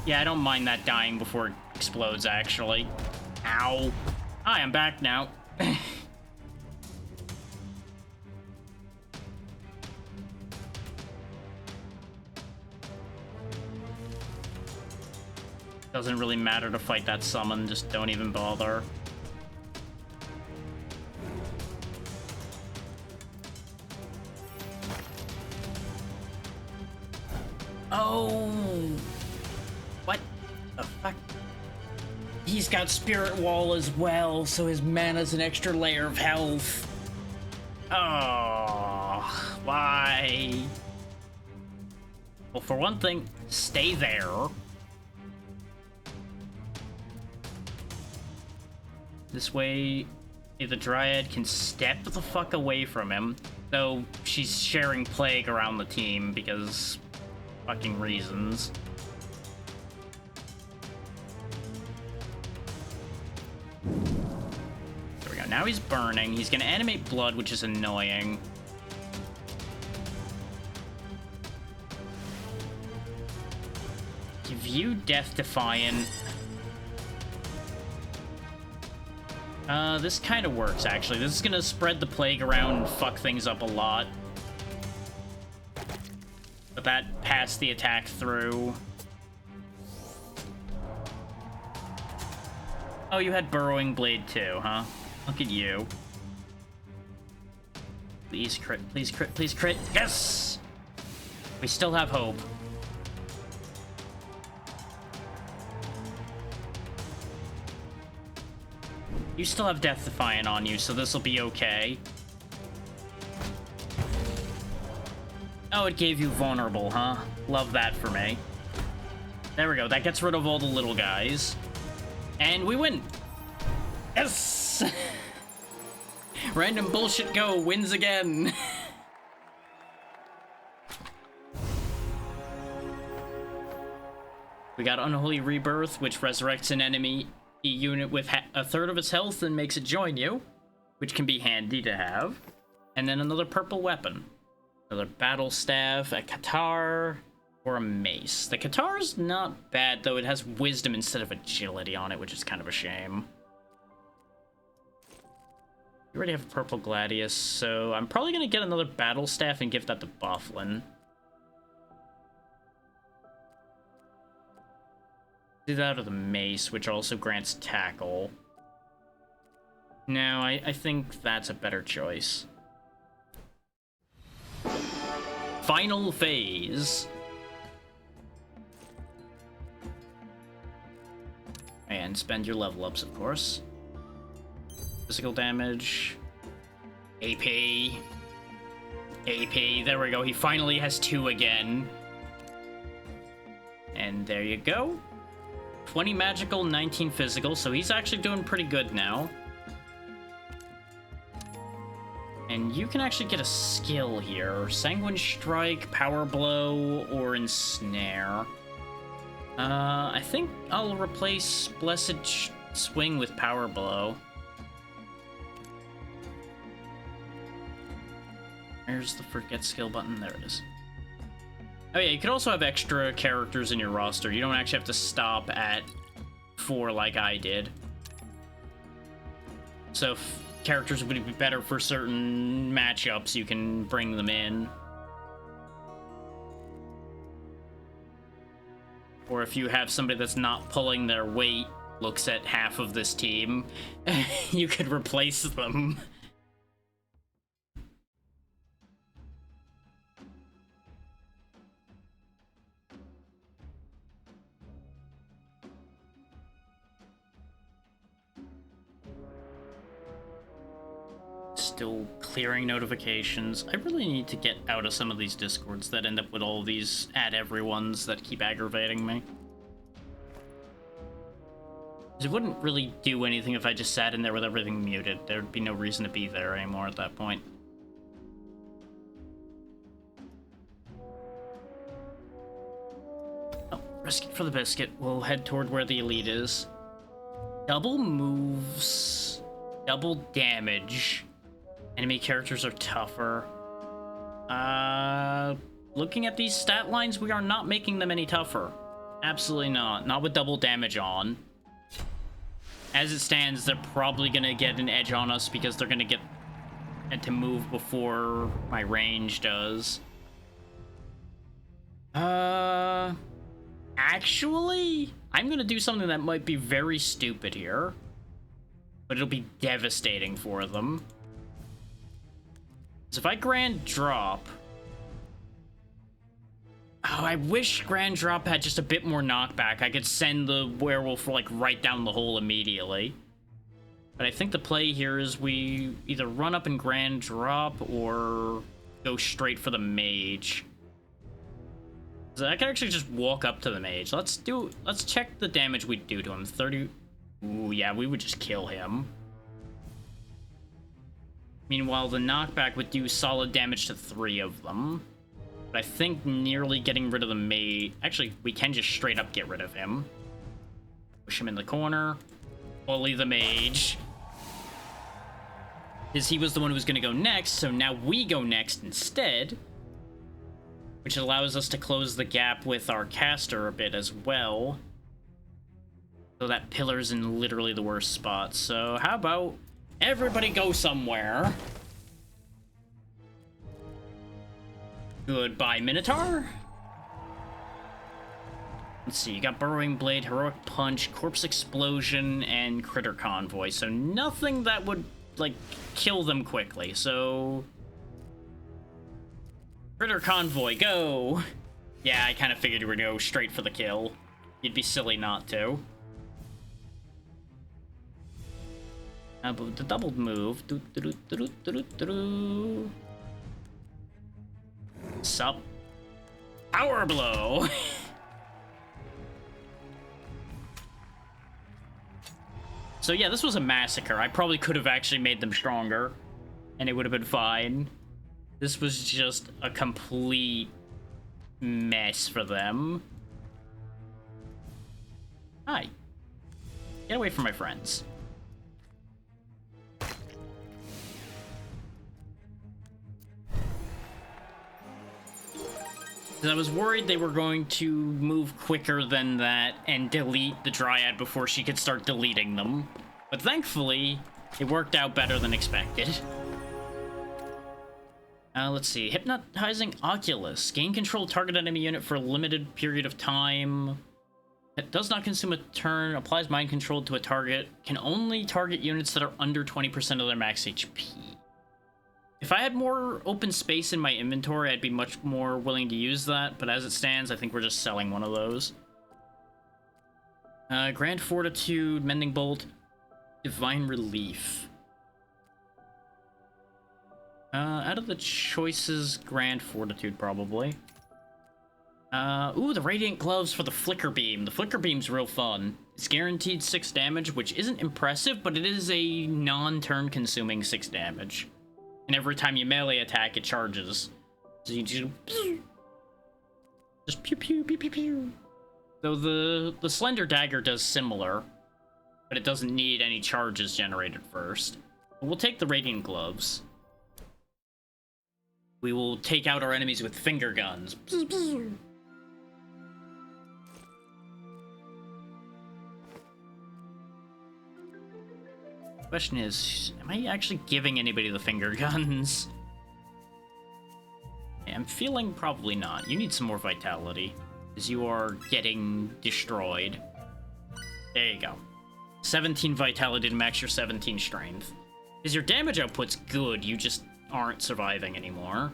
Yeah, I don't mind that dying before it explodes, actually. Ow. Hi, I'm back now. Doesn't really matter to fight that summon, just don't even bother. Oh! What the fuck? He's got Spirit Wall as well, so his mana's an extra layer of health. Oh, why? Well, for one thing, stay there. This way, the Dryad can step the fuck away from him, though she's sharing Plague around the team because fucking reasons. There we go. Now he's burning. He's gonna animate blood, which is annoying. Give you Death Defiant. This kind of works, actually. This is gonna spread the Plague around and fuck things up a lot. But that passed the attack through. Oh, you had Burrowing Blade too, huh? Look at you. Please crit, please crit, please crit. Yes! We still have hope. You still have Death Defiant on you, so this will be okay. Oh, it gave you vulnerable, huh? Love that for me. There we go. That gets rid of all the little guys. And we win. Yes! Random Bullshit Go wins again. We got Unholy Rebirth, which resurrects an enemy unit with a third of its health and makes it join you, which can be handy to have. And then another purple weapon. Another battle staff, a Qatar, or a mace. The Qatar's not bad, though. It has wisdom instead of agility on it, which is kind of a shame. We already have a purple Gladius, so I'm probably going to get another battle staff and give that to Bufflin. Do that or the mace, which also grants tackle. No, I think that's a better choice. Final phase. And spend your level ups, of course. Physical damage. AP. AP, there we go. He finally has 2 again. And there you go. 20 magical, 19 physical, so he's actually doing pretty good now. And you can actually get a skill here. Sanguine Strike, Power Blow, or Ensnare. I think I'll replace Blessed Swing with Power Blow. Where's the forget skill button? There it is. Oh yeah, you could also have extra characters in your roster. You don't actually have to stop at 4 like I did. So if characters would be better for certain matchups, you can bring them in. Or if you have somebody that's not pulling their weight, looks at half of this team, you could replace them. Still clearing notifications. I really need to get out of some of these discords that end up with all these add everyone's that keep aggravating me. It wouldn't really do anything if I just sat in there with everything muted. There'd be no reason to be there anymore at that point. Oh, risk it for the biscuit. We'll head toward where the elite is. Double moves, double damage. Enemy characters are tougher. Looking at these stat lines, we are not making them any tougher. Absolutely not. Not with double damage on. As it stands, they're probably gonna get an edge on us because they're gonna get to move before my range does. Actually, I'm gonna do something that might be very stupid here, but it'll be devastating for them. So if I Grand Drop... Oh, I wish Grand Drop had just a bit more knockback. I could send the werewolf, like, right down the hole immediately. But I think the play here is we either run up and Grand Drop or go straight for the mage. So I can actually just walk up to the mage. Let's check the damage we do to him. 30... Ooh, yeah, we would just kill him. Meanwhile, the knockback would do solid damage to 3 of them. But I think nearly getting rid of the mage... Actually, we can just straight up get rid of him. Push him in the corner. Bully the mage. Because he was the one who was going to go next, so now we go next instead. Which allows us to close the gap with our caster a bit as well. So that pillar's in literally the worst spot. So how about... everybody go somewhere. Goodbye, Minotaur. Let's see, you got Burrowing Blade, Heroic Punch, Corpse Explosion, and Critter Convoy. So nothing that would, like, kill them quickly. So Critter Convoy, go! Yeah, I kind of figured you were gonna go straight for the kill. You'd be silly not to. But with the doubled move... Sup? Power blow! So yeah, this was a massacre. I probably could have actually made them stronger, and it would have been fine. This was just a complete mess for them. Hi. Get away from my friends. 'Cause I was worried they were going to move quicker than that and delete the Dryad before she could start deleting them. But thankfully, it worked out better than expected. Let's see. Hypnotizing Oculus. Gain control of target enemy unit for a limited period of time. It does not consume a turn. Applies mind control to a target. Can only target units that are under 20% of their max HP. If I had more open space in my inventory, I'd be much more willing to use that, but as it stands, I think we're just selling one of those. Grand Fortitude, Mending Bolt, Divine Relief. Out of the choices, Grand Fortitude, probably. Ooh, the Radiant Gloves for the Flicker Beam. The Flicker Beam's real fun. It's guaranteed 6 damage, which isn't impressive, but it is a non-turn consuming 6 damage. And every time you melee attack, it charges. So you just pew pew pew pew pew. Though the Slender Dagger does similar, but it doesn't need any charges generated first. But we'll take the Radiant Gloves. We will take out our enemies with finger guns. Question is, am I actually giving anybody the finger guns? I'm feeling probably not. You need some more vitality, because you are getting destroyed. There you go. 17 vitality to max your 17 strength. Because your damage output's good, you just aren't surviving anymore.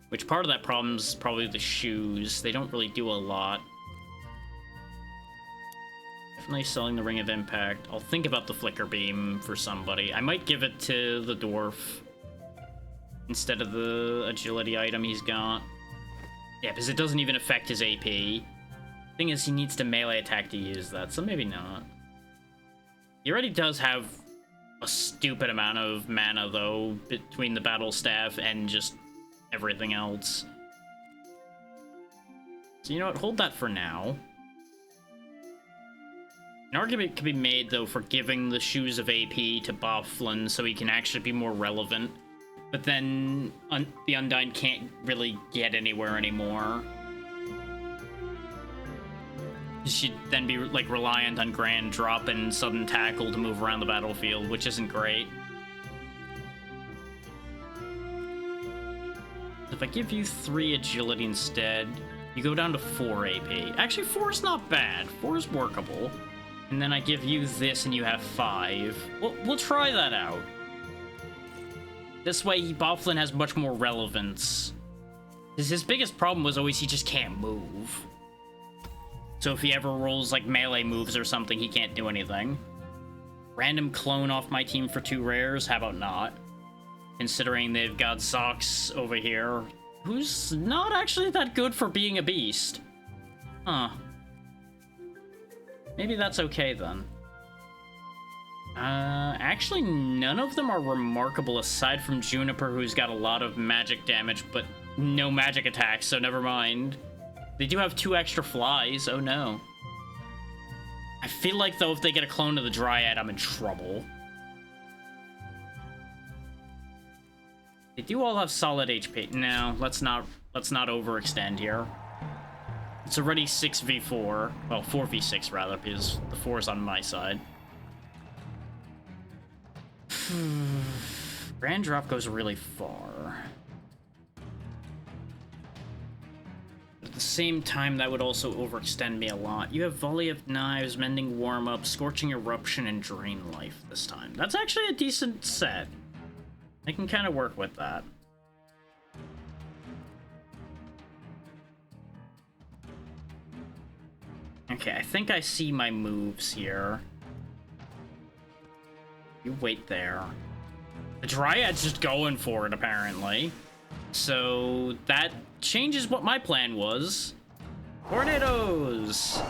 Which part of that problem's probably the shoes. They don't really do a lot. Definitely selling the Ring of Impact. I'll think about the Flicker Beam for somebody. I might give it to the Dwarf instead of the agility item he's got. Yeah, because it doesn't even affect his AP. Thing is, he needs to melee attack to use that, so maybe not. He already does have a stupid amount of mana, though, between the Battle Staff and just everything else. So you know what? Hold that for now. An argument could be made, though, for giving the Shoes of AP to Bofflin so he can actually be more relevant. But then the Undyne can't really get anywhere anymore. She'd then be, like, reliant on Grand Drop and Sudden Tackle to move around the battlefield, which isn't great. If I give you 3 agility instead, you go down to 4 AP. Actually, 4 is not bad. 4 is workable. And then I give you this and you have 5. We'll try that out. This way, Bofflin has much more relevance. Because his biggest problem was always he just can't move. So if he ever rolls, like, melee moves or something, he can't do anything. Random clone off my team for 2 rares? How about not? Considering they've got Zox over here, who's not actually that good for being a beast. Huh. Maybe that's okay, then. Actually, none of them are remarkable aside from Juniper, who's got a lot of magic damage, but no magic attacks, so never mind. They do have 2 extra flies, oh no. I feel like, though, if they get a clone of the Dryad, I'm in trouble. They do all have solid HP. No, let's not overextend here. It's already 6v4. Well, 4v6 rather, because the 4 is on my side. Grand Drop goes really far. At the same time, that would also overextend me a lot. You have Volley of Knives, Mending Warm-Up, Scorching Eruption, and Drain Life this time. That's actually a decent set. I can kind of work with that. Okay, I think I see my moves here. You wait there. The Dryad's just going for it, apparently. So that changes what my plan was. Tornadoes!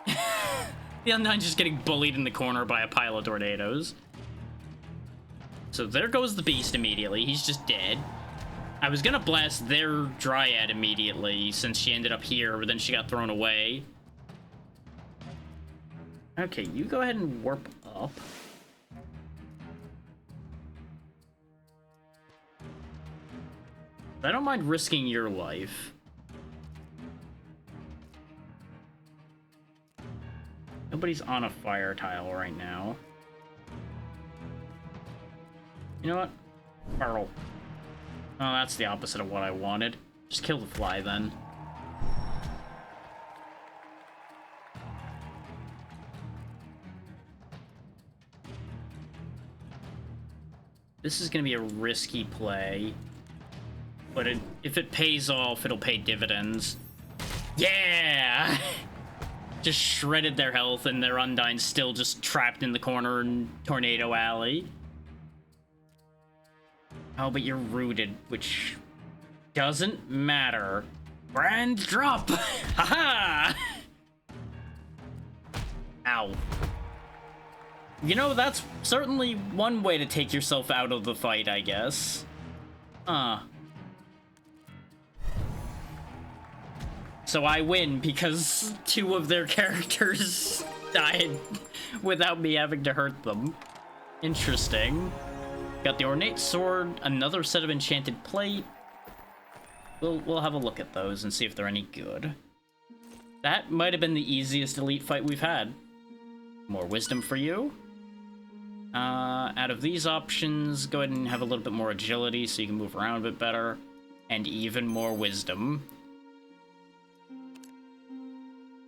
The Undyne's just getting bullied in the corner by a pile of tornadoes. So there goes the Beast immediately. He's just dead. I was gonna blast their Dryad immediately since she ended up here, but then she got thrown away. Okay, you go ahead and warp up. I don't mind risking your life. Nobody's on a fire tile right now. You know what? Pearl. Oh, that's the opposite of what I wanted. Just kill the fly then. This is gonna be a risky play. But if it pays off, it'll pay dividends. Yeah! Just shredded their health, and their Undyne's still just trapped in the corner in Tornado Alley. Oh, but you're rooted, which doesn't matter. Brand drop! Haha! Ow. You know, that's certainly one way to take yourself out of the fight, I guess. So I win because 2 of their characters died without me having to hurt them. Interesting. Got the Ornate Sword, another set of Enchanted Plate. We'll have a look at those and see if they're any good. That might have been the easiest elite fight we've had. More wisdom for you. Out of these options, go ahead and have a little bit more agility so you can move around a bit better. And even more wisdom.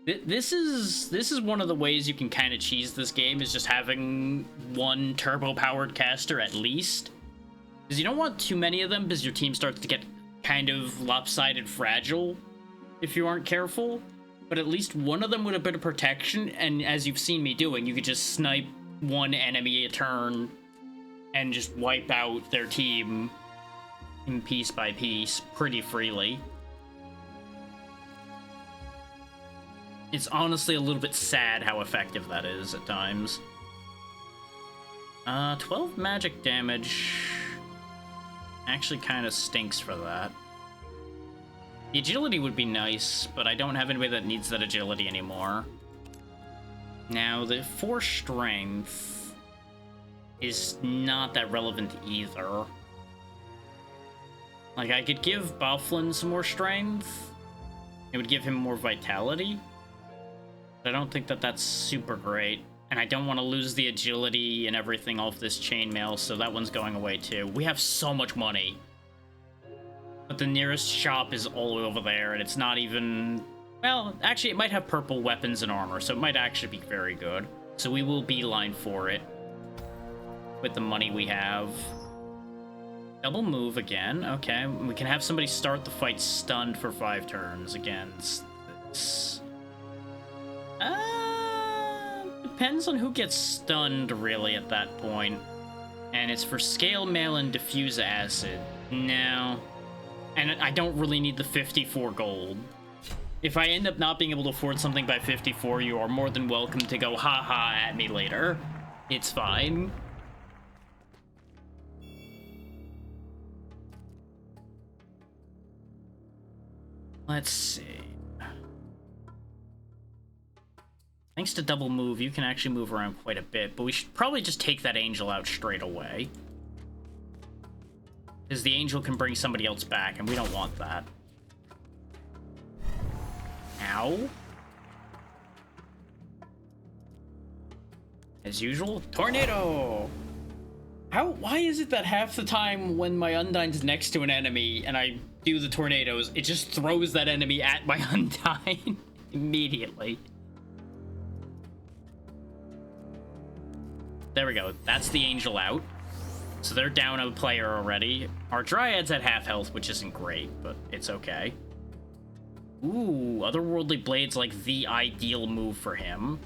This is one of the ways you can kind of cheese this game, is just having one turbo-powered caster at least. Because you don't want too many of them, because your team starts to get kind of lopsided fragile if you aren't careful. But at least one of them with a bit of protection, and as you've seen me doing, you could just snipe one enemy a turn and just wipe out their team in piece by piece pretty freely. It's honestly a little bit sad how effective that is at times. 12 magic damage actually kind of stinks for that. The agility would be nice, but I don't have anybody that needs that agility anymore. Now, the 4 strength is not that relevant either. Like, I could give Bufflin some more strength. It would give him more vitality. I don't think that that's super great, and I don't want to lose the agility and everything off this chainmail, so that one's going away too. We have so much money, but the nearest shop is all the way over there, and it's not even... Well, actually, it might have purple weapons and armor, so it might actually be very good. So we will beeline for it with the money we have. Double move again. Okay, we can have somebody start the fight stunned for 5 turns against this. Depends on who gets stunned, really, at that point. And it's for Scale Mail and Diffuse Acid. No. And I don't really need the 54 gold. If I end up not being able to afford something by 54, you are more than welcome to go haha at me later. It's fine. Let's see. Thanks to double move, you can actually move around quite a bit, but we should probably just take that angel out straight away. Because the angel can bring somebody else back, and we don't want that. Ow. As usual, tornado! Why is it that half the time when my Undyne's next to an enemy and I do the tornadoes, it just throws that enemy at my Undyne immediately? There we go. That's the angel out. So they're down a player already. Our Dryad's at half health, which isn't great, but it's okay. Ooh, Otherworldly Blade's like the ideal move for him.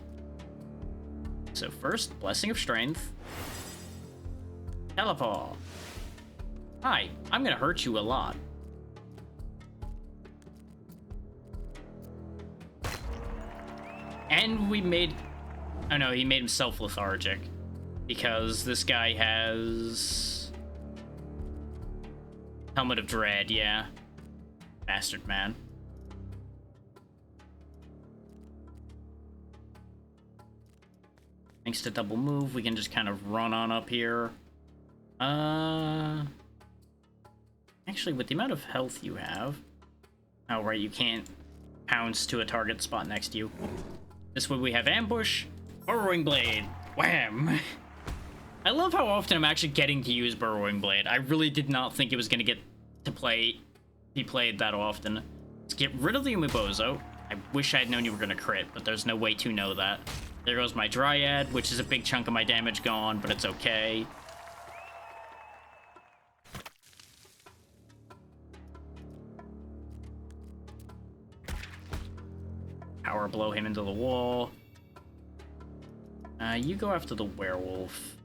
So first, Blessing of Strength. Teleport. Hi, I'm gonna hurt you a lot. And we made... Oh no, he made himself lethargic. Because this guy has... Helmet of Dread, yeah. Bastard man. Thanks to double move, we can just kind of run on up here. Actually, with the amount of health you have... Oh, right, you can't pounce to a target spot next to you. This way we have Ambush, Burrowing Blade, wham! I love how often I'm actually getting to use Burrowing Blade. I really did not think it was going to get to be played that often. Let's get rid of the Umibozo. I wish I had known you were going to crit, but there's no way to know that. There goes my Dryad, which is a big chunk of my damage gone, but it's okay. Power blow him into the wall. You go after the werewolf.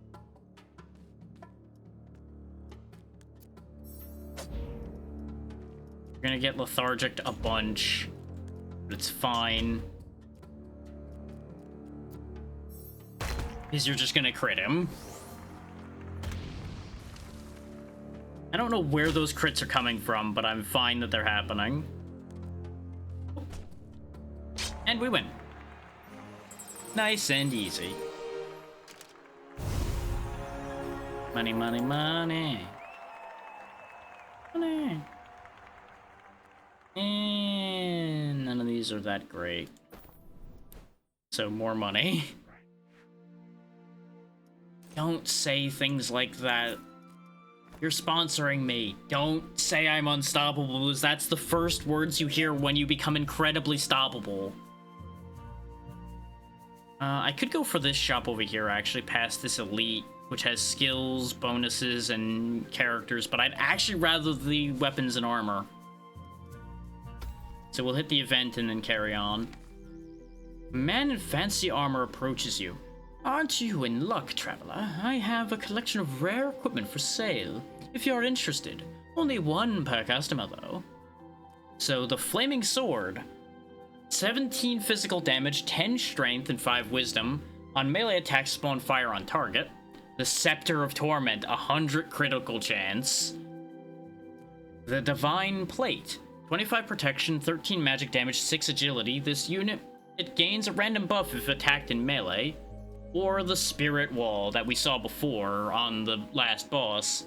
You're gonna get lethargic a bunch, but it's fine. Because you're just gonna crit him. I don't know where those crits are coming from, but I'm fine that they're happening. And we win. Nice and easy. Money, money, money. Money. And none of these are that great. So more money. Don't say things like that. You're sponsoring me. Don't say I'm unstoppable, because that's the first words you hear when you become incredibly stoppable. I could go for this shop over here, actually, past this elite, which has skills, bonuses, and characters, but I'd actually rather the weapons and armor. So we'll hit the event and then carry on. A man in fancy armor approaches you. Aren't you in luck, traveler? I have a collection of rare equipment for sale, if you're interested. Only one per customer, though. So, the Flaming Sword. 17 physical damage, 10 strength, and 5 wisdom. On melee attacks, spawn fire on target. The Scepter of Torment, 100 critical chance. The Divine Plate. 25 protection, 13 magic damage, 6 agility. This unit, it gains a random buff if attacked in melee. Or the Spirit Wall that we saw before on the last boss.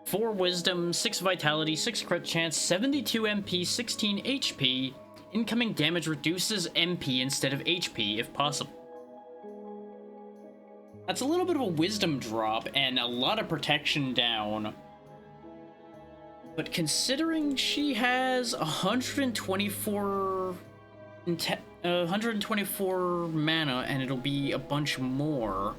4 wisdom, 6 vitality, 6 crit chance, 72 MP, 16 HP. Incoming damage reduces MP instead of HP if possible. That's a little bit of a wisdom drop and a lot of protection down. But considering she has 124 mana and it'll be a bunch more,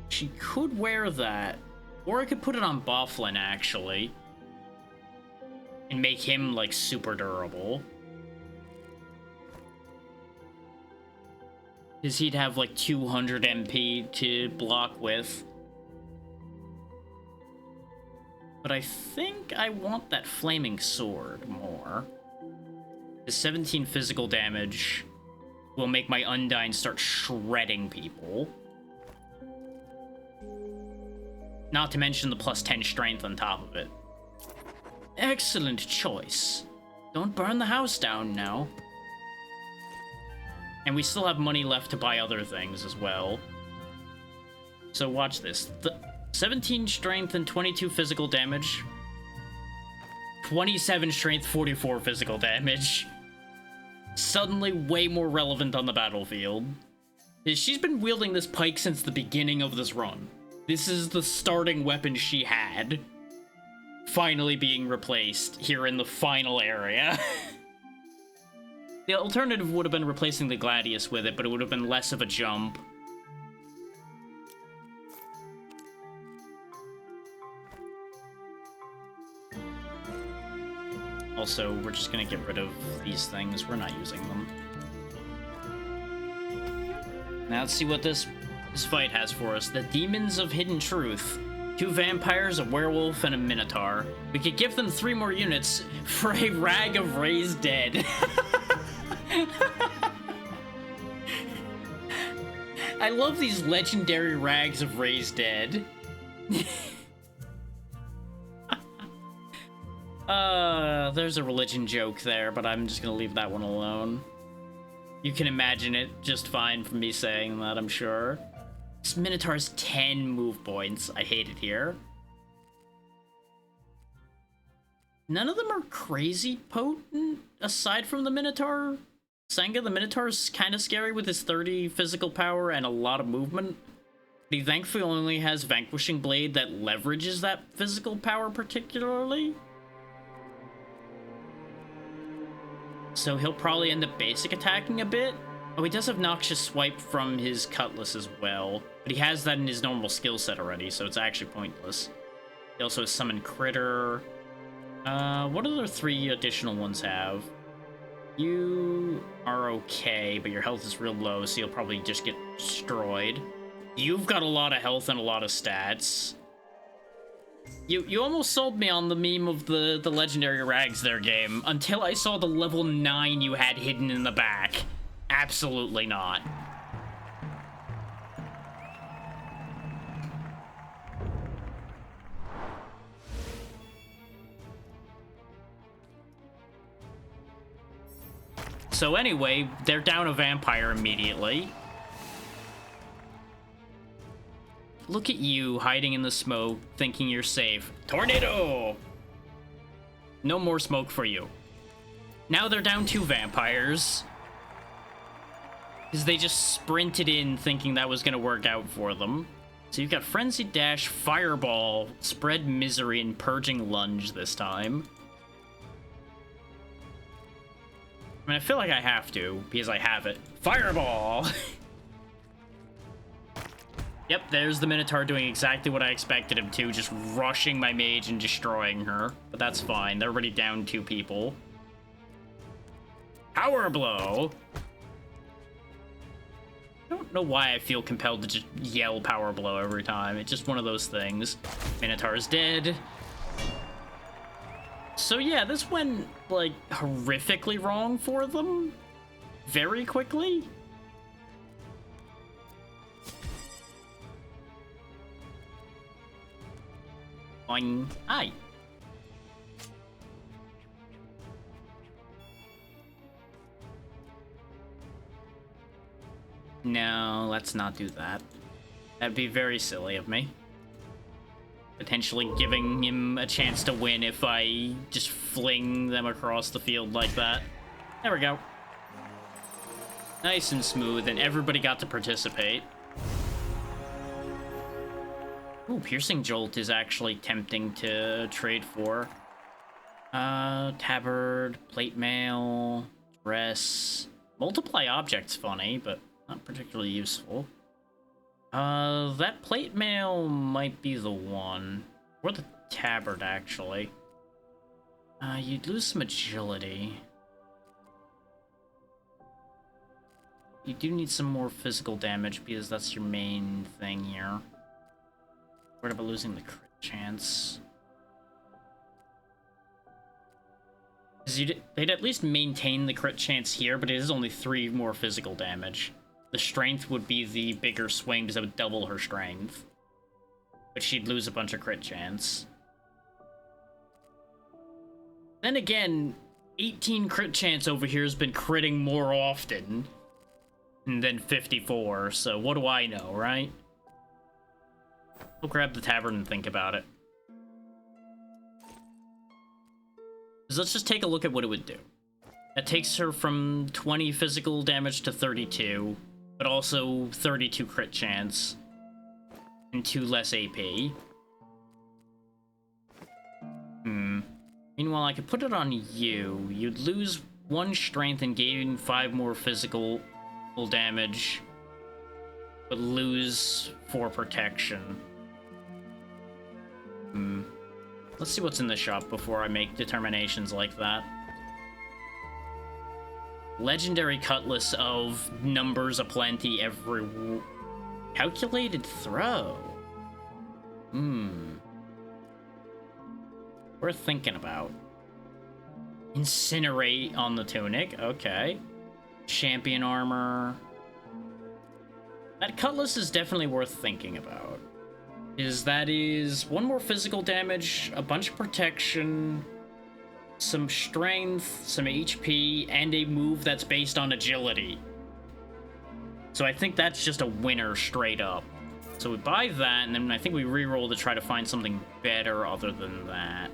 she could wear that. Or I could put it on Bofflin, actually, and make him, like, super durable. Because he'd have, like, 200 MP to block with. But I think I want that Flaming Sword more. The 17 physical damage will make my Undyne start shredding people. Not to mention the plus 10 strength on top of it. Excellent choice. Don't burn the house down now. And we still have money left to buy other things as well. So watch this. 17 strength and 22 physical damage. 27 strength, 44 physical damage. Suddenly way more relevant on the battlefield. She's been wielding this pike since the beginning of this run. This is the starting weapon she had. Finally being replaced here in the final area. The alternative would have been replacing the Gladius with it, but it would have been less of a jump. Also, we're just gonna get rid of these things. We're not using them. Now let's see what this fight has for us. The Demons of Hidden Truth. 2 vampires, a werewolf, and a minotaur. We could give them 3 more units for a rag of raised dead. I love these legendary rags of raised dead. There's a religion joke there, but I'm just gonna leave that one alone. You can imagine it just fine from me saying that, I'm sure. This Minotaur's 10 move points. I hate it here. None of them are crazy potent, aside from the Minotaur. Sanga, the Minotaur's kind of scary with his 30 physical power and a lot of movement. He thankfully only has Vanquishing Blade that leverages that physical power particularly. So he'll probably end up basic attacking a bit. Oh, he does have Noxious Swipe from his Cutlass as well, but he has that in his normal skill set already, so it's actually pointless. He also has Summon Critter. What other 3 additional ones have? You are okay, but your health is real low, so you'll probably just get destroyed. You've got a lot of health and a lot of stats. You almost sold me on the meme of the legendary rags there game, until I saw the level 9 you had hidden in the back. Absolutely not. So anyway, they're down a vampire immediately. Look at you hiding in the smoke, thinking you're safe. Tornado! No more smoke for you. Now they're down 2 vampires. Because they just sprinted in thinking that was going to work out for them. So you've got Frenzied Dash, Fireball, Spread Misery, and Purging Lunge this time. I mean, I feel like I have to, because I have it. Fireball! Yep, there's the Minotaur doing exactly what I expected him to, just rushing my mage and destroying her. But that's fine, they're already down 2 people. Power Blow! I don't know why I feel compelled to just yell Power Blow every time. It's just one of those things. Minotaur's dead. So yeah, this went, like, horrifically wrong for them. Very quickly. Boing. Hi. No, let's not do that. That'd be very silly of me. Potentially giving him a chance to win if I just fling them across the field like that. There we go. Nice and smooth, and everybody got to participate. Ooh, Piercing Jolt is actually tempting to trade for. Tabard, Plate Mail, Dress. Multiply Object's funny, but not particularly useful. That Plate Mail might be the one. Or the Tabard, actually. You'd lose some agility. You do need some more physical damage, because that's your main thing here. Worried about losing the crit chance. They'd at least maintain the crit chance here, but it is only 3 more physical damage. The strength would be the bigger swing, because that would double her strength. But she'd lose a bunch of crit chance. Then again, 18 crit chance over here has been critting more often than 54, so what do I know, right? We'll grab the Tavern and think about it. So let's just take a look at what it would do. That takes her from 20 physical damage to 32, but also 32 crit chance, and 2 less AP. Meanwhile, I could put it on you. You'd lose 1 strength and gain 5 more physical damage, but lose 4 protection. Let's see what's in the shop before I make determinations like that. Legendary Cutlass of numbers aplenty every... Calculated throw. Worth thinking about. Incinerate on the tunic, okay. Champion armor. That cutlass is definitely worth thinking about. That is one more physical damage, a bunch of protection, some strength, some HP, and a move that's based on agility. So I think that's just a winner straight up. So we buy that, and then I think we reroll to try to find something better other than that.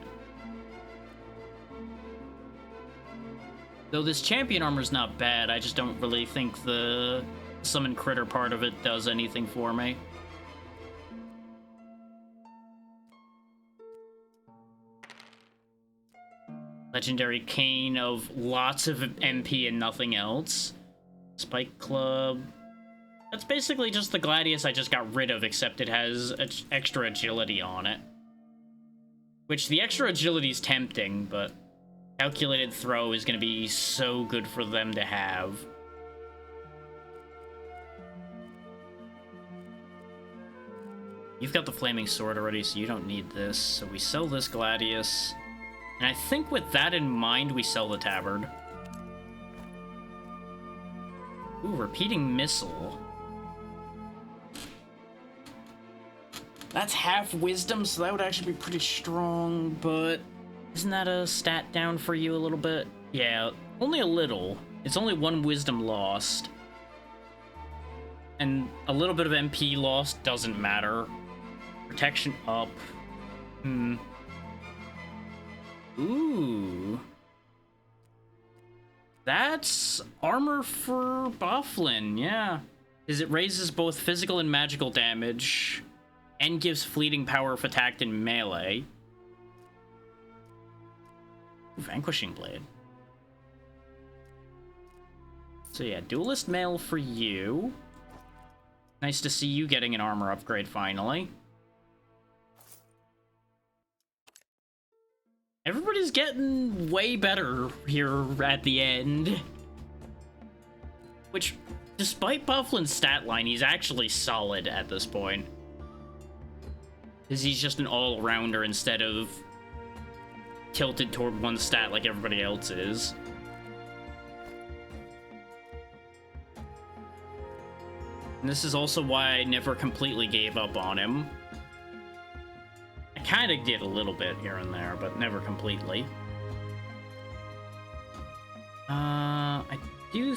Though this champion armor's not bad, I just don't really think the summon critter part of it does anything for me. Legendary Cane of lots of MP and nothing else. Spike Club. That's basically just the Gladius I just got rid of, except it has extra agility on it. Which, the extra agility is tempting, but Calculated Throw is going to be so good for them to have. You've got the Flaming Sword already, so you don't need this. So we sell this Gladius. And I think with that in mind, we sell the Tabard. Ooh, Repeating Missile. That's half wisdom, so that would actually be pretty strong, but isn't that a stat down for you a little bit? Yeah, only a little. It's only one wisdom lost. And a little bit of MP lost doesn't matter. Protection up. Ooh. That's armor for Bufflin, yeah. Because it raises both physical and magical damage, and gives fleeting power if attacked in melee. Ooh, Vanquishing Blade. So yeah, Duelist Mail for you. Nice to see you getting an armor upgrade finally. Everybody's getting way better here at the end. Which, despite Bufflin's stat line, he's actually solid at this point. Because he's just an all-rounder instead of tilted toward one stat like everybody else is. And this is also why I never completely gave up on him. I kind of did a little bit here and there, but never completely. I do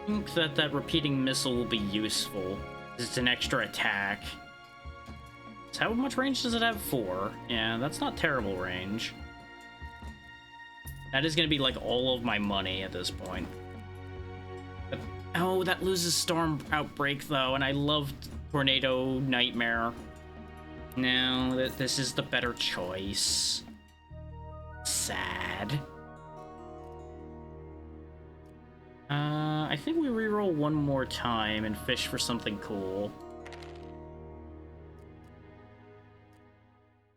think that Repeating Missile will be useful. It's an extra attack. So how much range does it have? 4. Yeah, that's not terrible range. That is going to be like all of my money at this point. But, oh, that loses Storm Outbreak though, and I loved Tornado Nightmare. No, this is the better choice. Sad. I think we reroll one more time and fish for something cool.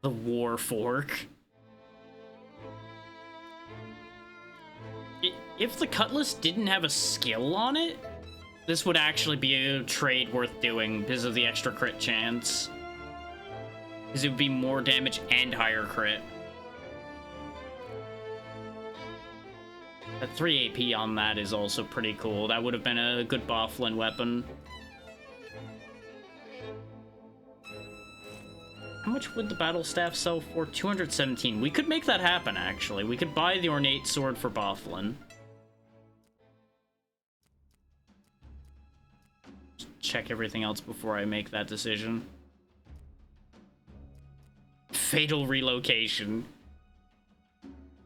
The War Fork. If the Cutlass didn't have a skill on it, this would actually be a trade worth doing because of the extra crit chance. Because it would be more damage and higher crit. The 3 AP on that is also pretty cool. That would have been a good Bufflin weapon. How much would the Battle Staff sell for? 217. We could make that happen, actually. We could buy the Ornate Sword for Bufflin. Check everything else before I make that decision. Fatal Relocation.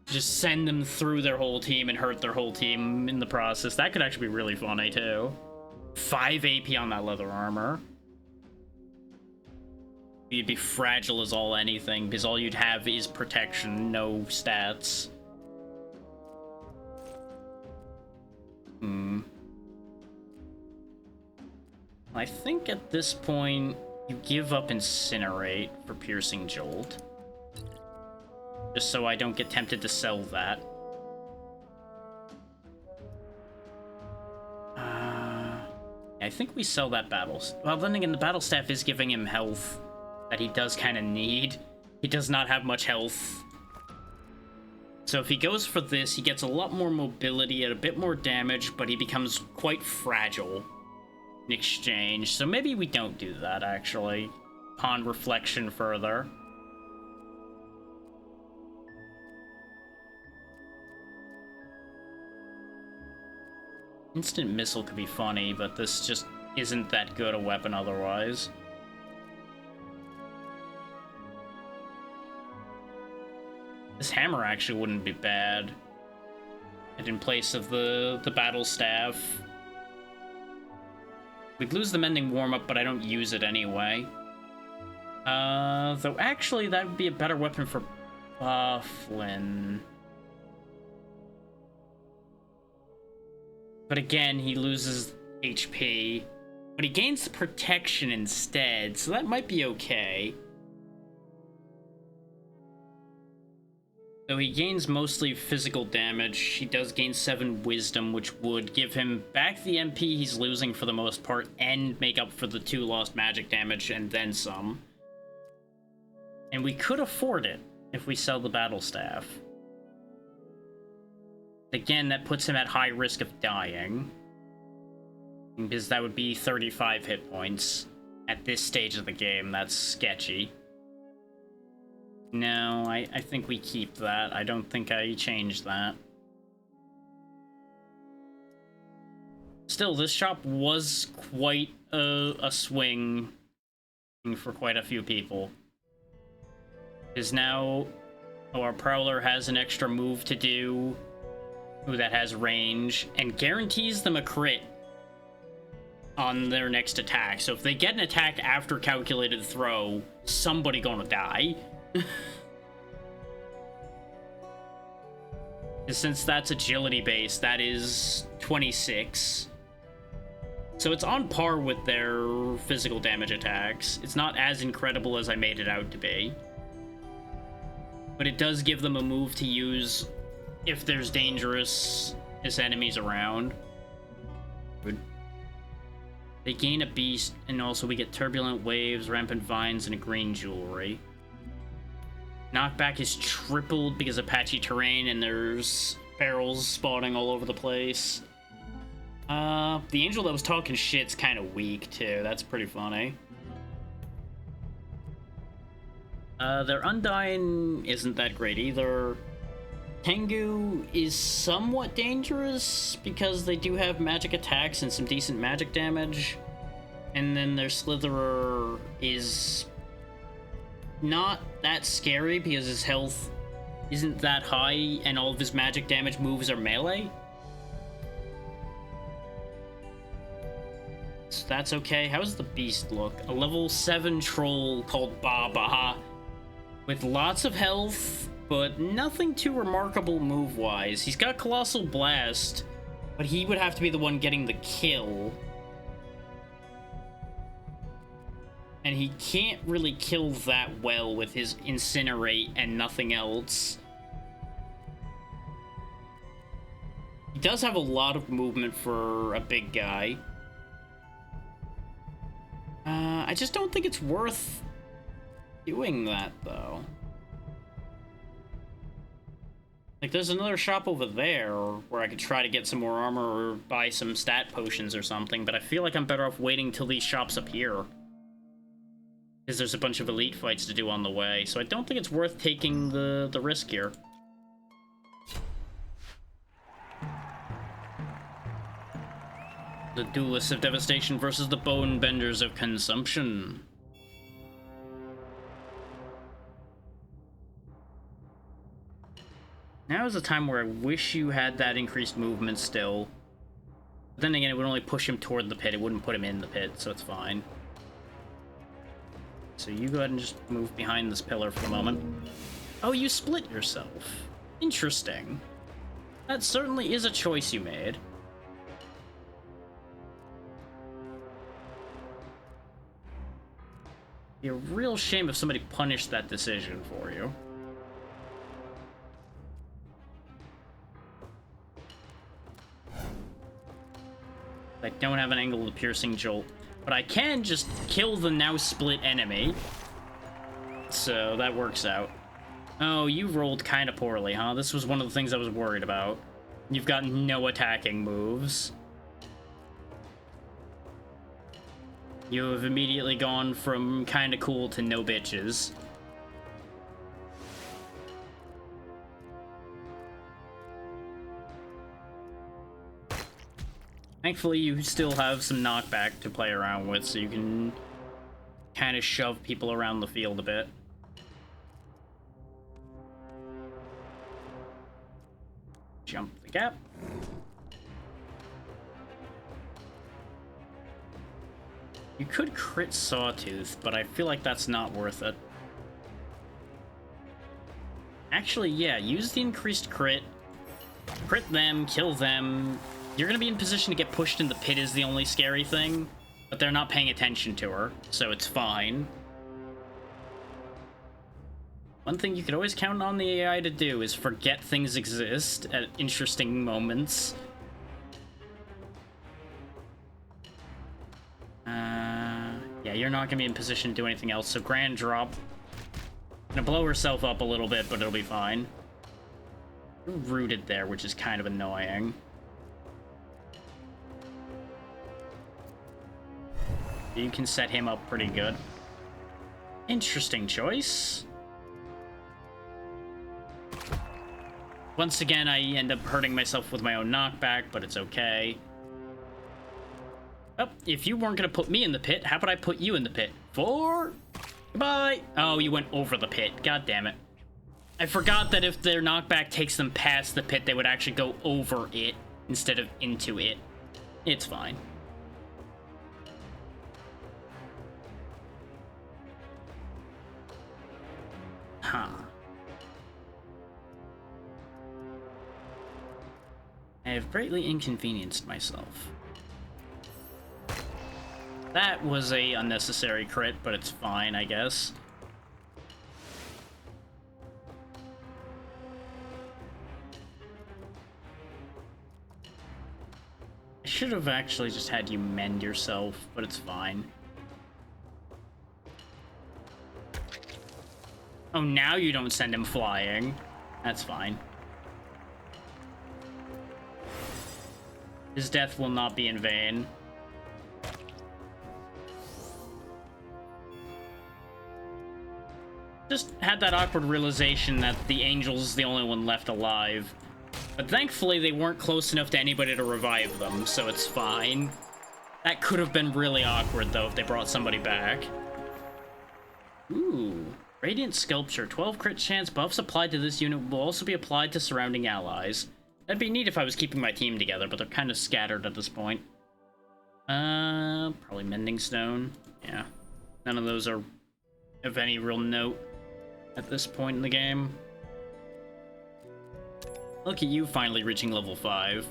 Just send them through their whole team and hurt their whole team in the process. That could actually be really funny, too. 5 AP on that leather armor. You'd be fragile as all anything, because all you'd have is protection, no stats. I think at this point, you give up Incinerate for Piercing Jolt. just so I don't get tempted to sell that. I think we sell that battle. Well, then again, the battle staff is giving him health that he does kind of need. He does not have much health. So if he goes for this, he gets a lot more mobility and a bit more damage, but he becomes quite fragile in exchange. So maybe we don't do that, actually, upon reflection further. Instant missile could be funny, but this just isn't that good a weapon otherwise. This hammer actually wouldn't be bad. And in place of the battle staff. We'd lose the mending warm-up, but I don't use it anyway. Though actually that would be a better weapon for Bufflin. But again, he loses HP. But he gains protection instead, so that might be okay. Though he gains mostly physical damage, he does gain 7 wisdom, which would give him back the MP he's losing for the most part, and make up for the 2 lost magic damage, and then some. And we could afford it if we sell the battle staff. Again, that puts him at high risk of dying, because that would be 35 hit points. At this stage of the game, that's sketchy. No, I think we keep that. I don't think I changed that. Still, this shop was quite a swing for quite a few people. Because now our Prowler has an extra move to do. Ooh, that has range, and guarantees them a crit on their next attack. So if they get an attack after calculated throw, somebody gonna die. Since that's agility based, that is 26. So it's on par with their physical damage attacks. It's not as incredible as I made it out to be. But it does give them a move to use if there's dangerous enemies around. Good. They gain a beast, and also we get turbulent waves, rampant vines, and a green jewelry. Knockback is tripled because of patchy terrain, and there's barrels spawning all over the place. The angel that was talking shit's kind of weak too. That's pretty funny. Their Undyne isn't that great either. Tengu is somewhat dangerous because they do have magic attacks and some decent magic damage. And then their Slitherer is not that scary because his health isn't that high and all of his magic damage moves are melee. So that's okay. How does the beast look? A level 7 troll called Baba with lots of health, but nothing too remarkable move-wise. He's got Colossal Blast, but he would have to be the one getting the kill. And he can't really kill that well with his Incinerate and nothing else. He does have a lot of movement for a big guy. I just don't think it's worth doing that, though. Like, there's another shop over there where I could try to get some more armor or buy some stat potions or something, but I feel like I'm better off waiting till these shops appear. Because there's a bunch of elite fights to do on the way, so I don't think it's worth taking the risk here. The Duelists of Devastation versus the Bone Benders of Consumption. Now is a time where I wish you had that increased movement still. But then again, it would only push him toward the pit. It wouldn't put him in the pit, so it's fine. So you go ahead and just move behind this pillar for a moment. Oh, you split yourself. Interesting. That certainly is a choice you made. It'd be a real shame if somebody punished that decision for you. I don't have an angle of piercing jolt. But I can just kill the now split enemy. So that works out. Oh, you rolled kind of poorly, huh? This was one of the things I was worried about. You've got no attacking moves. You have immediately gone from kind of cool to no bitches. Thankfully, you still have some knockback to play around with, so you can kind of shove people around the field a bit. Jump the gap. You could crit Sawtooth, but I feel like that's not worth it. Actually, yeah, use the increased crit. Crit them, kill them. You're gonna be in position to get pushed in the pit is the only scary thing, but they're not paying attention to her, so it's fine. One thing you could always count on the AI to do is forget things exist at interesting moments. Yeah, you're not gonna be in position to do anything else, so Grand Drop. Gonna blow herself up a little bit, but it'll be fine. You're rooted there, which is kind of annoying. You can set him up pretty good. Interesting choice. Once again, I end up hurting myself with my own knockback, but it's okay. Oh, if you weren't gonna put me in the pit, how about I put you in the pit? Goodbye! Oh, you went over the pit. God damn it. I forgot that if their knockback takes them past the pit, they would actually go over it instead of into it. It's fine. Huh. I have greatly inconvenienced myself. That was a unnecessary crit, but it's fine, I guess. I should have actually just had you mend yourself, but it's fine. Oh, now you don't send him flying. That's fine. His death will not be in vain. Just had that awkward realization that the Angel's the only one left alive. But thankfully, they weren't close enough to anybody to revive them, so it's fine. That could have been really awkward, though, if they brought somebody back. Ooh. Radiant Sculpture. 12 crit chance. Buffs applied to this unit will also be applied to surrounding allies. That'd be neat if I was keeping my team together, but they're kind of scattered at this point. Probably Mending Stone. Yeah. None of those are of any real note at this point in the game. Look at you finally reaching level 5.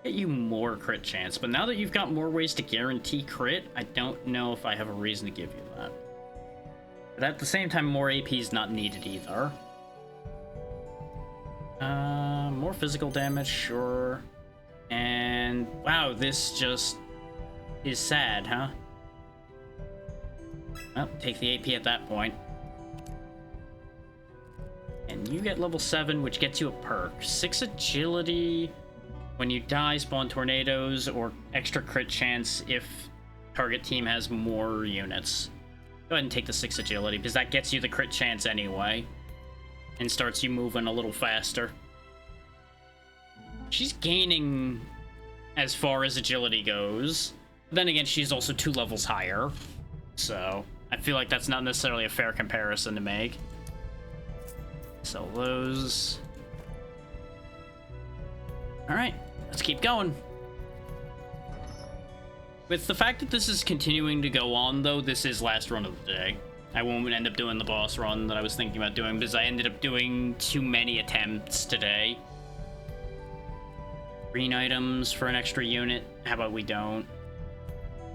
Get you more crit chance, but now that you've got more ways to guarantee crit, I don't know if I have a reason to give you that. But at the same time, more AP is not needed either. More physical damage, sure. And wow, this just is sad, huh? Well, take the AP at that point. And you get level 7, which gets you a perk. 6 agility. When you die, spawn tornadoes, or extra crit chance if target team has more units. Go ahead and take the 6 agility, because that gets you the crit chance anyway. And starts you moving a little faster. She's gaining as far as agility goes. But then again, she's also 2 levels higher. So, I feel like that's not necessarily a fair comparison to make. Sell those. Alright, let's keep going. With the fact that this is continuing to go on, though, this is last run of the day. I won't end up doing the boss run that I was thinking about doing because I ended up doing too many attempts today. Green items for an extra unit. How about we don't?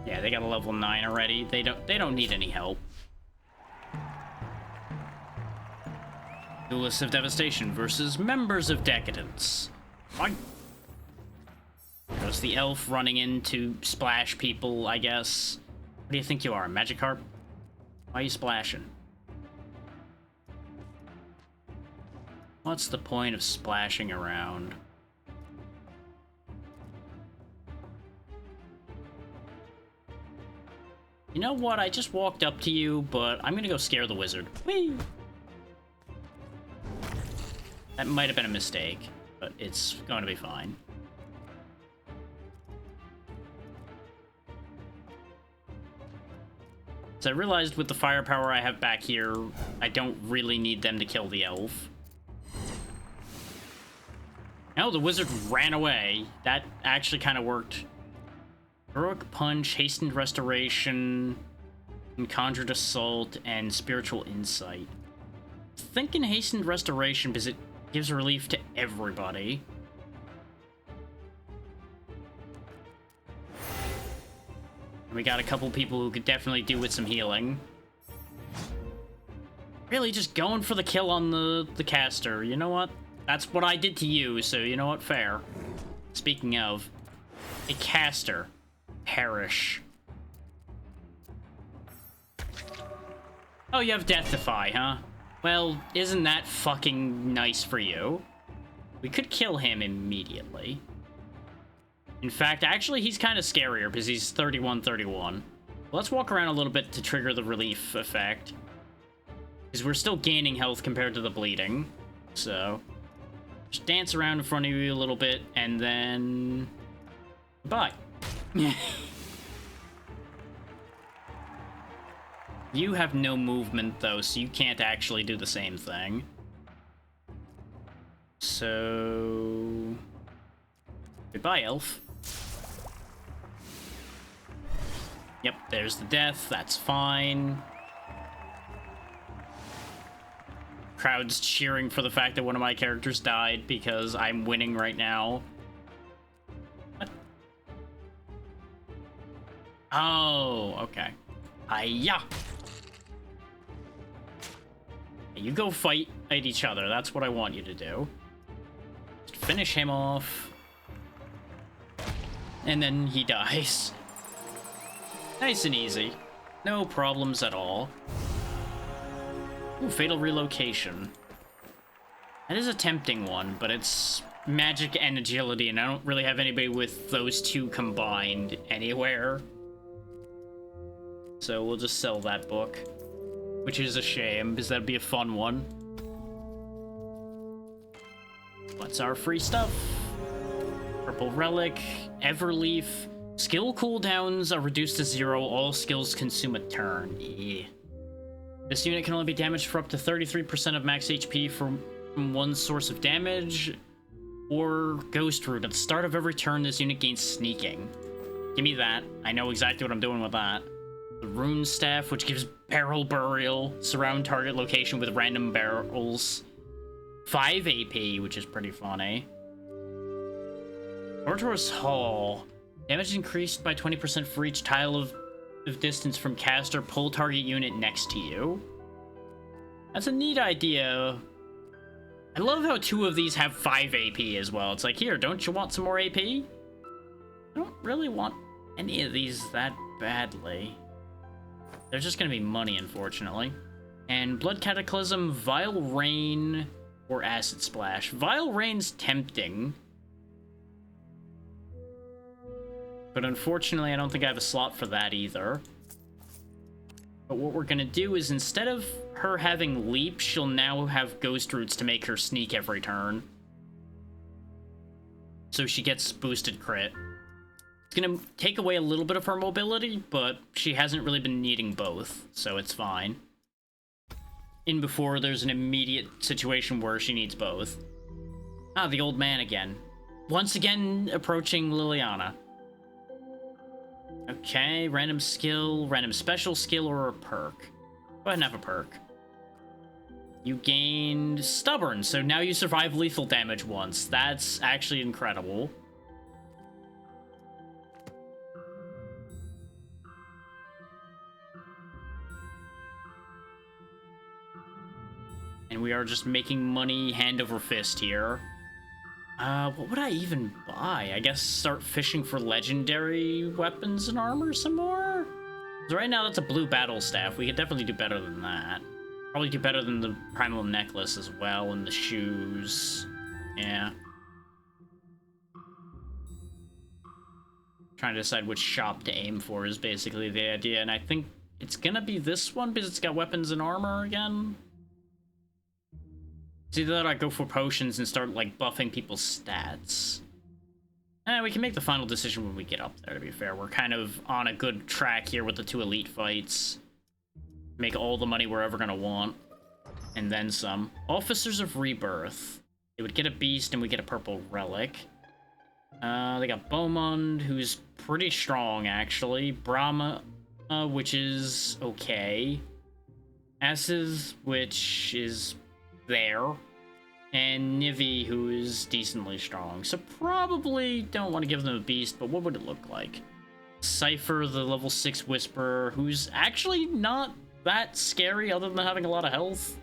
Yeah, they got a level 9 already. They don't need any help. Duelists of Devastation versus Members of Decadence. Fight! Gyarados, the elf running in to splash people, I guess. What do you think you are, a Magikarp? Why are you splashing? What's the point of splashing around? You know what? I just walked up to you, but I'm gonna go scare the wizard. Whee! That might have been a mistake, but it's going to be fine. So I realized with the firepower I have back here, I don't really need them to kill the elf. No, the wizard ran away. That actually kind of worked. Heroic Punch, Hastened Restoration, and Conjured Assault, and Spiritual Insight. Thinking Hastened Restoration because it gives relief to everybody. We got a couple people who could definitely do with some healing. Really just going for the kill on the caster. You know what? That's what I did to you, so you know what? Fair. Speaking of, a caster. Perish. Oh, you have Death Defy, huh? Well, isn't that fucking nice for you? We could kill him immediately. In fact, actually, he's kind of scarier because he's 31-31. Let's walk around a little bit to trigger the relief effect. Because we're still gaining health compared to the bleeding. So, just dance around in front of you a little bit, and then... Bye. You have no movement, though, so you can't actually do the same thing. So... Goodbye, elf. Yep, there's the death. That's fine. Crowd's cheering for the fact that one of my characters died because I'm winning right now. What? Oh, okay. Hiya! You go fight at each other. That's what I want you to do. Just finish him off. And then he dies. Nice and easy. No problems at all. Ooh, Fatal Relocation. That is a tempting one, but it's magic and agility, and I don't really have anybody with those two combined anywhere. So we'll just sell that book. Which is a shame, because that'd be a fun one. What's our free stuff? Purple Relic, Everleaf. Skill cooldowns are reduced to 0. All skills consume a turn. Yeah. This unit can only be damaged for up to 33% of max HP from one source of damage, or Ghost Root. At the start of every turn, this unit gains Sneaking. Give me that. I know exactly what I'm doing with that. The Rune Staff, which gives Barrel Burial. Surround target location with random barrels. 5 AP, which is pretty funny. Tortor's Hall. Damage increased by 20% for each tile of distance from caster. Pull target unit next to you. That's a neat idea. I love how 2 of these have 5 AP as well. It's like, here, don't you want some more AP? I don't really want any of these that badly. There's just gonna be money, unfortunately. And Blood Cataclysm, Vile Rain, or Acid Splash. Vile Rain's tempting. But unfortunately, I don't think I have a slot for that either. But what we're gonna do is, instead of her having Leap, she'll now have Ghost Roots to make her sneak every turn. So she gets boosted crit. It's gonna take away a little bit of her mobility, but she hasn't really been needing both, so it's fine. In before there's an immediate situation where she needs both. Ah, the old man again. Once again, approaching Liliana. Okay, random skill, random special skill, or a perk. Go ahead and have a perk. You gained Stubborn, so now you survive lethal damage once. That's actually incredible. And we are just making money hand over fist here. What would I even buy? I guess start fishing for legendary weapons and armor some more? 'Cause right now that's a blue battle staff. We could definitely do better than that. Probably do better than the primal necklace as well, and the shoes. Yeah. Trying to decide which shop to aim for is basically the idea, and I think it's gonna be this one because it's got weapons and armor again. It's either that or I go for potions and start, like, buffing people's stats. We can make the final decision when we get up there, to be fair. We're kind of on a good track here with the 2 elite fights. Make all the money we're ever gonna want. And then some. Officers of Rebirth. They would get a beast and we get a purple relic. They got Beaumont, who's pretty strong, actually. Brahma, which is okay. Esses, which is there. And Nivi, who is decently strong. So probably don't want to give them a beast, but what would it look like? Cypher, the level 6 Whisperer, who's actually not that scary other than having a lot of health.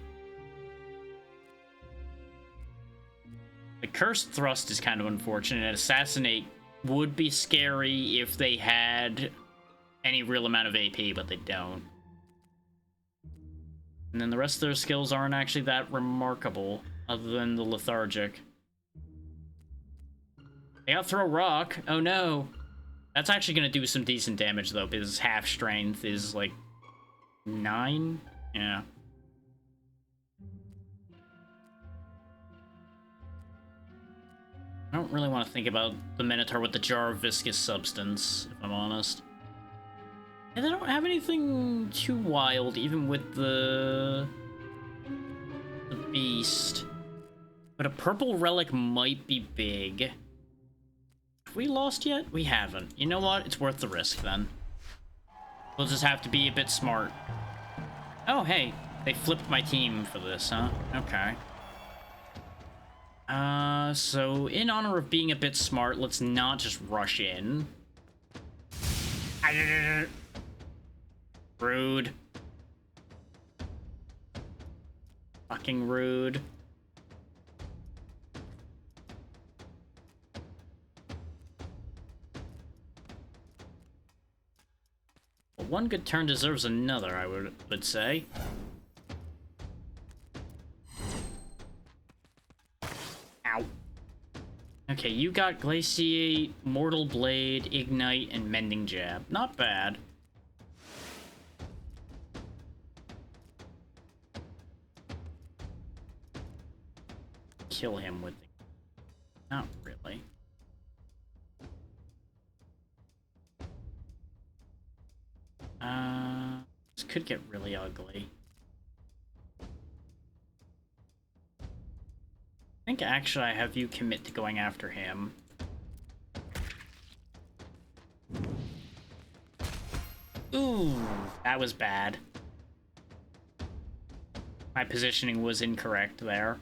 The Cursed Thrust is kind of unfortunate. Assassinate would be scary if they had any real amount of AP, but they don't. And then the rest of their skills aren't actually that remarkable, other than the Lethargic. They got Throw Rock. Oh no. That's actually going to do some decent damage, though, because half strength is, like, 9? Yeah. I don't really want to think about the Minotaur with the jar of viscous substance, if I'm honest. And they don't have anything too wild, even with the beast. But a purple relic might be big. Have we lost yet? We haven't. You know what? It's worth the risk, then. We'll just have to be a bit smart. Oh, hey. They flipped my team for this, huh? Okay. So in honor of being a bit smart, let's not just rush in. Rude. Fucking rude. Well, one good turn deserves another, I would say. Ow. Okay, you got Glaciate, Mortal Blade, Ignite, and Mending Jab. Not bad. Kill him with... Not really. This could get really ugly. I think actually I have you commit to going after him. Ooh, that was bad. My positioning was incorrect there.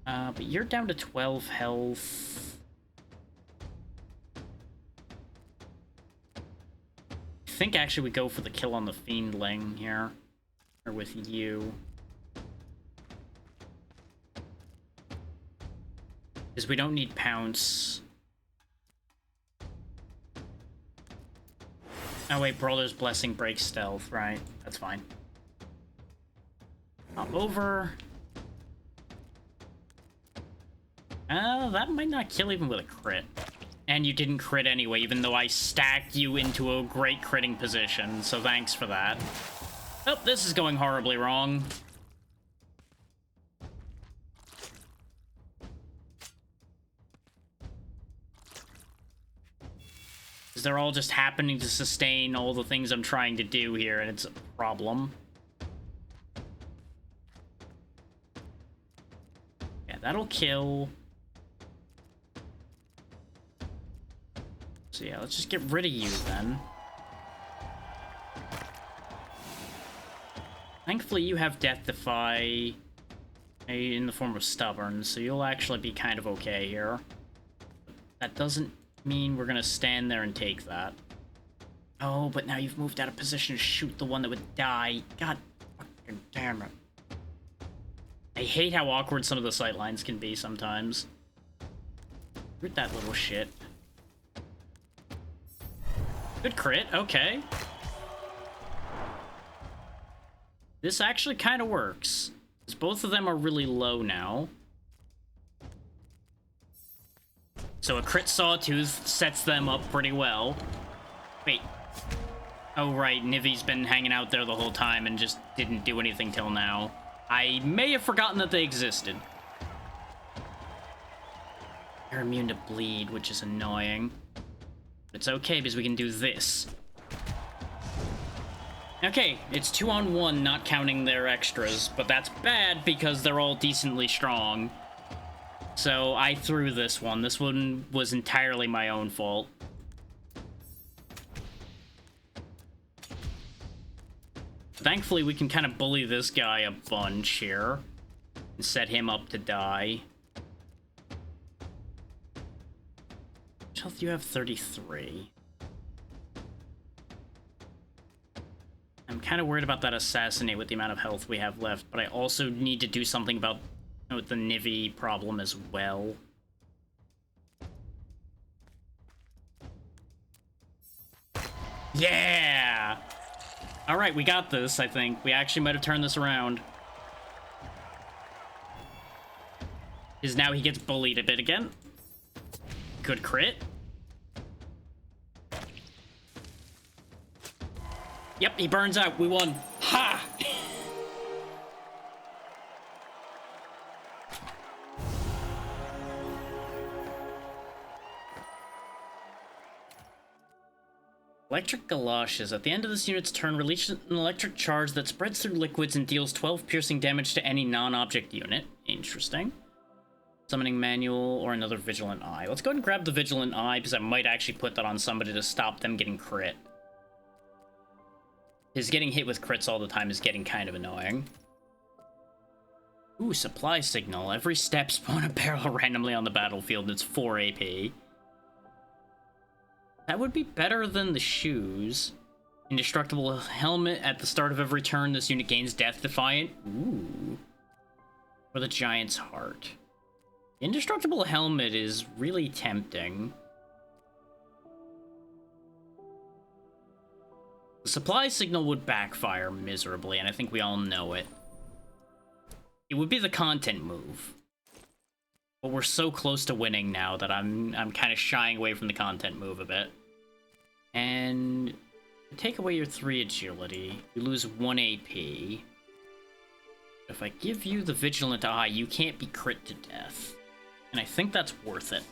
But you're down to 12 health. I think actually we go for the kill on the Fiendling here. Or with you. Because we don't need Pounce. Oh wait, Brawler's Blessing breaks stealth, right? That's fine. Hop over. That might not kill even with a crit. And you didn't crit anyway, even though I stacked you into a great critting position, so thanks for that. Oh, this is going horribly wrong. Because they're all just happening to sustain all the things I'm trying to do here, and it's a problem. Yeah, that'll kill. So yeah, let's just get rid of you then. Thankfully, you have Death Defy in the form of Stubborn, so you'll actually be kind of okay here. That doesn't mean we're gonna stand there and take that. Oh, but now you've moved out of position to shoot the one that would die. God fucking damn it. I hate how awkward some of the sightlines can be sometimes. Root that little shit. Good crit, okay. This actually kind of works. Because both of them are really low now. So a crit Sawtooth sets them up pretty well. Wait. Oh right, Nivi's been hanging out there the whole time and just didn't do anything till now. I may have forgotten that they existed. They're immune to bleed, which is annoying. But it's okay because we can do this. Okay, it's 2-on-1, not counting their extras, but that's bad because they're all decently strong. So I threw this one. This one was entirely my own fault. Thankfully, we can kind of bully this guy a bunch here and set him up to die. How much health do you have? 33. I'm kind of worried about that assassinate with the amount of health we have left, but I also need to do something about the Nivi problem as well. Yeah! Alright, we got this, I think. We actually might have turned this around. Because now he gets bullied a bit again. Good crit. Yep, he burns out. We won. Ha! Electric Galoshes. At the end of this unit's turn, release an electric charge that spreads through liquids and deals 12 piercing damage to any non-object unit. Interesting. Summoning Manual or another Vigilant Eye. Let's go ahead and grab the Vigilant Eye, because I might actually put that on somebody to stop them getting crit. His getting hit with crits all the time is getting kind of annoying. Ooh, Supply Signal. Every step spawn a barrel randomly on the battlefield, and it's 4 AP. That would be better than the shoes. Indestructible Helmet. At the start of every turn, this unit gains Death Defiant. Ooh. Or the Giant's Heart. Indestructible Helmet is really tempting. The Supply Signal would backfire miserably, and I think we all know it. It would be the content move. But we're so close to winning now that I'm kind of shying away from the content move a bit. And take away your 3 agility, you lose 1 AP. If I give you the Vigilant Eye, you can't be crit to death. And I think that's worth it.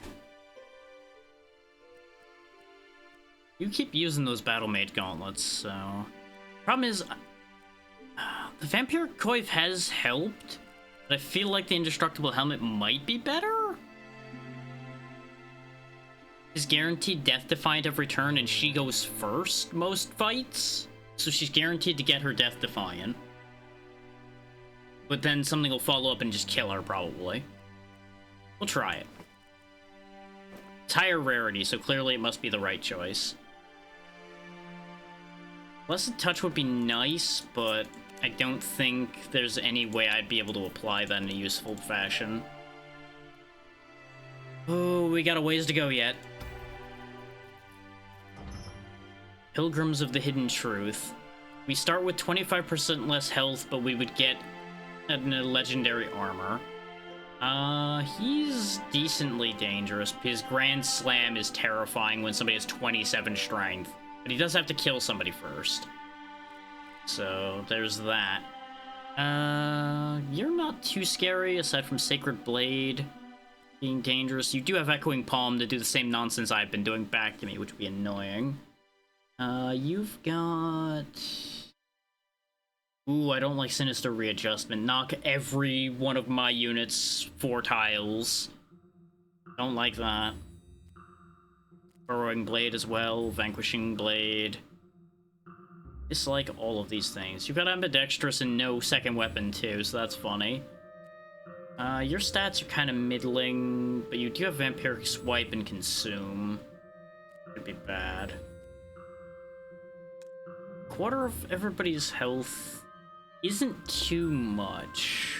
You keep using those Battle Mage Gauntlets, so... Problem is, the Vampiric Coif has helped, but I feel like the Indestructible Helmet might be better? Is guaranteed Death Defiant every turn, and she goes first most fights, so she's guaranteed to get her Death Defiant. But then something will follow up and just kill her, probably. We'll try it. It's higher rarity, so clearly it must be the right choice. Blessed Touch would be nice, but I don't think there's any way I'd be able to apply that in a useful fashion. Oh, we got a ways to go yet. Pilgrims of the Hidden Truth. We start with 25% less health, but we would get a legendary armor. He's decently dangerous. His Grand Slam is terrifying when somebody has 27 strength. But he does have to kill somebody first. So, there's that. You're not too scary, aside from Sacred Blade being dangerous. You do have Echoing Palm to do the same nonsense I've been doing back to me, which would be annoying. You've got... Ooh, I don't like Sinister Readjustment. Knock every one of my units 4 tiles. Don't like that. Burrowing Blade as well, Vanquishing Blade. Dislike all of these things. You've got Ambidextrous and no second weapon too, so that's funny. Your stats are kind of middling, but you do have Vampiric Swipe and Consume. Could be bad. Quarter of everybody's health isn't too much,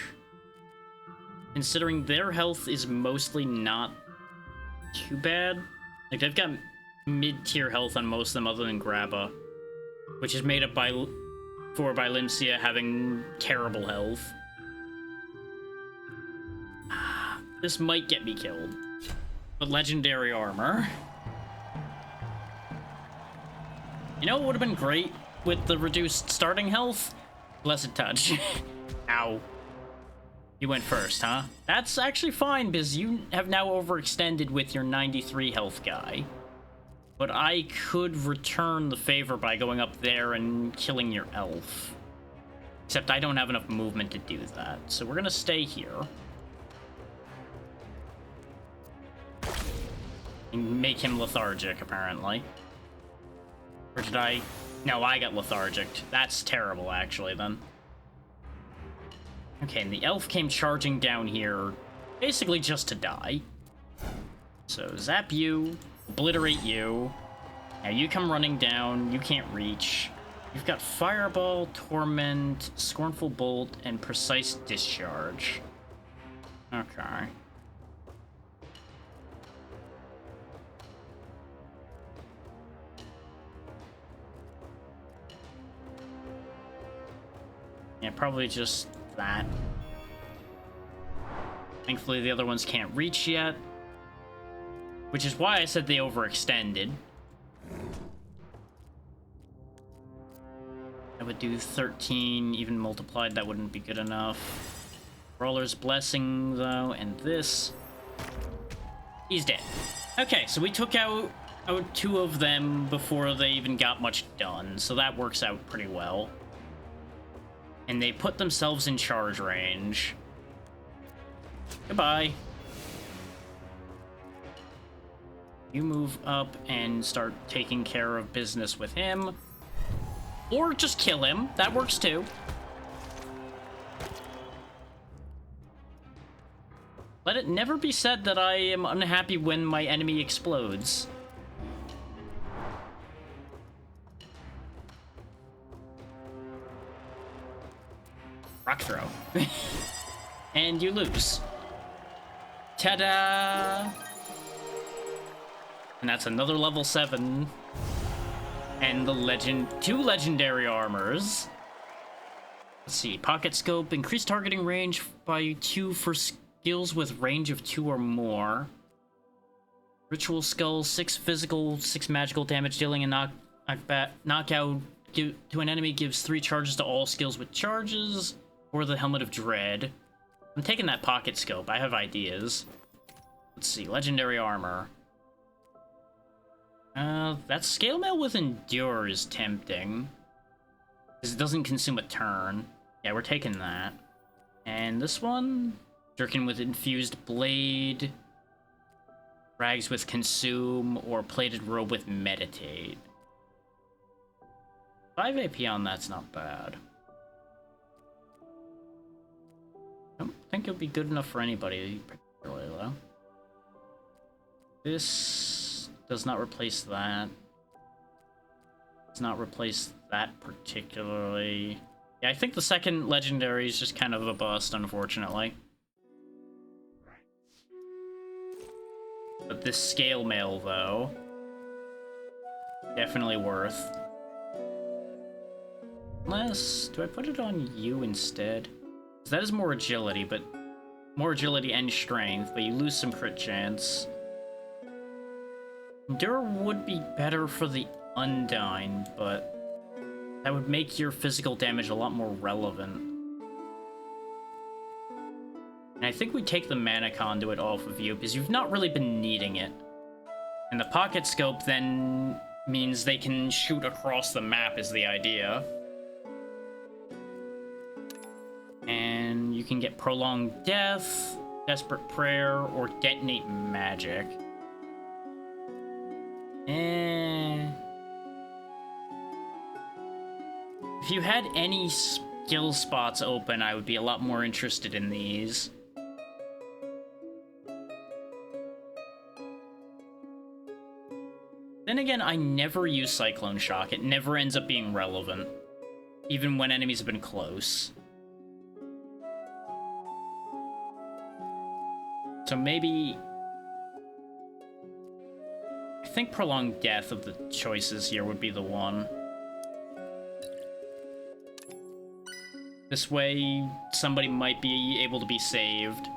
considering their health is mostly not too bad. Like, they've got mid-tier health on most of them other than Grabba, which is made up by Lymcia having terrible health. This might get me killed. But legendary armor. You know what would have been great with the reduced starting health? Blessed Touch. Ow. You went first, huh? That's actually fine, because you have now overextended with your 93 health guy. But I could return the favor by going up there and killing your elf. Except I don't have enough movement to do that, so we're gonna stay here. And make him lethargic, apparently. Or did I? No, I got lethargic. That's terrible, actually, then. Okay, and the elf came charging down here, basically just to die. So, zap you, obliterate you. Now you come running down, you can't reach. You've got Fireball, Torment, Scornful Bolt, and Precise Discharge. Okay. Yeah, probably just that. Thankfully, the other ones can't reach yet. Which is why I said they overextended. I would do 13, even multiplied, that wouldn't be good enough. Brawler's Blessing, though, and this. He's dead. Okay, so we took out 2 of them before they even got much done, so that works out pretty well. And they put themselves in charge range. Goodbye. You move up and start taking care of business with him. Or just kill him. That works too. Let it never be said that I am unhappy when my enemy explodes. Rock throw. And you lose. Ta-da! And that's another level 7. And the 2 legendary armors. Let's see. Pocket Scope. Increase targeting range by 2 for skills with range of 2 or more. Ritual Skull. 6 physical, 6 magical damage dealing and knockout to an enemy gives 3 charges to all skills with charges. Or the Helmet of Dread. I'm taking that Pocket Scope. I have ideas. Let's see. Legendary armor. That Scale Mail with Endure is tempting. Because it doesn't consume a turn. Yeah, we're taking that. And this one? Jerkin with Infused Blade. Rags with Consume. Or Plated Robe with Meditate. 5 AP on that's not bad. I don't think it'll be good enough for anybody, particularly, though. This does not replace that. Does not replace that particularly. Yeah, I think the second legendary is just kind of a bust, unfortunately. But this Scale Mail, though, definitely worth. Unless, do I put it on you instead? That is more agility, but more agility and strength, but you lose some crit chance. Endure would be better for the Undyne, but that would make your physical damage a lot more relevant. And I think we take the Mana Conduit off of you, because you've not really been needing it. And the Pocket Scope then means they can shoot across the map is the idea. And you can get Prolonged Death, Desperate Prayer, or Detonate Magic. If you had any skill spots open, I would be a lot more interested in these. Then again, I never use Cyclone Shock. It never ends up being relevant, even when enemies have been close. So maybe think prolonged death of the choices here would be the one. This way, somebody might be able to be saved.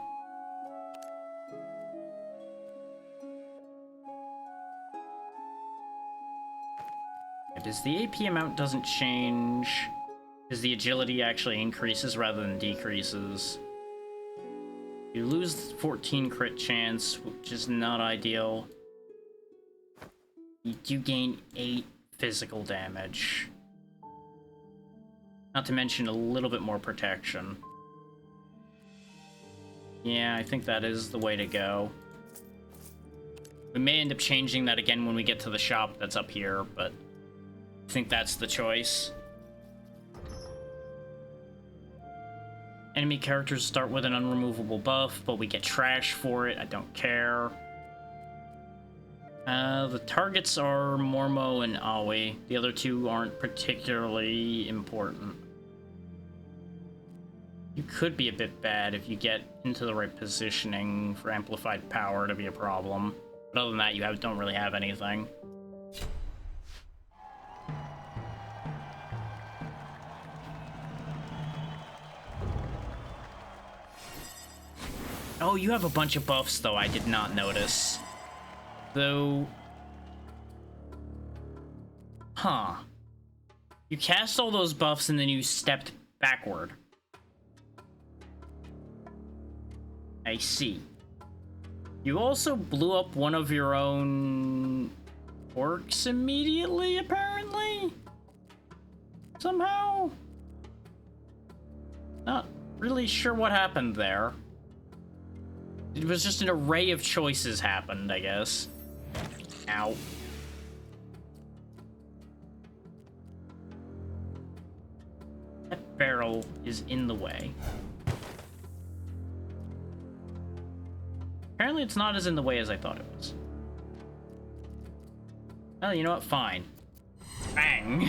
As the AP amount doesn't change, as the agility actually increases rather than decreases. You lose 14 crit chance, which is not ideal. You do gain 8 physical damage. Not to mention a little bit more protection. Yeah, I think that is the way to go. We may end up changing that again when we get to the shop that's up here, but I think that's the choice. Enemy characters start with an unremovable buff, but we get trash for it. I don't care. The targets are Mormo and Aoi. The other two aren't particularly important. You could be a bit bad if you get into the right positioning for amplified power to be a problem. But other than that, you don't really have anything. Oh, you have a bunch of buffs, though, I did not notice. Though... Huh. You cast all those buffs and then you stepped backward. I see. You also blew up one of your own orcs immediately, apparently? Somehow? Not really sure what happened there. It was just an array of choices happened, I guess. Ow. That barrel is in the way. Apparently it's not as in the way as I thought it was. Well, you know what? Fine. Bang!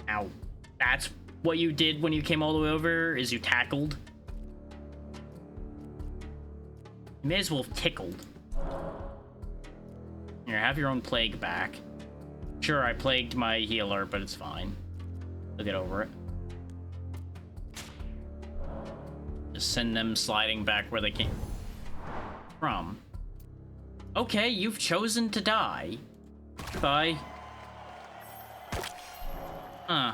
Ow. That's what you did when you came all the way over, is you tackled? You may as well have tickled. Here, have your own plague back. Sure, I plagued my healer, but it's fine. They'll get over it. Just send them sliding back where they came from. Okay, you've chosen to die. Goodbye. Huh.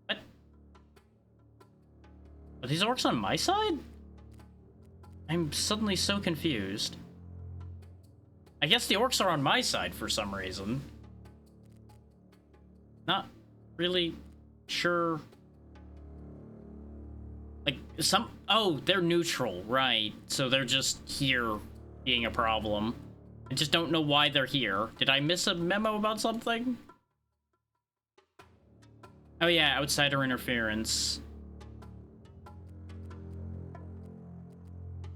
What? Are these orcs on my side? I'm suddenly so confused. I guess the orcs are on my side for some reason. Not really sure. Like, oh, they're neutral, right. So they're just here being a problem. I just don't know why they're here. Did I miss a memo about something? Oh yeah, outsider interference.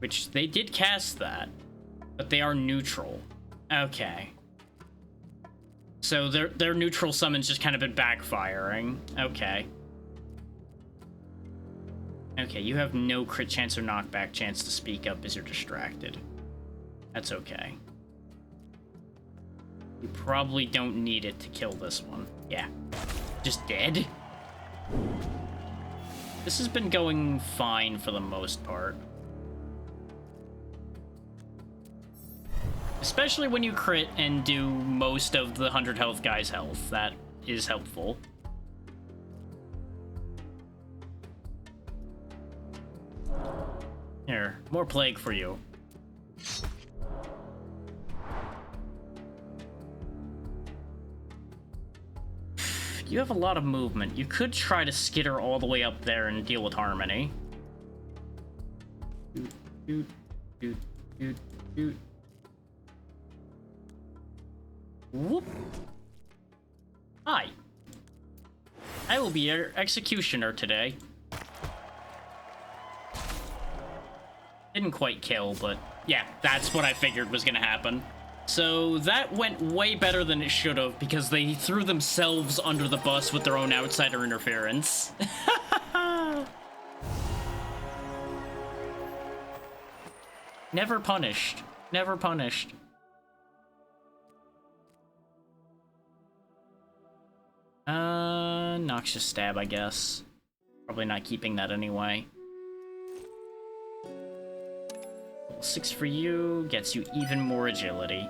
Which, they did cast that, but they are neutral. Okay. So their neutral summons just kind of been backfiring. Okay. Okay, you have no crit chance or knockback chance to speak up as you're distracted. That's okay. You probably don't need it to kill this one. Yeah. Just dead? This has been going fine for the most part. Especially when you crit and do most of the 100 health guy's health. That is helpful. Here, more plague for you. You have a lot of movement. You could try to skitter all the way up there and deal with Harmony. Doot, doot, doot, doot. Whoop. Hi. I will be your executioner today. Didn't quite kill, but yeah, that's what I figured was gonna happen. So that went way better than it should have, because they threw themselves under the bus with their own outsider interference. Never punished. Never punished. Noxious Stab, I guess. Probably not keeping that anyway. Level 6 for you gets you even more agility.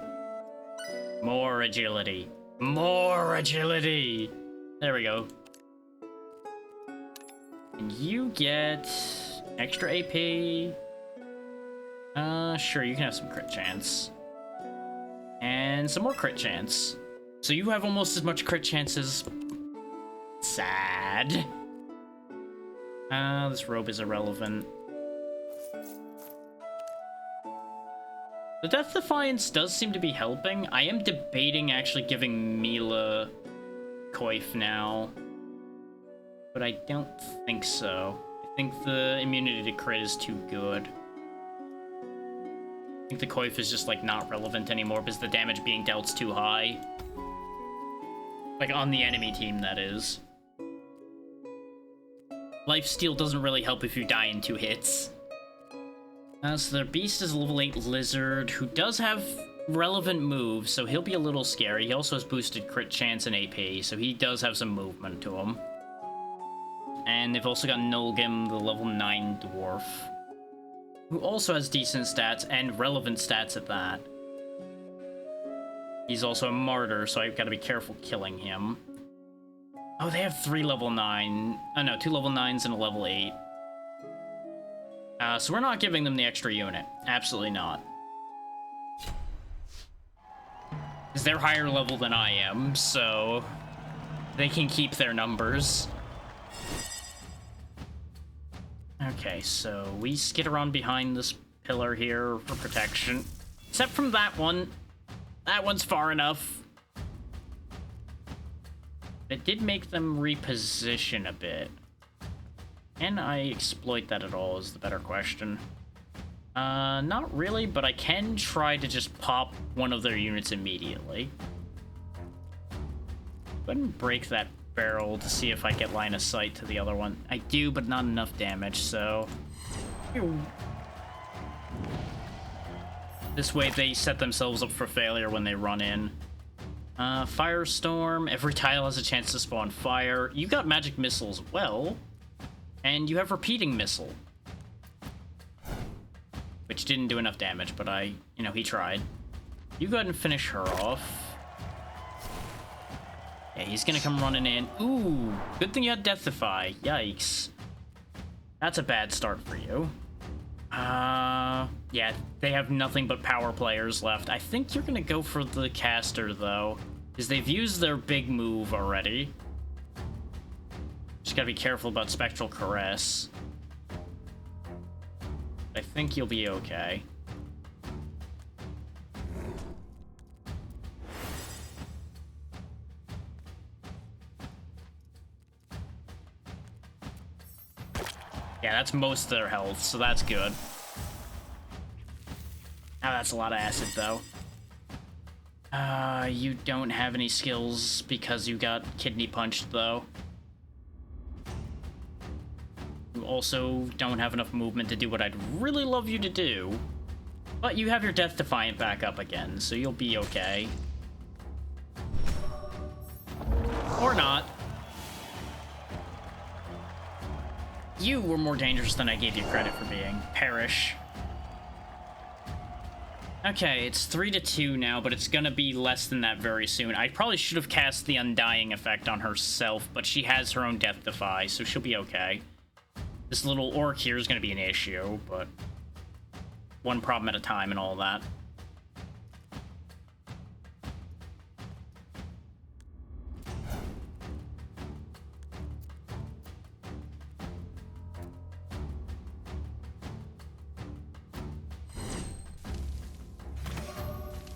More agility. More agility! There we go. And you get extra AP. Sure, you can have some crit chance. And some more crit chance. So you have almost as much crit chance as... Sad. This robe is irrelevant. The Death Defiance does seem to be helping. I am debating actually giving Mila Coif now. But I don't think so. I think the immunity to crit is too good. I think the Coif is just, like, not relevant anymore because the damage being dealt's too high. Like, on the enemy team, that is. Lifesteal doesn't really help if you die in 2 hits. So their beast is a level 8 lizard who does have relevant moves, so he'll be a little scary. He also has boosted crit chance and AP, so he does have some movement to him. And they've also got Nulgim, the level 9 dwarf, who also has decent stats and relevant stats at that. He's also a martyr, so I've got to be careful killing him. Oh, they have 3 level 9. Oh no, 2 level 9s and a level 8. So we're not giving them the extra unit. Absolutely not. Because they're higher level than I am, so they can keep their numbers. Okay, so we skid around behind this pillar here for protection. Except from that one. That one's far enough. It did make them reposition a bit. Can I exploit that at all is the better question. Not really, but I can try to just pop one of their units immediately. Go ahead and break that barrel to see if I get line of sight to the other one. I do, but not enough damage, so... This way they set themselves up for failure when they run in. Firestorm. Every tile has a chance to spawn fire. You got magic missiles as well. And you have repeating missile. Which didn't do enough damage, but he tried. You go ahead and finish her off. Yeah, he's gonna come running in. Ooh, good thing you had Deathify. Yikes. That's a bad start for you. Yeah, they have nothing but power players left. I think you're gonna go for the caster, though, because they've used their big move already. Just gotta be careful about Spectral Caress. I think you'll be okay. Yeah, that's most of their health, so that's good. Ah, that's a lot of acid, though. You don't have any skills because you got kidney punched, though. You also don't have enough movement to do what I'd really love you to do. But you have your Death Defiant back up again, so you'll be okay. Or not. You were more dangerous than I gave you credit for being. Perish. Okay, it's 3-2 now, but it's gonna be less than that very soon. I probably should have cast the Undying effect on herself, but she has her own Death Defy, so she'll be okay. This little orc here is gonna be an issue, but one problem at a time and all that.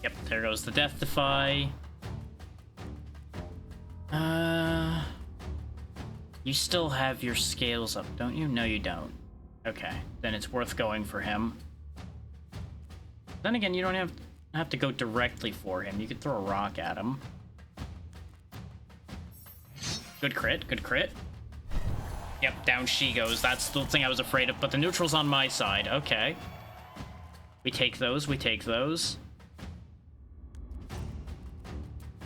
Yep, there goes the Death Defy. You still have your scales up, don't you? No, you don't. Okay, then it's worth going for him. Then again, you don't have to go directly for him. You could throw a rock at him. Good crit, good crit. Yep, down she goes. That's the thing I was afraid of, but the neutral's on my side. Okay. We take those, we take those.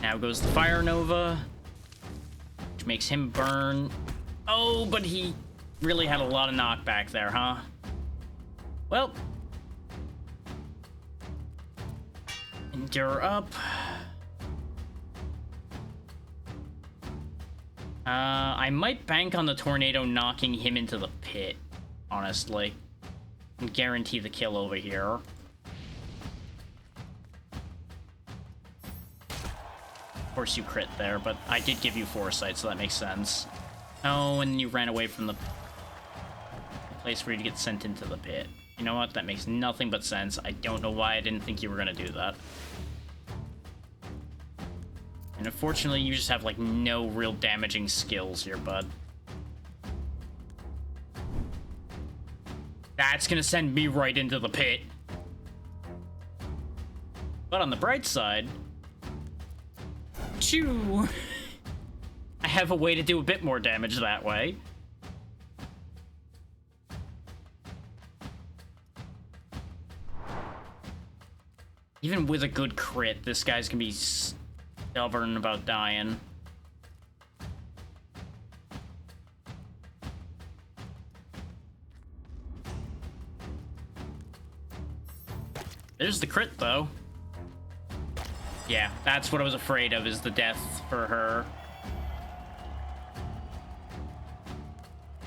Now goes the Fire Nova, which makes him burn. Oh, but he really had a lot of knockback there, huh? Well. Endure up. I might bank on the tornado knocking him into the pit, honestly. And guarantee the kill over here. Of course you crit there, but I did give you foresight, so that makes sense. Oh, and you ran away from the place for you to get sent into the pit. You know what? That makes nothing but sense. I don't know why I didn't think you were gonna do that. And unfortunately, you just have, like, no real damaging skills here, bud. That's gonna send me right into the pit. But on the bright side... Choo! I have a way to do a bit more damage that way. Even with a good crit, this guy's gonna be stubborn about dying. There's the crit, though. Yeah, that's what I was afraid of, is the death for her.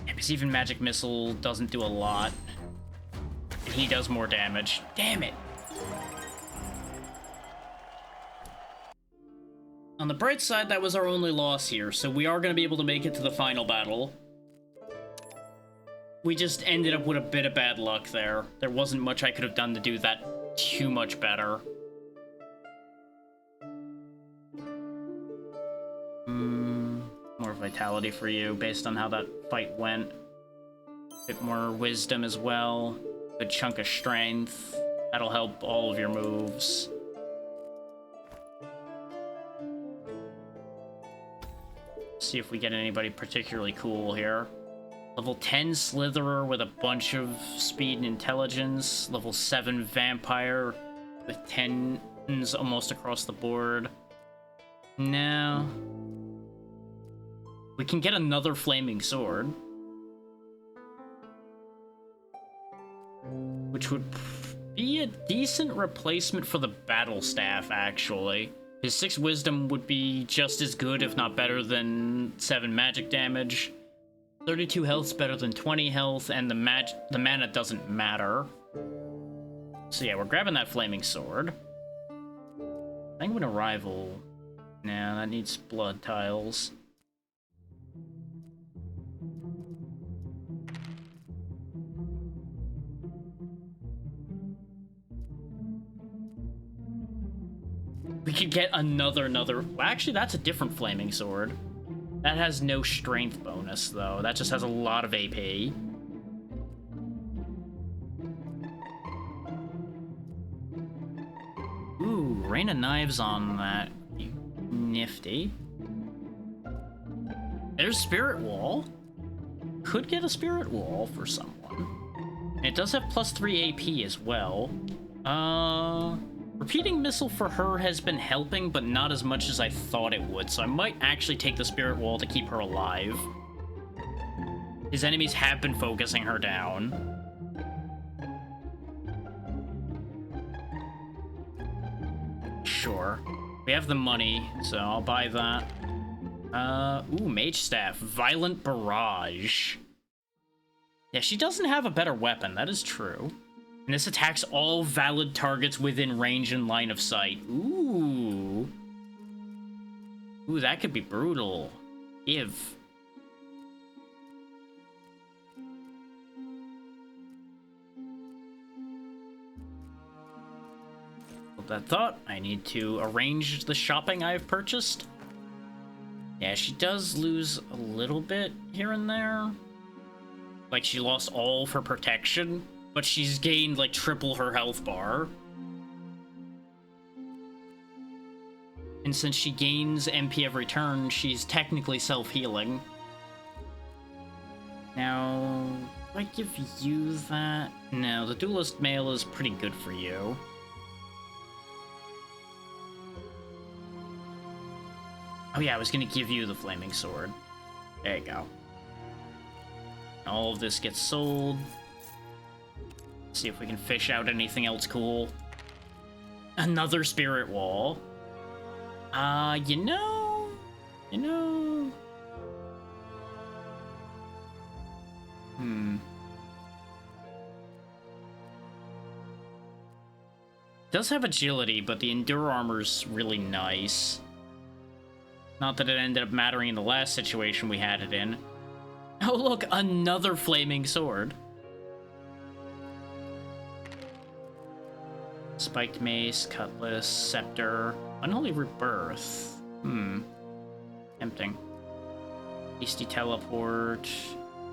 Yeah, because even Magic Missile doesn't do a lot. And he does more damage. Damn it! On the bright side, that was our only loss here, so we are going to be able to make it to the final battle. We just ended up with a bit of bad luck there. There wasn't much I could have done to do that too much better. More vitality for you, based on how that fight went. Bit more wisdom as well. Good chunk of strength. That'll help all of your moves. See if we get anybody particularly cool here. Level 10 Slitherer with a bunch of speed and intelligence. Level 7 Vampire with 10s almost across the board. No. We can get another Flaming Sword. Which would be a decent replacement for the Battle Staff, actually. His 6 Wisdom would be just as good, if not better, than 7 magic damage. 32 health's better than 20 health, and the mana doesn't matter. So yeah, we're grabbing that Flaming Sword. Sanguine Arrival. Nah, that needs blood tiles. We could get another... Well, actually, that's a different Flaming Sword. That has no strength bonus, though. That just has a lot of AP. Ooh, Rain of Knives on that. Nifty. There's Spirit Wall. Could get a Spirit Wall for someone. And it does have +3 AP as well. Repeating Missile for her has been helping, but not as much as I thought it would, so I might actually take the Spirit Wall to keep her alive. His enemies have been focusing her down. Sure. We have the money, so I'll buy that. Ooh, Mage Staff. Violent Barrage. Yeah, she doesn't have a better weapon, that is true. And this attacks all valid targets within range and line of sight. Ooh. Ooh, that could be brutal. If. Hold that thought. I need to arrange the shopping I've purchased. Yeah, she does lose a little bit here and there. Like, she lost all of her protection. But she's gained, like, triple her health bar. And since she gains MP every turn, she's technically self-healing. Now, I give you that? No, the duelist mail is pretty good for you. Oh yeah, I was gonna give you the flaming sword. There you go. All of this gets sold. See if we can fish out anything else cool. Another spirit wall. You know... Does have agility, but the endure armor's really nice. Not that it ended up mattering in the last situation we had it in. Oh look, another flaming sword. Spiked mace, cutlass, scepter, unholy rebirth. Tempting. Hasty teleport.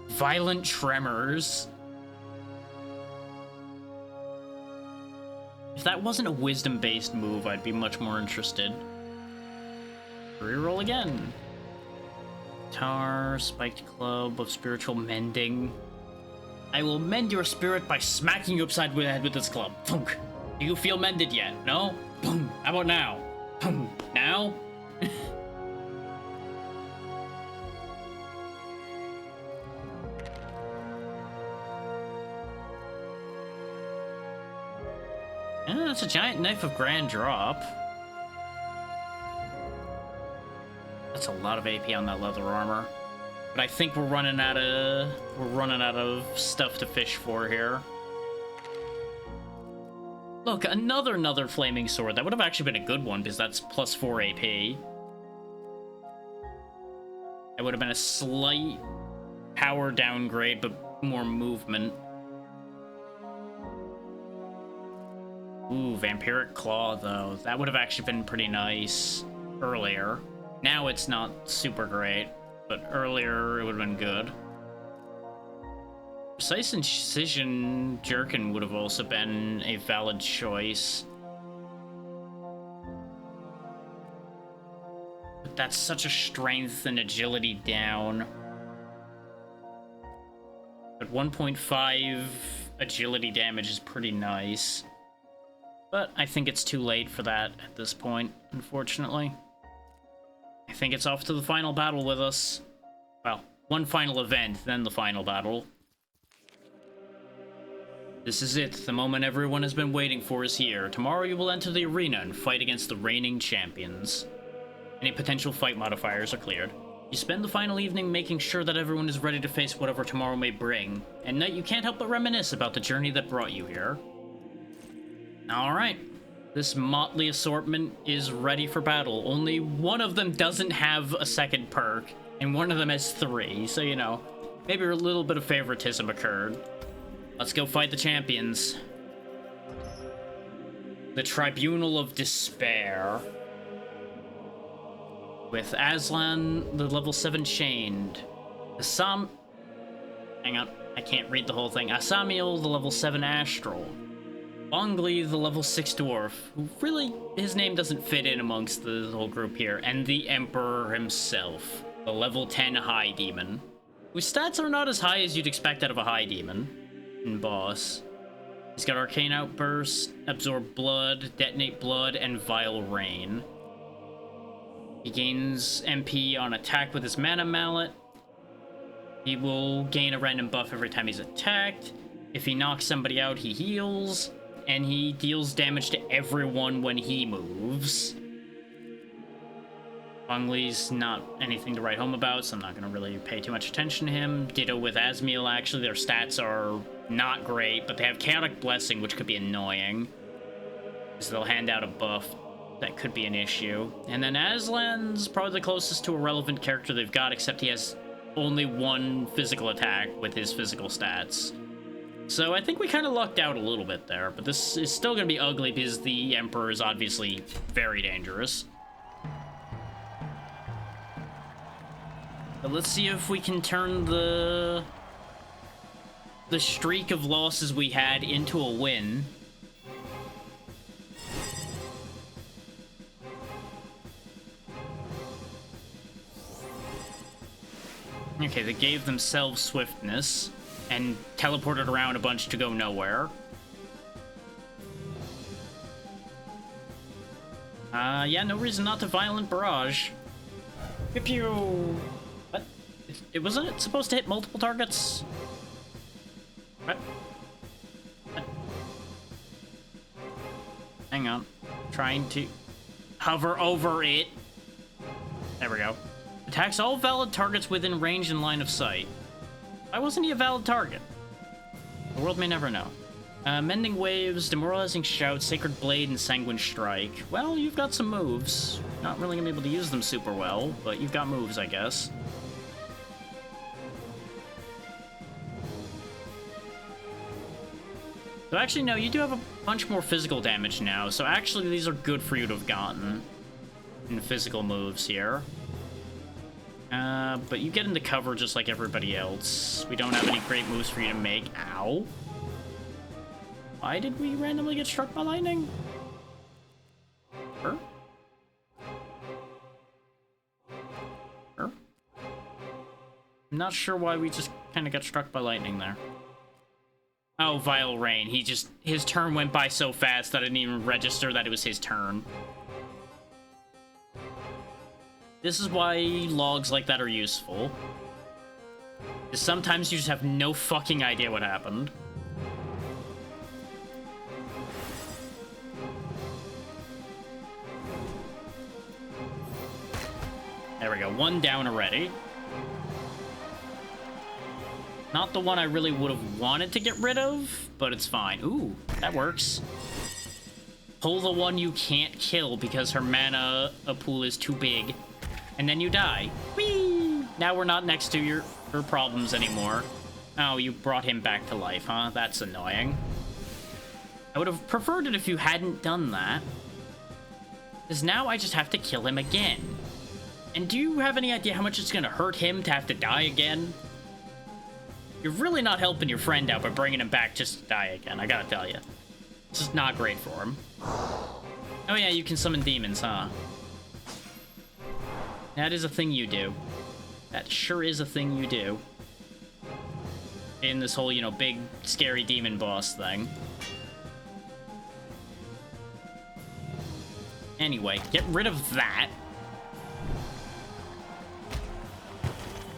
Violent tremors. If that wasn't a wisdom-based move, I'd be much more interested. Reroll again. Tar, spiked club of spiritual mending. I will mend your spirit by smacking you upside the head with this club. Thunk. Do you feel mended yet? No? Boom. How about now? Boom. Now? That's a giant knife of grand drop. That's a lot of AP on that leather armor. But I think we're running out of stuff to fish for here. Look, another flaming sword. That would have actually been a good one because that's plus 4 AP. It would have been a slight power downgrade, but more movement. Ooh, Vampiric Claw, though. That would have actually been pretty nice earlier. Now it's not super great, but earlier it would have been good. Precise Incision Jerkin would have also been a valid choice. But that's such a strength and agility down. But 1.5 agility damage is pretty nice. But I think it's too late for that at this point, unfortunately. I think it's off to the final battle with us. Well, one final event, then the final battle. This is it. The moment everyone has been waiting for is here. Tomorrow you will enter the arena and fight against the reigning champions. Any potential fight modifiers are cleared. You spend the final evening making sure that everyone is ready to face whatever tomorrow may bring. At night you can't help but reminisce about the journey that brought you here. Alright. This motley assortment is ready for battle. Only one of them doesn't have a second perk, and one of them has 3, so you know, maybe a little bit of favoritism occurred. Let's go fight the champions. The Tribunal of Despair. With Aslan, the level 7 chained. Hang on, I can't read the whole thing. Asamiel, the level 7 astral. Bongli, the level 6 dwarf, who really, his name doesn't fit in amongst the whole group here, and the Emperor himself, the level 10 high demon, whose stats are not as high as you'd expect out of a high demon and boss. He's got Arcane Outburst, Absorb Blood, Detonate Blood, and Vile Rain. He gains MP on attack with his Mana Mallet. He will gain a random buff every time he's attacked. If he knocks somebody out, he heals. And he deals damage to everyone when he moves. Bongli's not anything to write home about, so I'm not going to really pay too much attention to him. Ditto with Asmiel, actually. Their stats are not great, but they have Chaotic Blessing, which could be annoying. So they'll hand out a buff. That could be an issue. And then Aslan's probably the closest to a relevant character they've got, except he has only 1 physical attack with his physical stats. So I think we kind of lucked out a little bit there, but this is still going to be ugly because the Emperor is obviously very dangerous. But let's see if we can turn the streak of losses we had into a win. Okay, they gave themselves swiftness. and teleported around a bunch to go nowhere. Yeah, no reason not to Violent Barrage. If you... What? It wasn't it supposed to hit multiple targets? What? Hang on. Trying to hover over it. There we go. Attacks all valid targets within range and line of sight. Why wasn't he a valid target? The world may never know. Mending Waves, Demoralizing Shout, Sacred Blade, and Sanguine Strike. Well, you've got some moves. Not really gonna be able to use them super well, but you've got moves, I guess. So actually, no, you do have a bunch more physical damage now, so actually these are good for you to have gotten in physical moves here. But you get into cover just like everybody else. We don't have any great moves for you to make. Ow. Why did we randomly get struck by lightning? Her? Her? I'm not sure why we just kind of got struck by lightning there. Oh, Vile Rain. His turn went by so fast that I didn't even register that it was his turn. This is why logs like that are useful. Because sometimes you just have no fucking idea what happened. There we go, one down already. Not the one I really would have wanted to get rid of, but it's fine. Ooh, that works. Pull the one you can't kill because her mana pool is too big, and then you die. Whee! Now we're not next to her problems anymore. Oh, you brought him back to life, huh? That's annoying. I would have preferred it if you hadn't done that. Because now I just have to kill him again. And do you have any idea how much it's gonna hurt him to have to die again? You're really not helping your friend out by bringing him back just to die again, I gotta tell you. This is not great for him. Oh yeah, you can summon demons, huh? That is a thing you do. That sure is a thing you do. In this whole, you know, big, scary demon boss thing. Anyway, get rid of that.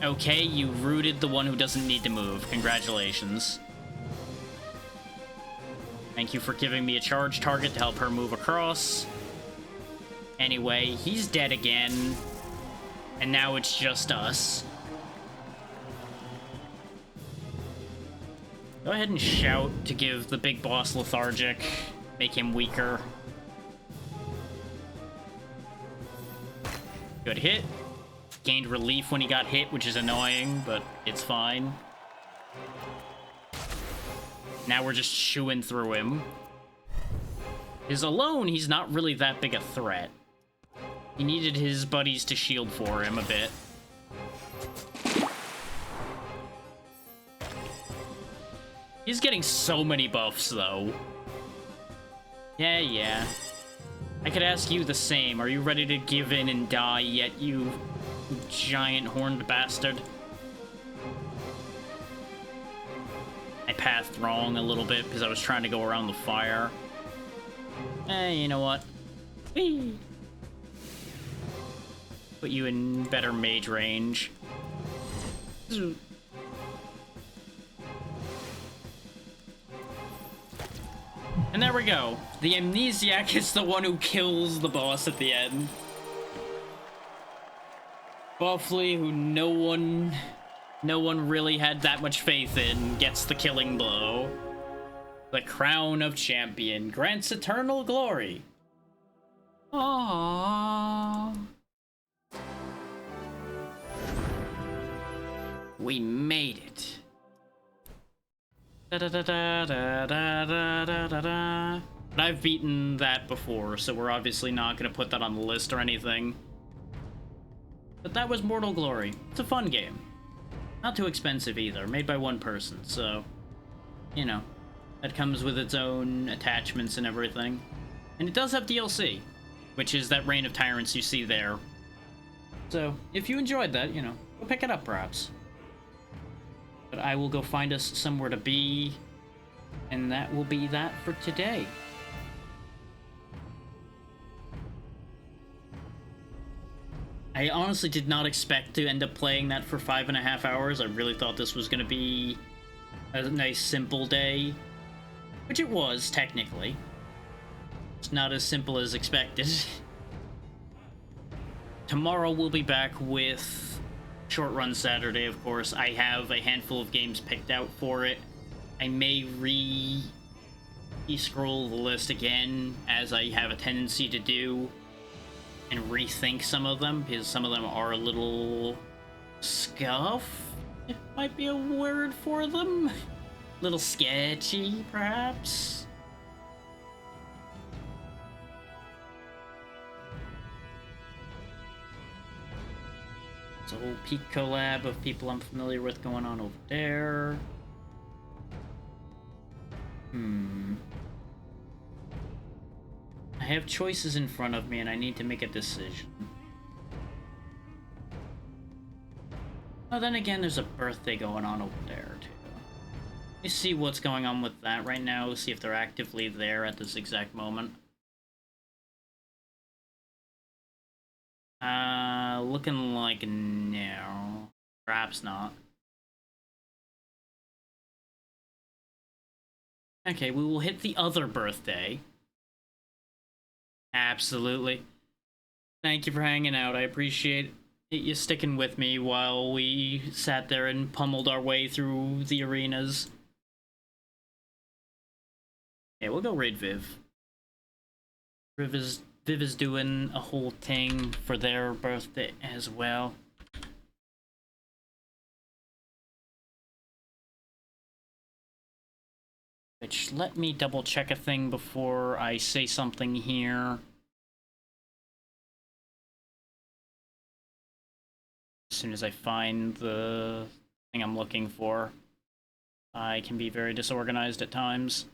Okay, you rooted the one who doesn't need to move. Congratulations. Thank you for giving me a charge target to help her move across. Anyway, he's dead again. And now it's just us. Go ahead and shout to give the big boss lethargic. Make him weaker. Good hit. Gained relief when he got hit, which is annoying, but it's fine. Now we're just chewing through him. Because alone, he's not really that big a threat. He needed his buddies to shield for him a bit. He's getting so many buffs, though. Yeah. I could ask you the same. Are you ready to give in and die yet, you giant horned bastard? I pathed wrong a little bit because I was trying to go around the fire. You know what? Whee! Put you in better mage range. And there we go. The Amnesiac is the one who kills the boss at the end. Buffly, who no one really had that much faith in, gets the killing blow. The crown of champion grants eternal glory. Aww. We made it. Da da da da da da da da da da. But I've beaten that before, so we're obviously not gonna put that on the list or anything. But that was Mortal Glory. It's a fun game. Not too expensive either, made by one person, so, you know, that comes with its own attachments and everything. And it does have DLC, which is that Reign of Tyrants you see there. So, if you enjoyed that, you know, go pick it up perhaps. But I will go find us somewhere to be, and that will be that for today. I honestly did not expect to end up playing that for 5.5 hours. I really thought this was going to be a nice, simple day. Which it was, technically. It's not as simple as expected. Tomorrow we'll be back with Short Run Saturday, of course. I have a handful of games picked out for it. I may re-scroll the list again, as I have a tendency to do, and rethink some of them, because some of them are a little scuff, it might be a word for them. Little sketchy, perhaps. It's a whole peak collab of people I'm familiar with going on over there. I have choices in front of me and I need to make a decision. Oh, then again, there's a birthday going on over there, too. Let me see what's going on with that right now, see if they're actively there at this exact moment. Looking like no. Perhaps not. Okay, we will hit the other birthday. Absolutely. Thank you for hanging out. I appreciate you sticking with me while we sat there and pummeled our way through the arenas. Yeah, we'll go raid Viv. Viv is doing a whole thing for their birthday as well. Which, let me double check a thing before I say something here. As soon as I find the thing I'm looking for, I can be very disorganized at times.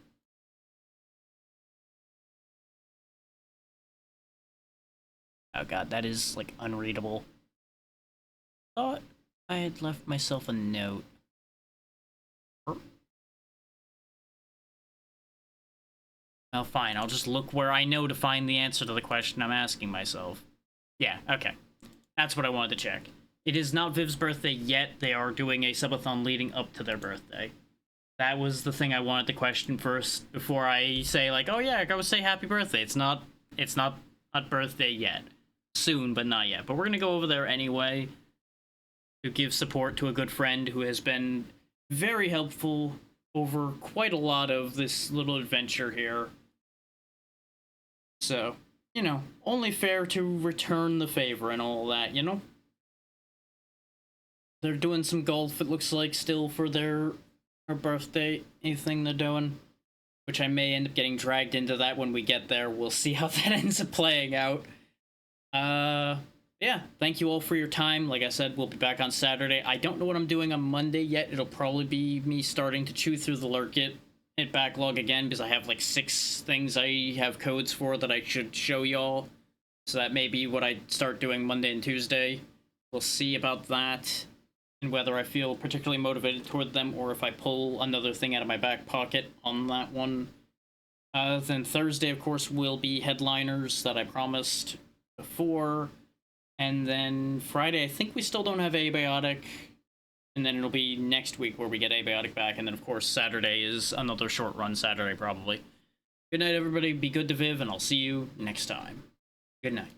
Oh god, that is, like, unreadable. Thought I had left myself a note. Oh, fine, I'll just look where I know to find the answer to the question I'm asking myself. Yeah, okay. That's what I wanted to check. It is not Viv's birthday yet. They are doing a subathon leading up to their birthday. That was the thing I wanted to question first before I say, like, oh yeah, go say happy birthday. It's not birthday yet. Soon, but not yet. But we're gonna go over there anyway to give support to a good friend who has been very helpful over quite a lot of this little adventure here. So, you know, only fair to return the favor and all that, you know? They're doing some golf, it looks like, still for their birthday thing they're doing. Which I may end up getting dragged into that when we get there. We'll see how that ends up playing out. Yeah, thank you all for your time. Like I said, we'll be back on Saturday. I don't know what I'm doing on Monday yet. It'll probably be me starting to chew through the Lurkit hit backlog again, because I have like 6 things I have codes for that I should show y'all. So that may be what I start doing Monday and Tuesday. We'll see about that, and whether I feel particularly motivated toward them, or if I pull another thing out of my back pocket on that one. Then Thursday, of course, will be headliners that I promised before. And then Friday, I think we still don't have Abiotic. And then it'll be next week where we get Abiotic back. And then, of course, Saturday is another short run Saturday, probably. Good night, everybody. Be good to Viv, and I'll see you next time. Good night.